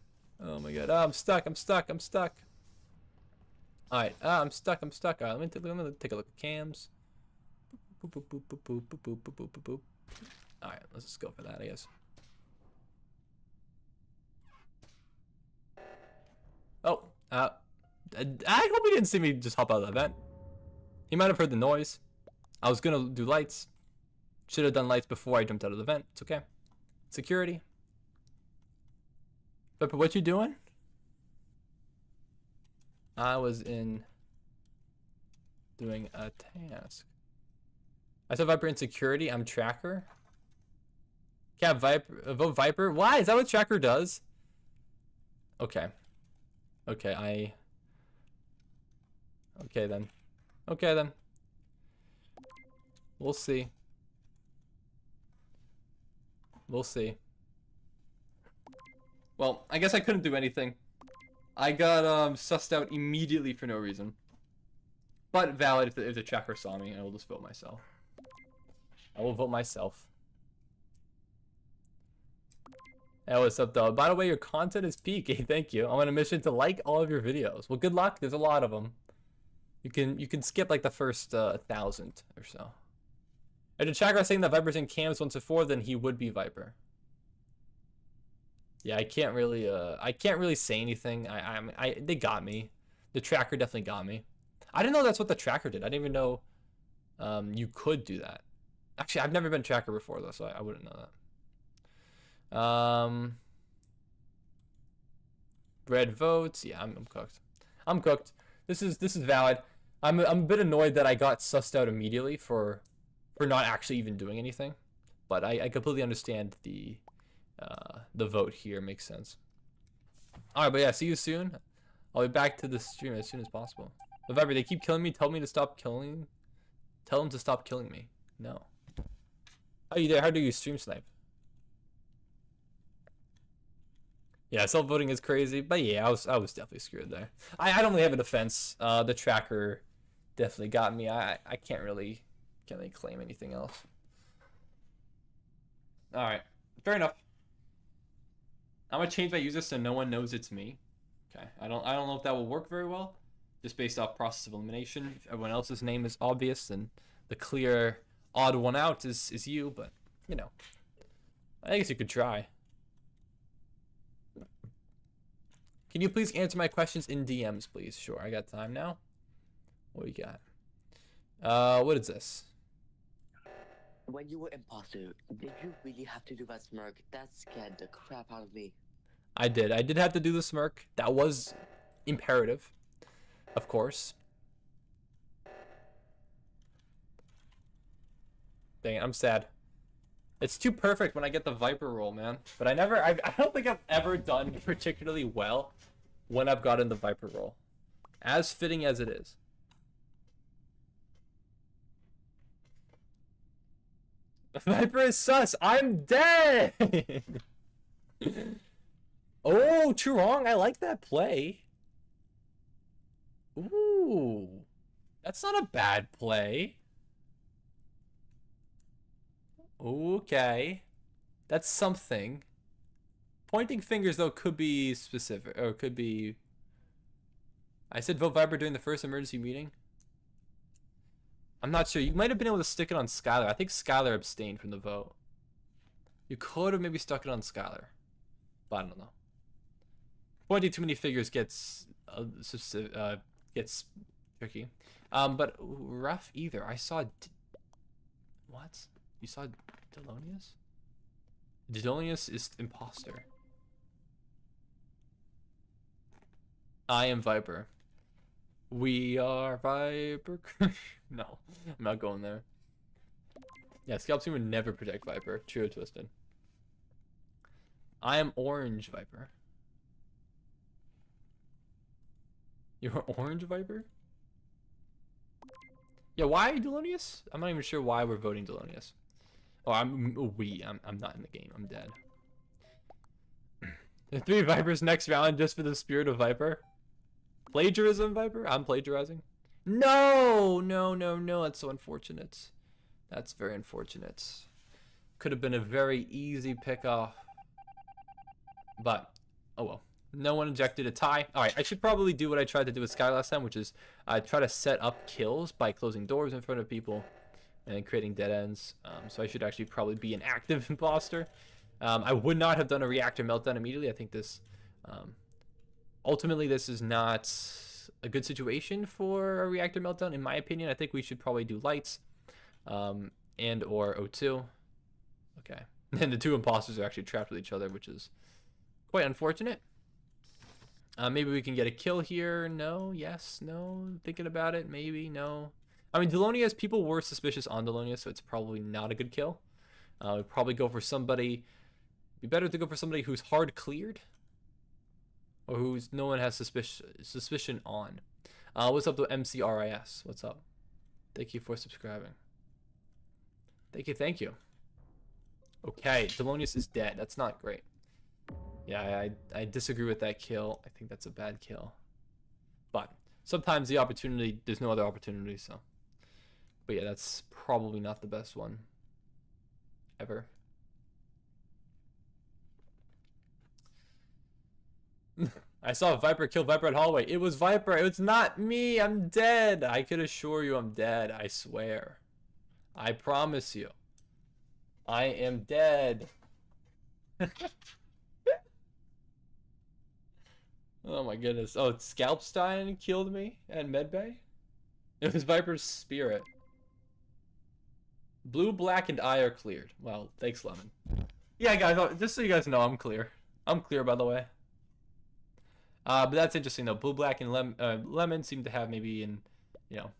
Oh my god. Oh, I'm stuck. Alright, I'm stuck. Alright, let me take a look at cams. Boop. Alright, let's just go for that, I guess. Oh, I hope he didn't see me just hop out of the vent. He might have heard the noise. I was gonna do lights. Should have done lights before I jumped out of the vent. It's okay. Security. But what you doing? I was in doing a task. I said Viper in security. I'm tracker. Yeah, Viper. Vote Viper. Why? Is that what tracker does? Okay. Okay, Okay then. We'll see. Well, I guess I couldn't do anything. I got sussed out immediately for no reason. But valid if the tracker saw me, I will just vote myself. I will vote myself. Hey, what's up, though? By the way, your content is peak. Hey, thank you. I'm on a mission to like all of your videos. Well, good luck. There's a lot of them. You can skip like the first 1,000 or so. If the tracker is saying that Viper's in cams 1 to 4, then he would be Viper. Yeah, I can't really say anything. They got me. The tracker definitely got me. I didn't know that's what the tracker did. I didn't even know you could do that. Actually, I've never been tracker before though, so I wouldn't know that. Red votes. Yeah, I'm cooked. I'm cooked. This is valid. I'm a bit annoyed that I got sussed out immediately for not actually even doing anything, but I completely understand the vote here. Makes sense. All right, but yeah, see you soon. I'll be back to the stream as soon as possible. But Viper, they keep killing me. Tell me to stop killing. Tell them to stop killing me. No. How you there? How do you stream snipe? Yeah, self-voting is crazy, but yeah, I was definitely screwed there. I don't really have a defense. The tracker definitely got me. I can't really claim anything else. All right, fair enough. I'm gonna change my user so no one knows it's me. Okay, I don't know if that will work very well, just based off process of elimination. If everyone else's name is obvious, then the clear odd one out is you. But you know, I guess you could try. Can you please answer my questions in DMs, please? Sure, I got time now. What do you got? What is this? When you were imposter, did you really have to do that smirk? That scared the crap out of me. I did have to do the smirk. That was imperative, of course. Dang it, I'm sad. It's too perfect when I get the Viper roll, man. But I don't think I've ever done particularly well when I've gotten the Viper roll. As fitting as it is. The Viper is sus. I'm dead. Oh, true wrong. I like that play. Ooh. That's not a bad play. Okay. That's something. Pointing fingers, though, could be specific. Or could be... I said vote Viper during the first emergency meeting. I'm not sure. You might have been able to stick it on Skylar. I think Skylar abstained from the vote. You could have maybe stuck it on Skylar. But I don't know. Pointing too many figures gets tricky. But rough either. I saw... What? You saw Delonius? Delonius is imposter. I am Viper. We are Viper. No, I'm not going there. Yeah, Scalp Team would never protect Viper. True or twisted. I am Orange Viper. You're Orange Viper? Yeah, why Delonius? I'm not even sure why we're voting Delonius. Oh, I'm not in the game. I'm dead. The 3 Vipers next round just for the spirit of Viper. Plagiarism, Viper? I'm plagiarizing. No, no, no, no. That's so unfortunate. That's very unfortunate. Could have been a very easy pick off. But, oh well. No one injected a tie. Alright, I should probably do what I tried to do with Sky last time, which is try to set up kills by closing doors in front of people and creating dead ends. So I should actually probably be an active imposter. I would not have done a reactor meltdown immediately. I think this... ultimately, this is not a good situation for a reactor meltdown, in my opinion. I think we should probably do lights and or O2. Okay. And the 2 imposters are actually trapped with each other, which is quite unfortunate. Maybe we can get a kill here. No, yes, no. Thinking about it, maybe, no. I mean, Delonius, people were suspicious on Delonius, so it's probably not a good kill. We'd probably go for somebody... Be better to go for somebody who's hard cleared. Or who's no one has suspicion on. What's up to MCRIS? What's up? Thank you for subscribing. Thank you, thank you. Okay, Delonius is dead. That's not great. Yeah, I disagree with that kill. I think that's a bad kill. But sometimes the opportunity, there's no other opportunity, so. But yeah, that's probably not the best one. Ever. I saw Viper kill Viper at hallway. It was Viper. It's not me. I'm dead. I can assure you I'm dead. I swear. I promise you. I am dead. Oh my goodness. Oh, Scalpstein killed me at Medbay? It was Viper's spirit. Blue, black, and I are cleared. Well, thanks, Lemon. Yeah, guys, just so you guys know, I'm clear. I'm clear, by the way. But that's interesting, though. Blue, black, and Lemon seem to have maybe an, you know,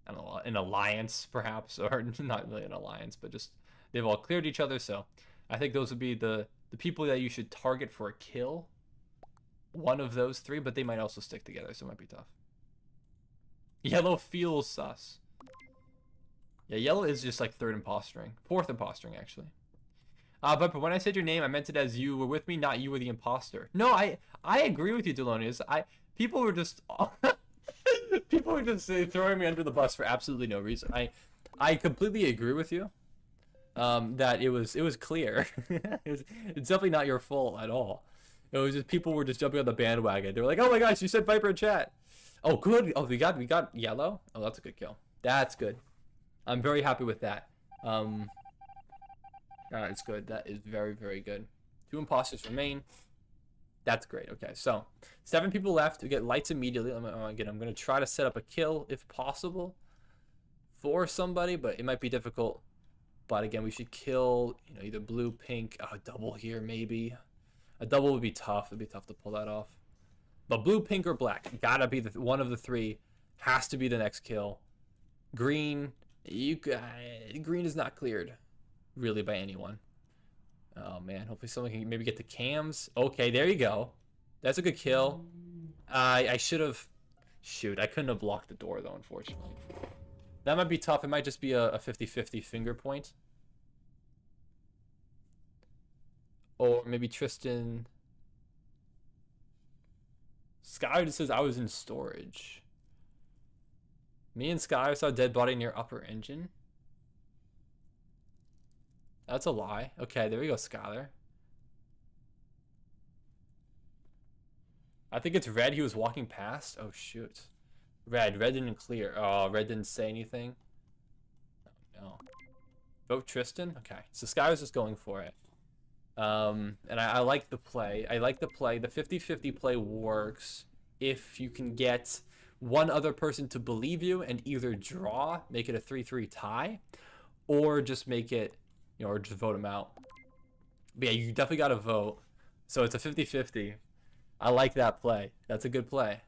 I don't know, an alliance, perhaps. Or not really an alliance, but just they've all cleared each other. So I think those would be the people that you should target for a kill. One of those 3, but they might also stick together, so it might be tough. Yellow feels sus. Yeah, yellow is just like 3rd impostering. 4th impostering, actually. But when I said your name, I meant it as you were with me, not you were the imposter. No, I agree with you, Delonius. People were just people were just throwing me under the bus for absolutely no reason. I completely agree with you. That it was clear. It's definitely not your fault at all. It was just people were just jumping on the bandwagon. They were like, "Oh my gosh, you said Viper in chat." Oh, good. Oh, we got yellow. Oh, that's a good kill. That's good. I'm very happy with that. It's good. That is very, very good. 2 imposters remain. That's great. Okay, so 7 people left. We get lights immediately. Again, I'm gonna try to set up a kill if possible for somebody, but it might be difficult. But again, we should kill, you know, either blue, pink, a double here maybe. A double would be tough. It'd be tough to pull that off. But blue, pink, or black, gotta be one of the 3. Has to be the next kill. Green Green is not cleared, really, by anyone. Oh man, hopefully someone can maybe get the cams. Okay, there you go. That's a good kill. I should have. Shoot, I couldn't have blocked the door though, unfortunately. That might be tough. It might just be a 50-50 finger point. Or maybe Tristan. Skylar just says I was in storage. Me and Skylar saw a dead body near upper engine. That's a lie. Okay, there we go, Skylar. I think it's Red. He was walking past. Oh, shoot. Red didn't clear. Oh, Red didn't say anything. Oh, no. Vote Tristan? Okay, so Skylar's just going for it. And I like the play. I like the play. The 50-50 play works if you can get one other person to believe you and either draw, make it a 3-3 tie, or just make it, you know, or just vote him out. But yeah, you definitely got to vote. So it's a 50-50. I like that play. That's a good play.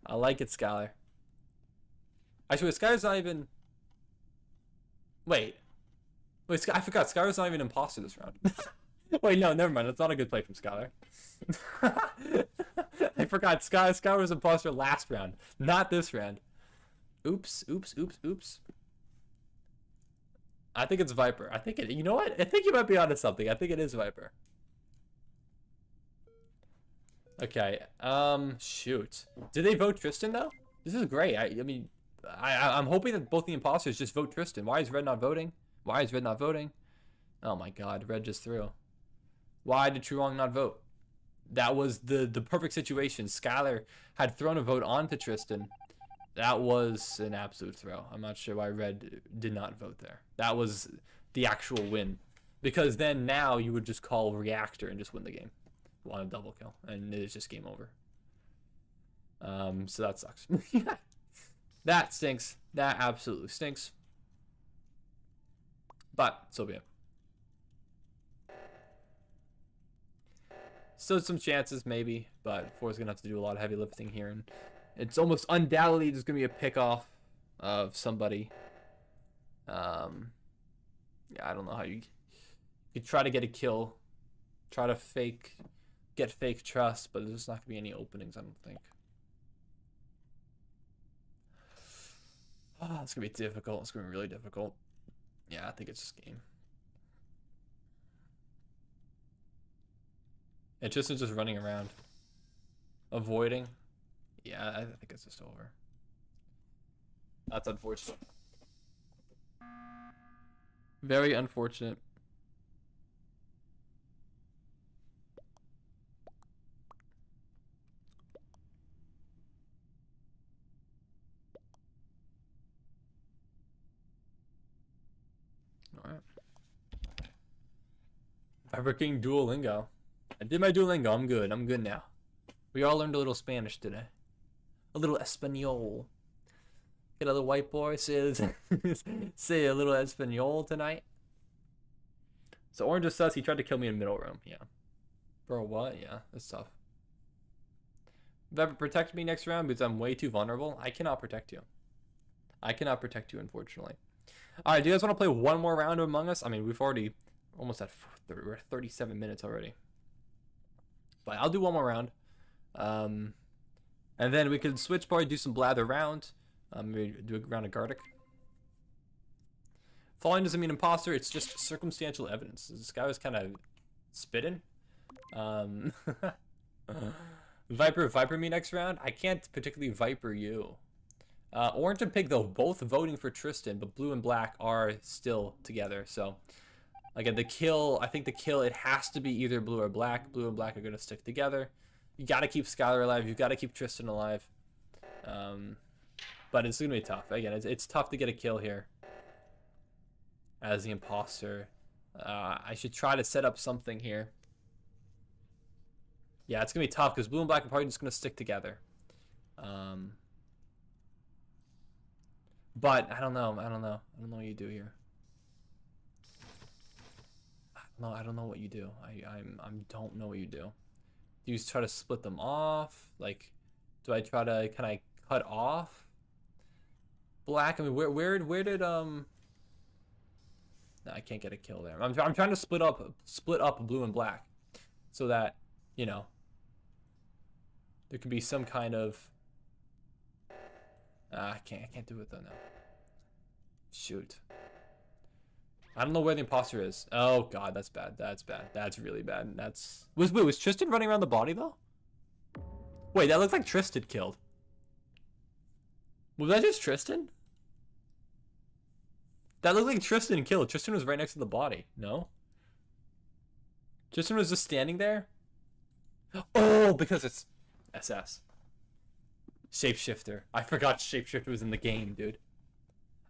I like it, Skylar. Actually, Skylar's not even... Wait, I forgot. Skylar's not even imposter this round. Wait, no, never mind. That's not a good play from Skylar. I forgot. Skylar was imposter last round, not this round. Oops. I think it's Viper. I think it. You know what? I think you might be onto something. I think it is Viper. Okay. Shoot. Did they vote Tristan though? This is great. I mean, I'm hoping that both the imposters just vote Tristan. Why is Red not voting? Oh my God, Red just threw. Why did Truong not vote? That was the perfect situation. Skylar had thrown a vote onto Tristan. That was an absolute throw. I'm not sure why Red did not vote there. That was the actual win. Because then now you would just call Reactor and just win the game. Want a double kill. And it is just game over. So that sucks. That stinks. That absolutely stinks. But so be it. Still some chances, maybe, but Four's gonna have to do a lot of heavy lifting here, and it's almost undoubtedly there's gonna be a pick off of somebody. Yeah, I don't know how you try to get a kill, try to get fake trust, but there's not gonna be any openings, I don't think. Oh, it's gonna be difficult. It's gonna be really difficult. Yeah, I think it's just game. And Tristan's just running around. Avoiding. Yeah, I think it's just over. That's unfortunate. Very unfortunate. Alright. Viper King Duolingo. I did my Duolingo. I'm good. I'm good now. We all learned a little Spanish today. A little Espanol. Get a little white boy says say a little Espanol tonight. So Orange just says he tried to kill me in middle room. Yeah. Bro, what? Yeah, that's tough. Viper, protect me next round because I'm way too vulnerable. I cannot protect you. I cannot protect you, unfortunately. Alright, do you guys want to play one more round of Among Us? I mean, we've already almost at 37 minutes already. But I'll do one more round. And then we can switch party, do some blather round. Maybe do a round of Guardic. Falling doesn't mean imposter, it's just circumstantial evidence. This guy was kind of spitting. Viper me next round? I can't particularly Viper you. Orange and Pig, though, both voting for Tristan, but Blue and Black are still together. So, again, the kill, I think the kill, it has to be either Blue or Black. Blue and Black are going to stick together. You got to keep Skylar alive. You got to keep Tristan alive. But it's going to be tough. Again, it's tough to get a kill here as the imposter. I should try to set up something here. Yeah, it's going to be tough because Blue and Black are probably just going to stick together. But I don't know. I don't know what you do here. No, I don't know what you do. I don't know what you do. Do you try to split them off? Like, do I try to, can I cut off Black? I mean, where did No, I can't get a kill there. I'm trying to split up blue and black, so that, you know, there could be some kind of. I can't do it though now. Shoot. I don't know where the imposter is. Oh god, that's bad. That's bad. That's really bad. Was Tristan running around the body though? Wait, that looks like Tristan killed. Was that just Tristan? That looked like Tristan killed. Tristan was right next to the body. No? Tristan was just standing there? Oh, because it's SS. Shapeshifter. I forgot Shapeshifter was in the game, dude.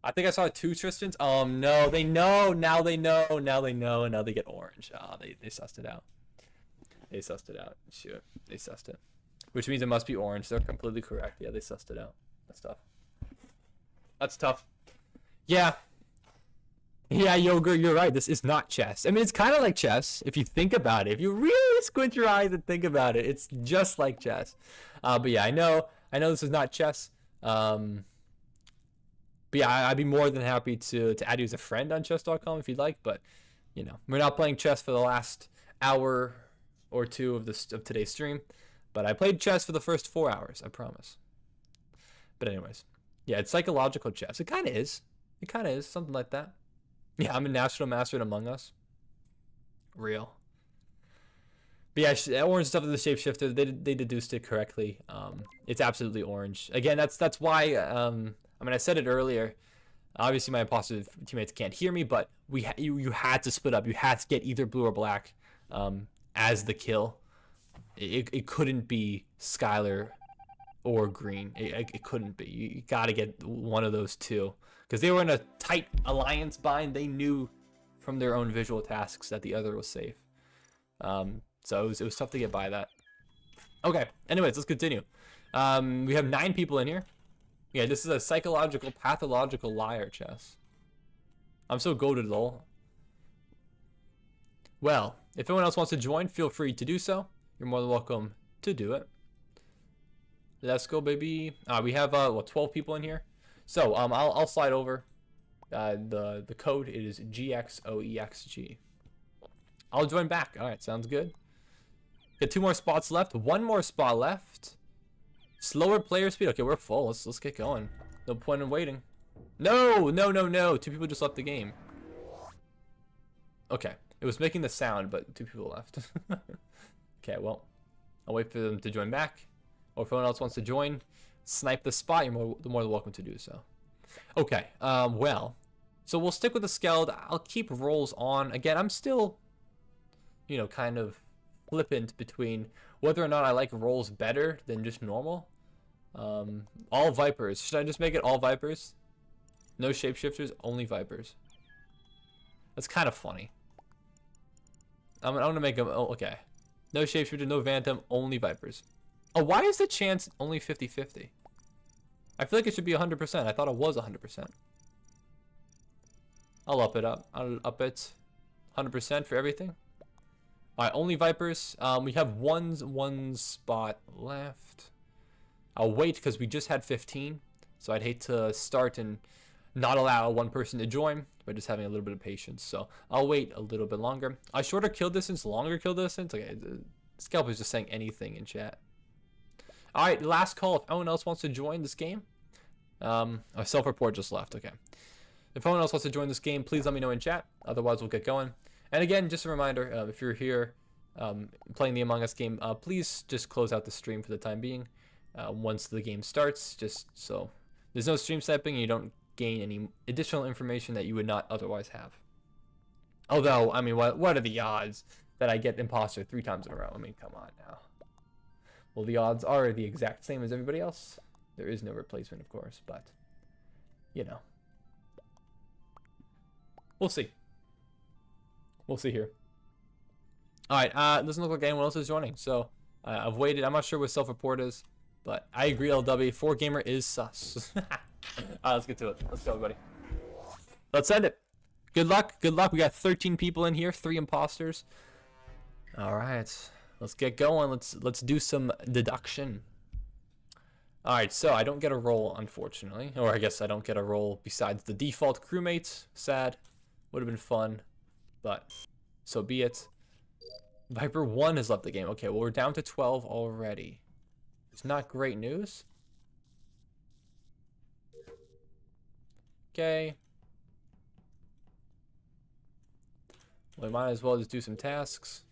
I think I saw 2 Tristans. No, they know. Now they know. Now they know. And now they get orange. They sussed it out. They sussed it out. Shoot. They sussed it. Which means it must be orange. They're completely correct. Yeah, they sussed it out. That's tough. That's tough. Yeah. Yeah, Yogurt, you're right. This is not chess. I mean, it's kind of like chess if you think about it. If you really squint your eyes and think about it, it's just like chess. But yeah, I know this is not chess. But yeah, I'd be more than happy to add you as a friend on chess.com if you'd like. But, you know, we're not playing chess for the last hour or 2 of today's stream. But I played chess for the first 4 hours, I promise. But anyways, yeah, it's psychological chess. It kind of is. It kind of is, something like that. Yeah, I'm a national master in Among Us. Real. But yeah, orange stuff is the shapeshifter. They deduced it correctly. It's absolutely orange. Again, that's why. I mean, I said it earlier. Obviously, my imposter teammates can't hear me, but you had to split up. You had to get either blue or black as the kill. It couldn't be Skylar or green. It couldn't be. You got to get one of those two. Because they were in a tight alliance bind. They knew from their own visual tasks that the other was safe. So it was tough to get by that. Okay, anyways, let's continue. We have 9 people in here. Yeah, this is a psychological, pathological liar chess. I'm so goated, lol. Well, if anyone else wants to join, feel free to do so. You're more than welcome to do it. Let's go, baby. We have 12 people in here. So I'll slide over. The code is GXOEXG. I'll join back. All right, sounds good. Got 2 more spots left. 1 more spot left. Slower player speed. Okay, we're full. Let's get going. No point in waiting. No. 2 people just left the game. Okay, it was making the sound, but 2 people left. Okay, well, I'll wait for them to join back. Or if anyone else wants to join, snipe the spot, you're more than welcome to do so. Okay, well, so we'll stick with the Skeld. I'll keep rolls on. Again, I'm still, you know, kind of flippant between whether or not I like rolls better than just normal. All Vipers. Should I just make it all Vipers? No shapeshifters, only Vipers. That's kind of funny. I'm gonna make them. Oh, okay. No shapeshifter, no Phantom, only Vipers. Oh, why is the chance only 50-50? I feel like it should be 100%. I thought it was 100%. I'll up it up. I'll up it 100% for everything. All right, only Vipers. We have one spot left. I'll wait because we just had 15. So I'd hate to start and not allow one person to join by just having a little bit of patience. So I'll wait a little bit longer. Shorter kill distance, longer kill distance. Okay, Scalp is just saying anything in chat. All right, last call. If anyone else wants to join this game, self-report just left. Okay. If anyone else wants to join this game, please let me know in chat. Otherwise, we'll get going. And again, just a reminder: if you're here playing the Among Us game, please just close out the stream for the time being. Once the game starts, just so there's no stream sniping, and you don't gain any additional information that you would not otherwise have. Although, I mean, what are the odds that I get imposter 3 times in a row? I mean, come on now. Well, the odds are the exact same as everybody else. There is no replacement, of course, but, you know. We'll see. We'll see here. All right, doesn't look like anyone else is joining, so I've waited. I'm not sure what self-report is, but I agree, LW. 4Gamer is sus. All right, let's get to it. Let's go, everybody. Let's end it. Good luck. Good luck. We got 13 people in here, 3 imposters. All right. Let's get going. Let's do some deduction. All right, so I don't get a roll, unfortunately. Or I guess I don't get a roll besides the default crewmates. Sad. Would have been fun, but so be it. Viper 1 has left the game. Okay, well, we're down to 12 already. It's not great news. Okay. We might as well just do some tasks.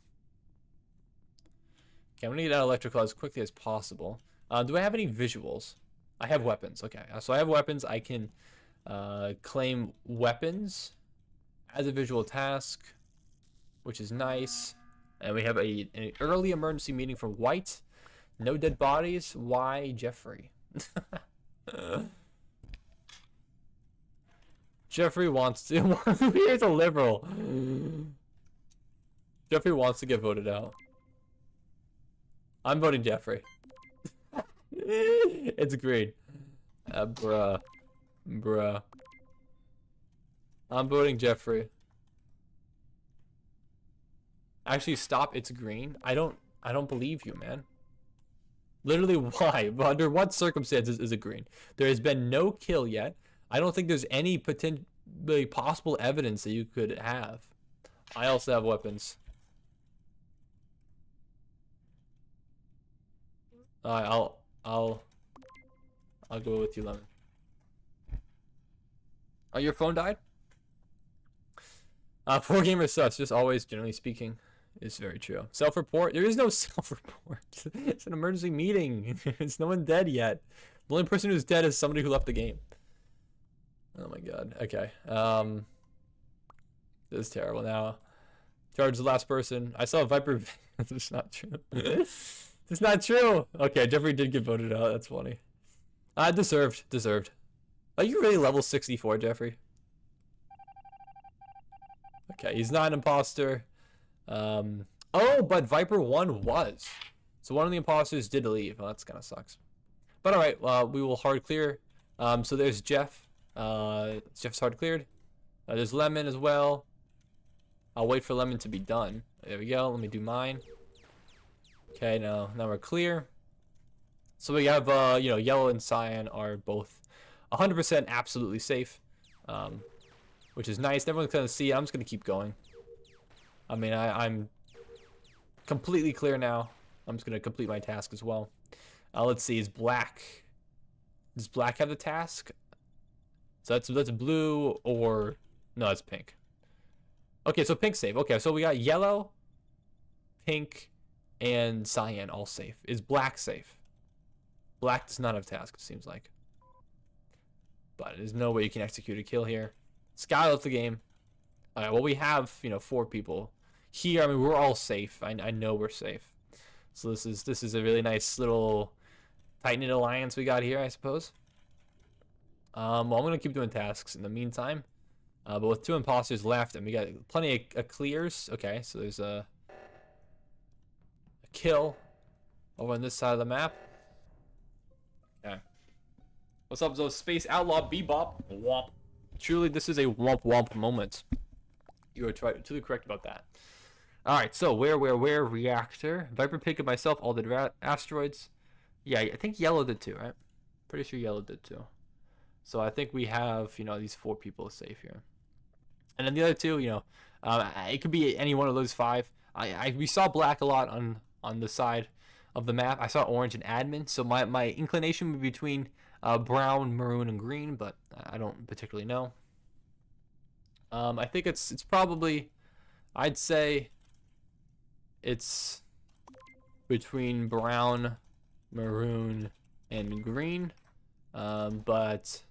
Okay, I'm gonna get out of electrical as quickly as possible. Do I have any visuals? I have weapons. Okay, so I have weapons. I can claim weapons as a visual task, which is nice. And we have an early emergency meeting for White. No dead bodies. Why, Jeffrey? Jeffrey wants to. Here's a liberal. Jeffrey wants to get voted out. I'm voting Jeffrey. It's green. Bruh. I'm voting Jeffrey. Actually, stop. It's green. I don't believe you, man. Literally, why? Under what circumstances is it green? There has been no kill yet. I don't think there's any possible evidence that you could have. I also have weapons. I'll go with you, Lemon. Oh, your phone died? Poor gamer sucks. Just always, generally speaking, is very true. Self-report? There is no self-report. It's an emergency meeting. It's no one dead yet. The only person who's dead is somebody who left the game. Oh my god. Okay. This is terrible now. Charge the last person. I saw a Viper. That's not true. It's not true. Okay, Jeffrey did get voted out. That's funny. Deserved. Are you really level 64, Jeffrey? Okay, he's not an imposter. Oh, but Viper 1 was. So one of the imposters did leave. Well, that's kind of sucks. But alright, we will hard clear. So there's Jeff. Jeff's hard cleared. There's Lemon as well. I'll wait for Lemon to be done. There we go. Let me do mine. Okay, now we're clear. So we have, you know, Yellow and Cyan are both 100% absolutely safe, which is nice. Everyone's gonna see. I'm just gonna keep going. I mean, I'm completely clear now. I'm just gonna complete my task as well. Let's see. Does Black have the task? So that's blue or no? It's pink. Okay, so pink's safe. Okay, so we got Yellow, Pink, and Cyan all safe. Is Black safe? Black does not have task, it seems like. But there's no way you can execute a kill here. Sky left the game. Alright, well, we have, you know, 4 people here. I mean, we're all safe. I know we're safe. So this is a really nice little tight-knit alliance we got here, I suppose. Well, I'm going to keep doing tasks in the meantime. But with 2 imposters left, and we got plenty of clears. Okay, so there's a kill over on this side of the map. Okay. What's up, Zo? Space Outlaw Bebop. Womp. Truly, this is a womp moment. You are truly correct about that. Alright, so where? Reactor. Viper, Pink, and myself all did asteroids. Yeah, I think Yellow did too, right? Pretty sure Yellow did too. So I think we have, you know, these 4 people safe here. And then the other 2, you know, it could be any one of those 5. We saw Black a lot on the side of the map. I saw Orange and Admin, so my inclination would be between brown, maroon, and green, but I don't particularly know. I think it's probably, I'd say it's between brown, maroon, and green, but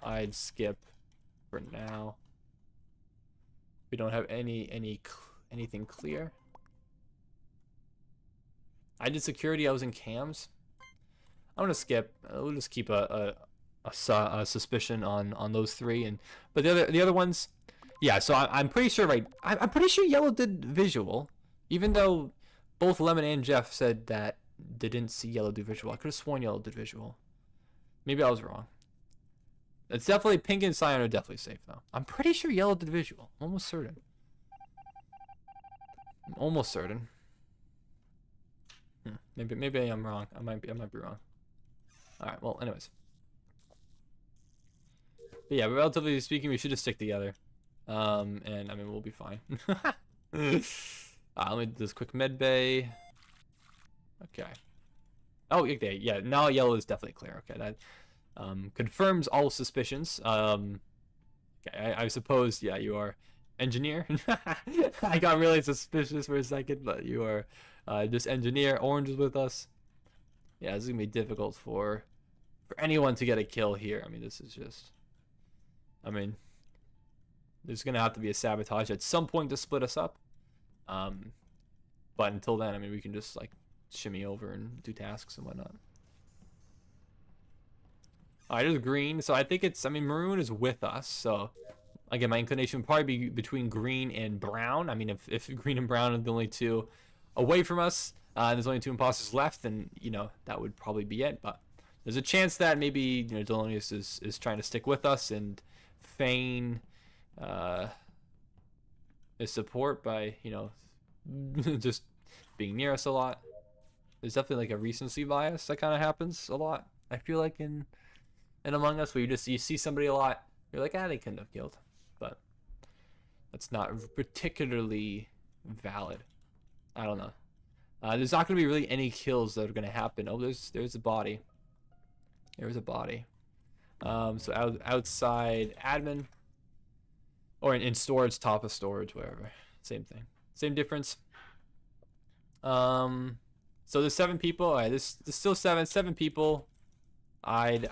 I'd skip for now. We don't have anything clear. I did security. I was in cams. I'm gonna skip. We'll just keep a suspicion on those 3, but the other ones, yeah. So I'm pretty sure, right? I'm pretty sure Yellow did visual, even though both Lemon and Jeff said that they didn't see Yellow do visual. I could have sworn Yellow did visual. Maybe I was wrong. It's definitely Pink and Cyan are definitely safe though. I'm pretty sure Yellow did visual. I'm almost certain. Maybe I'm wrong. I might be wrong. All right. Well, anyways. But yeah, relatively speaking, we should just stick together. And I mean, we'll be fine. Let me do this quick med bay. Okay. Oh, okay, yeah, now yellow is definitely clear. Okay, that confirms all suspicions. Okay, I suppose, yeah, you are engineer. I got really suspicious for a second, but you are just engineer. Orange is with us. Yeah, this is gonna be difficult for anyone to get a kill here. I mean, this is just, I mean, there's gonna have to be a sabotage at some point to split us up. But until then, I mean, we can just like shimmy over and do tasks and whatnot. Alright, there's green. So I think it's, I mean, maroon is with us. So again, my inclination would probably be between green and brown. I mean, if green and brown are the only two away from us, and there's only 2 imposters left, then, you know, that would probably be it. But there's a chance that maybe, you know, Delonius is trying to stick with us and feign his support by, you know, just being near us a lot. There's definitely like a recency bias that kind of happens a lot. I feel like in Among Us, where you see somebody a lot, you're like, they couldn't have killed, but that's not particularly valid. I don't know. There's not going to be really any kills that are going to happen. Oh, there's a body. There's a body. So outside admin, or in storage, top of storage, whatever. Same thing. Same difference. So there's 7 people. All right, there's still seven people. I'd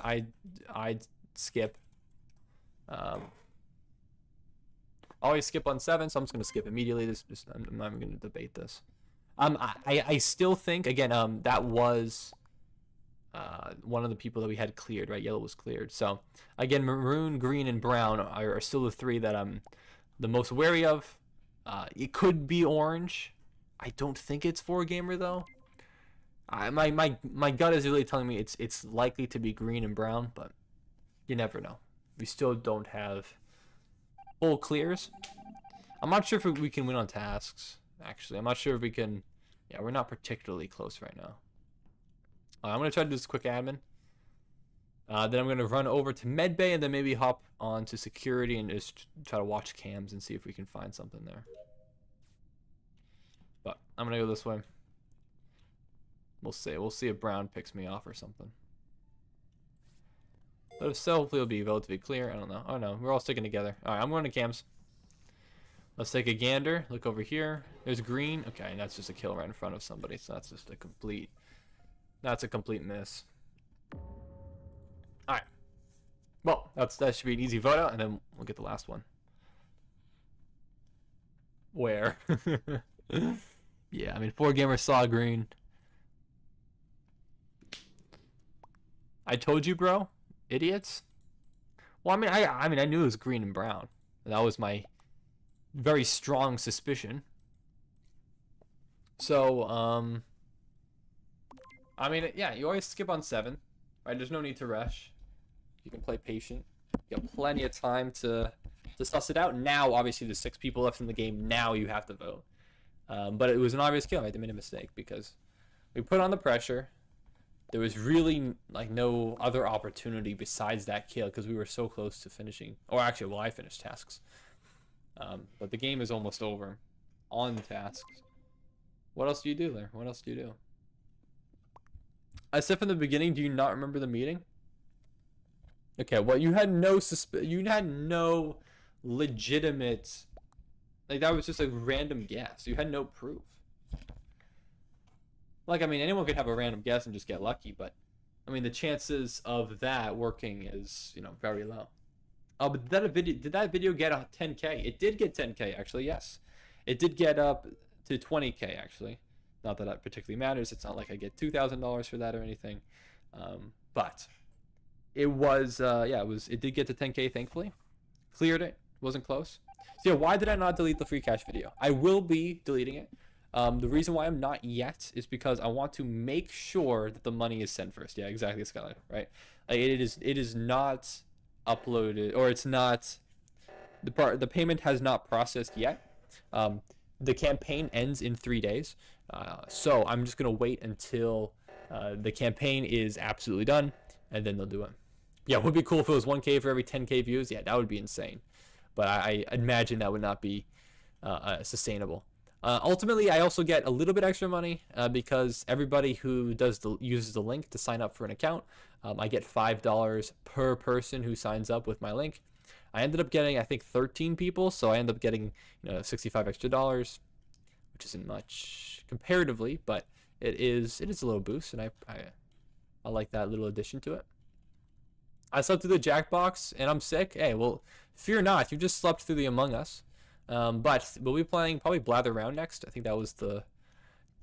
skip. Always skip on 7, so I'm just gonna skip immediately. I'm not even gonna debate this. I still think, again, that was one of the people that we had cleared, right? Yellow was cleared. So again, maroon, green, and brown are still the 3 that I'm the most wary of. It could be orange. I don't think it's 4Gamer though. My gut is really telling me it's likely to be green and brown, but you never know. We still don't have full clears. I'm not sure if we can win on tasks, actually. I'm not sure if we can. Yeah, we're not particularly close right now. I'm going to try to do this quick admin. Then I'm going to run over to medbay and then maybe hop on to security and just try to watch cams and see if we can find something there. But I'm going to go this way. We'll see. We'll see if brown picks me off or something. But if so, hopefully it'll be relatively clear. I don't know. Oh no, we're all sticking together. Alright, I'm going to cams. Let's take a gander. Look over here. There's green. Okay, and that's just a kill right in front of somebody. So that's just a complete... That's a complete miss. Alright. Well, that should be an easy vote out, and then we'll get the last one. Where? Yeah, I mean, 4Gamer saw green. I told you, bro. Idiots. Well, I mean, I knew it was green and brown. That was my very strong suspicion. So, I mean, yeah, you always skip on 7, right? There's no need to rush. You can play patient. You have plenty of time to suss it out. Now, obviously, there's 6 people left in the game. Now you have to vote. But it was an obvious kill. I made a mistake because we put on the pressure. There was really like no other opportunity besides that kill because we were so close to finishing. Or actually, well, I finished tasks. But the game is almost over on tasks. What else do you do there? What else do you do? I said from the beginning, do you not remember the meeting? Okay, well, you had no legitimate, like, that was just a random guess. You had no proof. Like, I mean, anyone could have a random guess and just get lucky, but I mean, the chances of that working is, you know, very low. Oh, but did that video get a 10K? It did get 10K, actually, yes. It did get up to 20K, actually. Not that that particularly matters. It's not like I get $2,000 for that or anything. But it was, yeah, it did get to 10K, thankfully. Cleared it. Wasn't close. So yeah, why did I not delete the free cash video? I will be deleting it. The reason why I'm not yet is because I want to make sure that the money is sent first. Yeah, exactly, Skylar, right? Like, it is not uploaded, or it's not, the payment has not processed yet. The campaign ends in 3 days. So I'm just going to wait until the campaign is absolutely done, and then they'll do it. Yeah, it would be cool if it was 1K for every 10K views. Yeah, that would be insane. but I imagine that would not be sustainable. Ultimately, I also get a little bit extra money because everybody who uses the link to sign up for an account, I get $5 per person who signs up with my link. I ended up getting, I think, 13 people, so I ended up getting, $65 extra, which isn't much comparatively, but it is a little boost, and I like that little addition to it. I slept through the Jackbox, and I'm sick. Hey, well, fear not, you just slept through the Among Us. But we'll be playing probably Blather Round next. I think that was the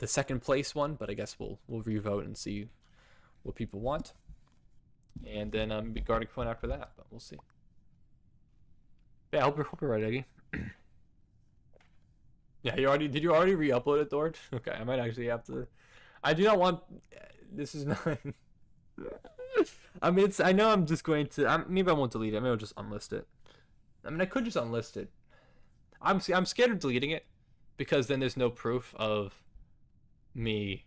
second place one, but I guess we'll revote and see what people want. And then be Guardic point after that, but we'll see. Yeah, I hope you're right, Eggy. Yeah, did you already re-upload it, Dord? Okay, I might actually have to. I do not want. This is not. I mean, I know I'm just going to. Maybe I won't delete it. Maybe I'll just unlist it. I mean, I could just unlist it. I'm scared of deleting it because then there's no proof of me,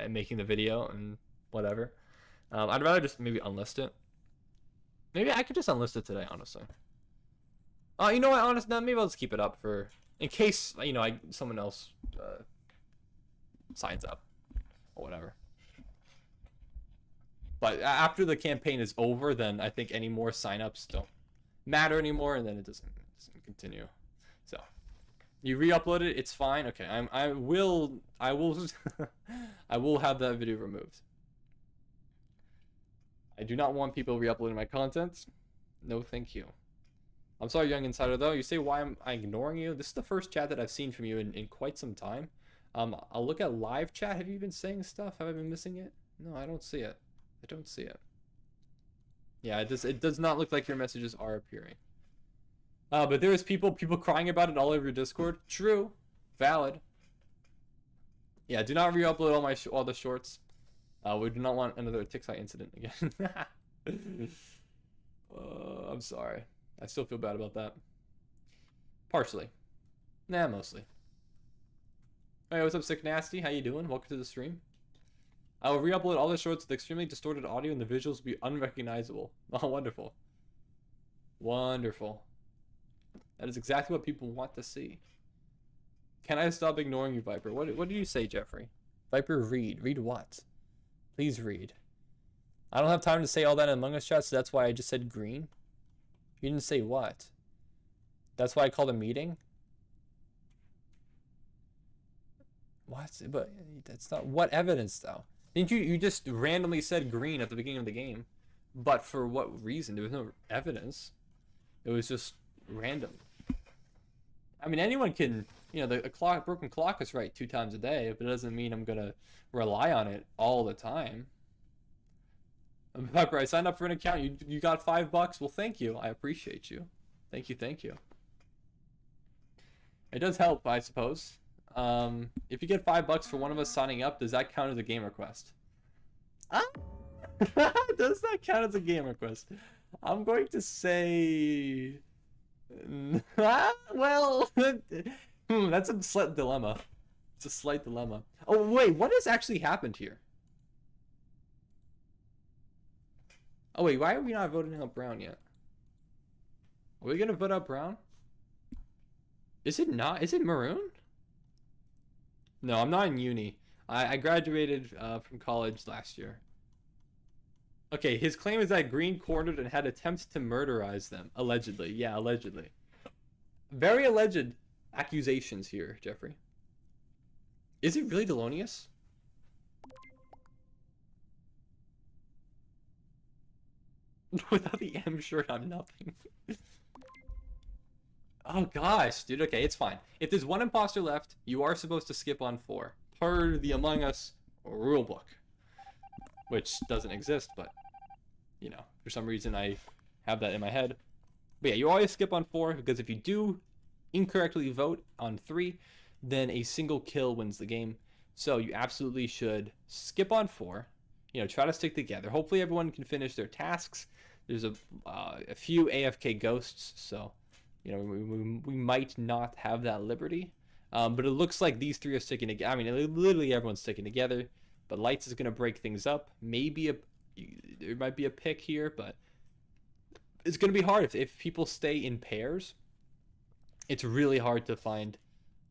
making the video and whatever. I'd rather just maybe unlist it. Maybe I could just unlist it today, honestly. You know what? Honestly, maybe I'll just keep it up in case someone else signs up or whatever. But after the campaign is over, then I think any more signups don't matter anymore, and then it doesn't continue. So you re-upload it, it's fine. Okay, I will I will have that video removed. I do not want people re-uploading my content. No, thank you. I'm sorry, Young Insider, though. You say, why am I ignoring you? This is the first chat that I've seen from you in quite some time. I'll look at live chat. Have you been saying stuff? Have I been missing it? No, I don't see it. I don't see it. Yeah, it does not look like your messages are appearing. But there is people crying about it all over your Discord. True. Valid. Yeah, do not re-upload all the shorts. We do not want another TikTok incident again. I'm sorry. I still feel bad about that. Partially. Nah, mostly. Hey, what's up, Sick Nasty? How you doing? Welcome to the stream. I will re-upload all the shorts with extremely distorted audio and the visuals will be unrecognizable. Oh, wonderful. Wonderful. That is exactly what people want to see. Can I stop ignoring you, Viper? What did you say, Jeffrey? Viper, read. Read what? Please read. I don't have time to say all that in Among Us chat, so that's why I just said green. You didn't say what? That's why I called a meeting? What? But that's not... What evidence, though? Didn't you just randomly said green at the beginning of the game? But for what reason? There was no evidence. It was just random. I mean, anyone can... the broken clock is right 2 times a day, but it doesn't mean I'm gonna rely on it all the time. Pepper, I signed up for an account. You got $5. Well, thank you. I appreciate you. Thank you. It does help, I suppose. If you get $5 for one of us signing up, does that count as a game request? Does that count as a game request? I'm going to say... well, that's a slight dilemma. It's a slight dilemma. Oh, wait, what has actually happened here? Oh, wait, why are we not voting out Brown yet? Are we gonna vote out Brown? Is it not? Is it Maroon? No, I'm not in uni. I graduated from college last year. Okay, his claim is that Green cornered and had attempts to murderize them. Allegedly. Yeah, allegedly. Very alleged accusations here, Jeffrey. Is it really Delonius? Without the M shirt, I'm nothing. Oh gosh, dude. Okay, it's fine. If there's one imposter left, you are supposed to skip on 4 per the Among Us rulebook, which doesn't exist, but for some reason I have that in my head. But yeah, you always skip on 4 because if you do incorrectly vote on 3, then a single kill wins the game. So you absolutely should skip on 4. Try to stick together. Hopefully everyone can finish their tasks. There's a few AFK ghosts, so we might not have that liberty. But it looks like these 3 are sticking together. I mean, literally everyone's sticking together. But Lights is going to break things up. Maybe there might be a pick here, but it's going to be hard if people stay in pairs. It's really hard to find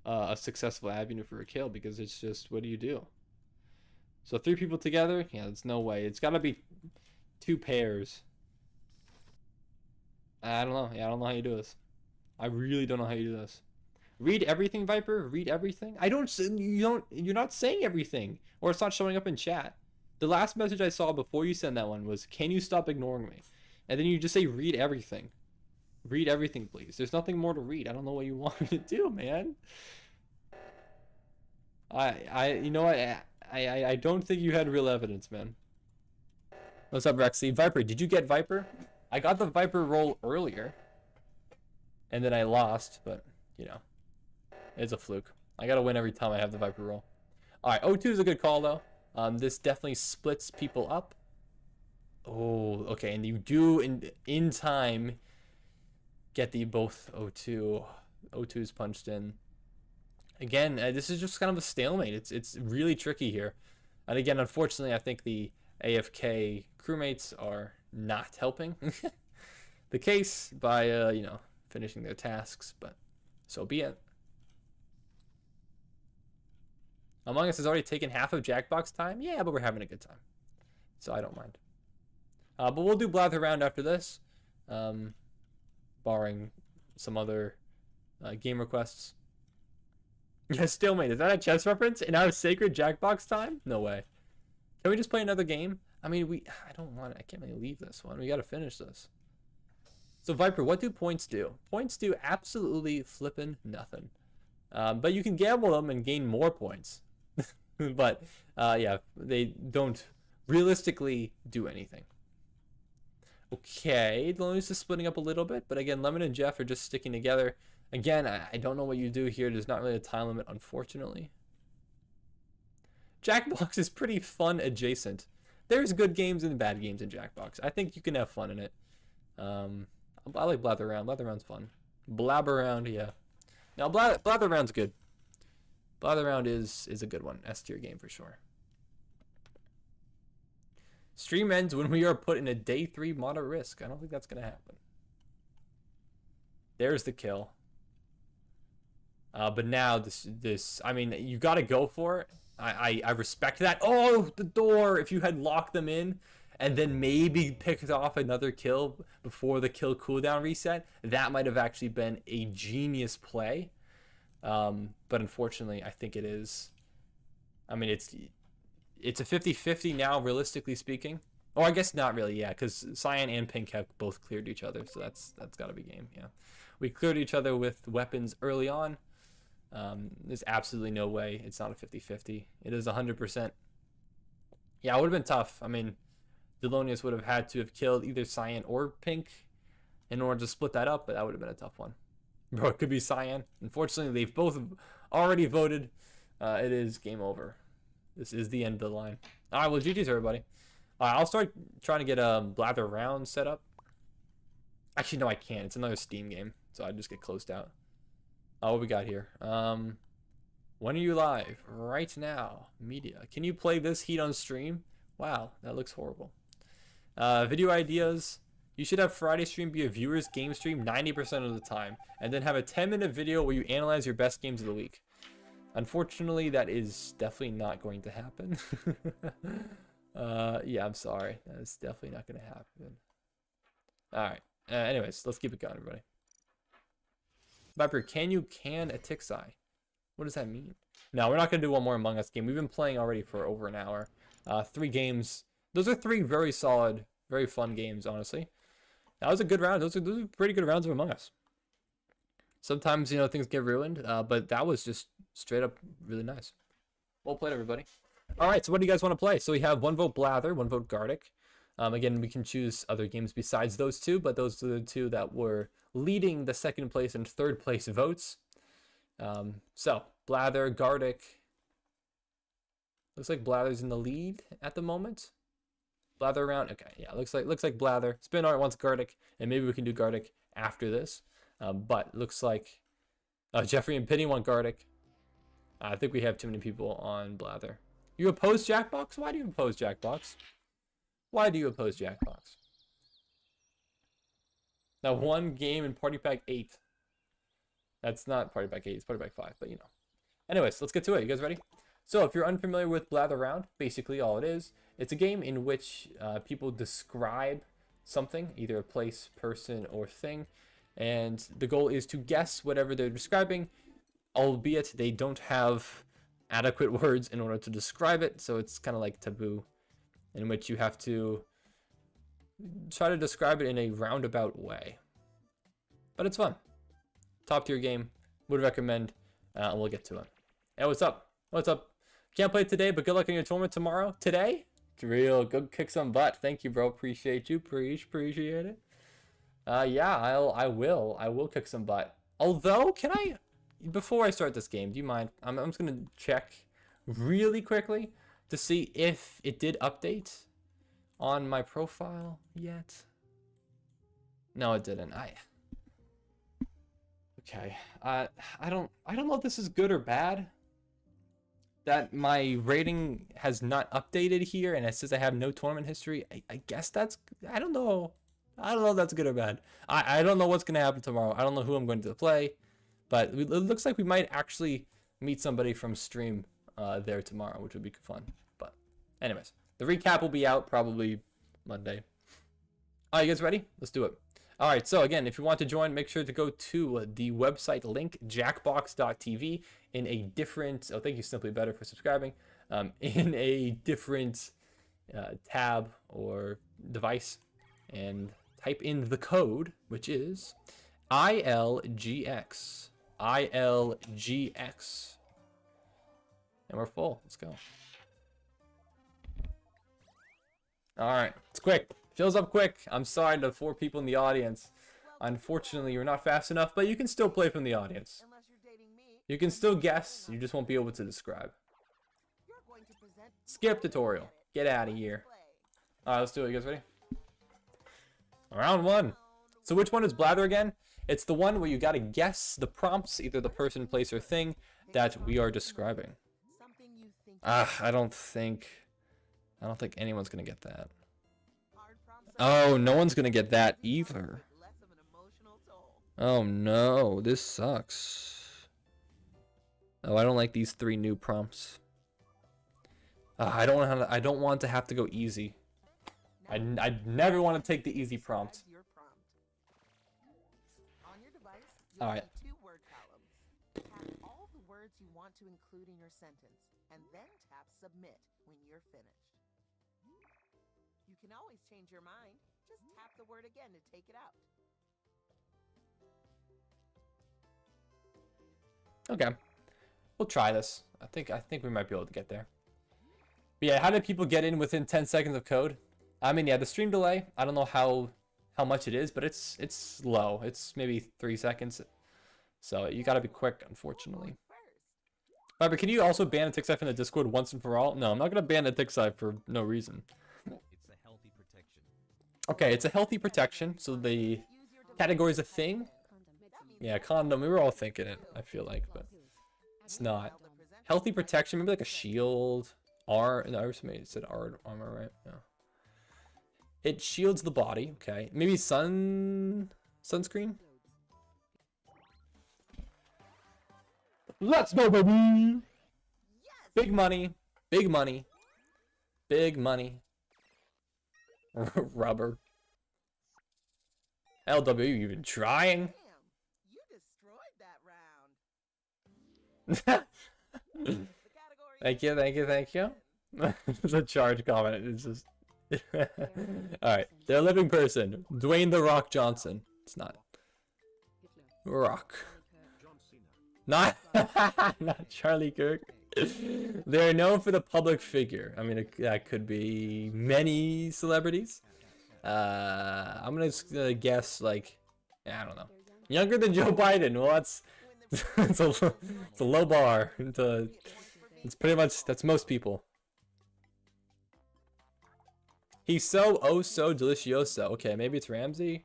a successful avenue for a kill, because it's just, what do you do? So 3 people together, yeah, there's no way. It's got to be 2 pairs. I don't know. Yeah, I don't know how you do this. I really don't know how you do this. Read everything, Viper. Read everything. You're not saying everything, or it's not showing up in chat. The last message I saw before you send that one was, "Can you stop ignoring me?" And then you just say, "Read everything. Read everything, please." There's nothing more to read. I don't know what you want me to do, man. You know what? I don't think you had real evidence, man. What's up, Rexy? Viper, did you get Viper? I got the Viper roll earlier, and then I lost, but, you know, it's a fluke. I gotta win every time I have the Viper roll. Alright, O2 is a good call, though. This definitely splits people up. Oh, okay, and you do, in time, get the both O2. O2's punched in. Again, this is just kind of a stalemate. It's really tricky here. And again, unfortunately, I think the AFK crewmates are not helping the case by, you know, finishing their tasks, but so be it. Among Us has already taken half of Jackbox time. Yeah, but we're having a good time, so I don't mind. But we'll do Blather round after this, barring some other game requests. Yeah, stalemate. Is that a chess reference? And now it's sacred Jackbox time? No way. Can we just play another game? I mean, I don't want it. I can't really leave this one. We got to finish this. So, Viper, what do points do? Points do absolutely flippin' nothing. But you can gamble them and gain more points. But, yeah, they don't realistically do anything. Okay, Lonely's is splitting up a little bit. But again, Lemon and Jeff are just sticking together. Again, I don't know what you do here. There's not really a time limit, unfortunately. Jackbox is pretty fun adjacent. There's good games and bad games in Jackbox. I think you can have fun in it. I like Blather Round. Blather Round's fun. Blabber Round, yeah. Now, Blather Round's good. Blather Round is a good one. S tier game for sure. Stream ends when we are put in a day 3 moderate risk. I don't think that's going to happen. There's the kill. But now this, I mean, you got to go for it. I respect that. Oh, the door. If you had locked them in and then maybe picked off another kill before the kill cooldown reset, that might have actually been a genius play. But unfortunately, I think it is. I mean, it's a 50-50 now, realistically speaking. Oh, I guess not really, yeah, because Cyan and Pink have both cleared each other, so that's got to be game, yeah. We cleared each other with weapons early on. There's absolutely no way it's not a 50-50. It is 100%. Yeah, it would have been tough. I mean, Delonius would have had to have killed either Cyan or Pink in order to split that up, but that would have been a tough one. Bro, it could be Cyan. Unfortunately, they've both already voted. It is game over. This is the end of the line. All right, well, GG's, everybody. I'll start trying to get a Blather round set up. Actually, no, I can't. It's another Steam game, so I just get closed out. What we got here? When are you live? Right now. Media. Can you play this Heat on stream? Wow, that looks horrible. Video ideas. You should have Friday stream be a viewer's game stream 90% of the time, and then have a 10-minute video where you analyze your best games of the week. Unfortunately, that is definitely not going to happen. Yeah, I'm sorry. That is definitely not going to happen. Alright. Anyways, let's keep it going, everybody. Viper, can you can a Tixi? What does that mean? No, we're not going to do one more Among Us game. We've been playing already for over an hour. 3 games. Those are 3 very solid, very fun games, honestly. That was a good round. Those are pretty good rounds of Among Us. Sometimes, you know, things get ruined, but that was just straight up really nice. Well played, everybody. All right, so what do you guys want to play? So we have 1 vote Blather, 1 vote Guardic. Again, we can choose other games besides those 2, but those are the 2 that were leading the 2nd place and 3rd place votes. So Blather, Guardic. Looks like Blather's in the lead at the moment. Blather around. Okay, yeah, looks like Blather. Spin Art wants Guardic, and maybe we can do Guardic after this. But looks like Jeffrey and Penny want Guardic. I think we have too many people on Blather. You oppose Jackbox? Why do you oppose Jackbox? Why do you oppose Jackbox? That one game in Party Pack 8. That's not Party Pack 8, it's Party Pack 5, but you know. Anyways, let's get to it. You guys ready? So if you're unfamiliar with Blather Around, basically all it is, it's a game in which people describe something, either a place, person, or thing. And the goal is to guess whatever they're describing, albeit they don't have adequate words in order to describe it. So it's kind of like Taboo, in which you have to try to describe it in a roundabout way. But it's fun. Top tier game. Would recommend. And we'll get to it. Hey, what's up? What's up? Can't play today, but good luck in your tournament tomorrow. Today? Real. Go kick some butt. Thank you, bro. Appreciate you. Appreciate it. Yeah, I will kick some butt. Although, can I, before I start this game, do you mind? I'm just gonna check really quickly to see if it did update on my profile yet. No, it didn't. Okay. I don't know if this is good or bad. That my rating has not updated here, and it says I have no tournament history. I guess that's, I don't know. I don't know if that's good or bad. I don't know what's going to happen tomorrow. I don't know who I'm going to play, but it looks like we might actually meet somebody from stream there tomorrow, which would be fun. But anyways, the recap will be out probably Monday. All right, you guys ready? Let's do it. All right, so again, if you want to join, make sure to go to the website link, jackbox.tv, in a different, oh, thank you, Simply Better, for subscribing, in a different tab or device, and type in the code, which is ILGX. ILGX. And we're full. Let's go. All right, it's quick. Fills up quick. I'm sorry to 4 people in the audience. Unfortunately, you're not fast enough, but you can still play from the audience. You can still guess, you just won't be able to describe. Skip tutorial. Get out of here. Alright, let's do it. You guys ready? Round 1. So which one is Blather again? It's the one where you gotta guess the prompts, either the person, place, or thing that we are describing. I don't think anyone's gonna get that. Oh, no one's gonna get that either. Oh no, this sucks. Oh, I don't like these 3 new prompts. I don't want to have to go easy. I never want to take the easy prompt. All right. 2 word columns. Tap all the words you want to include in your sentence, and then tap submit when you're finished. You can always change your mind. Just tap the word again to take it out. Okay, we'll try this. I think we might be able to get there. But yeah, how did people get in within 10 seconds of code? I mean, yeah, the stream delay, I don't know how much it is, but it's low. It's maybe 3 seconds. So you gotta be quick, unfortunately. But can you also ban a TikSci from the Discord once and for all? No, I'm not gonna ban a TikSci for no reason. It's a healthy protection. Okay, it's a healthy protection. So the category is a thing. Yeah, condom. We were all thinking it, I feel like, but it's not. Healthy protection, maybe like a shield. No, somebody said armor, right? No. It shields the body. Okay, maybe sunscreen. Let's go, baby! Big money, big money, big money. Rubber. LW, you even trying? Damn, you destroyed that round. Thank you. It's a charge comment. It's just. Alright, they're a living person. Dwayne The Rock Johnson. It's not. Rock. Not Charlie Kirk. They're known for the public figure. I mean, that could be many celebrities. I'm gonna guess, like, I don't know. Younger than Joe Biden. Well, it's a low bar. It's pretty much, that's most people. He's so delicioso. Okay, maybe it's Ramsey.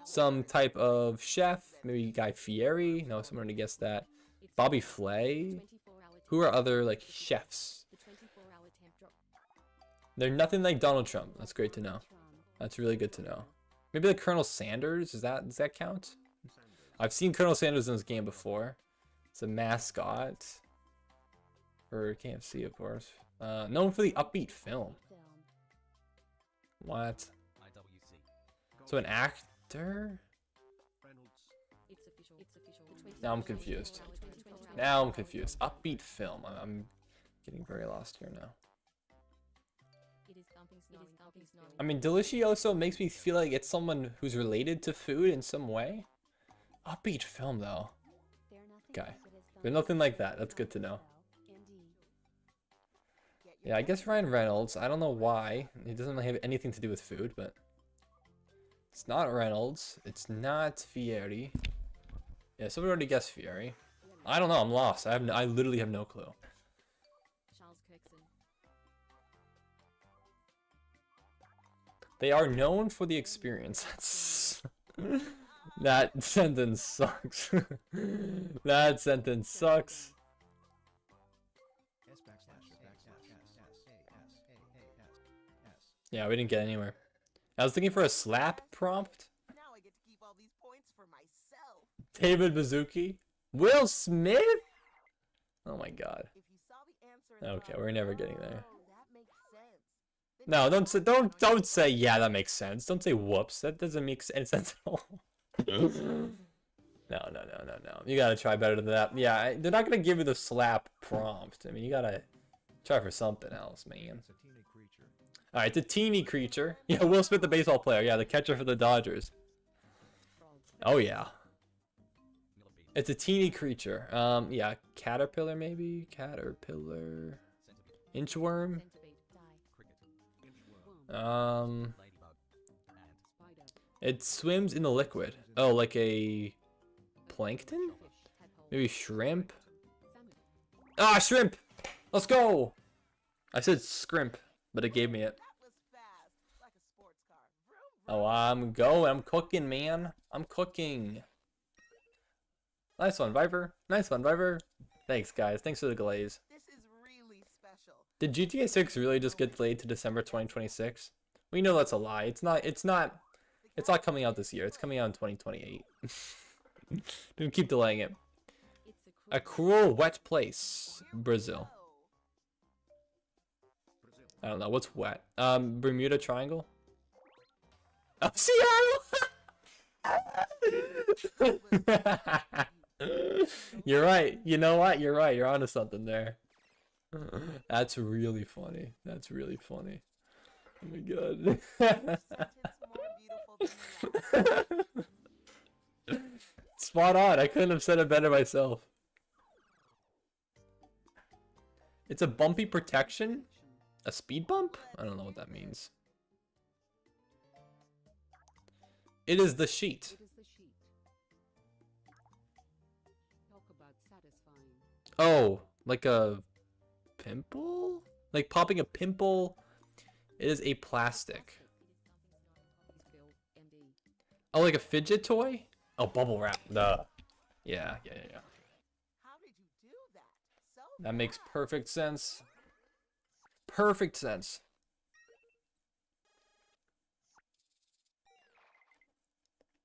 Some type of chef. Maybe Guy Fieri. No, someone to guess that. Bobby Flay. Who are other, like, chefs? They're nothing like Donald Trump. That's great to know. That's really good to know. Maybe like Colonel Sanders. Does that count? I've seen Colonel Sanders in this game before. It's a mascot for KFC, of course. Known for the upbeat film. What? IWC. So an actor? Now I'm confused. Now I'm confused. Upbeat film. I'm getting very lost here now. I mean, Delicioso makes me feel like it's someone who's related to food in some way. Upbeat film, though. Okay. There's nothing like that. That's good to know. Yeah, I guess Ryan Reynolds. I don't know why. He doesn't really have anything to do with food, but... It's not Reynolds. It's not Fieri. Yeah, somebody already guessed Fieri. I don't know. I'm lost. I literally have no clue. They are known for the experience. That sentence sucks. That sentence sucks. Yeah, we didn't get anywhere. I was looking for a slap prompt. Now I get to keep all these points for myself. David Bazuki? Will Smith? Oh my god. If you saw the answer and Okay, thought, we're never getting there. "Oh, that makes sense," then No, you don't say yeah, that makes sense. Don't say whoops. That doesn't make any sense at all. No. You gotta try better than that. Yeah, they're not gonna give you the slap prompt. I mean, you gotta try for something else, man. Alright, it's a teeny creature. Yeah, Will Smith, the baseball player. Yeah, the catcher for the Dodgers. Oh, yeah. It's a teeny creature. Yeah, caterpillar maybe? Caterpillar. Inchworm? It swims in the liquid. Oh, like a plankton? Maybe shrimp? Ah, shrimp! Let's go! I said scrimp, but it gave me it. that was fast, like a sports car. Vroom, vroom. Oh, I'm going. I'm cooking, man. I'm cooking. Nice one, Viper. Nice one, Viper. Thanks, guys. Thanks for the glaze. This is really special. Did GTA 6 really just get delayed to December 2026? We know that's a lie. It's not coming out this year. It's coming out in 2028. Don't keep delaying it. A cruel, wet place. Brazil. I don't know. What's wet? Bermuda Triangle? Oh, Seattle! You're right. You know what? You're right. You're onto something there. That's really funny. That's really funny. Oh my god. Sentence more beautiful than the last. Spot on. I couldn't have said it better myself. It's a bumpy protection? A speed bump? I don't know what that means. It is the sheet. Oh, like a pimple? Like popping a pimple? It is a plastic. Oh, like a fidget toy? Oh, bubble wrap. Duh. Yeah. How did you do that? So That makes perfect sense. Perfect sense.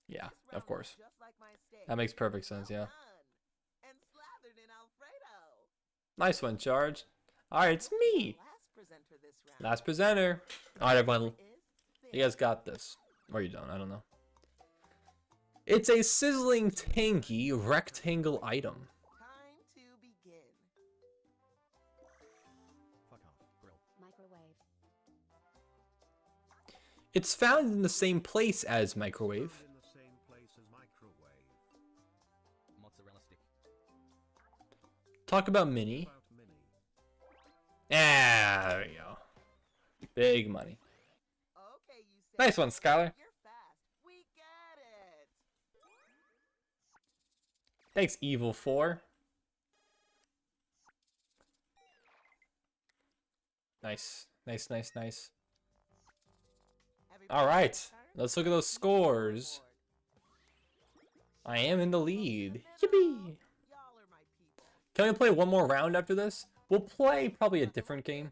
Yeah, This of round course. was just like my steak. That makes perfect sense, yeah. Well done. And slathered in Alfredo. Nice one, Charge. Alright, it's me. Last presenter this round. Last presenter. Alright, everyone. Is You guys got this. Or you don't, I don't know. It's a sizzling, tangy, rectangle item. time to begin. Fuck off, grill. Microwave. It's found in the same place as microwave. In the same place as microwave. Mozzarella stick. Talk about mini. About mini. Ah, there we go. Big money. Okay, you said Nice one, Skylar. You're fast. We get it. Thanks, Evil 4. Nice. Nice. All right, let's look at those scores. I am in the lead. Yippee! Can we play one more round after this? We'll play probably a different game.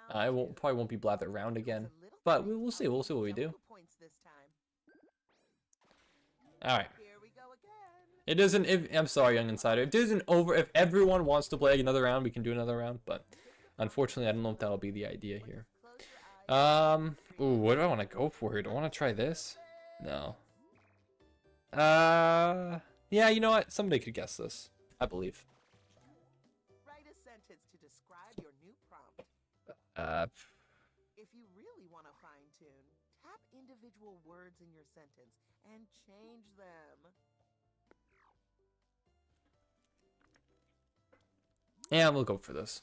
I probably won't be Blather round again, but we'll see. We'll see what we do. All right. Here we go again. It doesn't. I'm sorry, young insider. If everyone wants to play another round, we can do another round. But unfortunately, I don't know if that'll be the idea here. Close your eyes. Ooh, what do I want to go for here? Do I want to try this? No. Yeah, you know what? Somebody could guess this. I believe. Write a sentence to describe your new prompt. If you really want to fine-tune, tap individual words in your sentence and change them. Yeah, we'll go for this.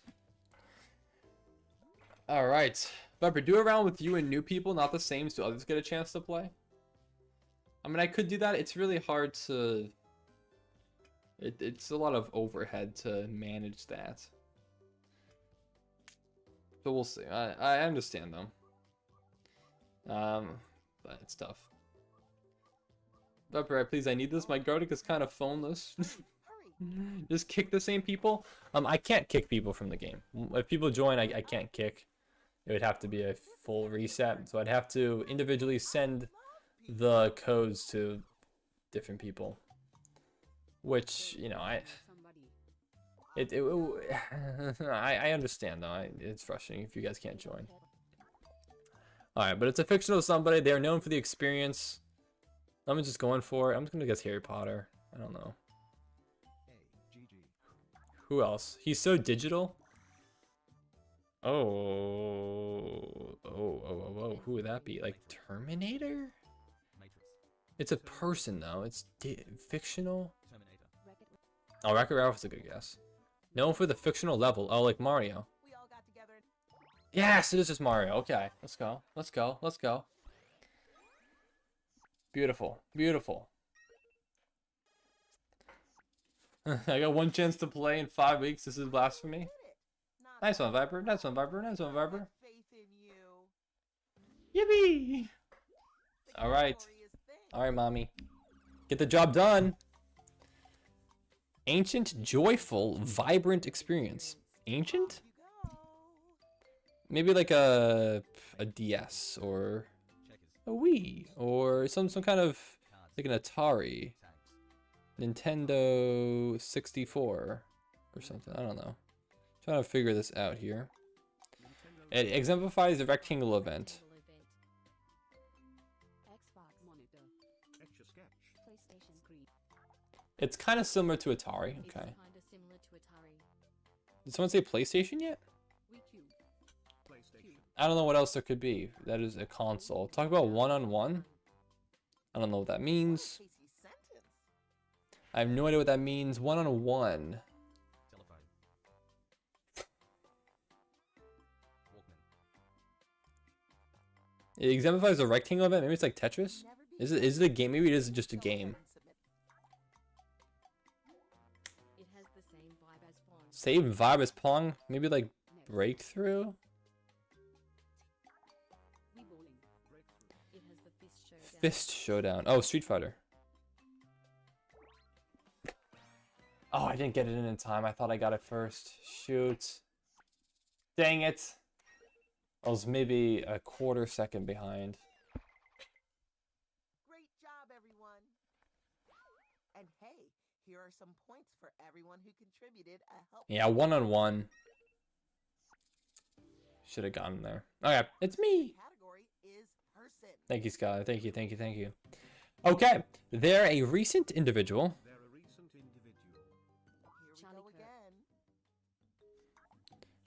All right. Viper, do a round with you and new people, not the same, so others get a chance to play. I mean, I could do that. It's really hard to... It's a lot of overhead to manage that. But we'll see. I understand, though. But it's tough. Viper, please, I need this. My Guardic is kind of phoneless. Hurry. Just kick the same people? I can't kick people from the game. If people join, I can't kick. It would have to be a full reset. So I'd have to individually send the codes to different people. Which, you know, I understand though. It's frustrating if you guys can't join. Alright, but it's a fictional somebody. They're known for the experience. I'm just going for it. I'm just gonna guess Harry Potter. I don't know. Who else? He's so digital. Oh, who would that be? Like Terminator? Matrix. It's a person though. It's fictional. Terminator. Oh, Wreck-It Ralph is a good guess. Known for the fictional level. Oh, like Mario. We all got together. Yes, it is just Mario. Okay, let's go. Let's go. Let's go. Beautiful. Beautiful. I got one chance to play in 5 weeks. This is blasphemy. Did it. Not Nice one, bad. Viper. Nice one, Viper. Nice one, I Viper. have faith in you. Yippee! The All right. category is thin. All right, mommy. Get the job done. Ancient, joyful, vibrant experience. Ancient? You go. Maybe like a DS or Checkers. a Wii or some kind of Cards. like an Atari, Tags. Nintendo 64 or something. I don't know. Trying to figure this out here. It exemplifies a rectangle event. Xbox monitor, Etch a sketch. PlayStation 3. It's kind of similar to Atari. It's Okay. kind of similar to Atari. Did someone say PlayStation yet? Wii U. PlayStation. I don't know what else there could be. That is a console. Talk about one-on-one. I don't know what that means. Casey's sentence. I have no idea what that means. One-on-one. Telephone. Walkman. It exemplifies a rectangle event. Maybe it's like Tetris. Never be Is it a game? Maybe it is just a Go ahead game. and submit. It has the same vibe as Pong. Same vibe as Pong. Maybe like Next. Breakthrough. Wii bowling. It has the fist showdown. Fist Showdown. Oh, Street Fighter. Oh, I didn't get it in time. I thought I got it first. Shoot. Dang it. I was maybe a quarter second behind. Great job, everyone. And hey, here are some points for everyone who contributed a helpful Yeah, one-on-one. Should have gotten there. Okay, it's me. category is person. Thank you, Skylar. Thank you, thank you, thank you. Okay, they're a recent individual. They're a recent individual. Here we Charlie go Kirk. again.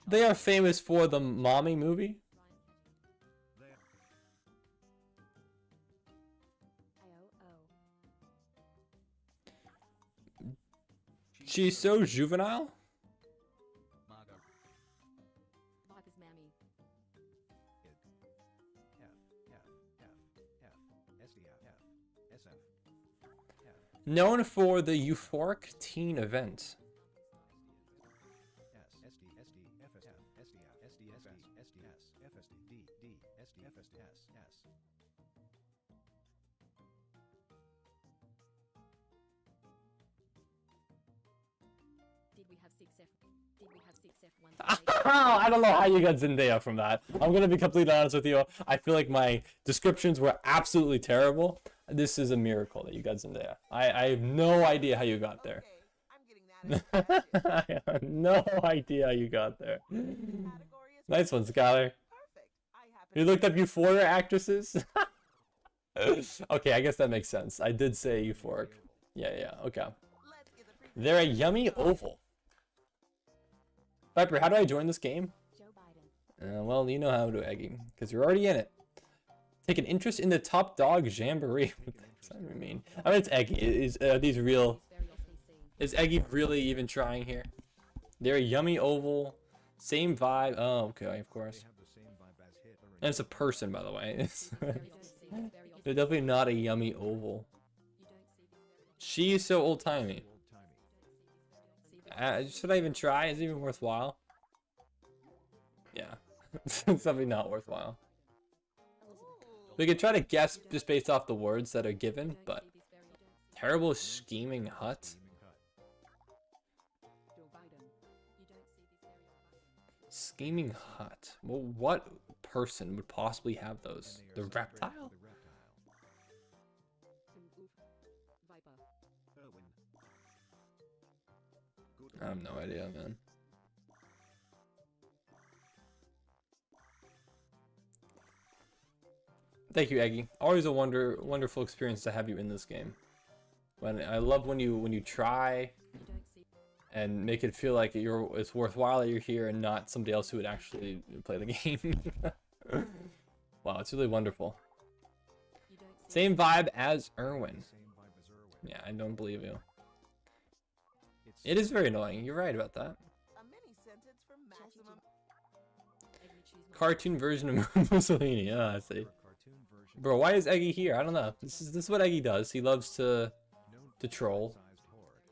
They are famous for the Mommy movie. They're IOO. She's so juvenile. Margot. Viper's Mammy. Known for the euphoric teen event. Did we have 6F? Did we have 6F1? I don't know how you got Zendaya from that. I'm gonna be completely honest with you. I feel like my descriptions were absolutely terrible. This is a miracle that you got Zendaya. I have no idea how you got there. Okay, I'm getting that as a I have no idea how you got there. category is Nice one, Skylar. perfect. I happen You to looked up Euphoria actresses? Okay, I guess that makes sense. I did say euphoric. Yeah, okay. Let's get the preview. They're a yummy oval. Viper, how do I join this game? Joe Biden. Well, you know how to, Eggy, because you're already in it. Take an interest in the top dog jamboree. What the heck does that even mean? I mean, it's Eggy. Are these real? Very often seen. Is Eggy really even trying here? They're a yummy oval. Same vibe. Oh, okay, of course. They have the same vibe as Hitler And it's a person, by the way. Very often seen. Very often They're definitely not a yummy oval. You don't see this very often. She is so old-timey. old-timey. Should I even try? Is it even worthwhile? Yeah. It's definitely not worthwhile. We could try to guess just based off the words that are given, but terrible scheming hut. Gleaming hut. Joe Biden. You don't see this very often. Scheming hut. Well, what person would possibly have those? And they The are separated reptile? by the reptile. Viper. Irwin. Good I have no idea, man. Thank you, Eggy. Always a wonderful experience to have you in this game. I love when you try You don't see. and make it feel like it's worthwhile that you're here and not somebody else who would actually play the game. Wow, it's really wonderful. You don't see. Same vibe as Irwin. Same vibe as Irwin. Yeah, I don't believe you. It's It is very annoying. You're right about that. A mini sentence for maximum. Egg me choose my Cartoon version of Mussolini. Ah, I see. for a cartoon version. Bro, why is Eggy here? I don't know. This is what Eggy does. He loves to Known to for troll. sized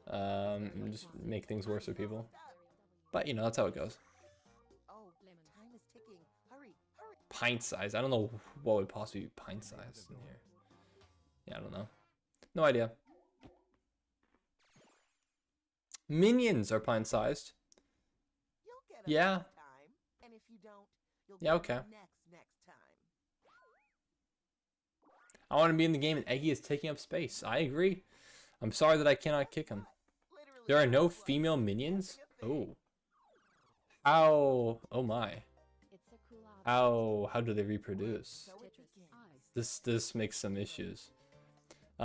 horde. And just make things worse for people. But you know, that's how it goes. Oh, time is ticking. Hurry, hurry. Pint size. I don't know what would possibly be pint size in here. Yeah, I don't know. No idea. Minions are pint sized. You'll get 'em Yeah. next time. And if you don't, you'll Yeah, get 'em okay. next time. I want to be in the game and Eggy is taking up space. I agree. I'm sorry that I cannot kick him. Literally, There are no it's like female minions? watching a thing. Oh. How? Oh my. It's a cool art. How do they reproduce? So it Tetris. begins. Eyes. This makes some issues.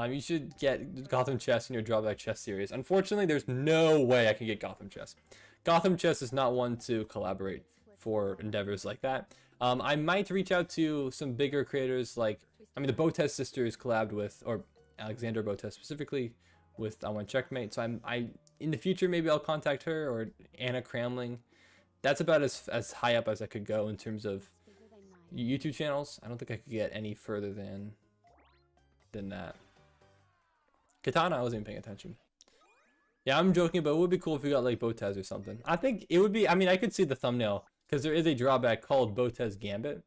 You should get Gotham Chess in your Drawback Chess series. Unfortunately, there's no way I can get Gotham Chess. Gotham Chess is not one to collaborate for endeavors like that. I might reach out to some bigger creators like, I mean, the Botes sisters collabed with, or Alexander Botes specifically, with I Want Checkmate. So in the future, maybe I'll contact her or Anna Cramling. That's about as high up as I could go in terms of Bigger than mine. YouTube channels. I don't think I could get any further than that. Katana, I wasn't even paying attention. Yeah, I'm joking, but it would be cool if we got like Botes or something. I think it would be, I mean, I could see the thumbnail because there is a drawback called Botes Gambit.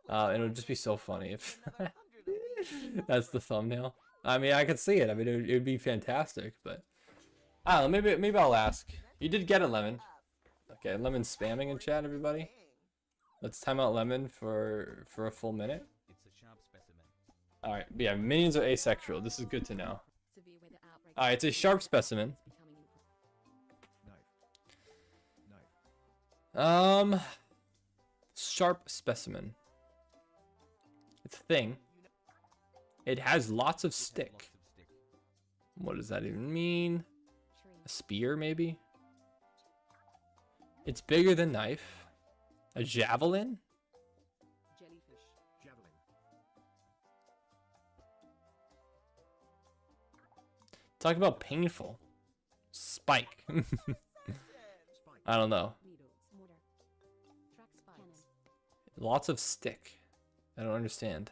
And it would just be so funny if Another 100 of these. that's the thumbnail. I mean, I could see it. I mean, it would be fantastic, but I don't know. Maybe I'll ask. You did get it, Lemon. Okay, Lemon's spamming in chat, everybody. Dang. Let's time out Lemon for a full minute. It's a sharp specimen. All right, yeah, minions are asexual. This is good to know. Severe weather outbreak. All right, it's a sharp specimen. Becoming in- Knife. Sharp specimen. It's a thing. It has lots of It has stick. lots of stick. What does that even mean? tree. A spear, maybe? It's bigger than knife. A javelin? Jellyfish. Javelin. Talk about painful. Spike. Spike. I don't know. Needles. Mortar. Track spikes. Lots of stick. I don't understand.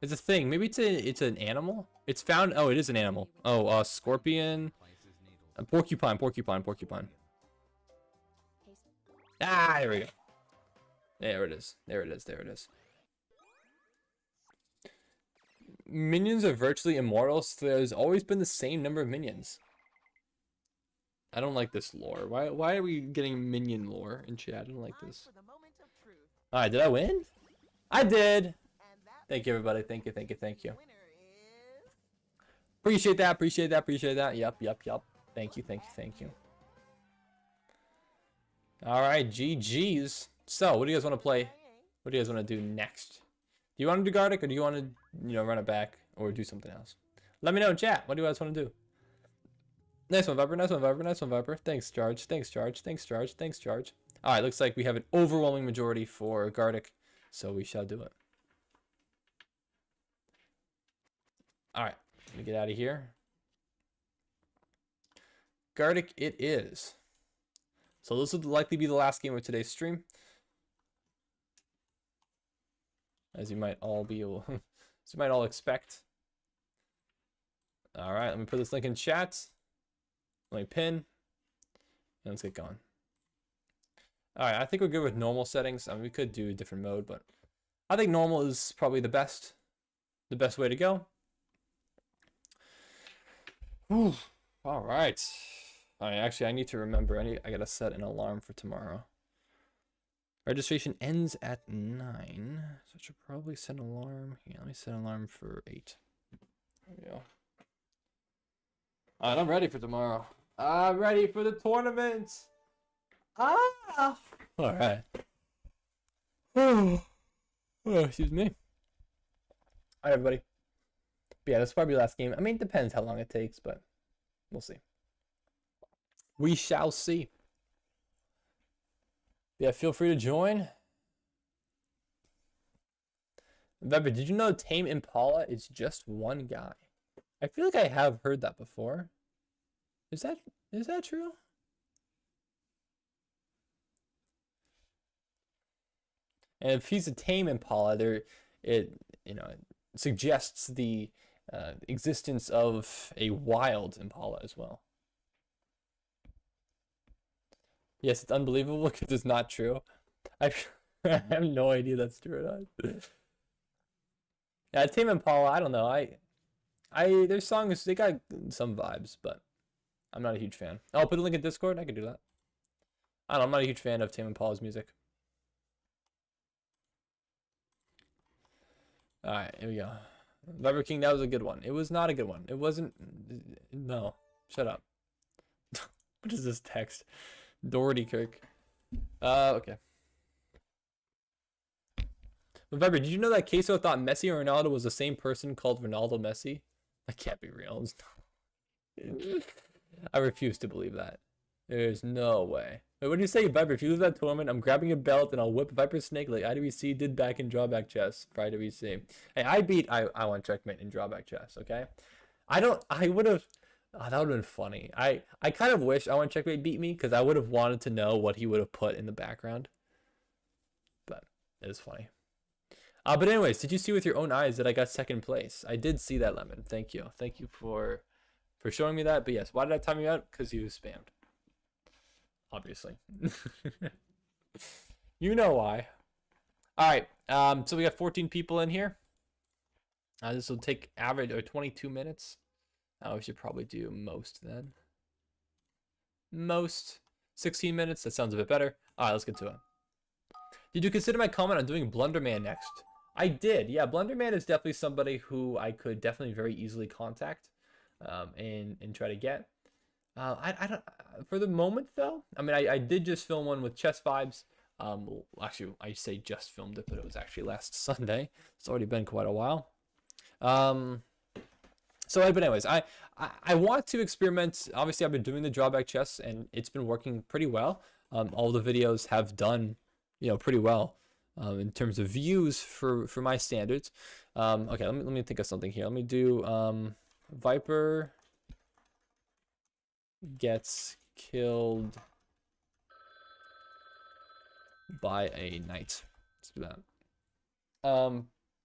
It's a thing. Maybe it's an animal. It's found. Oh, it is an animal. Oh, scorpion. Places needles. A porcupine. Haste. Ah, there we go. There it is. There it is. Minions are virtually immortal, so there's always been the same number of minions. I don't like this lore. Why are we getting minion lore in chat? I don't like Time this. for the moment of truth. Alright, did I win? I did! And that Thank you, everybody. Thank you, thank you, thank you. Winner is Appreciate that, appreciate that, appreciate that. Yep. Thank you, thank you, thank you. All right, GG's. So, what do you guys want to play? What do you guys want to do next? Do you want to do Guardic, or do you want to, run it back, or do something else? Let me know in chat. What do you guys want to do? Nice one, Viper. Nice one, Viper. Nice one, Viper. Thanks, Charge. Thanks, Charge. Thanks, Charge. Thanks, Charge. All right, looks like we have an overwhelming majority for Guardic, so we shall do it. All right, let me get out of here. Guardic it is. So this will likely be the last game of today's stream, as you might all expect. All right, let me put this link in chat. Let me pin, and let's get going. All right, I think we're good with normal settings. I mean, we could do a different mode, but I think normal is probably the best way to go. Whew. All right. Actually, I need to remember. I gotta set an alarm for tomorrow. Registration ends at 9, so I should probably set an alarm. Yeah, let me set an alarm for 8. There we go. All right, I'm ready for tomorrow. I'm ready for the tournament. All right. Oh, excuse me. All right, everybody. But yeah, that's probably the last game. I mean, it depends how long it takes, but we'll see. We shall see. Yeah, feel free to join. Remember, did you know Tame Impala is just one guy? I feel like I have heard that before. Is that true? And if he's a Tame Impala, it suggests the existence of a wild Impala as well. Yes, it's unbelievable because it's not true. I have no idea that's true or not. Yeah, Tame Impala, I don't know. Their songs, they got some vibes, but I'm not a huge fan. Oh, put a link in Discord. I could do that. I don't know. I'm not a huge fan of Tame Impala's music. All right, here we go. Viper King, that was a good one. It was not a good one. It wasn't. No, shut up. What is this text? Doherty Kirk. Okay. But Viper, did you know that Queso thought Messi and Ronaldo was the same person called Ronaldo Messi? That can't be real. I refuse to believe that. There's no way. Wait, what do you say, Viper? If you lose that tournament, I'm grabbing a belt and I'll whip Viper Snake like IWC did back in drawback chess for IWC. Hey, I beat I want checkmate in drawback chess, okay? I would have. Oh, that would have been funny. I kind of wish I want checkmate beat me because I would have wanted to know what he would have put in the background. But it is funny. But anyways, did you see with your own eyes that I got second place? I did see that, Lemon. Thank you. Thank you for showing me that. But yes, why did I time you out? Because you spammed. Obviously. You know why. All right. So we got 14 people in here. This will take average 22 minutes. We should probably do most then. Most 16 minutes. That sounds a bit better. All right, let's get to it. Did you consider my comment on doing Blunderman next? I did. Yeah, Blunderman is definitely somebody who I could definitely very easily contact and try to get. I don't. For the moment though, I mean, I did just film one with Chess Vibes. Actually, I say just filmed it, but it was actually last Sunday. It's already been quite a while. So, but anyways, I want to experiment. Obviously, I've been doing the drawback chess, and it's been working pretty well. All the videos have done, pretty well in terms of views for my standards. Okay, let me think of something here. Let me do Viper gets killed by a knight. Let's do that.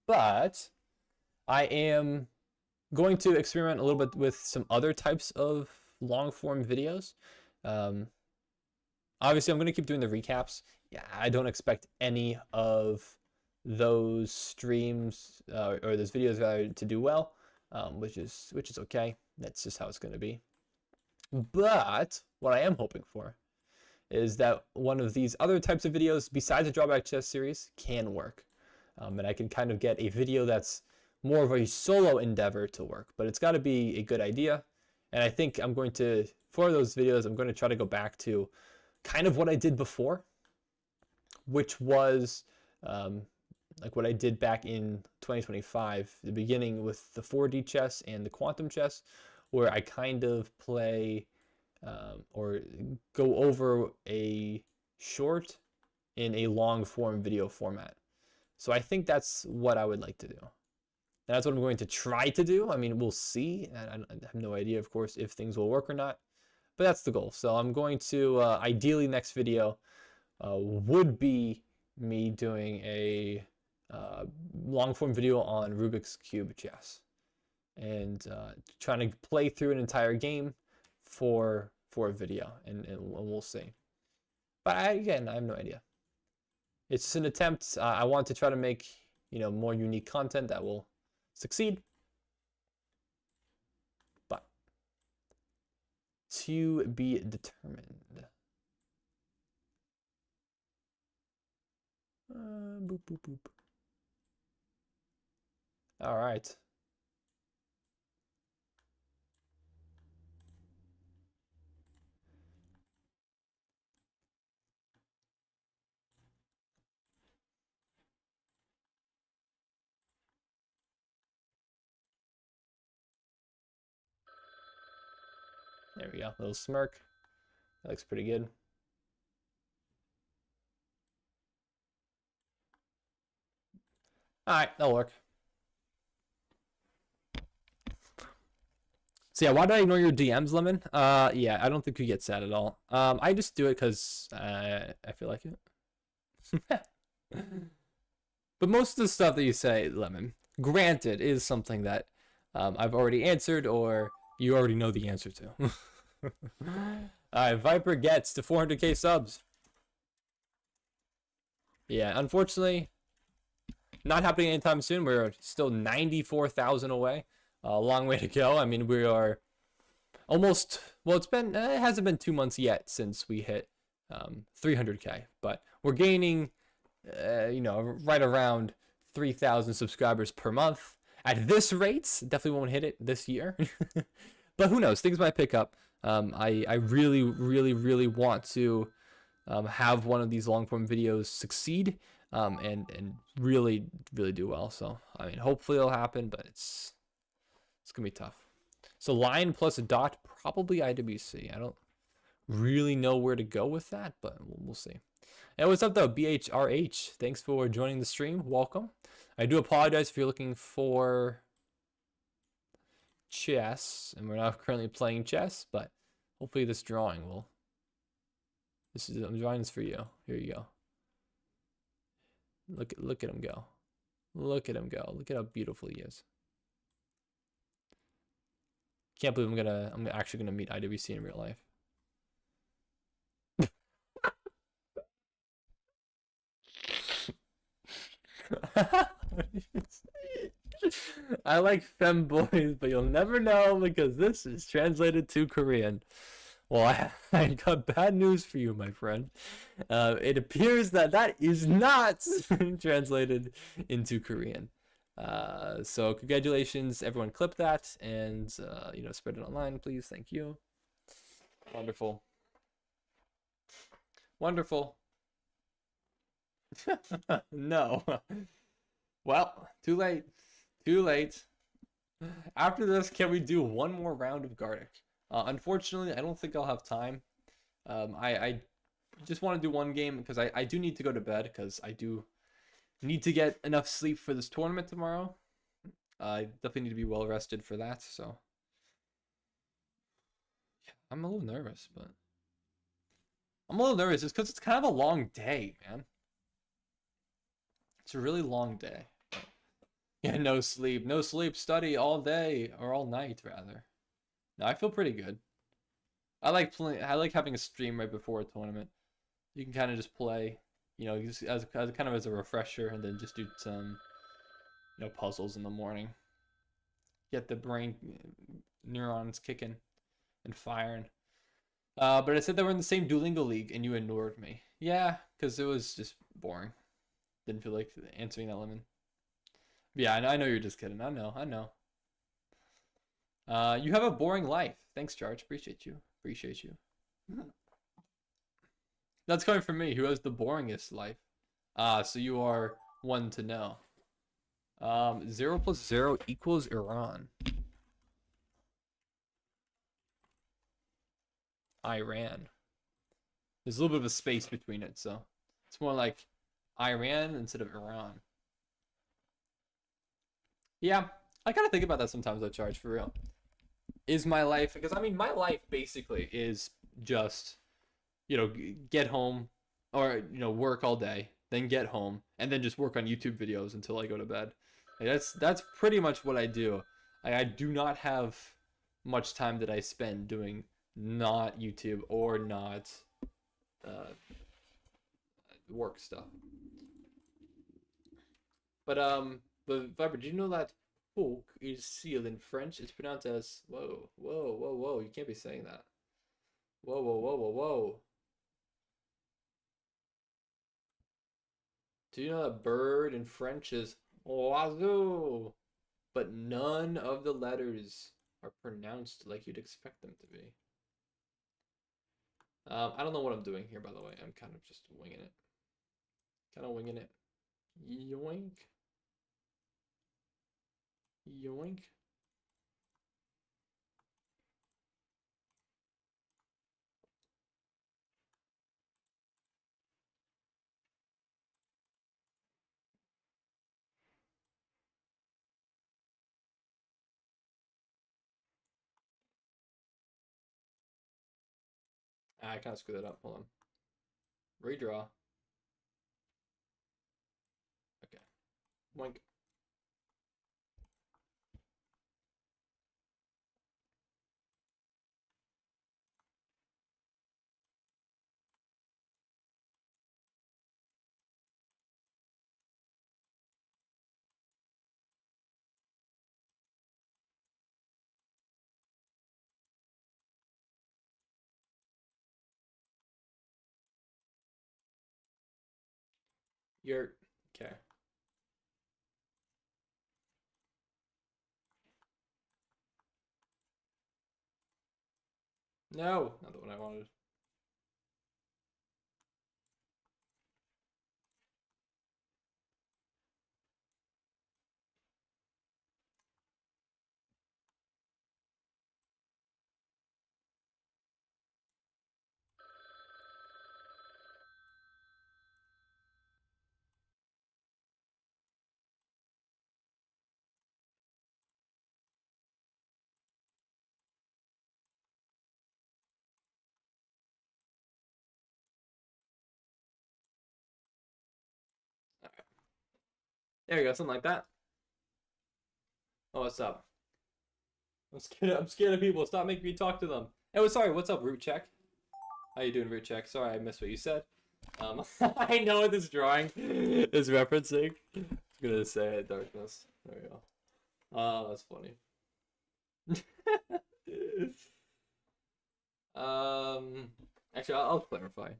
But I am going to experiment a little bit with some other types of long form videos. Obviously, I'm going to keep doing the recaps. Yeah, I don't expect any of those streams or those videos to do well, which is okay. That's just how it's going to be. But what I am hoping for is that one of these other types of videos, besides the drawback chess series, can work. and I can kind of get a video that's more of a solo endeavor to work. But it's got to be a good idea, and I think I'm going to, for those videos, I'm going to try to go back to kind of what I did before, which was like what I did back in 2025, the beginning with the 4D chess and the quantum chess, where I kind of play or go over a short in a long form video format. So I think that's what I would like to do. And that's what I'm going to try to do. I mean, we'll see. I have no idea, of course, if things will work or not, but that's the goal. So I'm going to, ideally next video would be me doing a long form video on Rubik's Cube chess and trying to play through an entire game for a video, and we'll see. But again, I have no idea. It's just an attempt. I want to try to make, more unique content that will succeed. But to be determined. Boop, boop, boop. All right. There we go. Little smirk. That looks pretty good. All right, that'll work. So yeah, why did I ignore your DMs, Lemon? Yeah, I don't think you get sad at all. I just do it because I feel like it. But most of the stuff that you say, Lemon, granted, is something that I've already answered or you already know the answer to. Alright, Viper gets to 400k subs. Yeah, unfortunately, not happening anytime soon. We're still 94,000 away. A long way to go. I mean, we are almost, well, it hasn't been 2 months yet since we hit 300k, but we're gaining, right around 3,000 subscribers per month. At this rate, definitely won't hit it this year. But who knows? Things might pick up. I really, really, really want to have one of these long form videos succeed and really, really do well. So, I mean, hopefully it'll happen, but it's going to be tough. So line plus a dot, probably IWC. I don't really know where to go with that, but we'll see. And what's up though? BHRH, thanks for joining the stream. Welcome. I do apologize if you're looking for chess, and we're not currently playing chess, but hopefully this drawing will. I'm drawing this for you. Here you go. Look at him go. Look at him go. Look at how beautiful he is. Can't believe I'm actually gonna meet IWC in real life. I like femboys, but you'll never know because this is translated to Korean. Well, I got bad news for you, my friend. It appears that is not translated into Korean. So congratulations, everyone. Clip that and spread it online, please. Thank you. Wonderful. Wonderful. No. Well, too late. Too late. After this, can we do one more round of Guardic? Unfortunately, I don't think I'll have time. I just want to do one game because I do need to go to bed because I do need to get enough sleep for this tournament tomorrow. I definitely need to be well rested for that. So yeah, I'm a little nervous, but I'm a little nervous just because it's kind of a long day, man. It's a really long day. Yeah, no sleep. No sleep, study all day or all night rather. No, I feel pretty good. I like having a stream right before a tournament. You can kind of just play, just as kind of as a refresher, and then just do some, puzzles in the morning. Get the brain neurons kicking and firing. But I said that we're in the same Duolingo league, and you ignored me. Yeah, because it was just boring. Didn't feel like answering that, Lemon. Yeah, I know you're just kidding. I know. You have a boring life. Thanks, Charge. Appreciate you. That's coming from me, who has the boringest life. So you are one to know. 0 plus 0 equals Iran. Iran. There's a little bit of a space between it, so it's more like Iran instead of Iran. Yeah, I kind of think about that sometimes, I Charge, for real. Is my life, because I mean, my life basically is just, you know, get home or, you know, work all day, then get home, and then just work on YouTube videos until I go to bed. Like, that's pretty much what I do. I do not have much time that I spend doing not YouTube or not work stuff. But Viper, do you know that hook is sealed in French? It's pronounced as whoa. You can't be saying that. Whoa. Do you know that bird in French is oiseau? But none of the letters are pronounced like you'd expect them to be. I don't know what I'm doing here, by the way. I'm kind of just winging it. Yoink. I kind of screwed that up. Hold on. Redraw. Okay. Wink. You're okay. No, not the one I wanted. There you go, something like that. Oh, what's up? I'm scared of people. Stop making me talk to them. Oh, sorry. What's up, Root Check? How you doing, Root Check? Sorry, I missed what you said. I know what this drawing is referencing. I was gonna say darkness. There we go. Oh, that's funny. Actually, I'll clarify.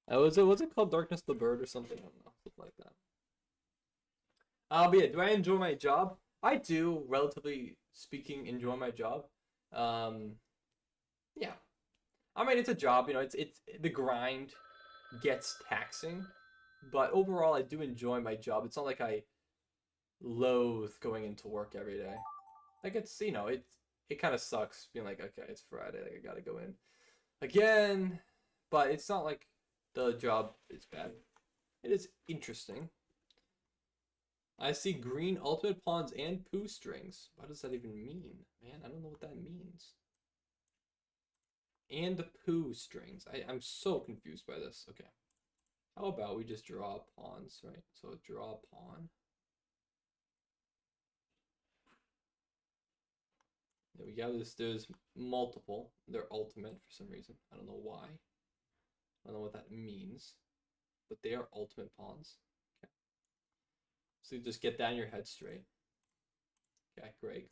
Was it called Darkness the Bird or something? I don't know, something like that. But yeah, do I enjoy my job? I do, relatively speaking, enjoy my job. Yeah. I mean, it's a job, you know, it's the grind gets taxing, but overall I do enjoy my job. It's not like I loathe going into work every day. Like, it's, you know, it kind of sucks being like, okay, it's Friday, like I gotta go in again, but it's not like the job is bad. It is interesting. I see green ultimate pawns and poo strings. What does that even mean? Man, I don't know what that means. And the poo strings. I'm so confused by this. Okay. How about we just draw pawns, right? So draw a pawn. There we go. There's multiple. They're ultimate for some reason. I don't know why. I don't know what that means. But they are ultimate pawns. Okay. So you just get that in your head straight. Okay, great.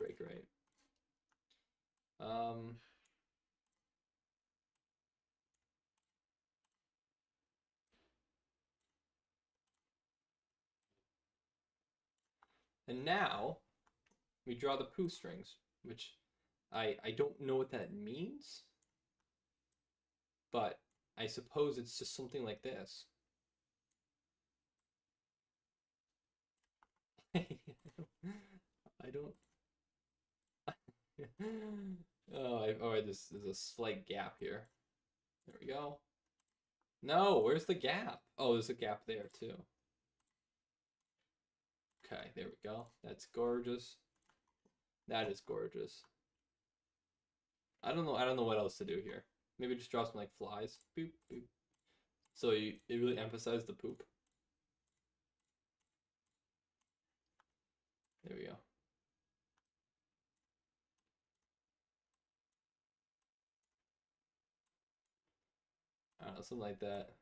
And now we draw the poo strings, which I don't know what that means, but I suppose it's just something like this. I don't. Oh, there's a slight gap here. There we go. No, where's the gap? Oh, there's a gap there too. Okay, there we go. That's gorgeous. That is gorgeous. I don't know what else to do here. Maybe just draw some like flies. Boop, boop. So it really emphasized the poop. There we go. I don't know, something like that.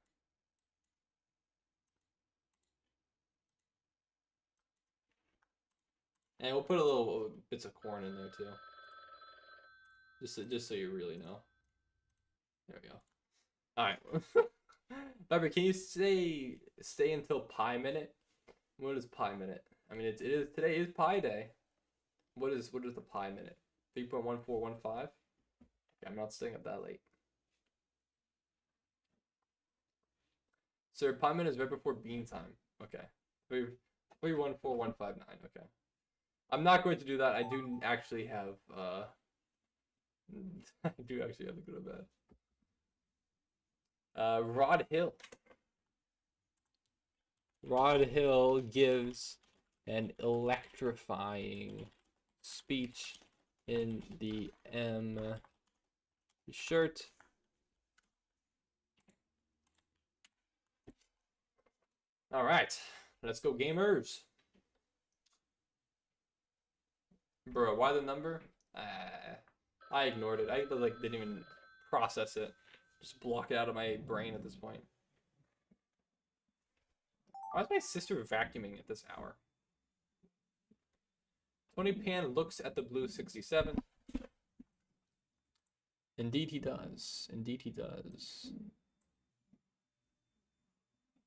And we'll put a little bits of corn in there too. Just so you really know. There we go. Alright. Barbara, can you stay until pie minute? What is pie minute? I mean today is pie day. What is the pie minute? 3.1415? Okay, I'm not staying up that late. Sir, pie minute is right before bean time. Okay. 3.1415.9. Okay. I'm not going to do that. I do actually have I do actually have to go to bed. Rod Hill. Rod Hill gives an electrifying speech in the M shirt. All right, let's go, gamers. Bro, why the number? I ignored it. I like didn't even process it. Just block it out of my brain at this point. Why is my sister vacuuming at this hour? Tony Pan looks at the blue 67. Indeed he does. Indeed he does.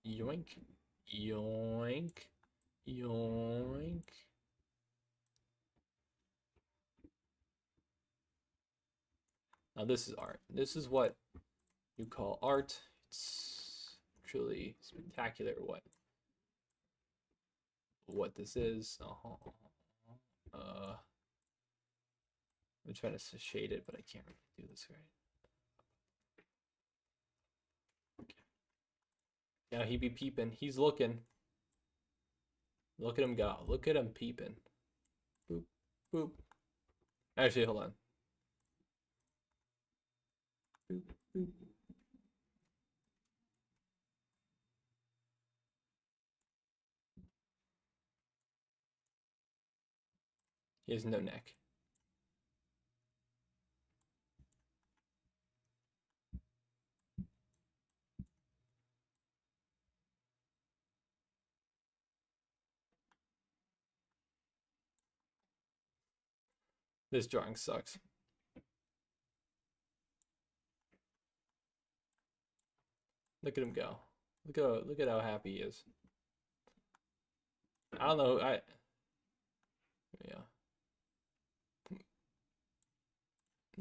Yoink. Yoink. Yoink. Now this is art. This is what you call art. It's truly spectacular what this is. I'm trying to shade it, but I can't really do this right. Okay. Now he be peeping. He's looking. Look at him go. Look at him peeping. Boop, boop. Actually, hold on. Boop, boop. He has no neck. This drawing sucks. Look at him go. Look at how happy he is. I don't know. Yeah.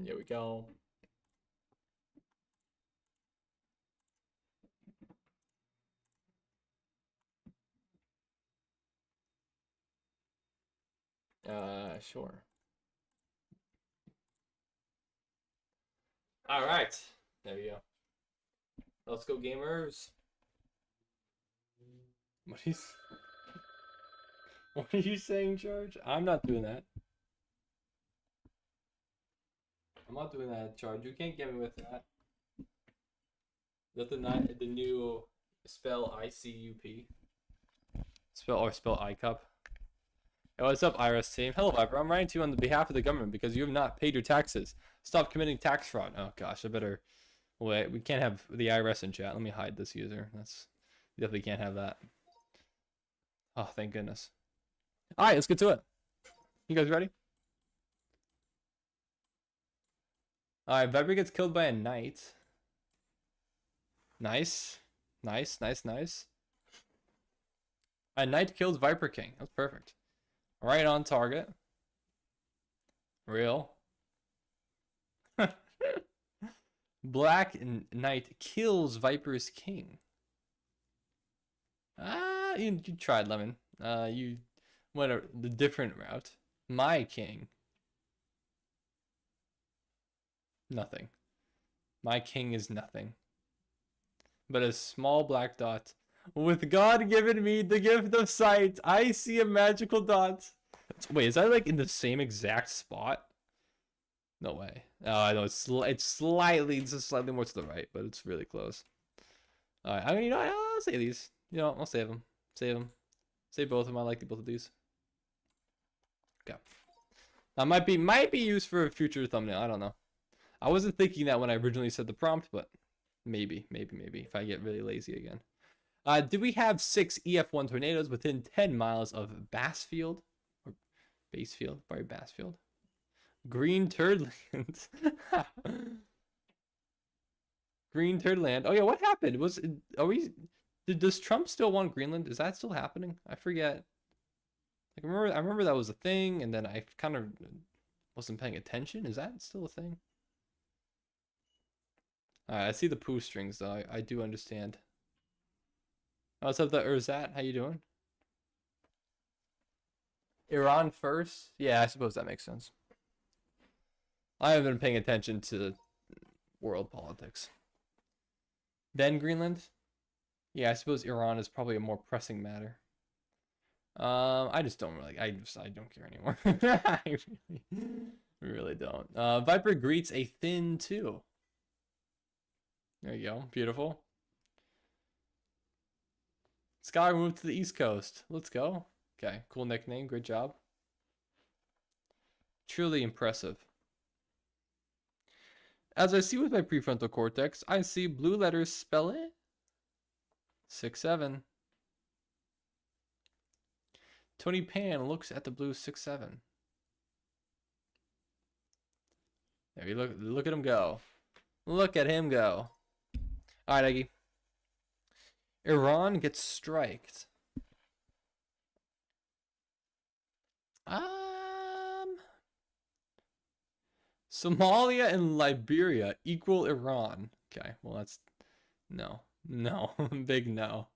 There we go. Sure. All right. There we go. Let's go, gamers. What are you saying, Charge? I'm not doing that. I'm not doing that, Charge. You can't get me with that. Is that the new spell ICUP? Spell ICUP? Hey, what's up, IRS team? Hello, Viper. I'm writing to you on the behalf of the government because you have not paid your taxes. Stop committing tax fraud. Oh gosh, I better wait. We can't have the IRS in chat. Let me hide this user. Definitely can't have that. Oh, thank goodness. All right, let's get to it. You guys ready? All right, Viper gets killed by a knight. Nice, nice, nice, nice. A knight kills Viper King. That's perfect. Right on target. Real. Black Knight kills Viper's King. You tried, Lemon. You went the different route. My king. Nothing. My king is nothing. But a small black dot. With God given me the gift of sight, I see a magical dot. Wait, is that like in the same exact spot? No way. Oh, I know it's just slightly more to the right, but it's really close. All right, I mean, you know, I'll say these. You know, I'll save them. Save them. Save both of them. I like both of these. Okay. That might be used for a future thumbnail. I don't know. I wasn't thinking that when I originally said the prompt, but maybe if I get really lazy again. Do we have 6 EF1 tornadoes within 10 miles of Bassfield? Or Basefield? Sorry, Bassfield. Green Turd Land. Green Turd Land. Oh yeah, what happened? Does Trump still want Greenland? Is that still happening? I forget. Like, I remember that was a thing, and then I kind of wasn't paying attention. Is that still a thing? Alright, I see the poo strings though. I do understand. Oh, what's up, the Urzat? How you doing? Iran first? Yeah, I suppose that makes sense. I haven't been paying attention to world politics. Then Greenland? Yeah, I suppose Iran is probably a more pressing matter. I just don't really, I don't care anymore. I really don't. Viper greets a thin 2. There you go. Beautiful. Sky moved to the East Coast. Let's go. Okay, cool nickname. Great job. Truly impressive. As I see with my prefrontal cortex, I see blue letters spell it. 6-7. Tony Pan looks at the blue 6-7. There you look at him go. Look at him go. Alright, Eggy. Iran gets striked. Somalia and Liberia equal Iran. Okay, well that's no. Big no.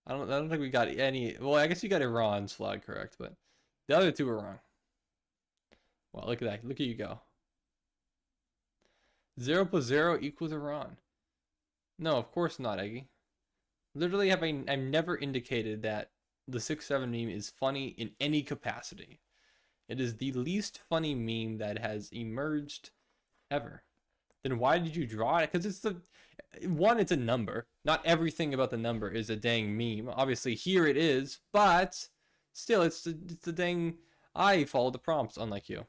I don't think we got any. Well, I guess you got Iran's flag correct, but the other two were wrong. Well, look at that. Look at you go. 0 + 0 equals Iran. No, of course not, Eggy. Literally, I've never indicated that the 6-7 meme is funny in any capacity. It is the least funny meme that has emerged ever. Then why did you draw it? Because it's it's a number. Not everything about the number is a dang meme. Obviously, here it is, but still, it's the dang. I followed the prompts, unlike you.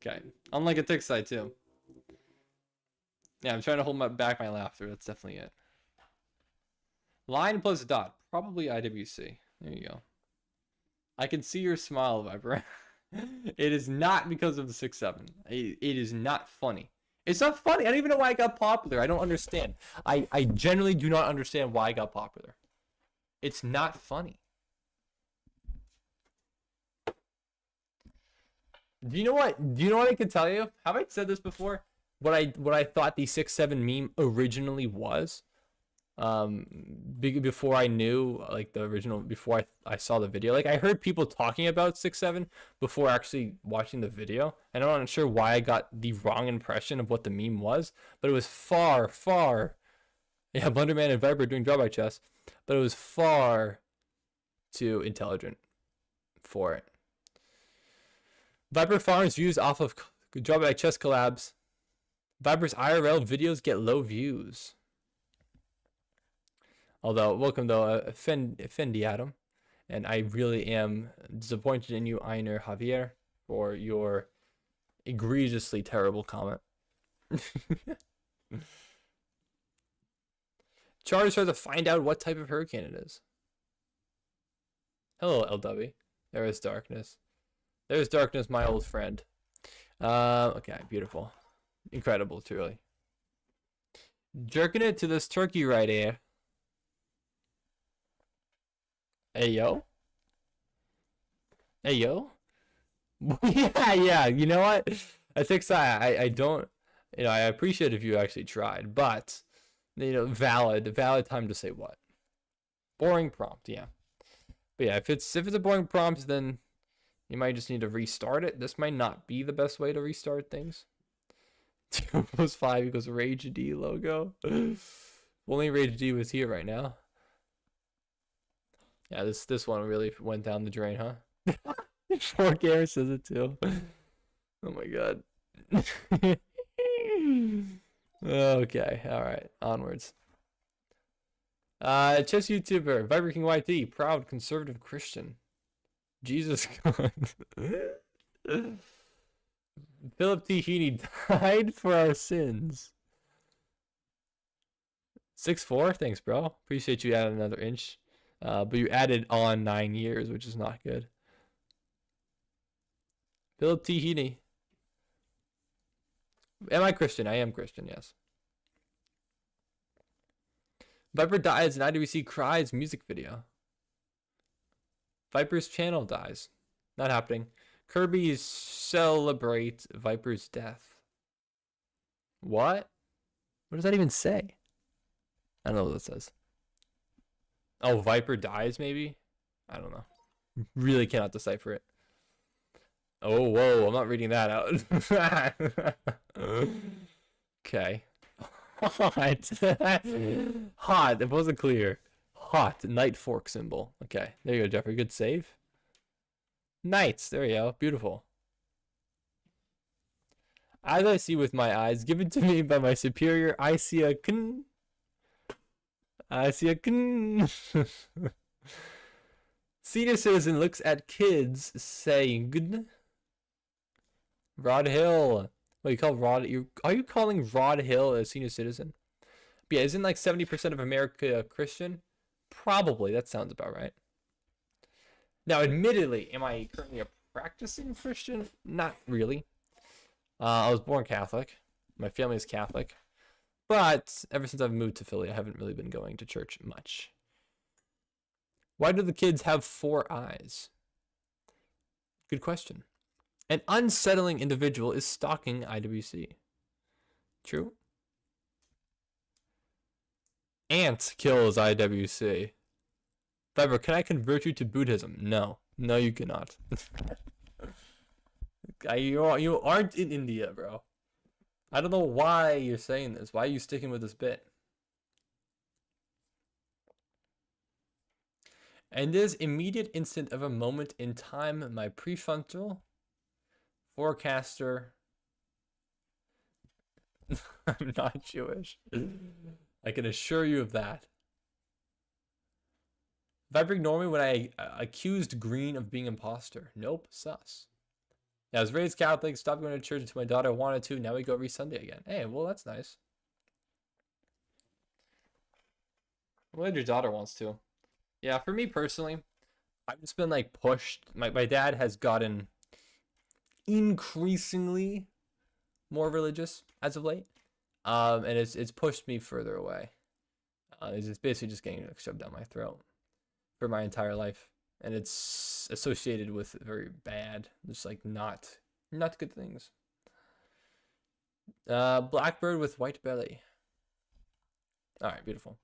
Okay, unlike a tick side too. Yeah, I'm trying to hold back my laughter. That's definitely it. Line plus dot, probably IWC. There you go. I can see your smile, Viper. It is not because of the 6-7. It is not funny. It's not funny. I don't even know why I got popular. I don't understand. I generally do not understand why I got popular. It's not funny. Do you know what? Do you know what I can tell you? Have I said this before? What I thought the 6-7 meme originally was? Before I knew like the original, before I saw the video, like I heard people talking about 6-7 before actually watching the video, and I'm not sure why I got the wrong impression of what the meme was, but it was far yeah, Blunderman and Viper doing drawback chess, but it was far too intelligent for it. Viper farms views off of drawback chess collabs. Viper's IRL videos get low views. Although, welcome though, Fendi Adam. And I really am disappointed in you, Einer Javier, for your egregiously terrible comment. Chargers tries to find out what type of hurricane it is. Hello, LW. There is darkness. There's darkness, my old friend. Okay, beautiful. Incredible, truly. Jerking it to this turkey right here. Hey yo. Hey yo. Yeah. You know what? I think so. I don't. I appreciate if you actually tried, but valid time to say what? Boring prompt, yeah. But yeah, if it's a boring prompt, then you might just need to restart it. This might not be the best way to restart things. 2 plus 5 equals Rage D logo. If only Rage D was here right now. Yeah, this one really went down the drain, huh? 4K says it too. Oh my god. Okay, alright, onwards. Chess YouTuber, Viper King YT, proud conservative Christian. Jesus God. Philip T. Heaney died for our sins. 6'4", thanks, bro. Appreciate you adding another inch. But you added on 9 years, which is not good. Philip T. Heaney. Am I Christian? I am Christian, yes. Viper dies and IWC cries music video. Viper's channel dies. Not happening. Kirby celebrate Viper's death. What? What does that even say? I don't know what that says. Oh, Viper dies, maybe? I don't know. Really cannot decipher it. Oh, whoa, I'm not reading that out. Okay. Hot. Hot. It wasn't clear. Hot. Night fork symbol. Okay. There you go, Jeffrey. Good save. Knights. There you go. Beautiful. As I see with my eyes, given to me by my superior, I see a kn. I see a kn. Senior citizen looks at kids saying good. Rod Hill. What you call Rod? Are you calling Rod Hill a senior citizen? But yeah, isn't like 70% of America Christian? Probably. That sounds about right. Now, admittedly, am I currently a practicing Christian? Not really. I was born Catholic. My family is Catholic. But ever since I've moved to Philly, I haven't really been going to church much. Why do the kids have 4 eyes? Good question. An unsettling individual is stalking IWC. True. Ant kills IWC. Viper, can I convert you to Buddhism? No. No, you cannot. You aren't in India, bro. I don't know why you're saying this. Why are you sticking with this bit? And this immediate instant of a moment in time, my prefrontal forecaster. I'm not Jewish. I can assure you of that. Viper ignore me when I accused Green of being imposter. Nope, sus. Yeah, I was raised Catholic, stopped going to church until my daughter wanted to. Now we go every Sunday again. Hey, well, that's nice. I'm glad your daughter wants to. Yeah, for me personally, I've just been like pushed. My dad has gotten increasingly more religious as of late, and it's pushed me further away. It's basically just getting shoved down my throat for my entire life, and it's associated with very bad, just like not good things. Blackbird with white belly. All right, beautiful.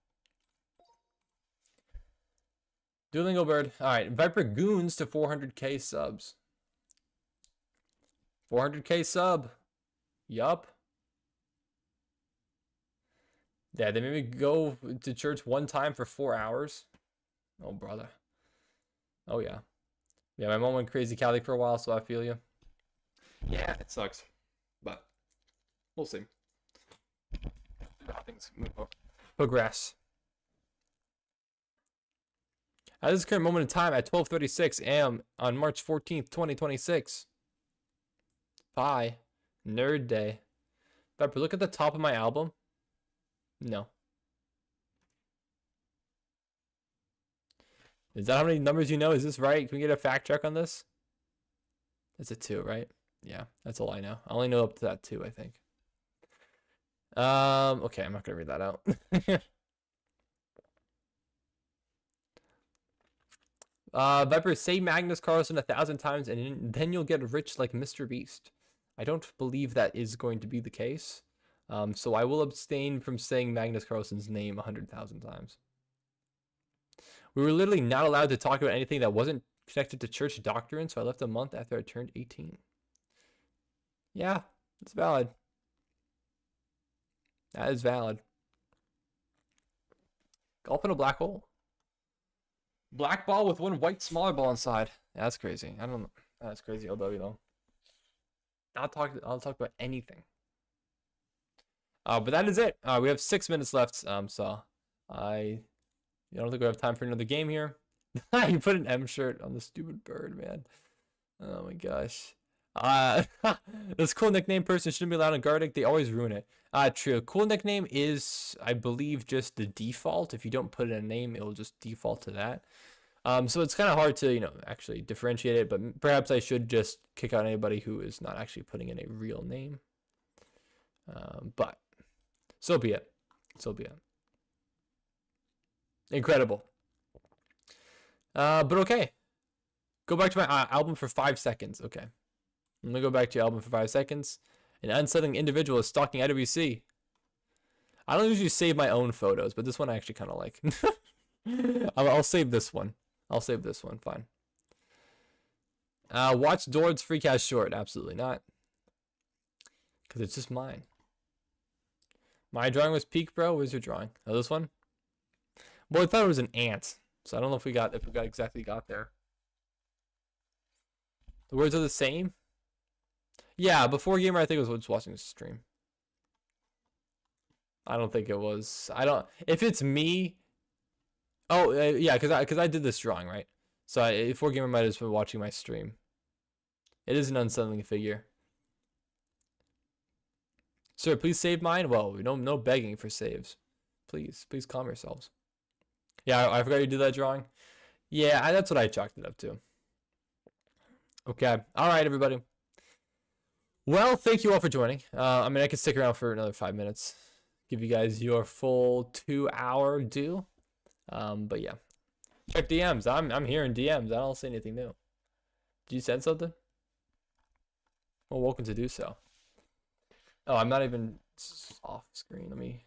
Duolingo bird. All right, Viper goons to 400k subs. 400k sub. Yup. Yeah, they made me go to church one time for 4 hours. Oh, brother. Oh, yeah. Yeah, my mom went crazy Catholic for a while, so I feel you. Yeah, it sucks. But we'll see. Things progress. At this current moment in time, at 12:36 a.m. on March 14th, 2026. Bye. Nerd Day. Viper, look at the top of my album. No. Is that how many numbers you know? Is this right? Can we get a fact check on this? That's a 2, right? Yeah, that's all I know. I only know up to that 2, I think. Okay, I'm not gonna read that out. Viper, say Magnus Carlsen 1,000 times and then you'll get rich like Mr. Beast. I don't believe that is going to be the case. So I will abstain from saying Magnus Carlsen's name 100,000 times. We were literally not allowed to talk about anything that wasn't connected to church doctrine, so I left a month after I turned 18. Yeah, it's valid. That is valid. Golf in a black hole. Black ball with one white smaller ball inside. Yeah, that's crazy. I don't know. That's crazy, LW though. I'll talk about anything. But that is it. We have 6 minutes left. So I don't think we have time for another game here. You put an M shirt on the stupid bird, man. Oh my gosh. This cool nickname person shouldn't be allowed in Guardic. They always ruin it. True. Cool nickname is, I believe, just the default. If you don't put in a name, it'll just default to that. So it's kind of hard to, actually differentiate it. But perhaps I should just kick out anybody who is not actually putting in a real name. But so be it. So be it. Incredible. But okay. Go back to my album for 5 seconds. Okay. I'm going to go back to your album for 5 seconds. An unsettling individual is stalking IWC. I don't usually save my own photos, but this one I actually kind of like. I'll save this one. I'll save this one. Fine. Watch Dord's Freecast short. Absolutely not. Because it's just mine. My drawing was peak, bro. Where's your drawing? Oh, this one? Well, I thought it was an ant. So I don't know if we got exactly there. The words are the same. Yeah, before gamer I think it was just watching the stream. I don't think it was. If it's me. Oh yeah, because I did this drawing, right? So before gamer might have just been watching my stream. It is an unsettling figure. Sir, please save mine. Well, no begging for saves. Please calm yourselves. Yeah, I forgot you did that drawing. Yeah, that's what I chalked it up to. Okay. All right, everybody. Well, thank you all for joining. I mean, I could stick around for another 5 minutes. Give you guys your full 2-hour due. But yeah. Check DMs. I'm here in DMs. I don't see anything new. Did you send something? Well, welcome to do so. Oh, I'm not even off screen. Let me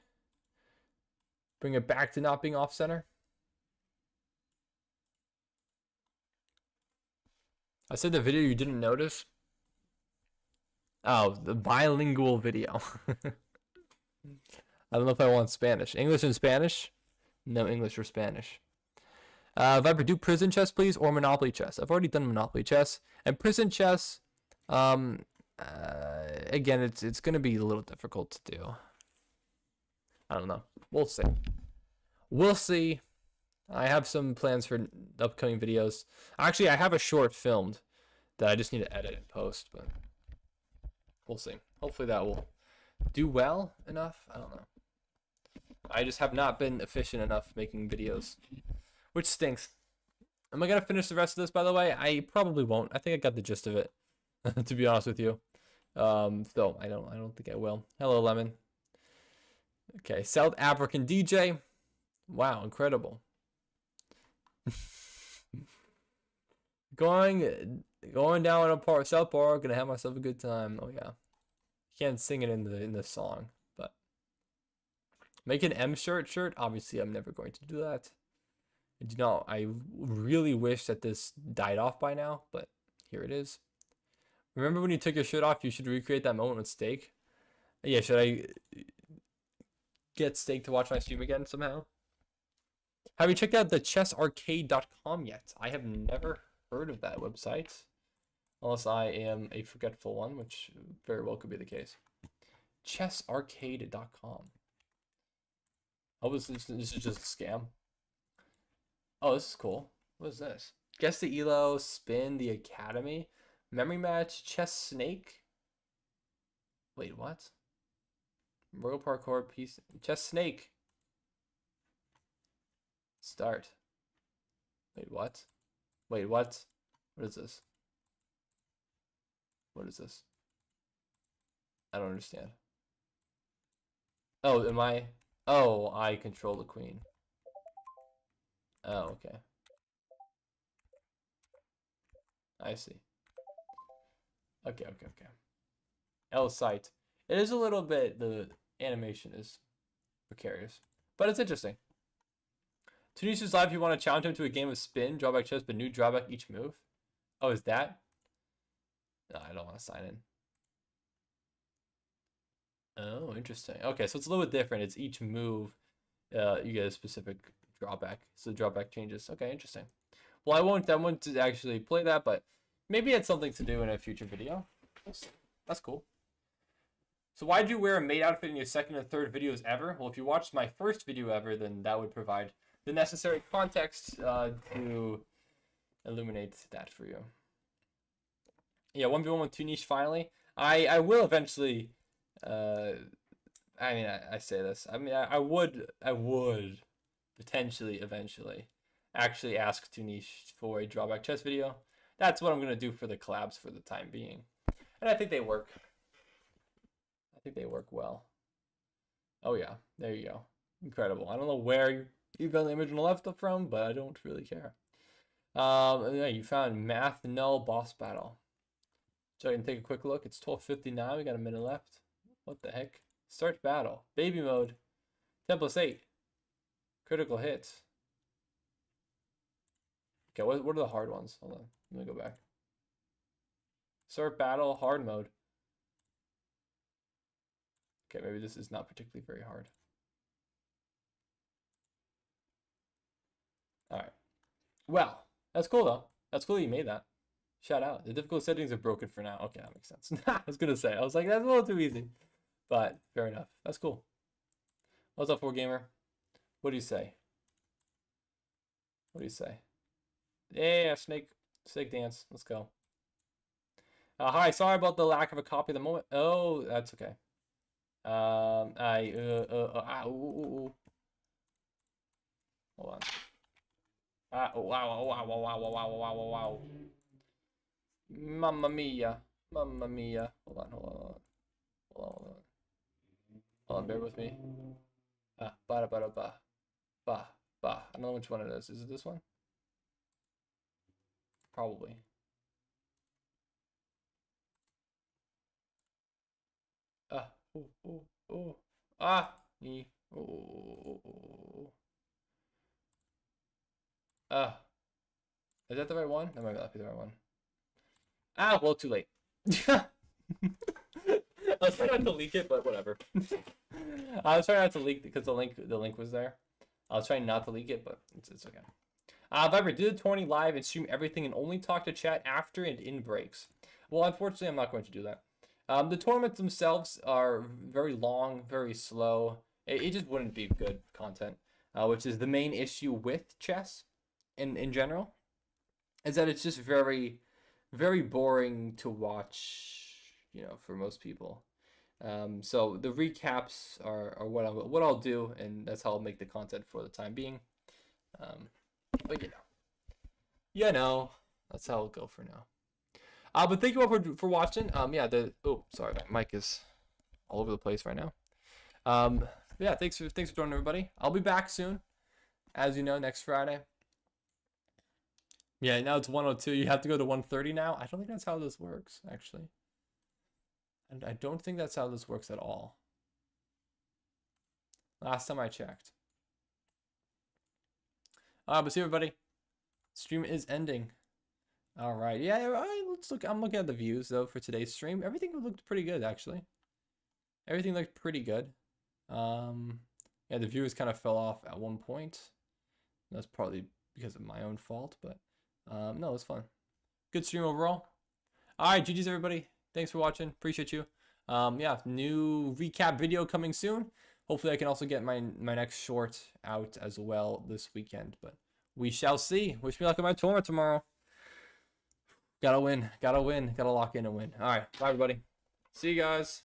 bring it back to not being off center. I said the video you didn't notice. Oh, the bilingual video. I don't know if I want Spanish. English and Spanish? No English or Spanish. Viper, do prison chess, please, or Monopoly chess. I've already done Monopoly chess. And prison chess, again, it's going to be a little difficult to do. I don't know. We'll see. We'll see. I have some plans for upcoming videos. Actually, I have a short filmed that I just need to edit and post, but we'll see. Hopefully that will do well enough. I don't know. I just have not been efficient enough making videos, which stinks. Am I going to finish the rest of this, by the way? I probably won't. I think I got the gist of it, to be honest with you. So I don't think I will. Hello, Lemon. Okay, South African DJ. Wow, incredible. going down a South Park, gonna have myself a good time. Oh yeah, can't sing it in the song, but make an M shirt. Obviously, I'm never going to do that. I really wish that this died off by now, but here it is. Remember when you took your shirt off? You should recreate that moment with Steak. Yeah, should I get Steak to watch my stream again somehow? Have you checked out the chessarcade.com yet? I have never heard of that website. Unless I am a forgetful one, which very well could be the case. Chessarcade.com. Oh, this is just a scam. Oh, this is cool. What is this? Guess the ELO, spin, the academy, memory match, chess snake. Wait, what? Royal parkour piece, chess snake. Start. Wait, what? Wait, what? What is this? What is this? I don't understand. Oh, am I? Oh, I control the queen. Oh, okay. I see. Okay. L sight. It is a little bit, the animation is precarious, but it's interesting. Tunisia's live, if you want to challenge him to a game of spin, drawback chest, but new drawback each move. Oh, is that? No, I don't want to sign in. Oh, interesting. Okay, so it's a little bit different. It's each move, you get a specific drawback. So the drawback changes. Okay, interesting. Well, I won't actually play that, but maybe it's something to do in a future video. That's cool. So why did you wear a maid outfit in your second and third videos ever? Well, if you watched my first video ever, then that would provide the necessary context to illuminate that for you. Yeah, 1v1 with Tunish finally. I will eventually. I mean, I say this. I mean, I would potentially eventually actually ask Tunish for a drawback chest video. That's what I'm gonna do for the collabs for the time being, and I think they work. I think they work well. Oh yeah, there you go. Incredible. I don't know where you got the image on the left up from, but I don't really care. Yeah, you found Math Null boss battle. So I can take a quick look. It's 12:59. We got a minute left. What the heck? Start battle. Baby mode. 10+8. Critical hit. Okay, what are the hard ones? Hold on. Let me go back. Start battle. Hard mode. Okay, maybe this is not particularly very hard. Alright. Well, that's cool though. That's cool you made that. Shout out. The difficult settings are broken for now. Okay, that makes sense. I was gonna say. I was like, that's a little too easy. But fair enough. That's cool. What's up, 4Gamer? What do you say? What do you say? Yeah, snake dance. Let's go. Hi, sorry about the lack of a copy at the moment. Oh, that's okay. Hold on. Wow. Mamma mia. Mamma mia. Hold on. Hold on, bear with me. Ba. I don't know which one it is. Is it this one? Probably. Is that the right one? That might not be the right one. Well, too late. I was trying not to leak it, but whatever. I was trying not to leak because the link was there. I was trying not to leak it, but it's okay. Viber, do the 20 live and stream everything and only talk to chat after and in breaks. Well, unfortunately, I'm not going to do that. The tournaments themselves are very long, very slow. It just wouldn't be good content, which is the main issue with chess in general, is that it's just very, very boring to watch, you know, for most people. So the recaps are what I'll do, and that's how I'll make the content for the time being. But you know, that's how it'll go for now. But thank you all for watching. Yeah, sorry, my mic is all over the place right now. Yeah, thanks for joining, everybody. I'll be back soon, as you know, next Friday. Yeah, now it's 1:02. You have to go to 1:30 now. I don't think that's how this works, actually. And I don't think that's how this works at all. Last time I checked. But see everybody. Stream is ending. All right. Yeah, all right, let's look. I'm looking at the views though for today's stream. Everything looked pretty good actually. Everything looked pretty good. Yeah, the viewers kind of fell off at one point. That's probably because of my own fault, but no, it was fun. Good stream overall. All right, GG's everybody. Thanks for watching. Appreciate you. Yeah, new recap video coming soon. Hopefully I can also get my next short out as well this weekend, but we shall see. Wish me luck in my tournament tomorrow. Gotta win. Gotta lock in and win. All right, bye everybody. See you guys.